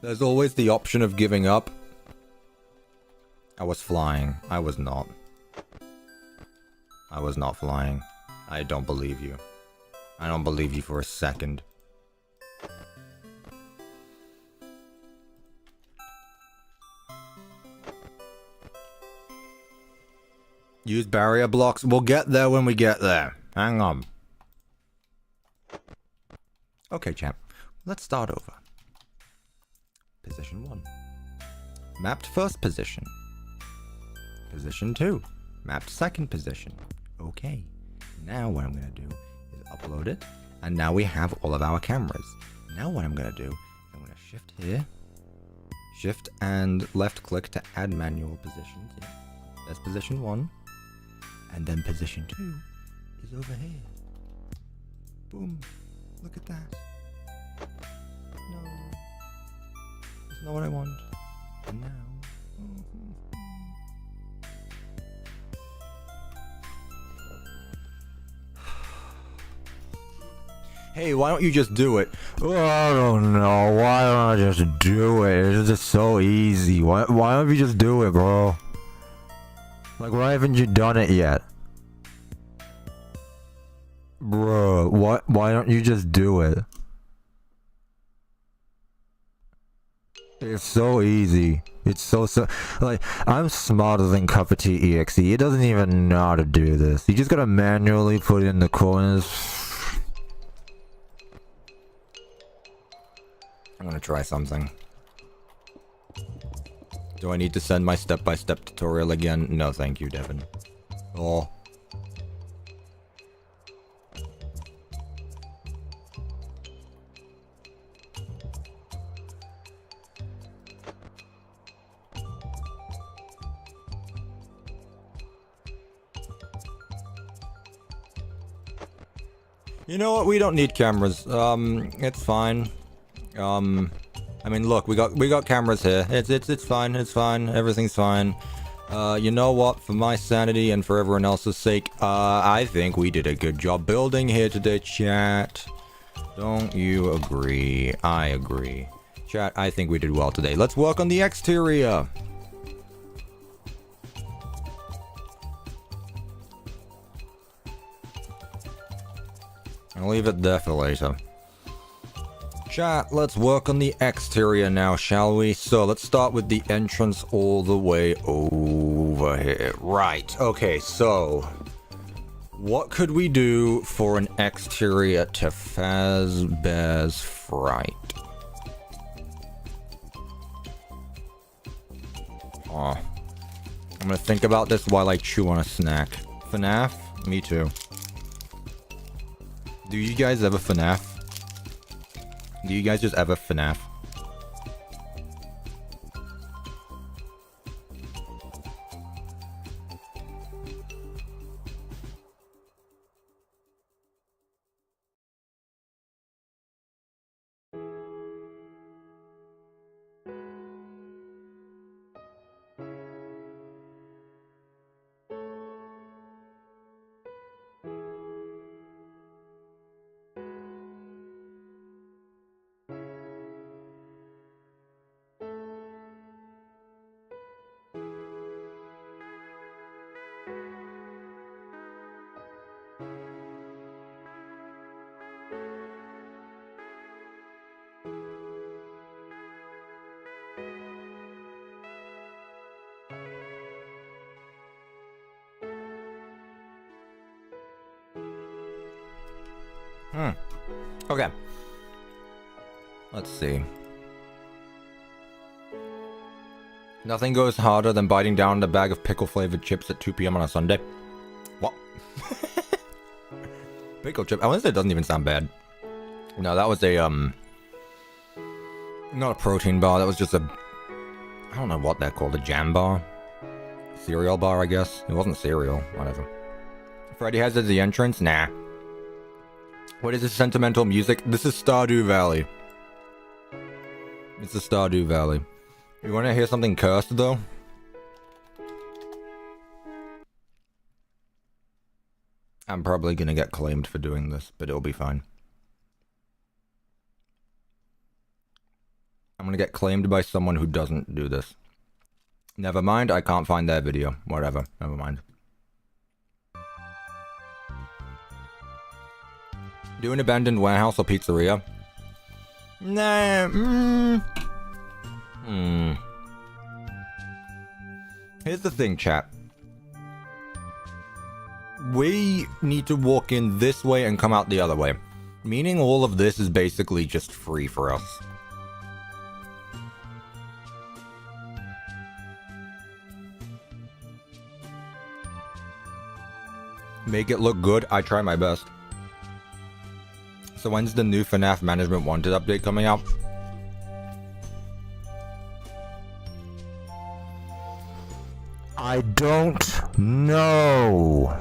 There's always the option of giving up. I was flying. I was not. I was not flying. I don't believe you. I don't believe you for a second. Use barrier blocks. We'll get there when we get there. Hang on. Okay, champ. Let's start over. Position 1. Mapped first position. Position 2. Mapped second position. Okay. Now what I'm going to do is upload it. And now we have all of our cameras. Now what I'm going to do is I'm going to shift here. Shift and left click to add manual positions. Yeah. That's position 1. And then position 2 is over here. Boom. Look at that. No. That's not what I want. And now. Hey, why don't you just do it? Oh, I don't know. Why don't I just do it? It's just so easy. Why don't you just do it, bro? Like, why haven't you done it yet? Bro, why don't you just do it? It's so easy. It's so like, I'm smarter than CuppaTeaExe. He doesn't even know how to do this. You just gotta manually put it in the corners. I'm gonna try something. Do I need to send my step-by-step tutorial again? No, thank you, Devin. Oh. You know what? We don't need cameras. It's fine. I mean, look, we got cameras here. It's fine. It's fine. Everything's fine. You know what? For my sanity and for everyone else's sake, I think we did a good job building here today, chat. Don't you agree? I agree. Chat, I think we did well today. Let's work on the exterior. I'll leave it there for later. Chat, let's work on the exterior now, shall we? So, let's start with the entrance all the way over here. Right, okay, so... what could we do for an exterior to Fazbear's Fright? Oh. I'm gonna think about this while I chew on a snack. FNAF? Me too. Do you guys ever FNAF? Do you guys just ever FNAF? Okay. Let's see. Nothing goes harder than biting down a bag of pickle-flavored chips at 2 p.m. on a Sunday. What? Pickle chip? I want to say it doesn't even sound bad. No, that was a, not a protein bar. That was just a... I don't know what they're called. A jam bar? Cereal bar, I guess. It wasn't cereal. Whatever. Freddy has it as the entrance? Nah. What is this sentimental music? This is Stardew Valley. It's the Stardew Valley. You want to hear something cursed, though? I'm probably gonna get claimed for doing this, but it'll be fine. I'm gonna get claimed by someone who doesn't do this. Never mind, I can't find their video. Whatever, never mind. Do an abandoned warehouse or pizzeria? Nah, Here's the thing, chat. We need to walk in this way and come out the other way. Meaning all of this is basically just free for us. Make it look good, I try my best. So when's the new FNAF Management Wanted update coming out? I don't know.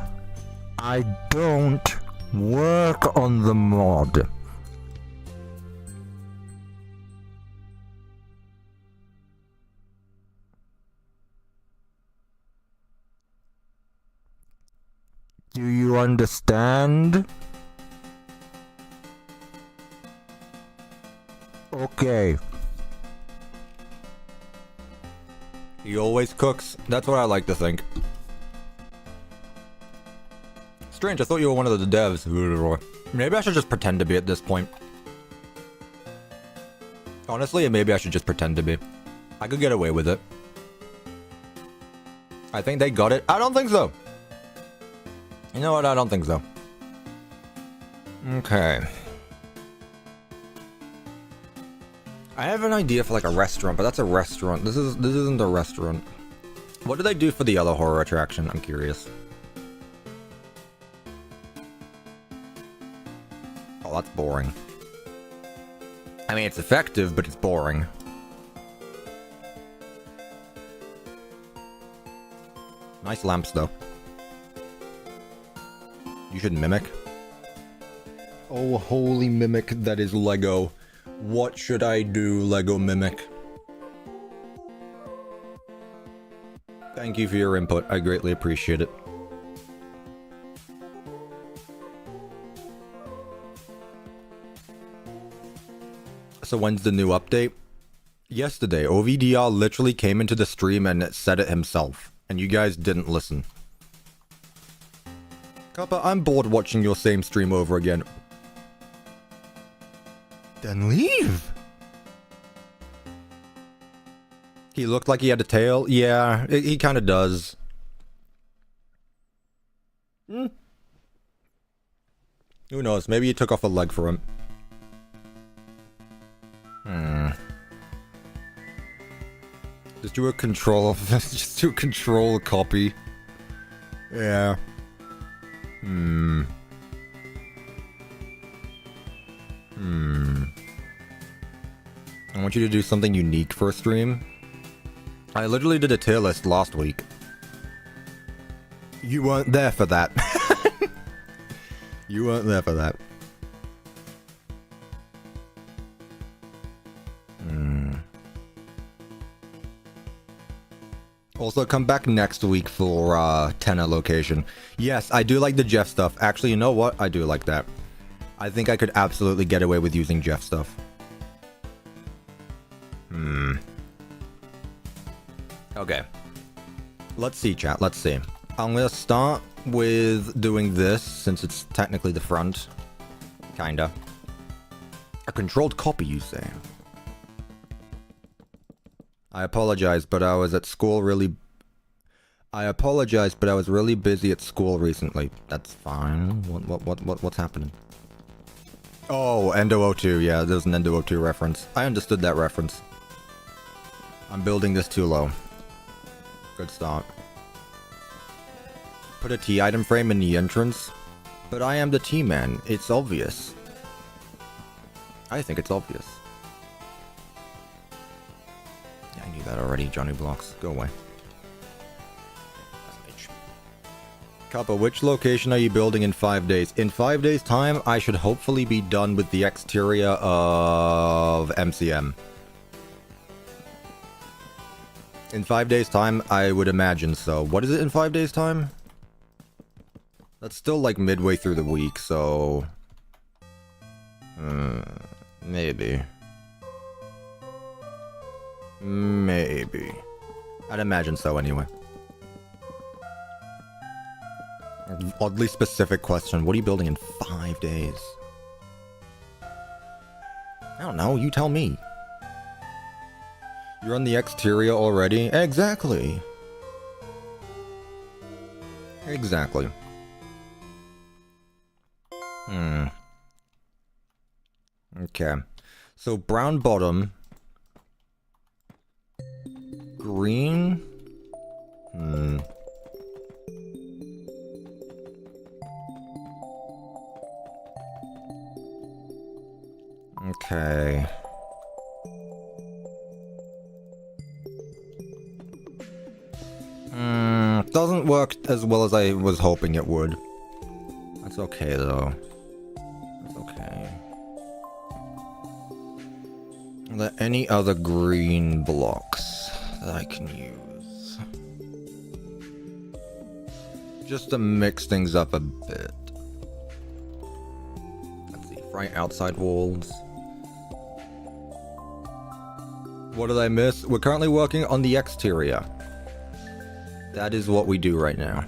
I don't work on the mod. Do you understand? Okay. He always cooks. That's what I like to think. Strange, I thought you were one of the devs. Maybe I should just pretend to be at this point. Honestly, maybe I should just pretend to be. I could get away with it. I think they got it. I don't think so. You know what? I don't think so. Okay. I have an idea for like a restaurant, but that's a restaurant. This isn't a restaurant. What do they do for the other horror attraction? I'm curious. Oh, that's boring. I mean, it's effective, but it's boring. Nice lamps, though. You should mimic. Oh, holy mimic, that is Lego. What should I do, Lego Mimic? Thank you for your input. I greatly appreciate it. So when's the new update? Yesterday, OVDR literally came into the stream and said it himself. And you guys didn't listen. Cuppa, I'm bored watching your same stream over again. Then leave! He looked like he had a tail? Yeah, he kind of does. Who knows? Maybe he took off a leg for him. Just do a control... just do a control copy. Yeah. I want you to do something unique for a stream. I literally did a tier list last week. You weren't there for that. You weren't there for that. Also, come back next week for Tenor location. Yes, I do like the Jeff stuff. Actually, you know what? I do like that. I think I could absolutely get away with using Jeff stuff. Okay. Let's see, chat. Let's see. I'm gonna start with doing this, since it's technically the front. Kinda. A controlled copy, you say? I apologize, but I was at school really... I apologize, but I was really busy at school recently. That's fine. What's happening? Oh, Endo 02. Yeah, there's an Endo 02 reference. I understood that reference. I'm building this too low. Good start. Put a T item frame in the entrance. But I am the T-man. It's obvious. I think it's obvious. Yeah, I knew that already, Johnny Blocks. Go away. Cuppa, which location are you building in 5 days? In 5 days' time, I should hopefully be done with the exterior of MCM. In 5 days' time, I would imagine so. What is it in 5 days' time? That's still like midway through the week, so... maybe. Maybe. I'd imagine so anyway. An oddly specific question. What are you building in 5 days? I don't know. You tell me. You're on the exterior already? Exactly. Exactly. Okay. So brown bottom. Green? Okay. Doesn't work as well as I was hoping it would. That's okay though. That's okay. Are there any other green blocks that I can use? Just to mix things up a bit. Let's see, Fright outside walls. What did I miss? We're currently working on the exterior. That is what we do right now.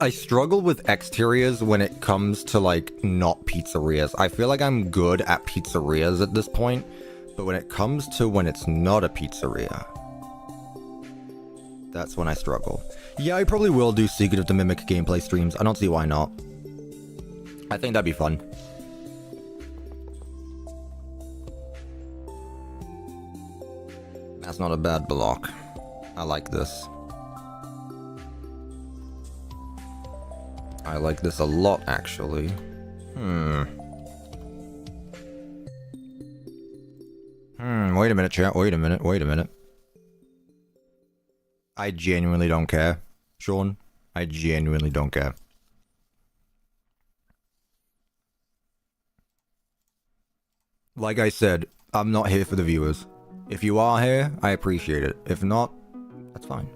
I struggle with exteriors when it comes to, like, not pizzerias. I feel like I'm good at pizzerias at this point, but when it comes to when it's not a pizzeria, that's when I struggle. Yeah, I probably will do Secret of the Mimic gameplay streams. I don't see why not. I think that'd be fun. That's not a bad block. I like this. I like this a lot, actually. Wait a minute, chat. Wait a minute. I genuinely don't care. Sean, I genuinely don't care. Like I said, I'm not here for the viewers. If you are here, I appreciate it. If not, that's fine.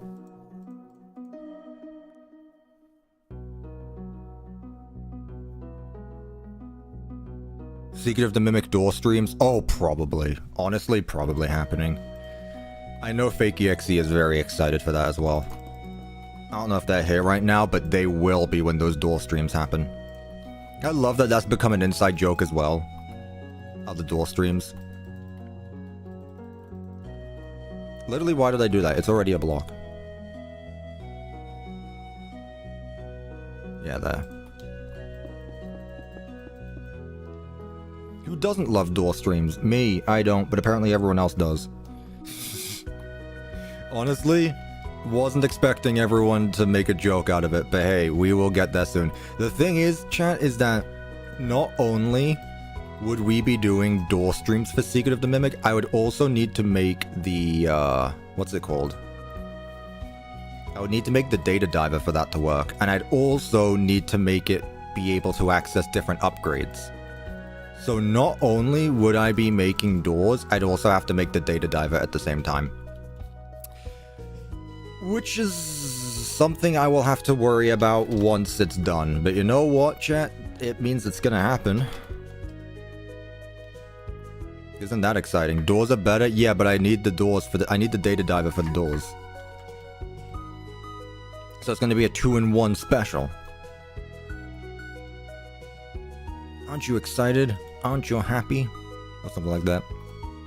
Secret of the Mimic door streams? Oh, probably. Honestly, probably happening. I know FakeExe is very excited for that as well. I don't know if they're here right now, but they will be when those door streams happen. I love that that's become an inside joke as well. Other door streams. Literally, why did I do that? It's already a block. Yeah, there. Who doesn't love door streams? Me, I don't, but apparently everyone else does. Honestly, wasn't expecting everyone to make a joke out of it, but hey, we will get there soon. The thing is, chat, is that not only would we be doing door streams for Secret of the Mimic, I would also need to make the, what's it called? I would need to make the data diver for that to work, and I'd also need to make it be able to access different upgrades. So not only would I be making doors, I'd also have to make the data diver at the same time. Which is something I will have to worry about once it's done. But you know what, chat? It means it's gonna happen. Isn't that exciting? Doors are better? Yeah, but I need the doors for I need the data diver for the doors. So it's gonna be a 2-in-1 special. Aren't you excited? Aren't you happy? Or something like that.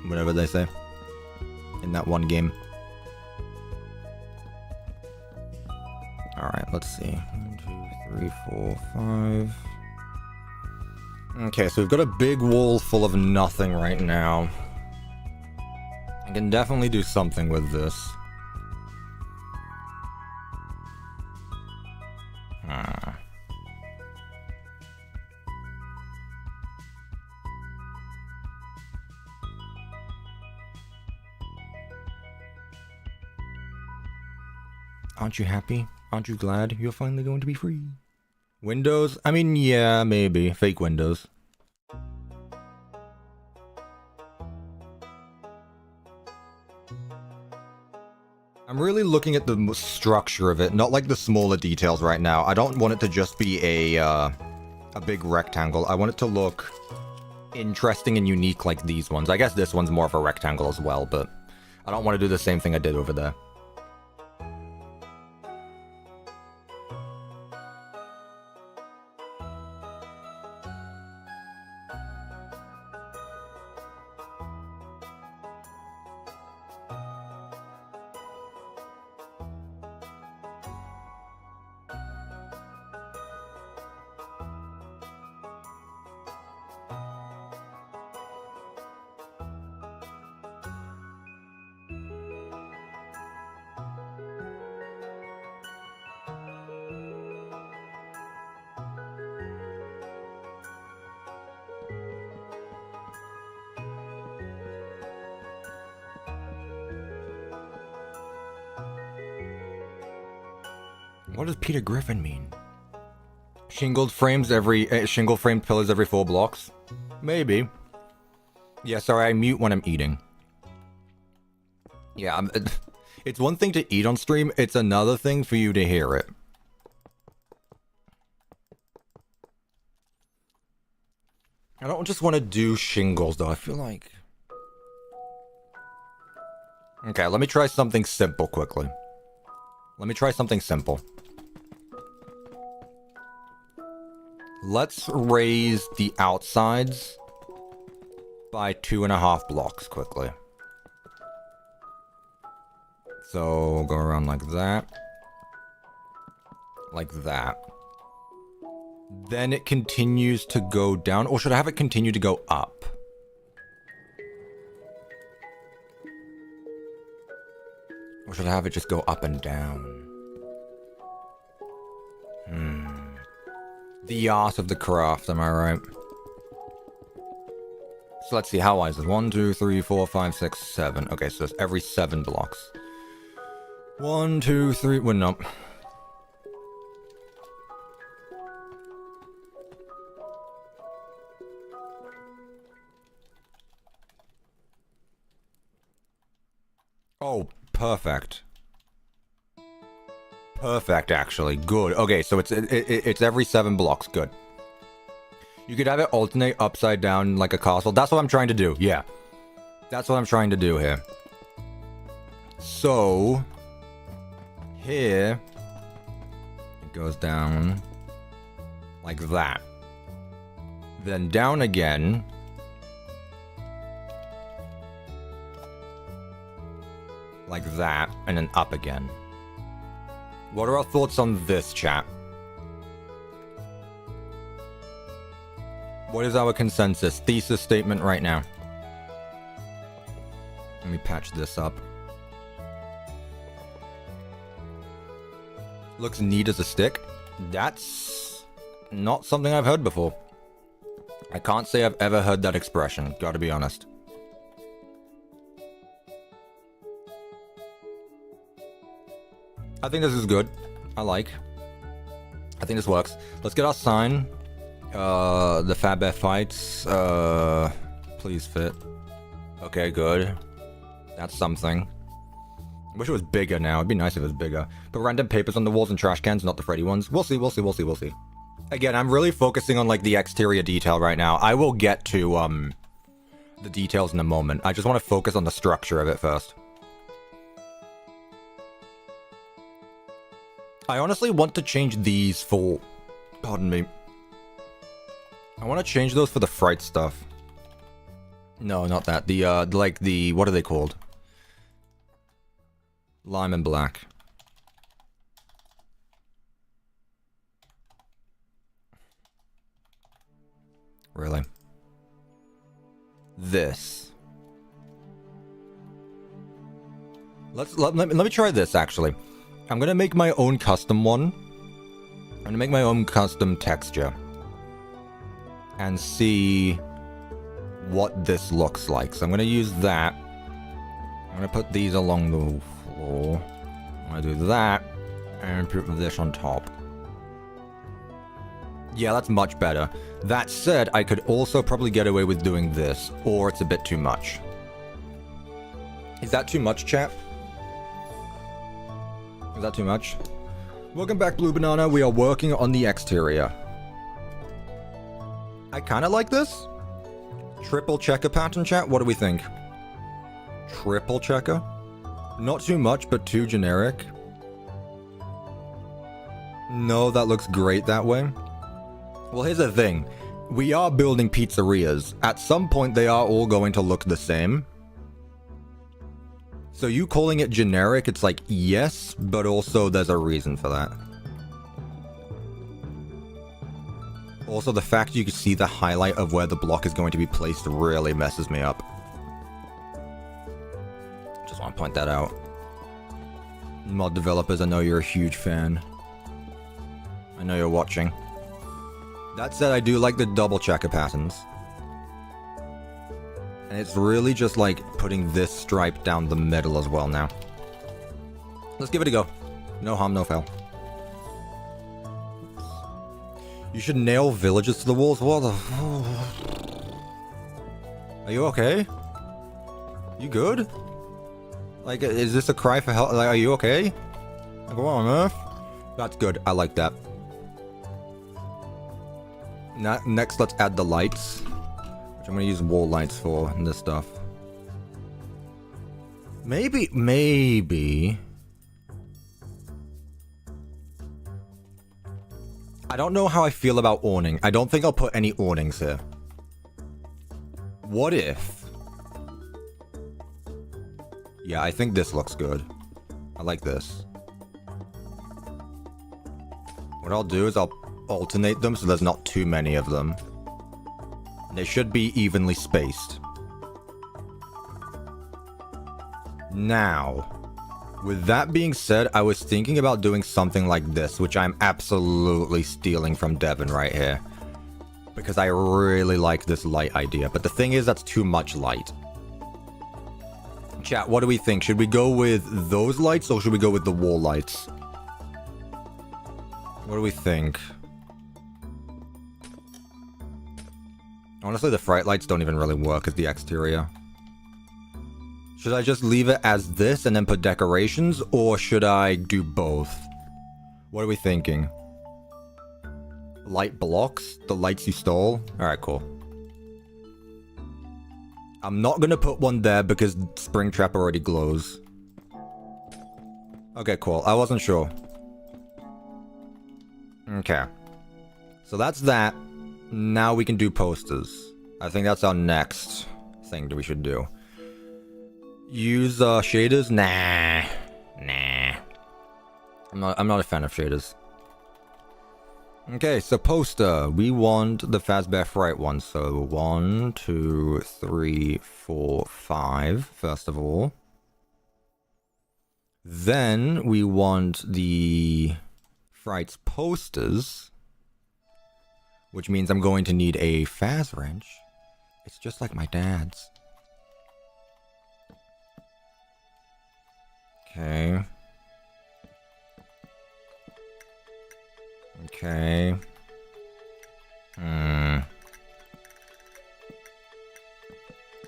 Whatever they say. In that one game. Alright, let's see. 1, 2, 3, 4, 5. Okay, so we've got a big wall full of nothing right now. I can definitely do something with this. Aren't you happy? Aren't you glad you're finally going to be free? Windows? I mean, yeah, maybe. Fake windows. I'm really looking at the structure of it, not like the smaller details right now. I don't want it to just be a big rectangle. I want it to look interesting and unique like these ones. I guess this one's more of a rectangle as well, but I don't want to do the same thing I did over there. What does Peter Griffin mean? Shingled frames shingle framed pillars every 4 blocks? Maybe. Yeah, sorry, I mute when I'm eating. Yeah, it's one thing to eat on stream, it's another thing for you to hear it. I don't just want to do shingles though, I feel like... Okay, let me try something simple quickly. Let me try something simple. Let's raise the outsides by 2.5 blocks quickly. So go around like that. Like that. Then it continues to go down. Or should I have it continue to go up? Or should I have it just go up and down? The art of the craft, am I right? So let's see, how wide is this? 1, 2, 3, 4, 5, 6, 7. Okay, so it's every 7 blocks. 1, 2, 3, well, no. Oh, perfect. Perfect, actually. Good. Okay, so it's every 7 blocks. Good. You could have it alternate upside down like a castle. That's what I'm trying to do. Yeah. That's what I'm trying to do here. So... here... it goes down... like that. Then down again... like that. And then up again. What are our thoughts on this, chat? What is our consensus thesis statement right now? Let me patch this up. Looks neat as a stick. That's not something I've heard before. I can't say I've ever heard that expression, gotta be honest. I think this is good. I think this works. Let's get our sign. The Fazbear fights. Please fit. Okay, good. That's something. I wish it was bigger now. It'd be nice if it was bigger. But random papers on the walls and trash cans, not the Freddy ones. We'll see, we'll see, we'll see, we'll see. Again, I'm really focusing on like the exterior detail right now. I will get to the details in a moment. I just want to focus on the structure of it first. I honestly want to change these for... pardon me. I want to change those for the Fright stuff. No, not that. The, like the... what are they called? Lime and black. Really? This. Let me try this, actually. I'm gonna make my own custom one. I'm gonna make my own custom texture. And see what this looks like. So I'm gonna use that. I'm gonna put these along the floor. I'm gonna do that. And put this on top. Yeah, that's much better. That said, I could also probably get away with doing this. Or it's a bit too much. Is that too much, chat? Is that too much? Welcome back, Blue Banana. We are working on the exterior. I kind of like this. Triple checker pattern, chat. What do we think? Triple checker? Not too much, but too generic. No, that looks great that way. Well, here's the thing. We are building pizzerias. At some point, they are all going to look the same. So you calling it generic, it's like, yes, but also there's a reason for that. Also, the fact you can see the highlight of where the block is going to be placed really messes me up. Just want to point that out. Mod developers, I know you're a huge fan. I know you're watching. That said, I do like the double checker patterns. And it's really just like putting this stripe down the middle as well now. Let's give it a go. No harm, no foul. You should nail villagers to the walls. What the... Are you okay? You good? Like, is this a cry for help? Like, are you okay? Like, what on earth? That's good. I like that. Next, let's add the lights. Which I'm going to use wall lights for and this stuff. Maybe... I don't know how I feel about awning. I don't think I'll put any awnings here. What if... Yeah, I think this looks good. I like this. What I'll do is I'll alternate them so there's not too many of them. They should be evenly spaced. Now, with that being said, I was thinking about doing something like this, which I'm absolutely stealing from Devin right here. Because I really like this light idea. But the thing is, that's too much light. Chat, what do we think? Should we go with those lights or should we go with the wall lights? What do we think? Honestly, the Fright lights don't even really work as the exterior. Should I just leave it as this and then put decorations, or should I do both? What are we thinking? Light blocks? The lights you stole? Alright, cool. I'm not gonna put one there because Springtrap already glows. Okay, cool. I wasn't sure. Okay. So that's that. Now we can do posters. I think that's our next thing that we should do. Use shaders? Nah. I'm not a fan of shaders. Okay, so poster. We want the Fazbear Fright one. So 1, 2, 3, 4, 5. First of all. Then we want the Fright's posters. Which means I'm going to need a Faz wrench. It's just like my dad's. Okay. Okay.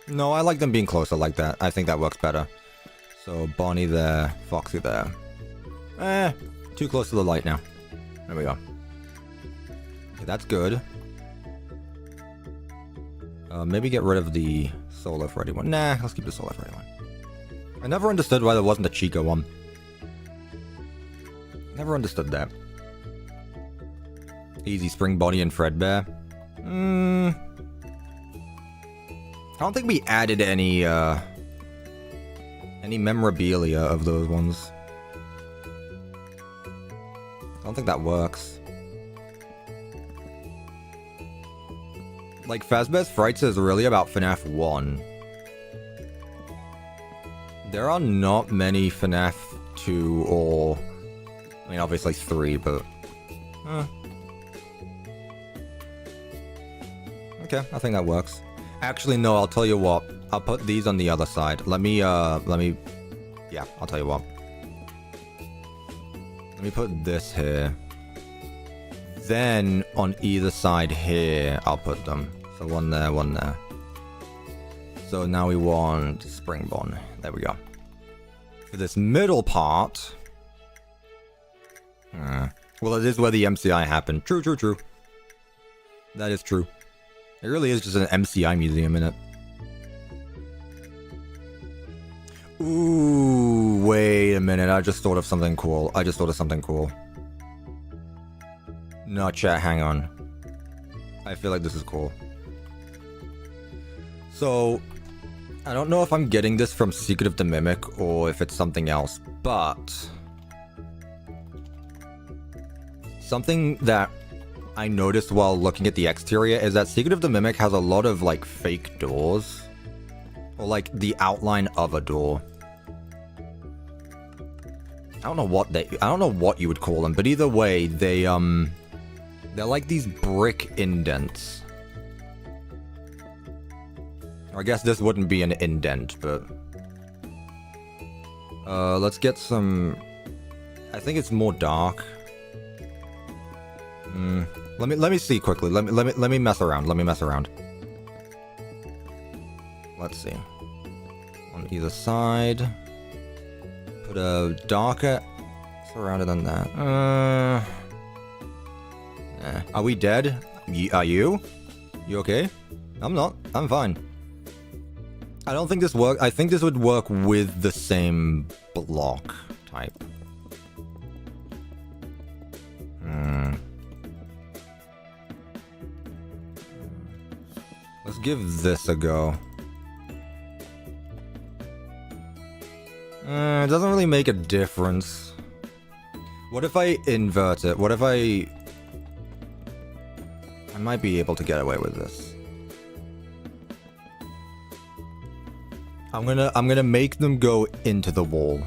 No, I like them being closer like that. I think that works better. So, Bonnie there, Foxy there. Too close to the light now. There we go. Okay, that's good. Maybe get rid of the Solo Freddy one. Nah, let's keep the Solo Freddy one. I never understood why there wasn't a Chica one. Never understood that. Easy Spring Bonnie and Fredbear. I don't think we added any memorabilia of those ones. I don't think that works. Like, Fazbear's Frights is really about FNAF 1. There are not many FNAF 2 or... I mean, obviously 3, but... Okay, I think that works. Actually, no, I'll tell you what. I'll put these on the other side. Let me... Yeah, I'll tell you what. Let me put this here. Then, on either side here, I'll put them. So one there, one there. So now we want Springbone. There we go. For this middle part, Well, it is where the MCI happened. True, true, true. That is true. It really is just an MCI museum in it. Ooh, wait a minute. I just thought of something cool. No, chat, hang on. I feel like this is cool. So, I don't know if I'm getting this from Secret of the Mimic or if it's something else, but something that I noticed while looking at the exterior is that Secret of the Mimic has a lot of like fake doors, or like the outline of a door. I don't know what you would call them, but either way, they're like these brick indents. I guess this wouldn't be an indent, but let's get some. I think it's more dark. Let me see quickly. Let me mess around. Let's see. On either side. Put a darker surrounded on that. Are we dead? Are you? You okay? I'm not. I'm fine. I don't think this works. I think this would work with the same block type. Let's give this a go. It doesn't really make a difference. What if I invert it? What if I might be able to get away with this. I'm gonna make them go into the wall.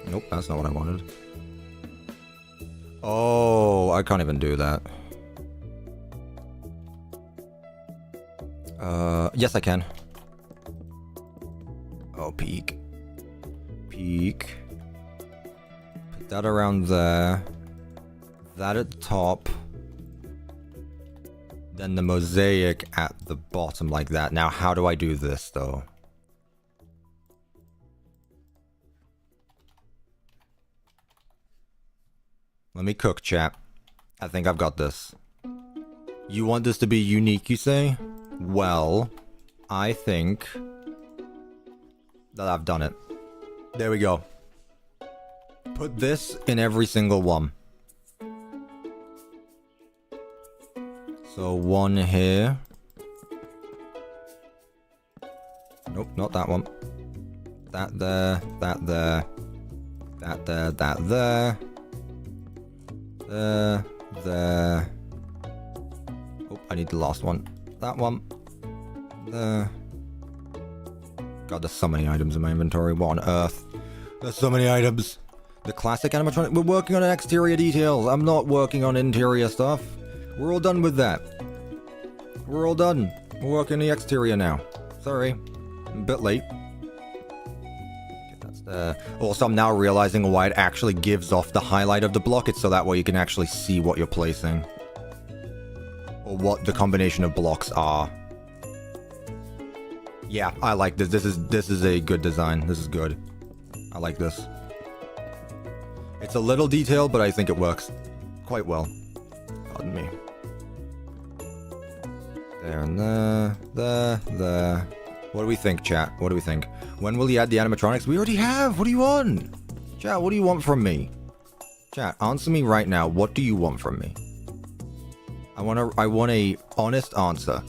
Nope, that's not what I wanted. Oh, I can't even do that. Yes I can. Oh, peek. Peek. Put that around there. That at the top. Then the mosaic at the bottom like that. Now, how do I do this, though? Let me cook, chat. I think I've got this. You want this to be unique, you say? Well, I think that I've done it. There we go. Put this in every single one. So one here. Nope, not that one. That there, that there. That there, that there. There. Oh, I need the last one. That one. There. God, there's so many items in my inventory. What on earth? There's so many items. The classic animatronic. We're working on exterior details. I'm not working on interior stuff. We're all done with that. We're all done. We're working on the exterior now. Sorry. I'm a bit late. That's there. Also, I'm now realizing why it actually gives off the highlight of the block. It's so that way you can actually see what you're placing. Or what the combination of blocks are. Yeah, I like this. This is a good design. This is good. I like this. It's a little detailed, but I think it works quite well. Pardon me. There and there. What do we think, chat? What do we think? When will you add the animatronics? We already have! What do you want? Chat, what do you want from me? Chat, answer me right now. What do you want from me? I want a honest answer.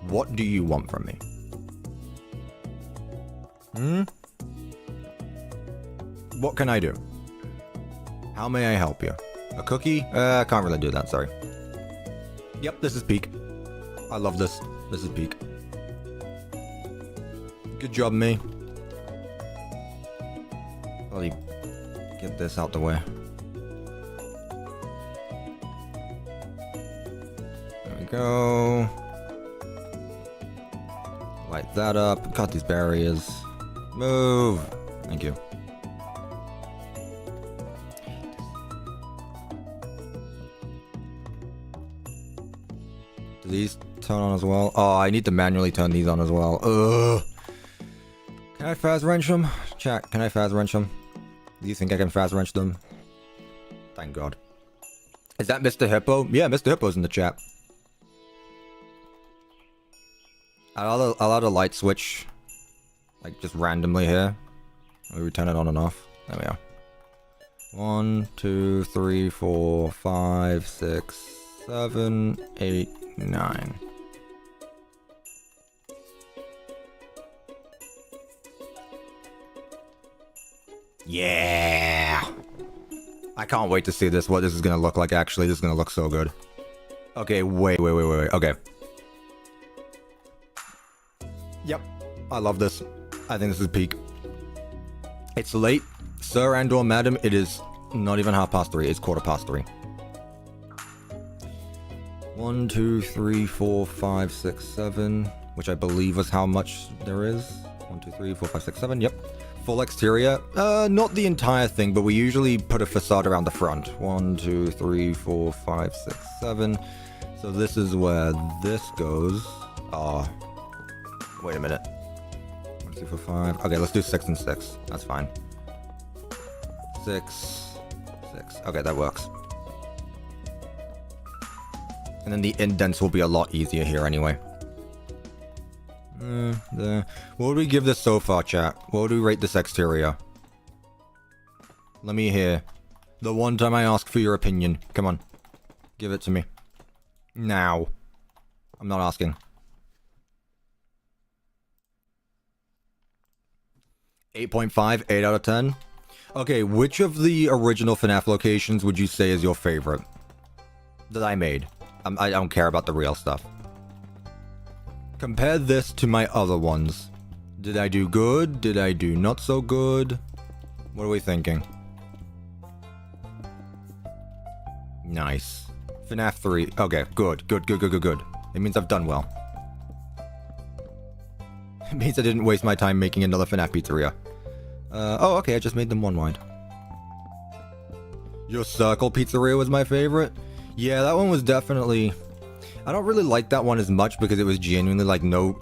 What do you want from me? What can I do? How may I help you? A cookie? I can't really do that, sorry. Yep, this is peak. I love this. This is peak. Good job, me. Bloody get this out the way. There we go. Light that up. Got these barriers. Move. Thank you. Do these turn on as well? Oh, I need to manually turn these on as well. Ugh. Can I Faz wrench them? Chat, can I Faz wrench them? Do you think I can Faz wrench them? Thank God. Is that Mr. Hippo? Yeah, Mr. Hippo's in the chat. I'll add a light switch. Like, just randomly here. Maybe we turn it on and off. There we are. 1, 2, 3, 4, 5, 6, 7, 8, 9. Yeah! I can't wait to see this, what this is gonna look like, actually. This is gonna look so good. Okay, wait. Okay. Yep. I love this. I think this is peak. It's late. Sir and or madam, it is not even 3:30. It's 3:15. 1, 2, 3, 4, 5, 6, 7. Which I believe was how much there is. 1, 2, 3, 4, 5, 6, 7. Yep. Full exterior. Not the entire thing, but we usually put a facade around the front. 1, 2, 3, 4, 5, 6, 7. So this is where this goes. Oh. Wait a minute. 1, 2, 4, 5. Okay, let's do 6 and 6. That's fine. 6, 6. Okay, that works. And then the indents will be a lot easier here anyway. There. What would we give this so far, chat? What would we rate this exterior? Let me hear. The one time I ask for your opinion. Come on. Give it to me. Now. I'm not asking. 8.5, 8 out of 10. Okay, which of the original FNAF locations would you say is your favorite? That I made. I don't care about the real stuff. Compare this to my other ones. Did I do good? Did I do not so good? What are we thinking? Nice. FNAF 3. Okay, good. It means I've done well. It means I didn't waste my time making another FNAF pizzeria. Oh, okay, I just made them one wide. Your circle pizzeria was my favorite? Yeah, that one was definitely... I don't really like that one as much because it was genuinely like not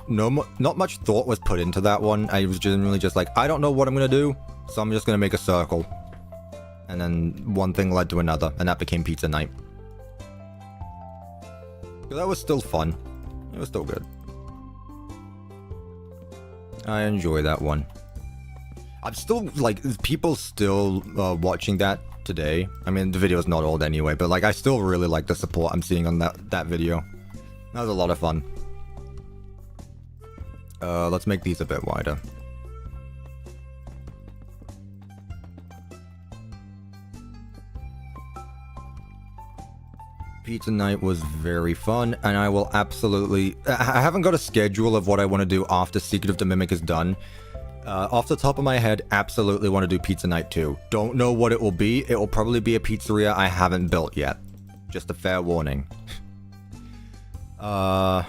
much thought was put into that one. I was genuinely just like, I don't know what I'm gonna do, so I'm just gonna make a circle. And then one thing led to another, and that became pizza night. But that was still fun. It was still good. I enjoy that one. I'm still, like, people still watching that today. I mean, the video's not old anyway, but, like, I still really like the support I'm seeing on that video. That was a lot of fun. Let's make these a bit wider. Pizza night was very fun, and I will absolutely... I haven't got a schedule of what I want to do after Secret of the Mimic is done. Off the top of my head, absolutely want to do Pizza Night 2. Don't know what it will be. It will probably be a pizzeria I haven't built yet. Just a fair warning. Other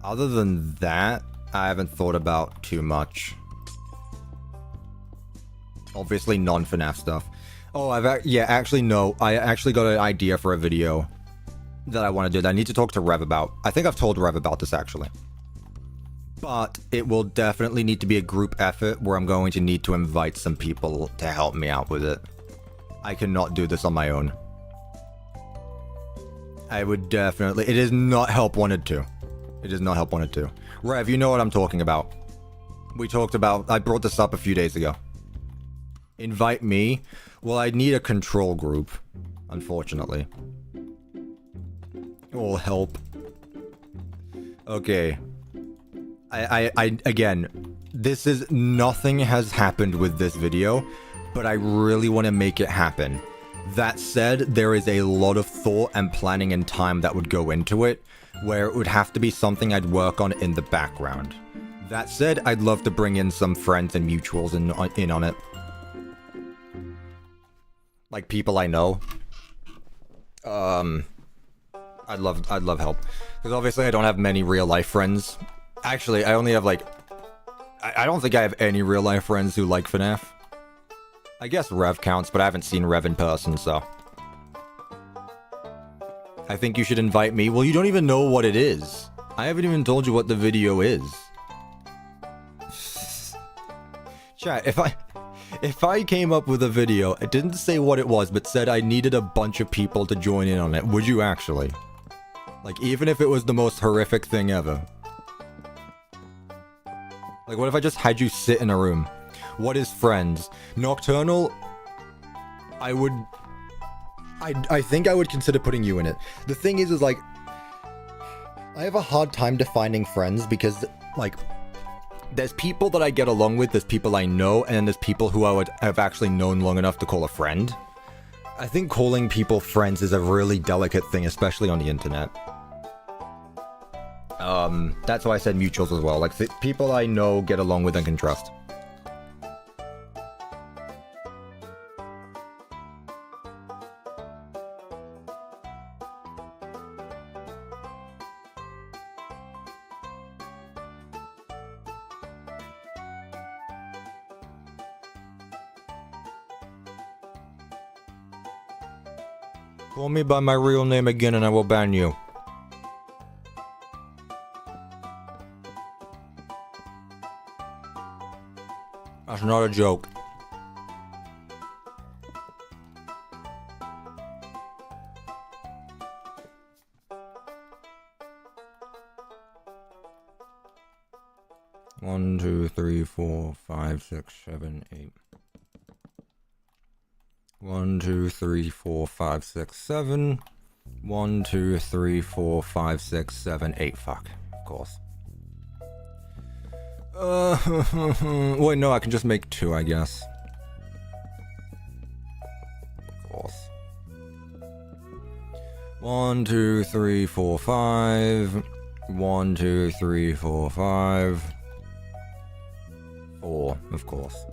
than that, I haven't thought about too much. Obviously non-FNAF stuff. Oh, actually no. I actually got an idea for a video that I want to do that I need to talk to Rev about. I think I've told Rev about this actually. But it will definitely need to be a group effort where I'm going to need to invite some people to help me out with it. I cannot do this on my own. I would definitely... It is not help wanted to. It is not help wanted to. Rev, you know what I'm talking about. We talked about... I brought this up a few days ago. Invite me? Well, I'd need a control group. Unfortunately. It will help. Okay. Again, this is... Nothing has happened with this video, but I really want to make it happen. That said, there is a lot of thought and planning and time that would go into it, where it would have to be something I'd work on in the background. That said, I'd love to bring in some friends and mutuals in on it. Like people I know. I'd love help. Because obviously I don't have many real life friends. Actually, I only have like... I don't think I have any real life friends who like FNAF. I guess Rev counts, but I haven't seen Rev in person, so... I think you should invite me. Well, you don't even know what it is. I haven't even told you what the video is. Chat, if I came up with a video, it didn't say what it was, but said I needed a bunch of people to join in on it, would you actually? Like, even if it was the most horrific thing ever. Like, what if I just had you sit in a room? What is Friends? Nocturnal, I think I would consider putting you in it. The thing is like, I have a hard time defining friends because, like, there's people that I get along with, there's people I know, and then there's people who I would have actually known long enough to call a friend. I think calling people friends is a really delicate thing, especially on the internet. That's why I said mutuals as well. Like, people I know, get along with, and can trust. Call me by my real name again and I will ban you. That's not a joke. One, 2, 3, 4, 5, 6, 7, 8. 1, 2, 3, 4, 5, 6, 7. 1, 2, 3, 4, 5, 6, 7, 8. Fuck. Of course. Wait, no, I can just make 2, I guess. Of course. 1, 2, 3, 4, 5. 1, 2, 3, 4, 5. 4, of course.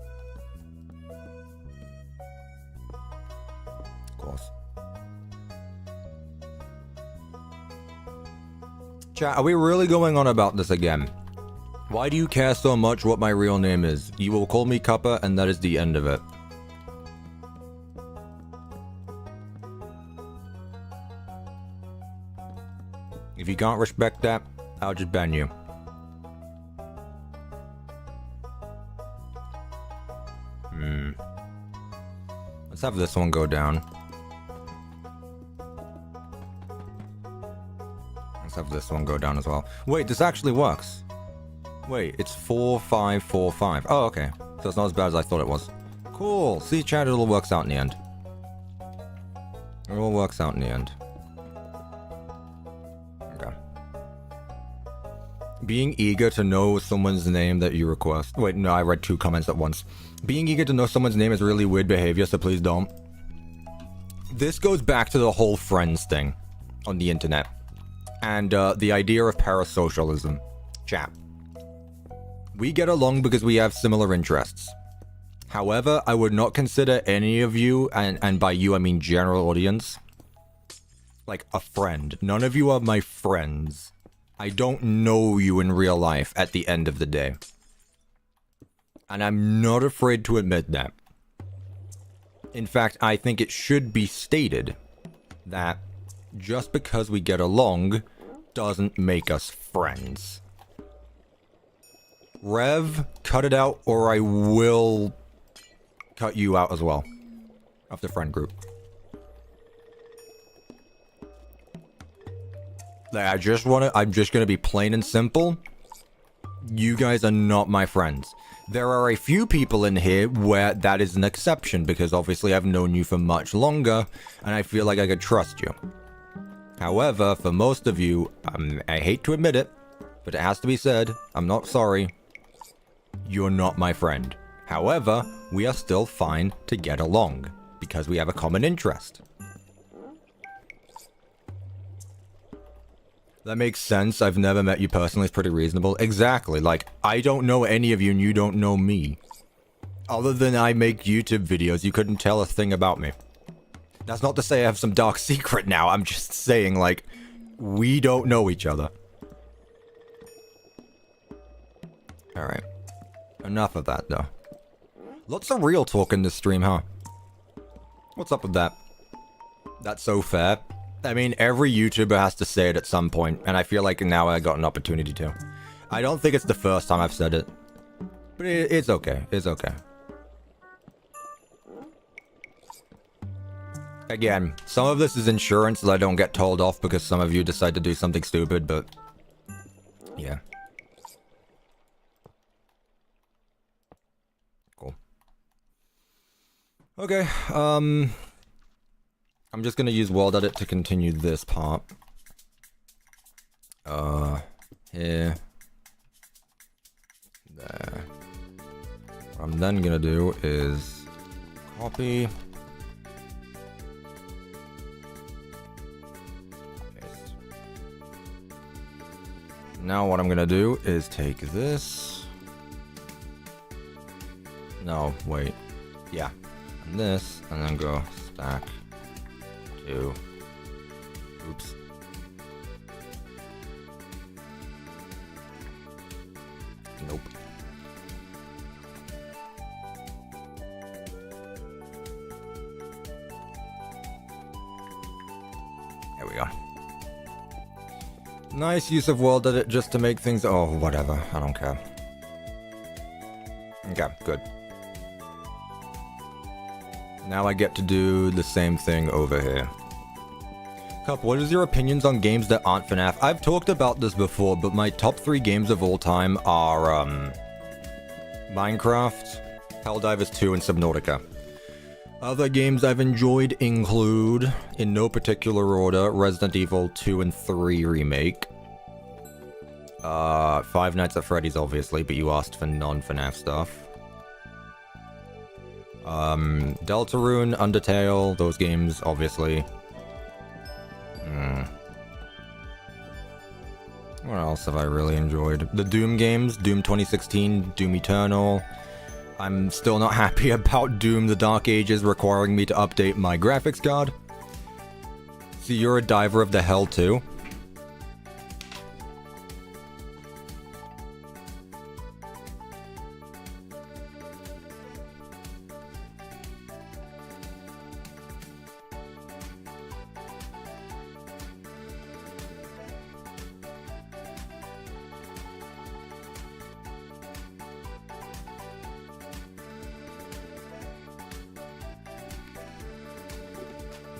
Of course. Chat, are we really going on about this again? Why do you care so much what my real name is? You will call me Cuppa, and that is the end of it. If you can't respect that, I'll just ban you. Let's have this one go down. Let's have this one go down as well. Wait, this actually works. Wait, it's 4, 5, 4, 5. Oh, okay. So it's not as bad as I thought it was. Cool. See, chat, it all works out in the end. It all works out in the end. Okay. Being eager to know someone's name that you request. Wait, no, I read 2 comments at once. Being eager to know someone's name is really weird behavior, so please don't. This goes back to the whole friends thing on the internet. And the idea of parasocialism. Chat. We get along because we have similar interests. However, I would not consider any of you, and by you I mean general audience, like a friend. None of you are my friends. I don't know you in real life at the end of the day. And I'm not afraid to admit that. In fact, I think it should be stated that just because we get along doesn't make us friends. Rev, cut it out or I will cut you out as well of the friend group. Like, I'm just gonna be plain and simple. You guys are not my friends. There are a few people in here where that is an exception because obviously I've known you for much longer and I feel like I could trust you. However, for most of you, I hate to admit it, but it has to be said, I'm not sorry. You're not my friend. However, we are still fine to get along because we have a common interest. That makes sense. I've never met you personally. It's pretty reasonable. Exactly. Like, I don't know any of you and you don't know me. Other than I make YouTube videos, you couldn't tell a thing about me. That's not to say I have some dark secret now. I'm just saying, like, we don't know each other. Alright. Enough of that, though. Lots of real talk in this stream, huh? What's up with that? That's so fair. I mean, every YouTuber has to say it at some point, and I feel like now I got an opportunity to. I don't think it's the first time I've said it. But it's okay. It's okay. Again, some of this is insurance that I don't get told off because some of you decide to do something stupid, but... yeah. Cool. Okay, I'm just gonna use World Edit to continue this part. Here. There. What I'm then gonna do is copy. Paste. Now what I'm gonna do is take this. No, wait. Yeah. And this, and then go stack to. Oops. Nope. There we go. Nice use of World Edit just to make things... oh, whatever. I don't care. Okay, good. Now I get to do the same thing over here. Cup, what is your opinions on games that aren't FNAF? I've talked about this before, but my top 3 games of all time are, Minecraft, Helldivers 2, and Subnautica. Other games I've enjoyed include, in no particular order, Resident Evil 2 and 3 Remake. Five Nights at Freddy's, obviously, but you asked for non-FNAF stuff. Deltarune, Undertale, those games, obviously. What else have I really enjoyed? The Doom games, Doom 2016, Doom Eternal. I'm still not happy about Doom the Dark Ages requiring me to update my graphics card. So you're a diver of the hell too?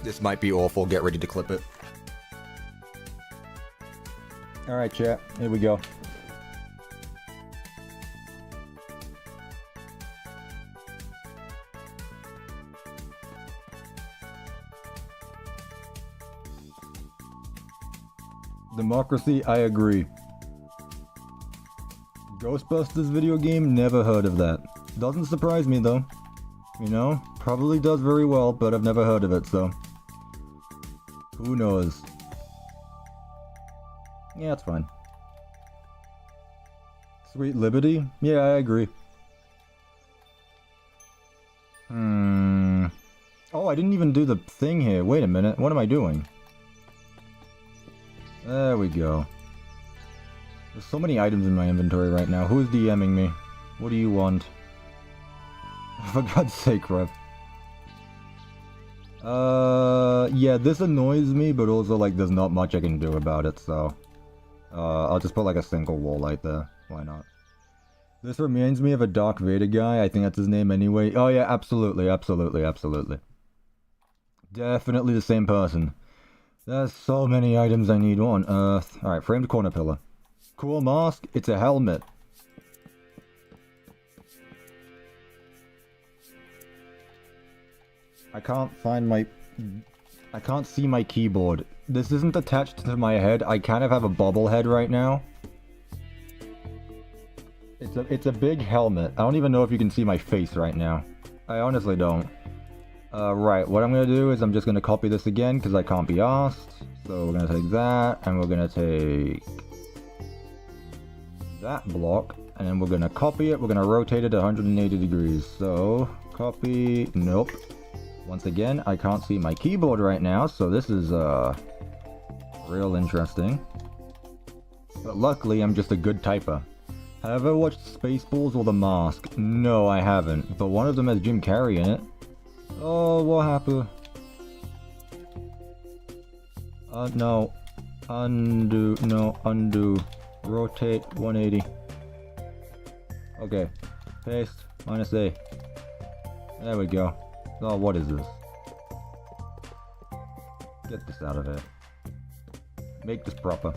This might be awful, get ready to clip it. Alright chat, here we go. Democracy, I agree. Ghostbusters video game, never heard of that. Doesn't surprise me though. You know, probably does very well, but I've never heard of it, so... who knows? Yeah, it's fine. Sweet Liberty? Yeah, I agree. Oh, I didn't even do the thing here. Wait a minute, what am I doing? There we go. There's so many items in my inventory right now. Who's DMing me? What do you want? For God's sake, Rev. Yeah, this annoys me, but also, like, there's not much I can do about it, so... I'll just put, like, a single wall light there. Why not? This reminds me of a Dark Vader guy. I think that's his name anyway. Oh, yeah, absolutely, absolutely, absolutely. Definitely the same person. There's so many items I need on Earth. Alright, framed corner pillar. Cool mask. It's a helmet. I can't find my... I can't see my keyboard. This isn't attached to my head. I kind of have a bobblehead right now. It's a big helmet. I don't even know if you can see my face right now. I honestly don't. Right, what I'm gonna do is I'm just gonna copy this again because I can't be asked. So we're gonna take that, and we're gonna take that block, and then we're gonna copy it. We're gonna rotate it 180 degrees. So, copy, nope. Once again, I can't see my keyboard right now, so this is, real interesting. But luckily, I'm just a good typer. Have I ever watched Spaceballs or The Mask? No, I haven't, but one of them has Jim Carrey in it. Oh, what happened? No. Undo. No, undo. Rotate 180. Okay. Paste. -A. There we go. Oh, what is this? Get this out of here. Make this proper.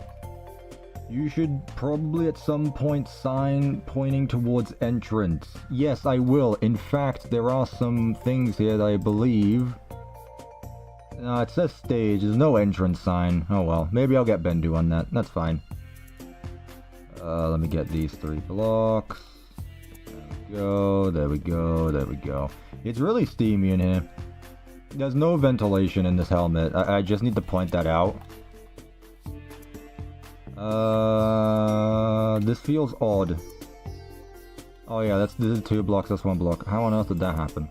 You should probably at some point sign pointing towards entrance. Yes, I will. In fact, there are some things here that I believe... No, it says stage. There's no entrance sign. Oh well. Maybe I'll get Bendu on that. That's fine. Let me get these 3 blocks. There we go. There we go. There we go. It's really steamy in here. There's no ventilation in this helmet. I just need to point that out. This feels odd. Oh yeah, this is 2 blocks, that's 1 block. How on earth did that happen?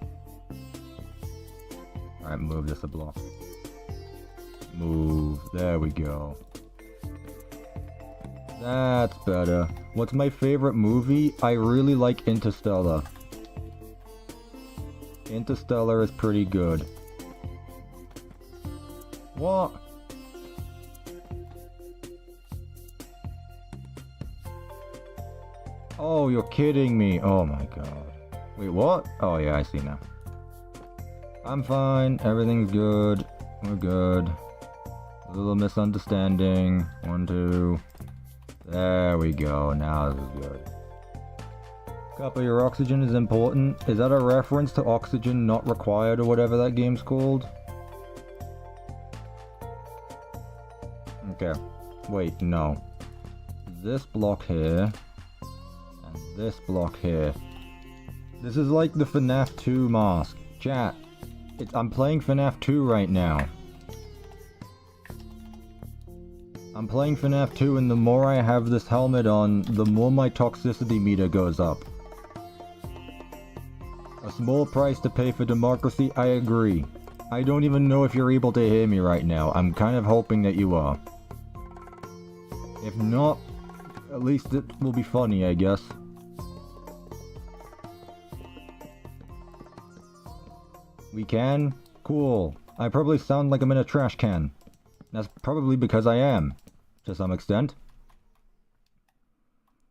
Alright, move this a block. Move. There we go. That's better. What's my favorite movie? I really like Interstellar. Interstellar is pretty good. What? Oh, you're kidding me. Oh my god. Wait, what? Oh yeah, I see now. I'm fine. Everything's good. We're good. A little misunderstanding. 1, 2. There we go. Now this is good. Cuppa, your oxygen is important. Is that a reference to oxygen not required or whatever that game's called? Okay. Wait, no. This block here. And this block here. This is like the FNAF 2 mask. Chat. I'm playing FNAF 2 right now. I'm playing FNAF 2 and the more I have this helmet on, the more my toxicity meter goes up. A small price to pay for democracy, I agree. I don't even know if you're able to hear me right now. I'm kind of hoping that you are. If not, at least it will be funny, I guess. We can? Cool. I probably sound like I'm in a trash can. That's probably because I am, to some extent.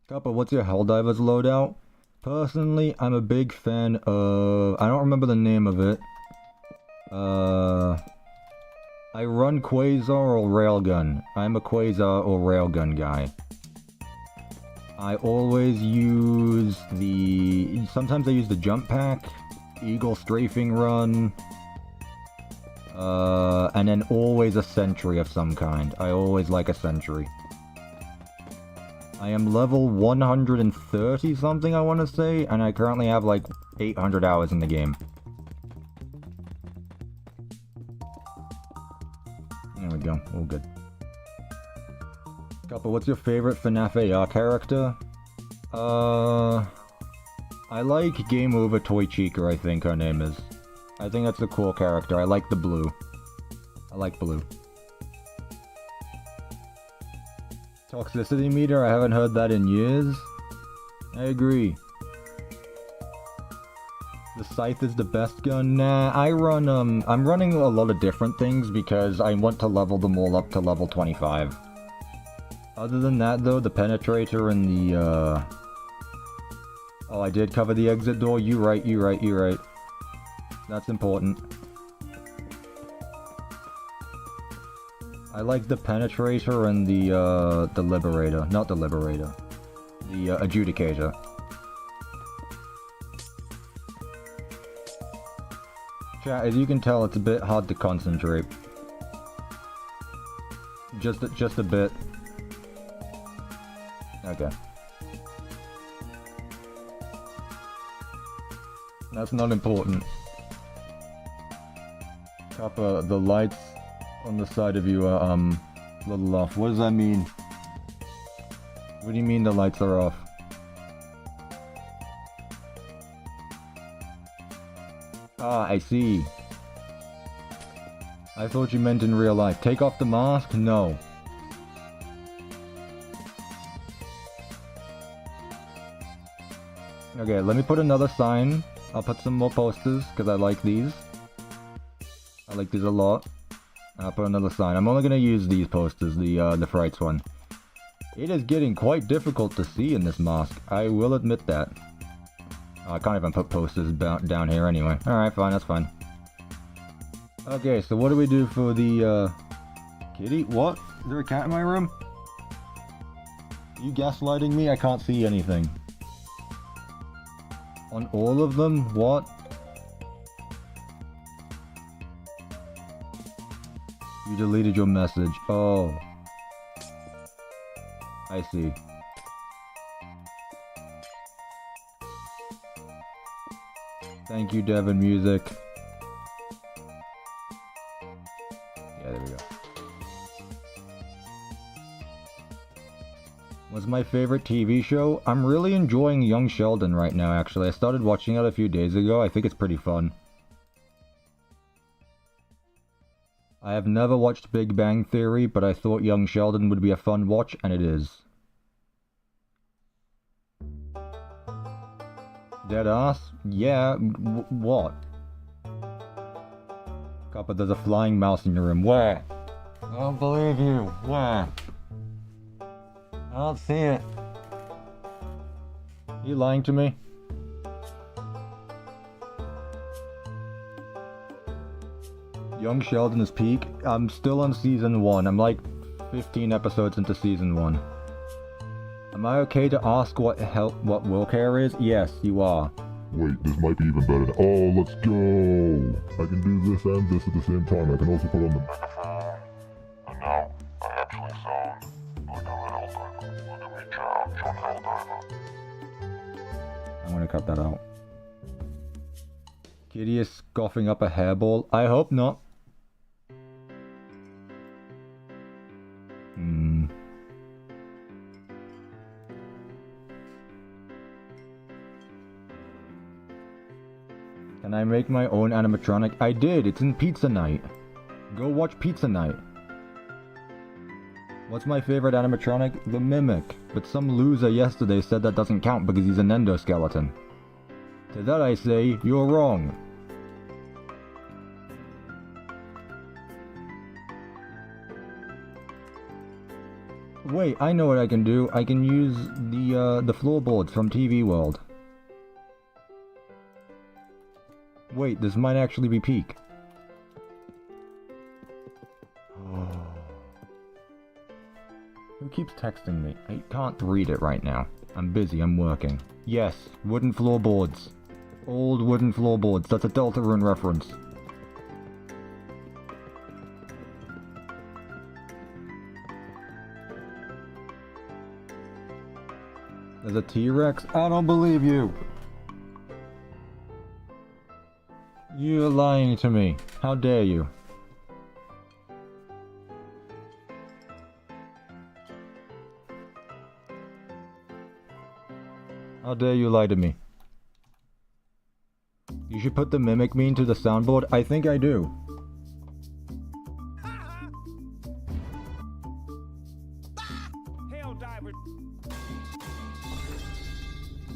Cuppa, what's your Helldivers loadout? Personally, I'm a big fan of... I don't remember the name of it. I run Quasar or Railgun. I'm a Quasar or Railgun guy. I always use the... Sometimes I use the Jump Pack, Eagle Strafing Run, and then always a Sentry of some kind. I always like a Sentry. I am level 130 something, I want to say, and I currently have like 800 hours in the game. There we go, all good. Cuppa, what's your favorite FNAF AR character? I like Game Over Toy Chica, I think her name is. I think that's a cool character. I like the blue. I like blue. Toxicity meter, I haven't heard that in years. I agree. The Scythe is the best gun? Nah, I'm running a lot of different things because I want to level them all up to level 25. Other than that though, the Penetrator and the, Oh, I did cover the exit door. You right. That's important. I like the Penetrator and the Liberator. Not the Liberator. The, Adjudicator. Chat, as you can tell, it's a bit hard to concentrate. Just a bit. Okay. That's not important. Cuppa, the lights on the side of you are, a little off. What does that mean? What do you mean the lights are off? Ah, I see. I thought you meant in real life. Take off the mask? No. Okay, let me put another sign. I'll put some more posters, because I like these. I like these a lot. I'll put another sign. I'm only gonna use these posters, the Frights one. It is getting quite difficult to see in this mask. I will admit that. I can't even put posters down here anyway. Alright, fine, that's fine. Okay, so what do we do for the, kitty? What? Is there a cat in my room? You gaslighting me? I can't see anything. On all of them? What? You deleted your message. Oh. I see. Thank you, Devin Music. Yeah, there we go. What's my favorite TV show? I'm really enjoying Young Sheldon right now, actually. I started watching it a few days ago. I think it's pretty fun. I have never watched Big Bang Theory, but I thought Young Sheldon would be a fun watch, and it is. Deadass? Yeah, what? Cuppa, there's a flying mouse in your room. Where? I don't believe you. Where? I don't see it. You lying to me? Young Sheldon is peak. I'm still on season 1. I'm like 15 episodes into season 1. Am I okay to ask what will care is? Yes, you are. Wait, this might be even better. Oh, let's go! I can do this and this at the same time. I can also put on the microphone. And now, I actually sound like a Helldiver. Look at me, John Helldiver. I'm gonna cut that out. Kitty is scoffing up a hairball. I hope not. Can I make my own animatronic? I did, it's in Pizza Night. Go watch Pizza Night. What's my favorite animatronic? The Mimic. But some loser yesterday said that doesn't count because he's an endoskeleton. To that I say, you're wrong. Wait, I know what I can do. I can use the floorboards from TV World. Wait, this might actually be peak. Who keeps texting me? I can't read it right now. I'm busy, I'm working. Yes, wooden floorboards. Old wooden floorboards, that's a Deltarune reference. There's a T-Rex? I don't believe you! You're lying to me. How dare you? How dare you lie to me? You should put the Mimic me into the soundboard. I think I do.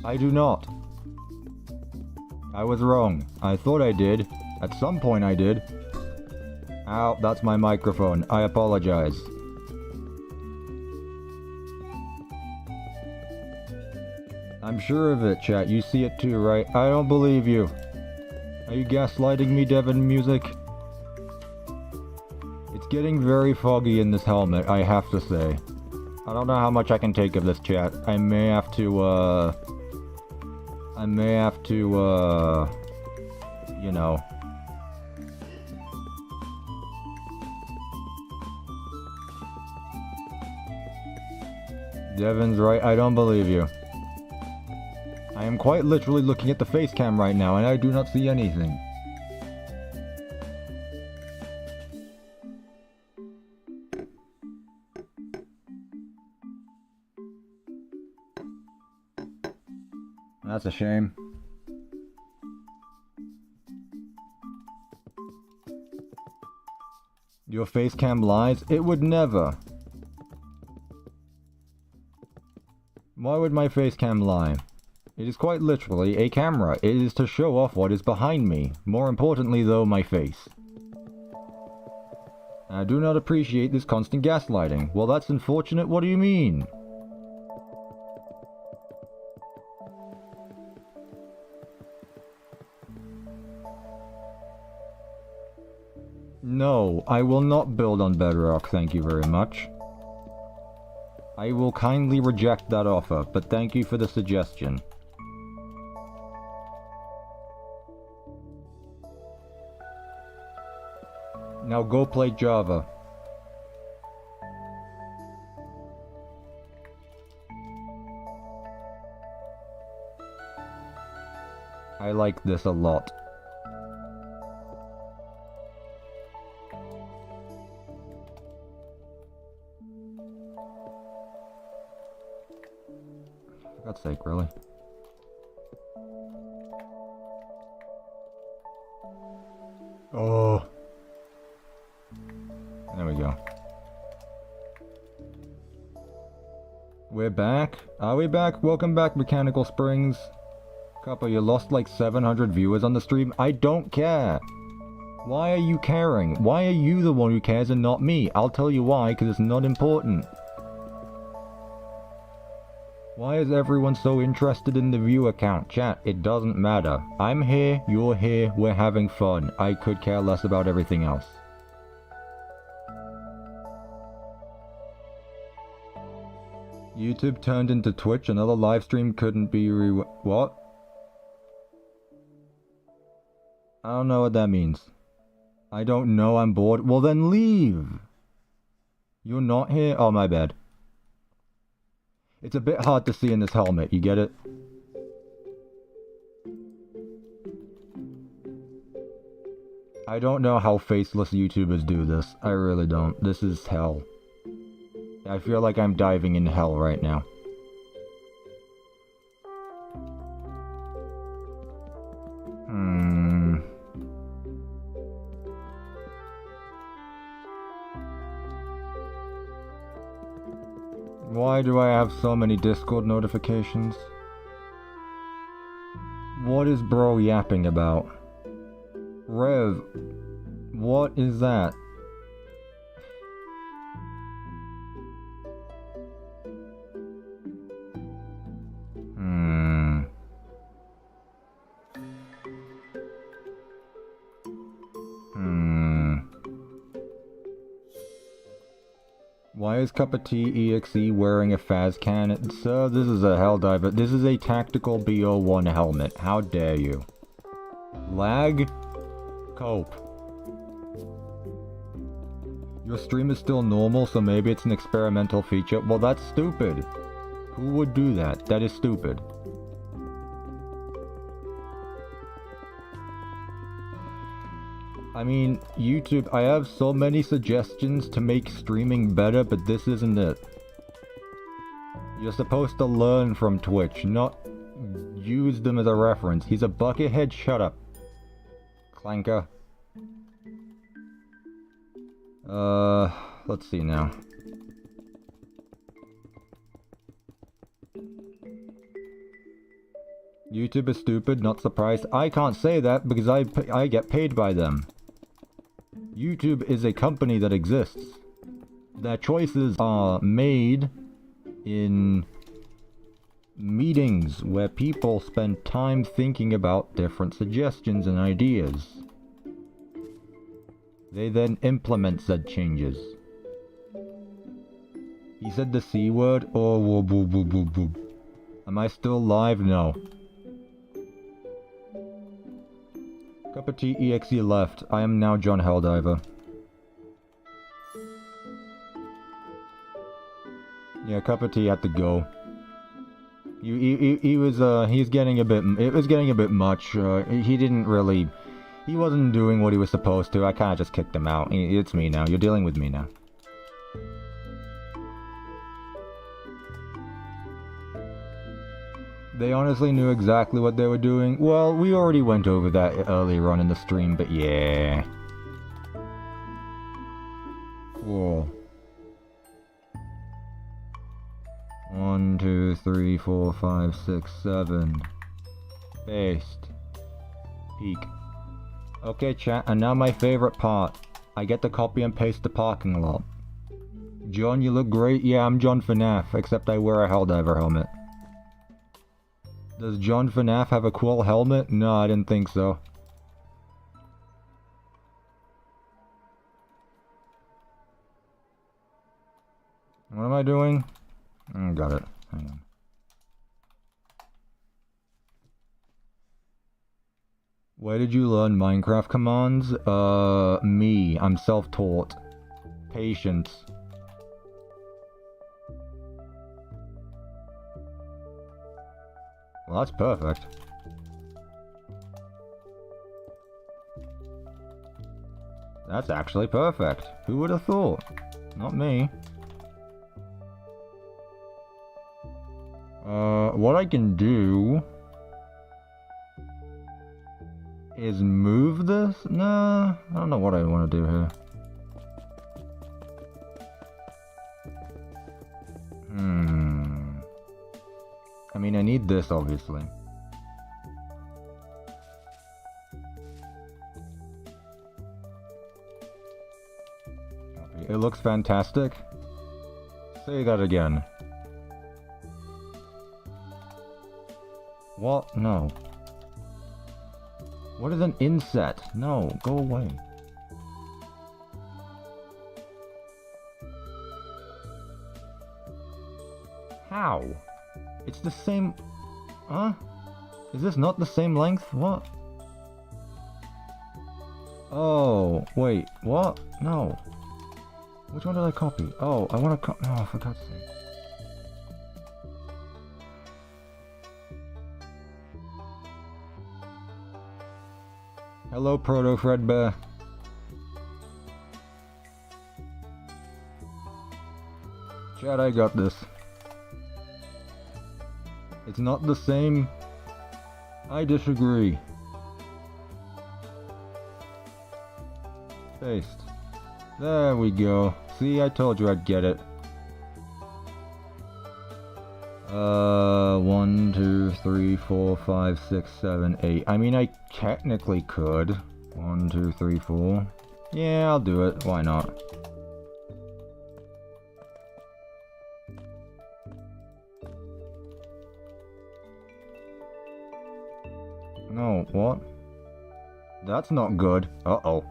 I do not. I was wrong. I thought I did. At some point I did. Ow, that's my microphone. I apologize. I'm sure of it, chat. You see it too, right? I don't believe you. Are you gaslighting me, Devin Music? It's getting very foggy in this helmet, I have to say. I don't know how much I can take of this, chat. I may have to, you know. Devin's right, I don't believe you. I am quite literally looking at the face cam right now, and I do not see anything. That's a shame. Your face cam lies? It would never. Why would my face cam lie? It is quite literally a camera. It is to show off what is behind me. More importantly though, my face. I do not appreciate this constant gaslighting. Well, that's unfortunate. What do you mean? No, I will not build on Bedrock, thank you very much. I will kindly reject that offer, but thank you for the suggestion. Now go play Java. I like this a lot. For God's sake, really? Oh. There we go. We're back? Are we back? Welcome back, Mechanical Springs. Cuppa, you lost like 700 viewers on the stream. I don't care. Why are you caring? Why are you the one who cares and not me? I'll tell you why, because it's not important. Why is everyone so interested in the viewer count? Chat, it doesn't matter. I'm here, you're here, we're having fun. I could care less about everything else. YouTube turned into Twitch, another livestream couldn't be what? I don't know what that means. I don't know, I'm bored. Well then leave! You're not here? Oh, my bad. It's a bit hard to see in this helmet, you get it? I don't know how faceless YouTubers do this. I really don't. This is hell. I feel like I'm diving in hell right now. Why do I have so many Discord notifications? What is bro yapping about? Rev, what is that? Why is CuppaTeaExe wearing a Faz can? Sir, this is a Helldiver. This is a tactical BO1 helmet. How dare you? Lag? Cope. Your stream is still normal, so maybe it's an experimental feature. Well, that's stupid. Who would do that? That is stupid. I mean, YouTube, I have so many suggestions to make streaming better, but this isn't it. You're supposed to learn from Twitch, not use them as a reference. He's a buckethead, shut up. Clanker. Let's see now. YouTube is stupid, not surprised. I can't say that because I get paid by them. YouTube is a company that exists. Their choices are made in meetings where people spend time thinking about different suggestions and ideas. They then implement said changes. He said the C word? Oh, whoa, boo, boo, boo, boo. Am I still live? No. CuppaTeaExe left. I am now John Helldiver. Yeah, CuppaTea had to go. He was getting a bit, it was getting a bit much. He didn't really, he wasn't doing what he was supposed to. I kinda just kicked him out. It's me now. You're dealing with me now. They honestly knew exactly what they were doing. Well, we already went over that earlier on in the stream, but yeah. Whoa. 1, 2, 3, 4, 5, 6, 7. Paste. Peek. Okay, chat, and now my favorite part. I get to copy and paste the parking lot. John, you look great. Yeah, I'm John FNAF, except I wear a Helldiver helmet. Does John FNAF have a cool helmet? No, I didn't think so. What am I doing? Got it. Hang on. Where did you learn Minecraft commands? Me. I'm self-taught. Patience. Well, that's perfect. That's actually perfect. Who would have thought? Not me. What I can do is move this? Nah, I don't know what I want to do here. I mean, I need this, obviously. It looks fantastic. Say that again. What? No. What is an inset? No, go away. How? It's the same... Huh? Is this not the same length? What? Oh, wait, what? No. Which one did I copy? Oh, I want to copy... Oh, for God's sake. Hello, Proto Fredbear. Chad, I got this. It's not the same. I disagree. Paste. There we go. See, I told you I'd get it. 1, 2, 3, 4, 5, 6, 7, 8. I mean, I technically could. 1, 2, 3, 4. Yeah, I'll do it. Why not? No, what? That's not good. Uh-oh.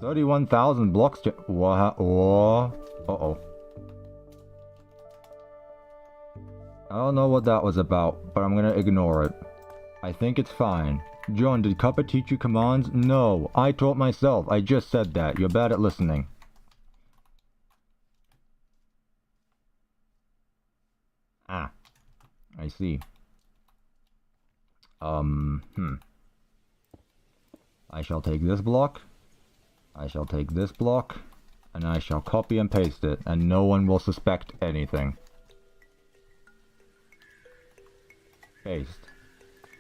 31,000 blocks to... What? Uh-oh. I don't know what that was about, but I'm gonna ignore it. I think it's fine. John, did Cuppa teach you commands? No, I taught myself. I just said that. You're bad at listening. Ah. I see. I shall take this block. I shall take this block. And I shall copy and paste it, and no one will suspect anything. Paste.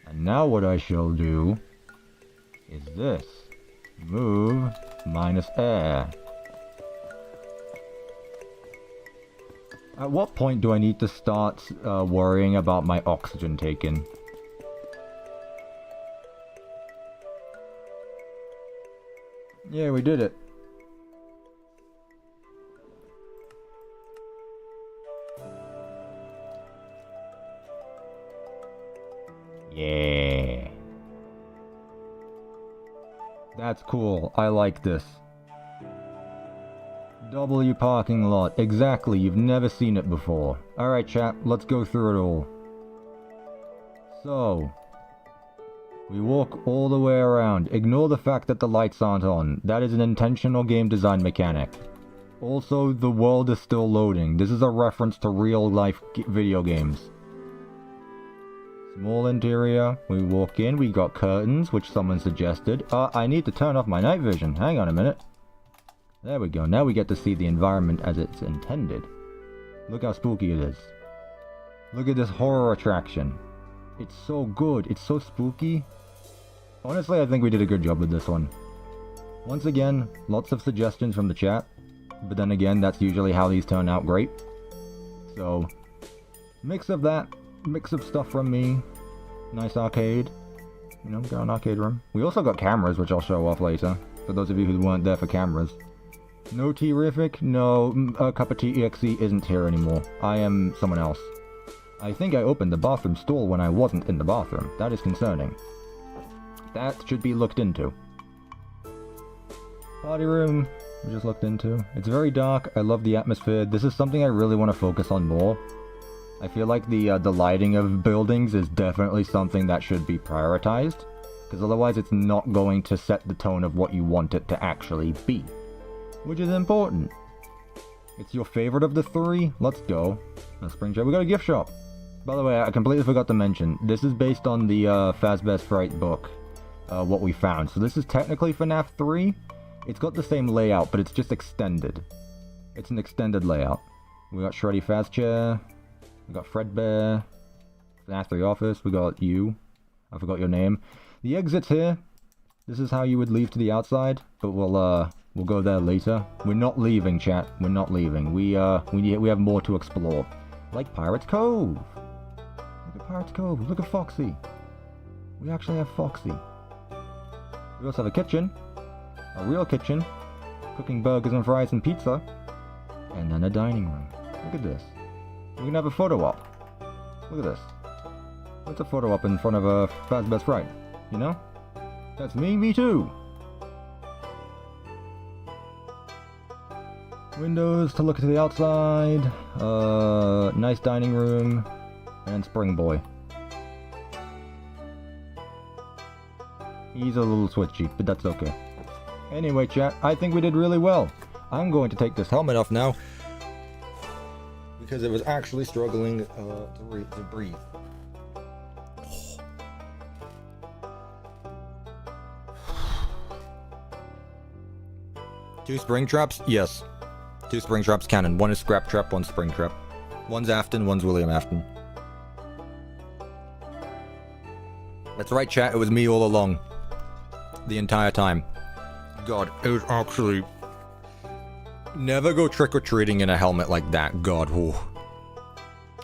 And now what I shall do is this. Move minus air. At what point do I need to start worrying about my oxygen taken? Yeah, we did it. Yeah. That's cool. I like this. W parking lot. Exactly. You've never seen it before. Alright, chat. Let's go through it all. So, we walk all the way around. Ignore the fact that the lights aren't on. That is an intentional game design mechanic. Also, the world is still loading. This is a reference to real-life video games. Small interior. We walk in. We got curtains, which someone suggested. I need to turn off my night vision. Hang on a minute. There we go. Now we get to see the environment as it's intended. Look how spooky it is. Look at this horror attraction. It's so good. It's so spooky. Honestly, I think we did a good job with this one. Once again, lots of suggestions from the chat. But then again, that's usually how these turn out great. So, mix of that. Mix of stuff from me. Nice arcade. You know, got an arcade room. We also got cameras, which I'll show off later. for those of you who weren't there for cameras. No Terrific? No, CuppaTeaExe isn't here anymore. I am someone else. I think I opened the bathroom stall when I wasn't in the bathroom. That is concerning. That should be looked into. Party room, we just looked into. It's very dark. I love the atmosphere. This is something I really want to focus on more. I feel like the lighting of buildings is definitely something that should be prioritized, because otherwise it's not going to set the tone of what you want it to actually be, which is important. It's your favorite of the three? Let's go. Spring Trap. We got a gift shop. By the way, I completely forgot to mention, this is based on the Fazbear's Fright book, what we found. So this is technically FNAF 3. It's got the same layout, but it's just extended. It's an extended layout. We got Shreddy Faz Chair. We got Fredbear. FNAF 3 Office. We got you. I forgot your name. The exit's here. This is how you would leave to the outside, but we'll go there later. We're not leaving, chat. We're not leaving. We have more to explore. Like Pirate's Cove. Look at Pirate's Cove. Look at Foxy. We actually have Foxy. We also have a kitchen. A real kitchen. Cooking burgers and fries and pizza. And then a dining room. Look at this. We can have a photo op. Look at this. What's a photo op in front of a Fazbear's Fright? You know? That's me too! Windows to look to the outside. Nice dining room. And Spring Boy. He's a little switchy, but that's okay. Anyway, chat, I think we did really well. I'm going to take this helmet off now, because it was actually struggling to breathe. Two spring traps? Yes. Two spring traps canon. One is Scrap Trap, one's Spring Trap. One's Afton, one's William Afton. That's right, chat, it was me all along. The entire time. God, it was actually... Never go trick-or-treating in a helmet like that. God, whew.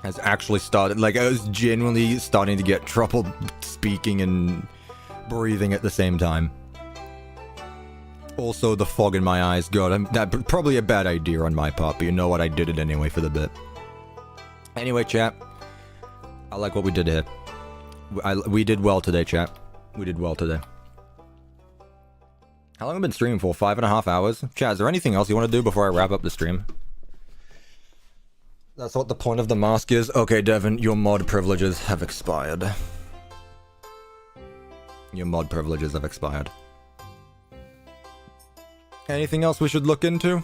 Has actually started... Like, I was genuinely starting to get trouble speaking and breathing at the same time. Also, the fog in my eyes. God, that's probably a bad idea on my part, but you know what? I did it anyway for the bit. Anyway, chat. I like what we did here. We did well today, chat. We did well today. How long have I been streaming for? 5.5 hours? Chat, is there anything else you want to do before I wrap up the stream? That's what the point of the mask is? Okay, Devin, your mod privileges have expired. Your mod privileges have expired. Anything else we should look into?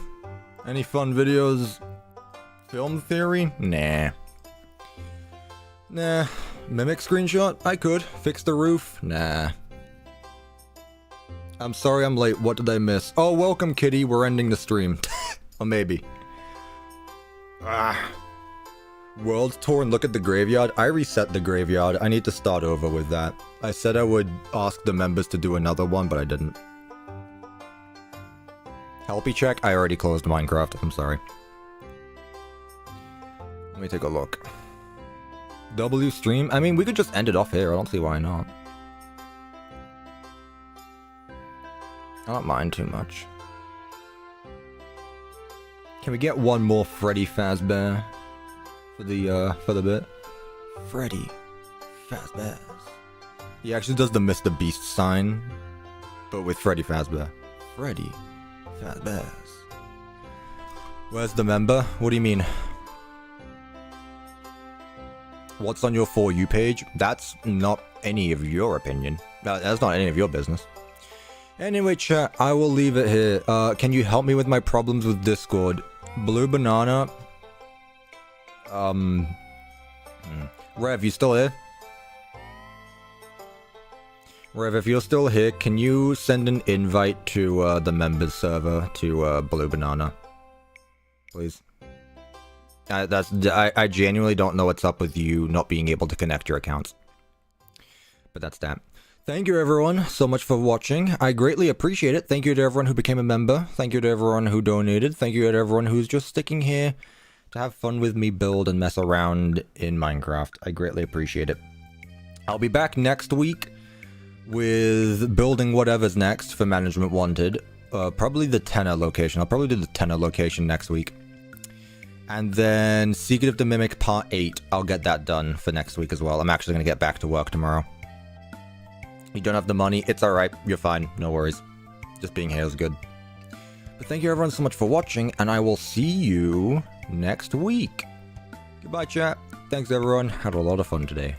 Any fun videos? Film theory? Nah. Nah. Mimic screenshot? I could. Fix the roof? Nah. I'm sorry I'm late. What did I miss? Oh, welcome, Kitty. We're ending the stream. Or maybe. World tour and look at the graveyard? I reset the graveyard. I need to start over with that. I said I would ask the members to do another one, but I didn't. Helpy check? I already closed Minecraft. I'm sorry. Let me take a look. W stream? I mean, we could just end it off here. I don't see why not. I don't mind too much. Can we get one more Freddy Fazbear for the bit? Freddy Fazbear. He actually does the Mr. Beast sign, but with Freddy Fazbear. Freddy Fazbear. Where's the member? What do you mean? What's on your For You page? That's not any of your opinion. That's not any of your business. Anyway, chat, I will leave it here. Can you help me with my problems with Discord? Blue Banana. Rev, you still here? Rev, if you're still here, can you send an invite to the members server to Blue Banana? Please. I genuinely don't know what's up with you not being able to connect your accounts. But that's that. Thank you everyone so much for watching. I greatly appreciate it. Thank you to everyone who became a member. Thank you to everyone who donated. Thank you to everyone who's just sticking here to have fun with me build and mess around in Minecraft. I greatly appreciate it. I'll be back next week with building whatever's next for Management Wanted. Probably the Tenor location. I'll probably do the Tenor location next week. And then Secret of the Mimic Part 8. I'll get that done for next week as well. I'm actually going to get back to work tomorrow. You don't have the money? It's alright. You're fine. No worries. Just being here is good. But thank you everyone so much for watching, and I will see you next week. Goodbye, chat. Thanks everyone. Had a lot of fun today.